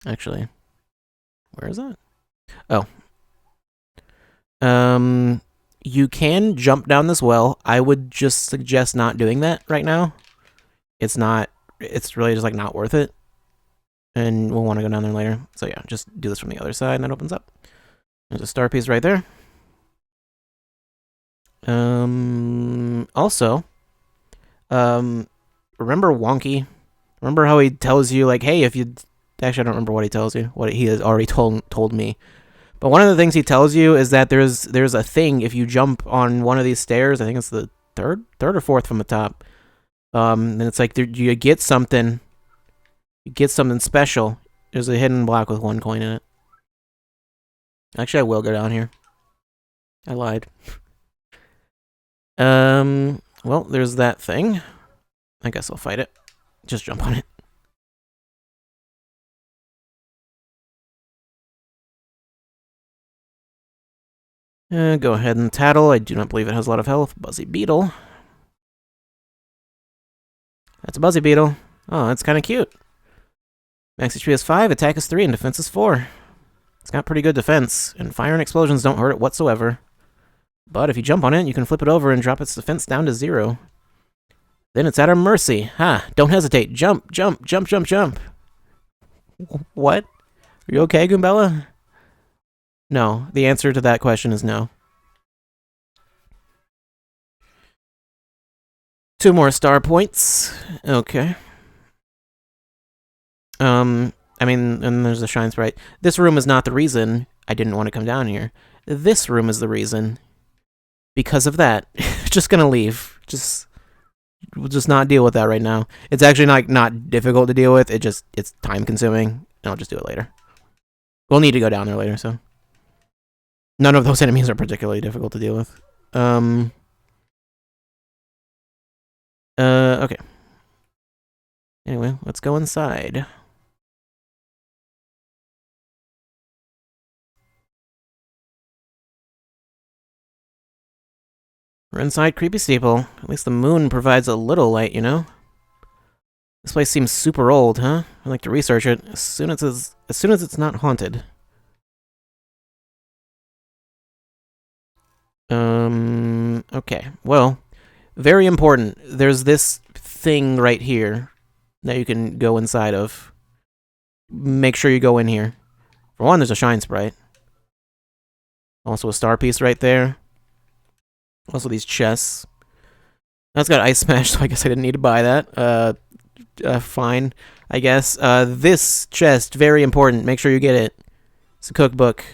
Actually, where is that? Oh. You can jump down this well. I would just suggest not doing that right now. It's really just like not worth it. And we'll want to go down there later. So yeah, just do this from the other side and that opens up. There's a star piece right there. Also, remember Wonky? Remember how he tells you, like, hey, if you... Actually, I don't remember what he tells you. What he has already told me. But one of the things he tells you is that there's a thing if you jump on one of these stairs. I think it's the third or fourth from the top. And it's like you get something. You get something special. There's a hidden block with 1 coin in it. Actually, I will go down here. I lied. Well, there's that thing. I guess I'll fight it. Just jump on it. Go ahead and tattle. I do not believe it has a lot of health. Buzzy Beetle. That's a Buzzy Beetle. Oh, that's kind of cute. Max HP is 5, attack is 3, and defense is 4. It's got pretty good defense, and fire and explosions don't hurt it whatsoever. But if you jump on it, you can flip it over and drop its defense down to 0. Then it's at our mercy. Ha! Don't hesitate. Jump, jump, jump, jump, jump. What? Are you okay, Goombella? No. The answer to that question is no. 2 more star points. Okay. I mean, and there's the Shine Sprite. This room is not the reason I didn't want to come down here. This room is the reason. Because of that. Just gonna leave. We'll just not deal with that right now. It's actually not difficult to deal with. It's time consuming. And I'll just do it later. We'll need to go down there later, so. None of those enemies are particularly difficult to deal with. Okay. Anyway, let's go inside. We're inside Creepy Steeple. At least the moon provides a little light, you know? This place seems super old, huh? I'd like to research it as soon as it's not haunted. Okay. Well, very important. There's this thing right here that you can go inside of. Make sure you go in here. For one, there's a Shine Sprite. Also a star piece right there. Also these chests. That's got Ice Smash, so I guess I didn't need to buy that. Fine, I guess. This chest, very important. Make sure you get it. It's a cookbook.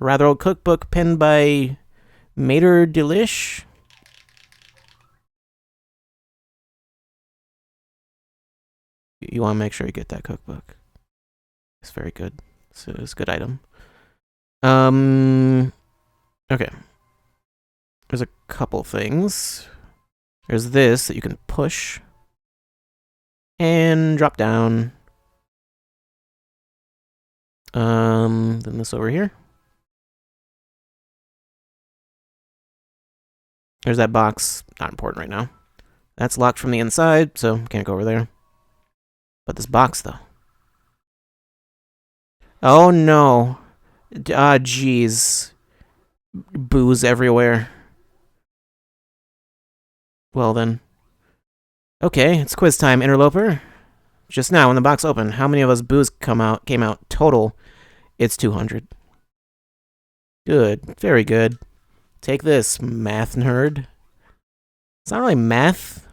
A rather old cookbook penned by Mater Delish. You want to make sure you get that cookbook. It's very good. It's a good item. Okay. There's a couple things. There's this that you can push. And drop down. Then this over here. There's that box. Not important right now. That's locked from the inside, so can't go over there. But this box, though. Oh, no. Ah, jeez. Booze everywhere. Well, then. Okay, it's quiz time, interloper. Just now, when the box opened, how many of us boos came out total? It's 200. Good. Very good. Take this, math nerd. It's not really math.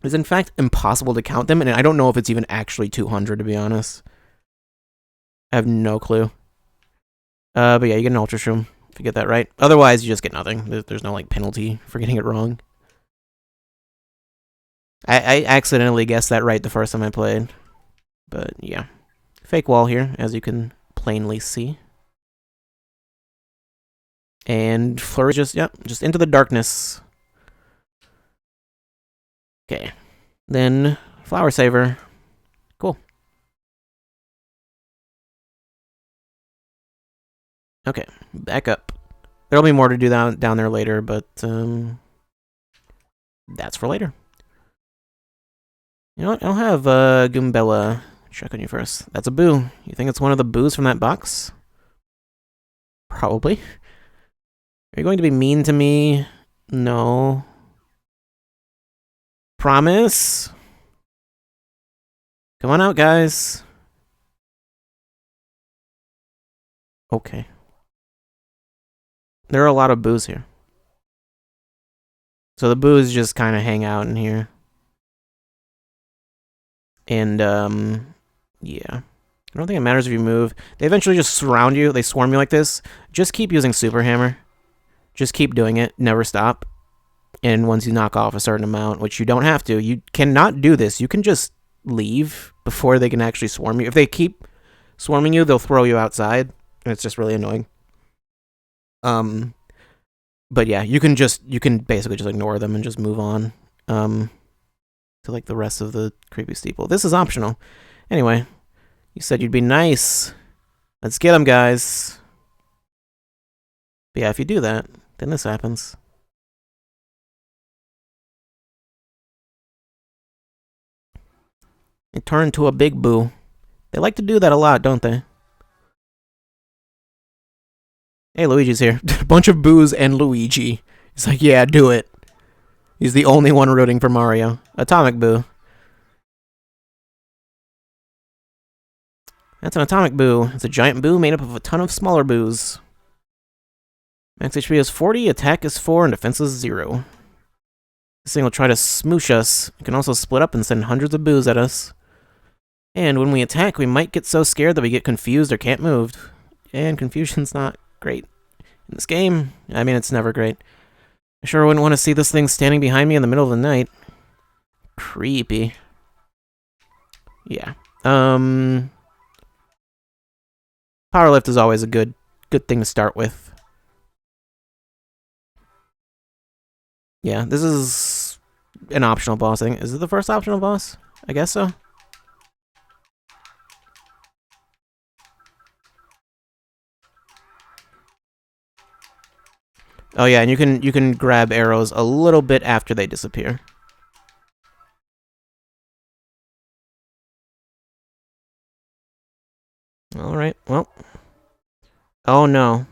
It's in fact impossible to count them, and I don't know if it's even actually 200, to be honest. I have no clue. But yeah, you get an Ultra Shroom if you get that right. Otherwise, you just get nothing. There's no, like, penalty for getting it wrong. I accidentally guessed that right the first time I played. But yeah. Fake wall here, as you can plainly see. And Flurry just into the darkness. Okay. Then Flower Saver. Cool. Okay, back up. There'll be more to do down there later, but that's for later. You know what? I'll have Goombella check on you first. That's a boo. You think it's one of the boos from that box? Probably. Are you going to be mean to me? No. Promise? Come on out, guys. Okay. There are a lot of boos here. So the boos just kind of hang out in here. And, yeah. I don't think it matters if you move. They eventually just surround you. They swarm you like this. Just keep using Super Hammer. Just keep doing it. Never stop. And once you knock off a certain amount, which you don't have to, you cannot do this. You can just leave before they can actually swarm you. If they keep swarming you, they'll throw you outside. And it's just really annoying. But yeah, you can basically just ignore them and just move on. To like the rest of the creepy steeple. This is optional. Anyway, you said you'd be nice. Let's get them, guys. But yeah, if you do that, then this happens. They turn into a big boo. They like to do that a lot, don't they? Hey, Luigi's here. Bunch of boos and Luigi. He's like, yeah, do it. He's the only one rooting for Mario. Atomic Boo. That's an Atomic Boo. It's a giant boo made up of a ton of smaller boos. Max HP is 40, attack is 4, and defense is 0. This thing will try to smoosh us. It can also split up and send hundreds of boos at us. And when we attack, we might get so scared that we get confused or can't move. And confusion's not great in this game. I mean, it's never great. I sure wouldn't want to see this thing standing behind me in the middle of the night. Creepy. Yeah. Power Lift is always a good thing to start with. Yeah, this is an optional boss, I think. Is it the first optional boss? I guess so. Oh yeah, and you can grab arrows a little bit after they disappear. Alright, well. Oh no.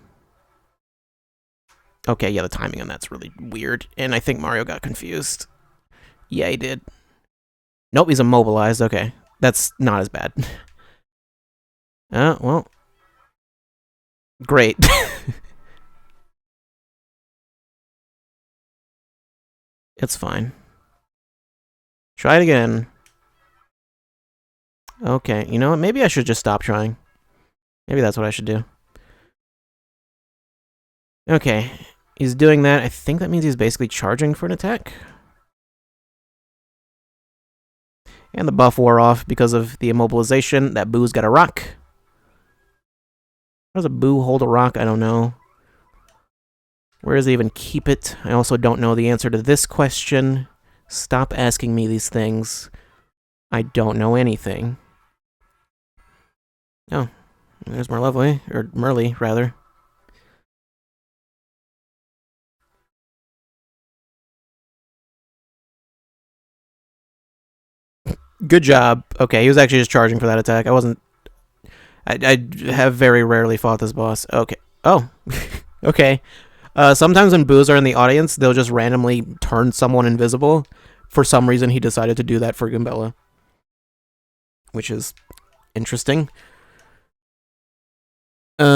Okay, yeah, the timing on that's really weird, and I think Mario got confused. Yeah, he did. Nope, he's immobilized. Okay, that's not as bad. Well. Great. It's fine. Try it again. Okay, you know what? Maybe I should just stop trying. Maybe that's what I should do. Okay, he's doing that. I think that means he's basically charging for an attack. And the buff wore off because of the immobilization. That boo's got a rock. How does a boo hold a rock? I don't know. Where does he even keep it? I also don't know the answer to this question. Stop asking me these things. I don't know anything. Oh, there's Merlovely, or Merly, rather. Good job. Okay, he was actually just charging for that attack. I have very rarely fought this boss. Okay. Oh. Okay. Sometimes when boos are in the audience, they'll just randomly turn someone invisible. For some reason, he decided to do that for Goombella. Which is interesting. Yeah,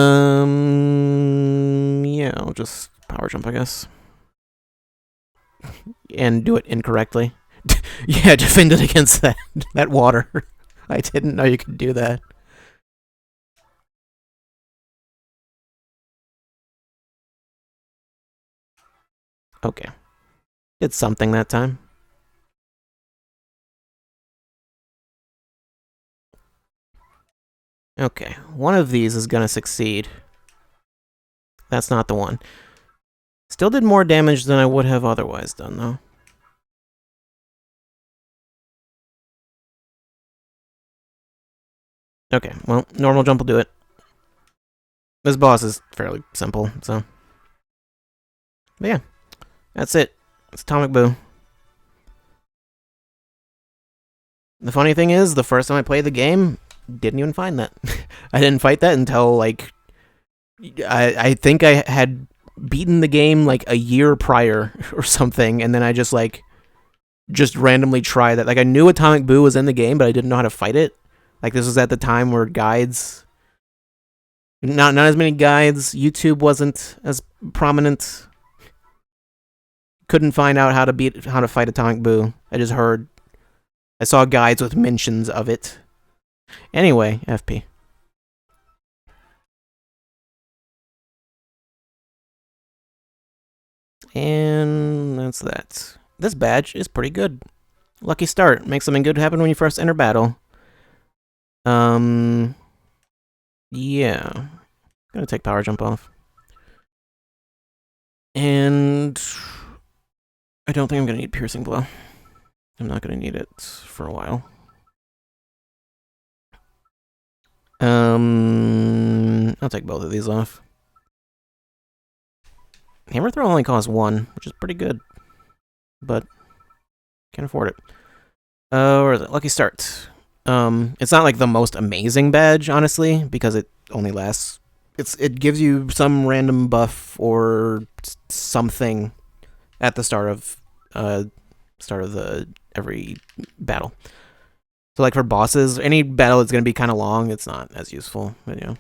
I'll just power jump, I guess. And do it incorrectly. Yeah, defended against that water. I didn't know you could do that. Okay. Did something that time. Okay, one of these is gonna succeed. That's not the one. Still did more damage than I would have otherwise done, though. Okay, well, normal jump will do it. This boss is fairly simple, so. But yeah, that's it. It's Atomic Boo. The funny thing is, the first time I played the game, didn't even find that. I didn't fight that until, like, I think I had beaten the game, like, a year prior or something, and then I just, like, just randomly tried that. Like, I knew Atomic Boo was in the game, but I didn't know how to fight it. Like, this was at the time where guides... Not as many guides. YouTube wasn't as prominent. Couldn't find out how to fight Atomic Boo. I just heard. I saw guides with mentions of it. Anyway, FP. And that's that. This badge is pretty good. Lucky start. Makes something good happen when you first enter battle. Yeah. Gonna take power jump off. And I don't think I'm gonna need piercing blow. I'm not gonna need it for a while. I'll take both of these off. Hammer throw only costs 1, which is pretty good, but can't afford it. Where is it? Lucky start. It's not like the most amazing badge, honestly, because it only lasts. It gives you some random buff or something at the start of the every battle. So like for bosses, any battle that's gonna be kind of long, it's not as useful. But you know.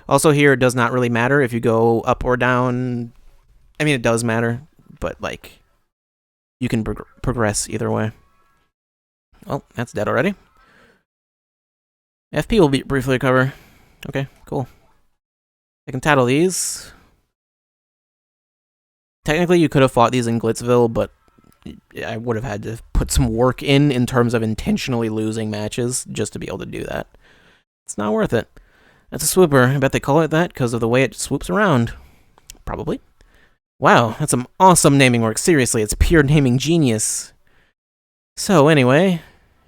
Also here, it does not really matter if you go up or down. I mean, it does matter, but like you can progress either way. Well, that's dead already. FP will briefly recover. Okay, cool. I can tattle these. Technically, you could have fought these in Glitzville, but I would have had to put some work in terms of intentionally losing matches just to be able to do that. It's not worth it. That's a swooper. I bet they call it that because of the way it swoops around. Probably. Wow, that's some awesome naming work. Seriously, it's pure naming genius. So anyway,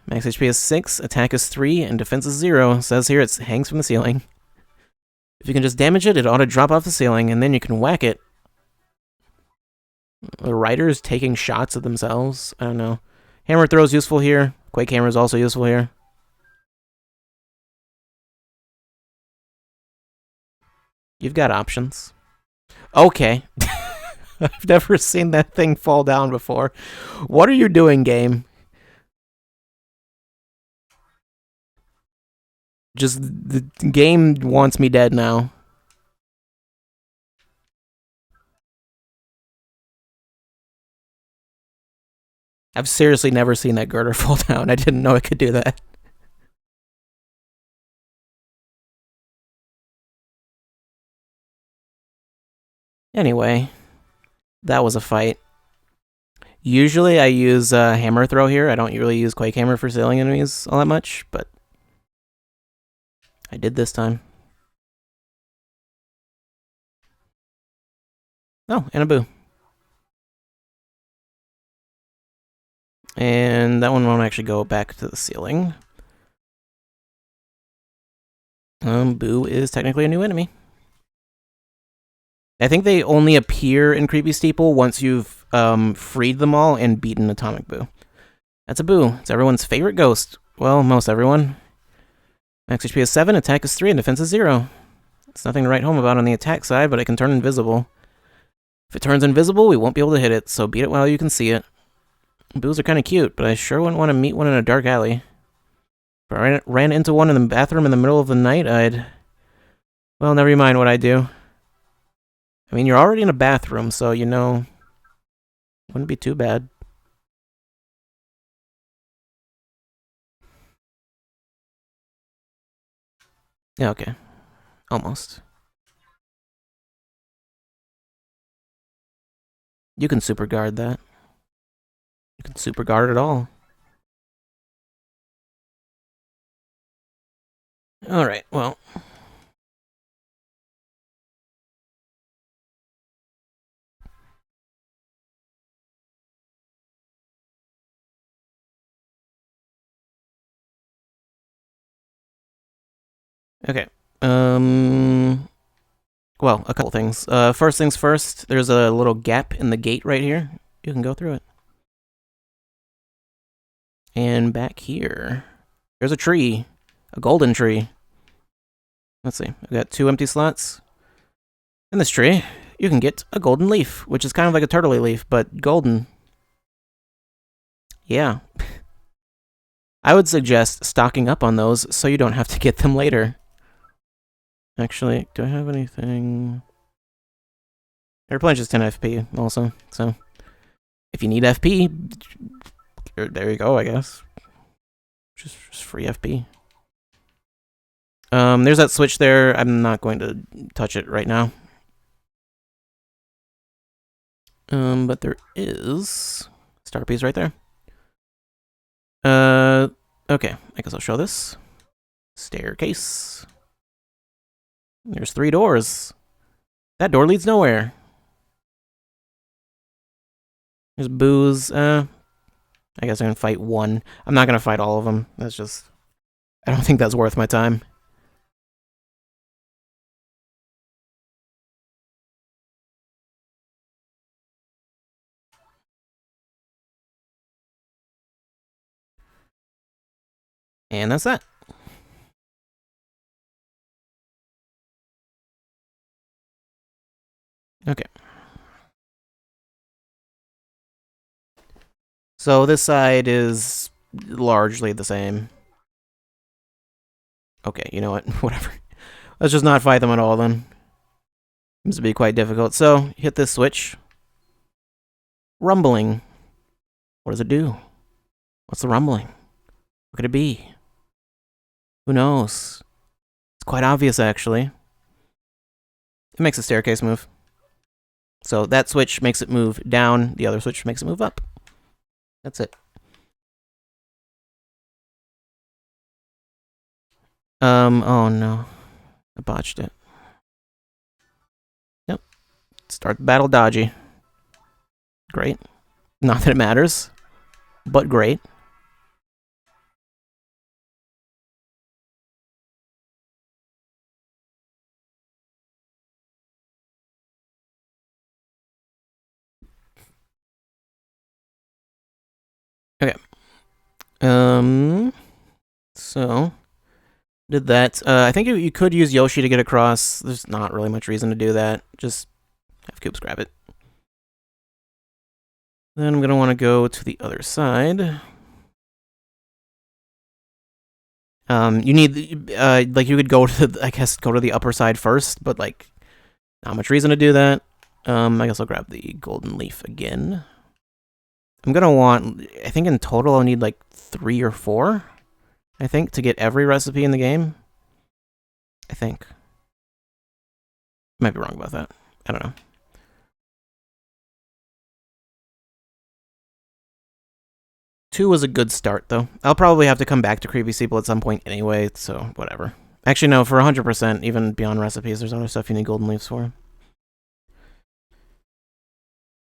max HP is 6, attack is 3, and defense is 0. It says here it hangs from the ceiling. If you can just damage it, it ought to drop off the ceiling, and then you can whack it. The riders taking shots at themselves? I don't know. Hammer throw is useful here. Quake hammer is also useful here. You've got options. Okay. I've never seen that thing fall down before. What are you doing, game? Just, the game wants me dead now. I've seriously never seen that girder fall down. I didn't know it could do that. Anyway, that was a fight. Usually I use hammer throw here. I don't really use Quake Hammer for ceiling enemies all that much, but I did this time. Oh, and a boo. And that one won't actually go back to the ceiling. Boo is technically a new enemy. I think they only appear in Creepy Steeple once you've freed them all and beaten Atomic Boo. That's a Boo. It's everyone's favorite ghost. Well, most everyone. Max HP is 7, attack is 3, and defense is 0. It's nothing to write home about on the attack side, but it can turn invisible. If it turns invisible, we won't be able to hit it, so beat it while you can see it. Boos are kind of cute, but I sure wouldn't want to meet one in a dark alley. If I ran into one in the bathroom in the middle of the night, I'd... Well, never mind what I'd do. I mean, you're already in a bathroom, so, you know... Wouldn't be too bad. Yeah, okay. Almost. You can super guard that. You can super guard it all. Alright, well. Okay. Well, a couple things. First things first, there's a little gap in the gate right here. You can go through it. And back here, there's a tree. A golden tree. Let's see. I've got 2 empty slots. In this tree, you can get a golden leaf, which is kind of like a turtley leaf, but golden. Yeah. I would suggest stocking up on those so you don't have to get them later. Actually, do I have anything? Airplane just 10 FP also, so if you need FP, there you go, I guess. Just free FP. There's that switch there. I'm not going to touch it right now. But there is star piece right there. Okay, I guess I'll show this. Staircase. There's 3 doors. That door leads nowhere. There's booze. I guess I'm gonna fight 1. I'm not gonna fight all of them. That's just... I don't think that's worth my time. And that's that. Okay. So this side is largely the same. Okay, you know what? Whatever. Let's just not fight them at all then. Seems to be quite difficult. So, hit this switch. Rumbling. What does it do? What's the rumbling? What could it be? Who knows? It's quite obvious, actually. It makes the staircase move. So that switch makes it move down. The other switch makes it move up. That's it. Oh no. I botched it. Yep. Start the battle dodgy. Great. Not that it matters, but great. Okay. So did that. I think you could use Yoshi to get across. There's not really much reason to do that. Just have Koops grab it. Then I'm gonna want to go to the other side. You need like you could go to the, I guess go to the upper side first, but like not much reason to do that. I guess I'll grab the golden leaf again. I'm gonna want, I think in total I'll need like 3 or 4, I think, to get every recipe in the game. I think. Might be wrong about that. I don't know. Two was a good start, though. I'll probably have to come back to Creepy Steeple at some point anyway, so whatever. Actually, no, for 100%, even beyond recipes, there's other stuff you need golden leaves for.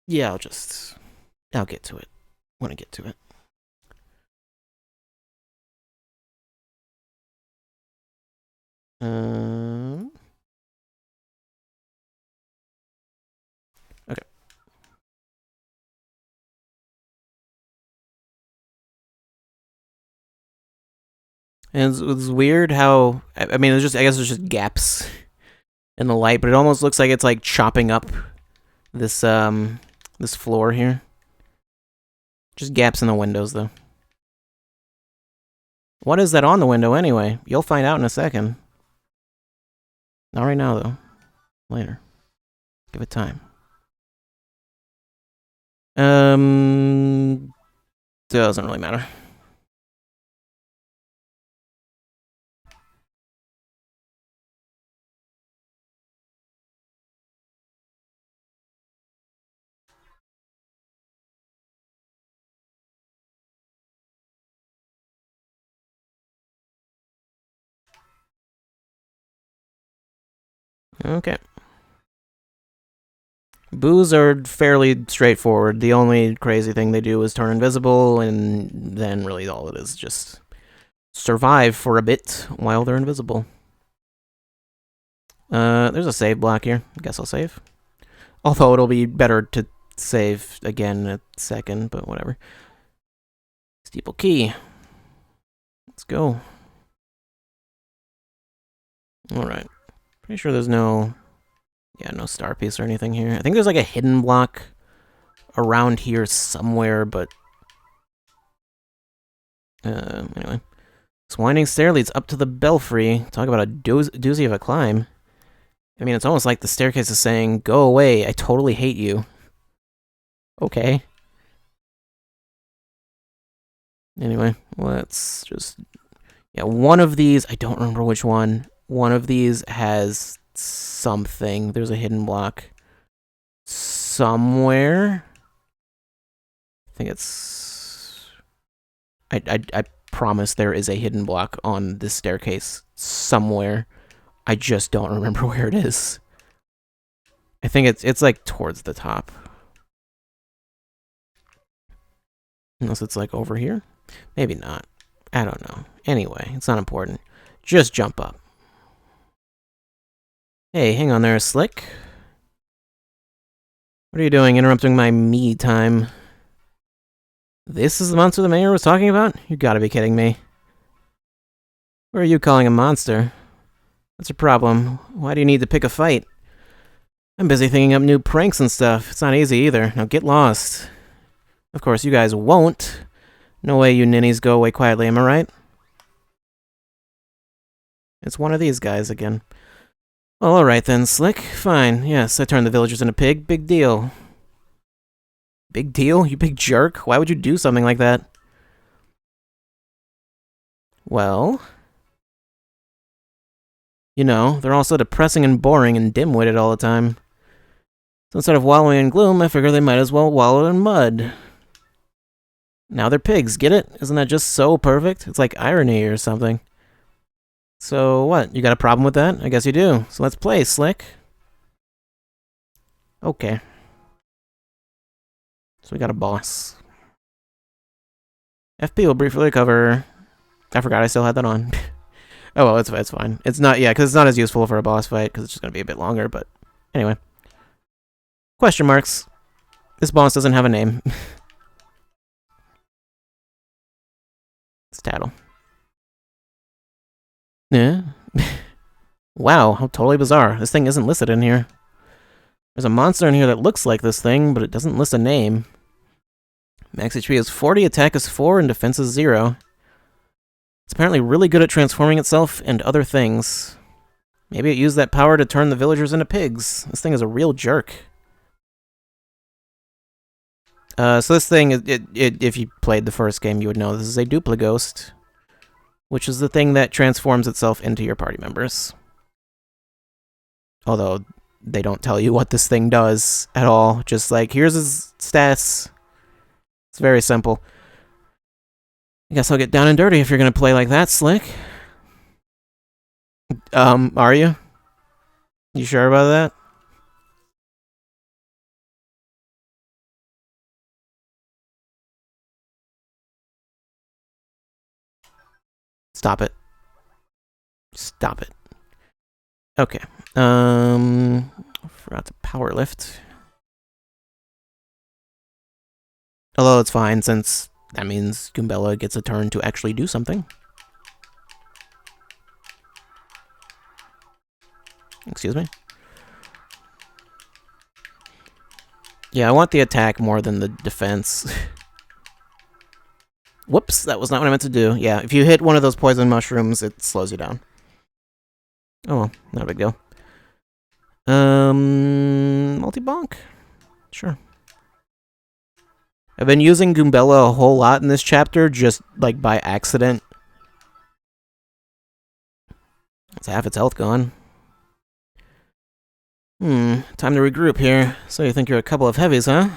Yeah, I'll get to it when I get to it. Okay. And it's weird how, I mean, I guess there's just gaps in the light, but it almost looks like it's like chopping up this, this floor here. Just gaps in the windows, though. What is that on the window, anyway? You'll find out in a second. Not right now, though. Later. Give it time. Doesn't really matter. Okay. Boos are fairly straightforward. The only crazy thing they do is turn invisible, and then really all it is just survive for a bit while they're invisible. There's a save block here. I guess I'll save. Although it'll be better to save again in a second, but whatever. Steeple key. Let's go. Alright. Pretty sure there's no star piece or anything here. I think there's like a hidden block around here somewhere, but anyway. This winding stair leads up to the belfry. Talk about a doozy of a climb. I mean, it's almost like the staircase is saying, go away, I totally hate you. Okay. Anyway, let's just... Yeah, one of these, I don't remember which one. One of these has something. There's a hidden block somewhere. I think it's... I promise there is a hidden block on this staircase somewhere. I just don't remember where it is. I think it's like towards the top. Unless it's like over here. Maybe not. I don't know. Anyway, it's not important. Just jump up. Hey, hang on there, Slick. What are you doing interrupting my me time? This is the monster the mayor was talking about? You gotta be kidding me. What are you calling a monster? What's your problem? Why do you need to pick a fight? I'm busy thinking up new pranks and stuff. It's not easy either. Now get lost. Of course, you guys won't. No way you ninnies go away quietly, am I right? It's one of these guys again. Well, alright then, Slick. Fine. Yes, I turned the villagers into pig. Big deal. Big deal? You big jerk? Why would you do something like that? Well... You know, they're all so depressing and boring and dim-witted all the time. So instead of wallowing in gloom, I figure they might as well wallow in mud. Now they're pigs, get it? Isn't that just so perfect? It's like irony or something. So what, you got a problem with that? I guess you do. So let's play, Slick. Okay. So we got a boss. FP will briefly cover... I forgot I still had that on. Oh well, it's fine. It's not, yeah, because it's not as useful for a boss fight, because it's just going to be a bit longer, but... Anyway. Question marks. This boss doesn't have a name. It's Tattle. Yeah. Wow, how totally bizarre. This thing isn't listed in here. There's a monster in here that looks like this thing, but it doesn't list a name. Max HP is 40, attack is 4, and defense is 0. It's apparently really good at transforming itself and other things. Maybe it used that power to turn the villagers into pigs. This thing is a real jerk. So this thing, if you played the first game, you would know this is a Duplighost, which is the thing that transforms itself into your party members. Although, they don't tell you what this thing does at all. Just like, here's his stats. It's very simple. I guess I'll get down and dirty if you're gonna play like that, Slick. Are you? You sure about that? Stop it. Stop it. Okay. Forgot to power lift. Although it's fine, since that means Goombella gets a turn to actually do something. Excuse me? Yeah, I want the attack more than the defense. Whoops, that was not what I meant to do. Yeah, if you hit one of those poison mushrooms, it slows you down. Oh well, not a big deal. Multi-bonk? Sure. I've been using Goombella a whole lot in this chapter, just, like, by accident. It's half its health gone. Time to regroup here. So you think you're a couple of heavies, huh?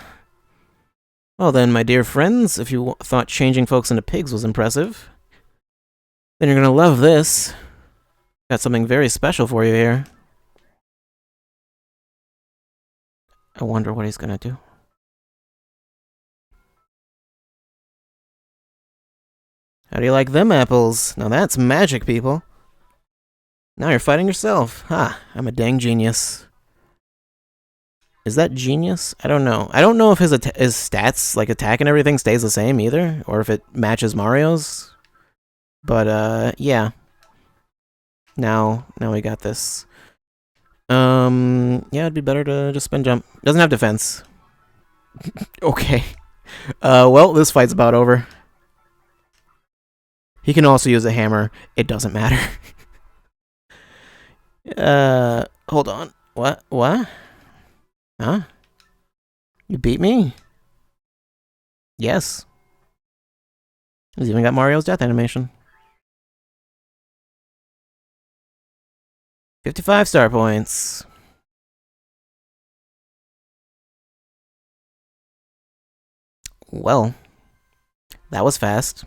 Well then, my dear friends, if you thought changing folks into pigs was impressive, then you're gonna love this. Got something very special for you here. I wonder what he's gonna do. How do you like them apples? Now that's magic, people. Now you're fighting yourself. Ha, I'm a dang genius. Is that genius? I don't know. I don't know if his stats, like attack and everything, stays the same either, or if it matches Mario's. But yeah. Now we got this. Yeah, it'd be better to just spin jump. Doesn't have defense. Okay. Well, this fight's about over. He can also use a hammer. It doesn't matter. Hold on. What? Huh? You beat me? Yes. He's even got Mario's death animation. 55 star points. Well, that was fast.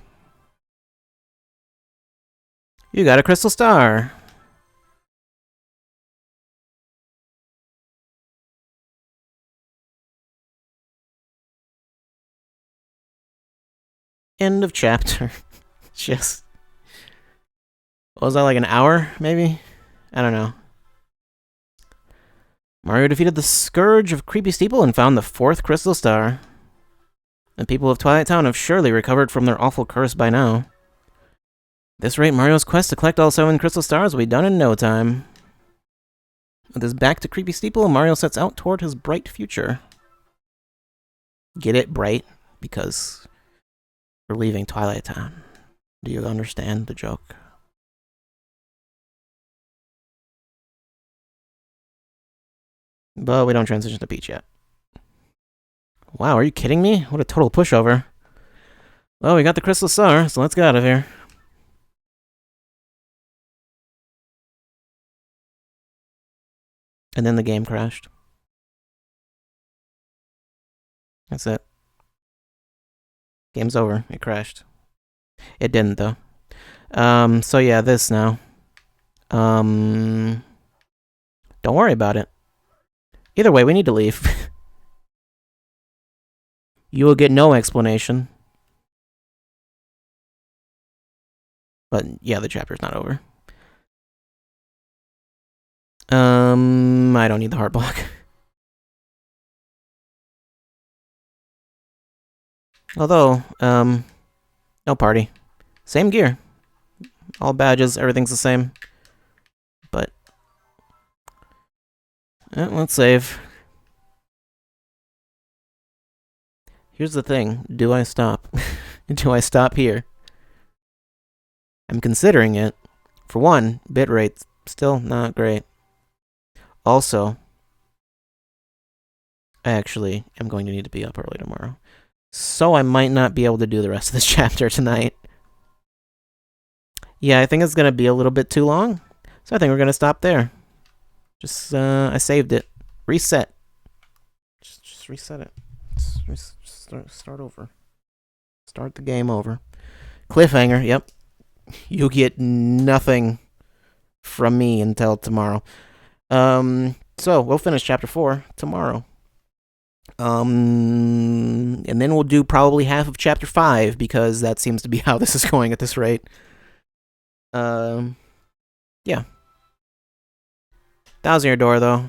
You got a crystal star. End of chapter. Just. What was that, like an hour, maybe? I don't know. Mario defeated the Scourge of Creepy Steeple and found the 4th crystal star. The people of Twilight Town have surely recovered from their awful curse by now. At this rate, Mario's quest to collect all 7 crystal stars will be done in no time. With his back to Creepy Steeple, Mario sets out toward his bright future. Get it, bright? Because we're leaving Twilight Town. Do you understand the joke? But we don't transition to Peach yet. Wow, are you kidding me? What a total pushover. Well, we got the crystal star, so let's get out of here. And then the game crashed. That's it. Game's over. It crashed. It didn't, though. So yeah, this now. Don't worry about it. Either way, we need to leave. You will get no explanation. But yeah, the chapter's not over. I don't need the heart block. Although, no party. Same gear. All badges, everything's the same. But, let's save. Here's the thing. Do I stop? Do I stop here? I'm considering it. For one, bitrate's still not great. Also, I actually am going to need to be up early tomorrow. So I might not be able to do the rest of this chapter tonight. Yeah, I think it's going to be a little bit too long. So I think we're going to stop there. Just, I saved it. Reset. Just reset it. Start over. Start the game over. Cliffhanger, yep. You get nothing from me until tomorrow. So we'll finish chapter 4 tomorrow. And then we'll do probably half of chapter 5 because that seems to be how this is going at this rate. Yeah. Thousand Year Door, though,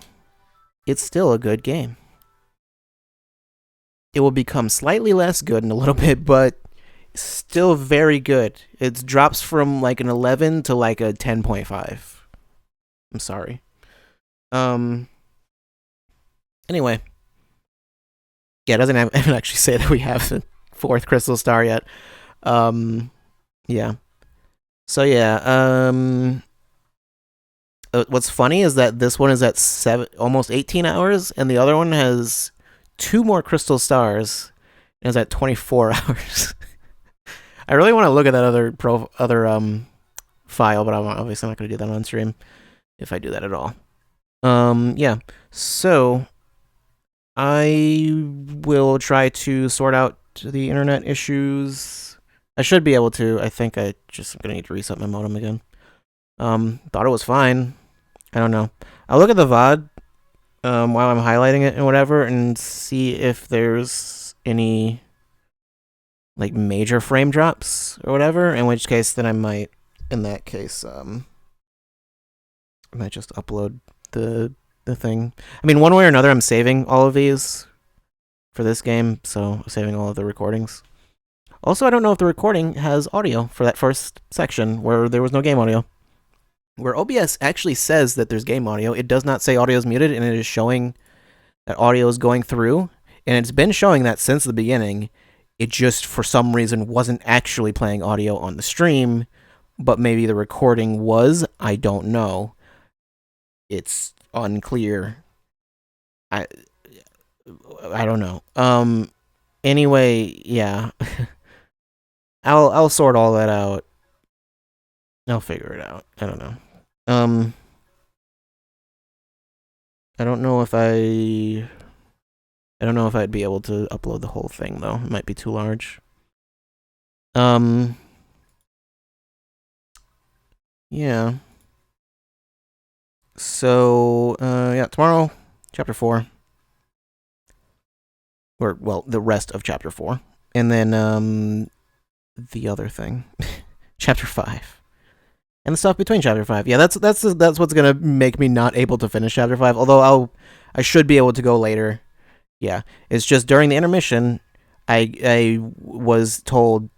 it's still a good game. It will become slightly less good in a little bit, but still very good. It drops from like an 11 to like a 10.5. I'm sorry. Anyway. Yeah, it doesn't actually say that we have the 4th crystal star yet. Yeah. So yeah, what's funny is that this one is at almost 18 hours, and the other one has 2 more crystal stars, and is at 24 hours. I really want to look at that other file, but I'm obviously not going to do that on stream if I do that at all. Yeah. So I will try to sort out the internet issues. I should be able to. I think I just gonna need to reset my modem again. Thought it was fine. I don't know. I'll look at the VOD while I'm highlighting it and whatever, and see if there's any like major frame drops or whatever. In which case, then I might, in that case, I might just upload the thing. I mean, one way or another, I'm saving all of these for this game, so I'm saving all of the recordings. Also, I don't know if the recording has audio for that first section where there was no game audio. Where OBS actually says that there's game audio, it does not say audio is muted, and it is showing that audio is going through, and it's been showing that since the beginning. It just, for some reason, wasn't actually playing audio on the stream, but maybe the recording was. I don't know. It's unclear. I don't know. Anyway, yeah. I'll sort all that out. I'll figure it out. I don't know. I don't know if I don't know if I'd be able to upload the whole thing though. It might be too large. Yeah. So, yeah, tomorrow, chapter 4. Or, well, the rest of chapter 4. And then, the other thing. Chapter 5. And the stuff between chapter 5. Yeah, that's what's gonna make me not able to finish chapter 5. Although I should be able to go later. Yeah. It's just during the intermission, I was told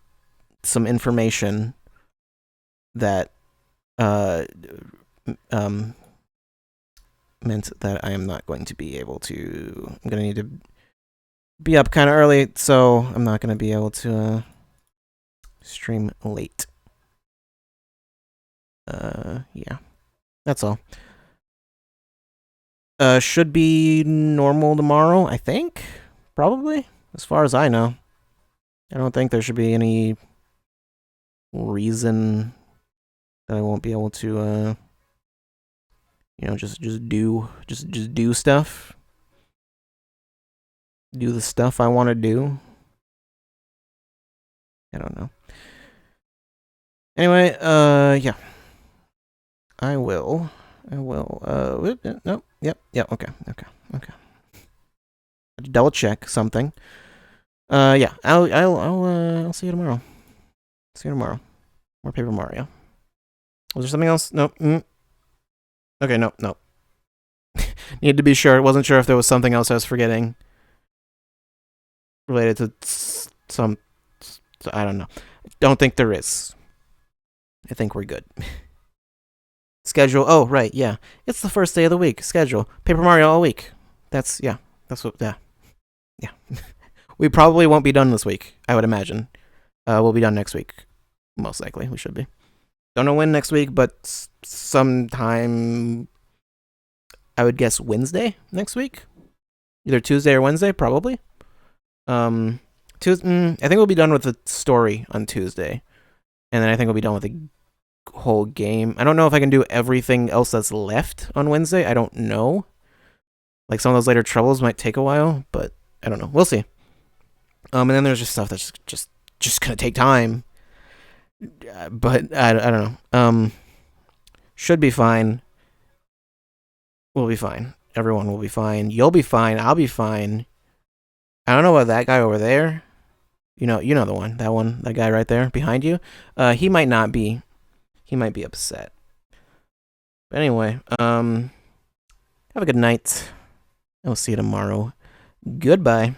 some information that, meant that I am not going to be able to. I'm gonna need to be up kind of early, so I'm not gonna be able to stream late. Yeah, that's all. Should be normal tomorrow, I think. Probably, as far as I know. I don't think there should be any reason that I won't be able to, just do stuff. Do the stuff I want to do. I don't know. Anyway, yeah. I will. No. Yep. Okay. Double check something. Yeah. I'll see you tomorrow. See you tomorrow. More Paper Mario. Was there something else? No. Okay. No. Needed to be sure. Wasn't sure if there was something else I was forgetting related to some. I don't know. Don't think there is. I think we're good. Schedule. Oh, right. Yeah. It's the first day of the week. Schedule. Paper Mario all week. That's what. Yeah. We probably won't be done this week, I would imagine. We'll be done next week. Most likely. We should be. Don't know when next week, but sometime, I would guess Wednesday next week. Either Tuesday or Wednesday, probably. I think we'll be done with the story on Tuesday. And then I think we'll be done with the whole game. I don't know if I can do everything else that's left on Wednesday. I don't know. Like, some of those later troubles might take a while, but I don't know. We'll see. And then there's just stuff that's just gonna take time. But I don't know. Should be fine. We'll be fine. Everyone will be fine. You'll be fine. I'll be fine. I don't know about that guy over there. You know the one. That guy right there behind you. He might not be. He might be upset. But anyway, have a good night. I'll see you tomorrow. Goodbye.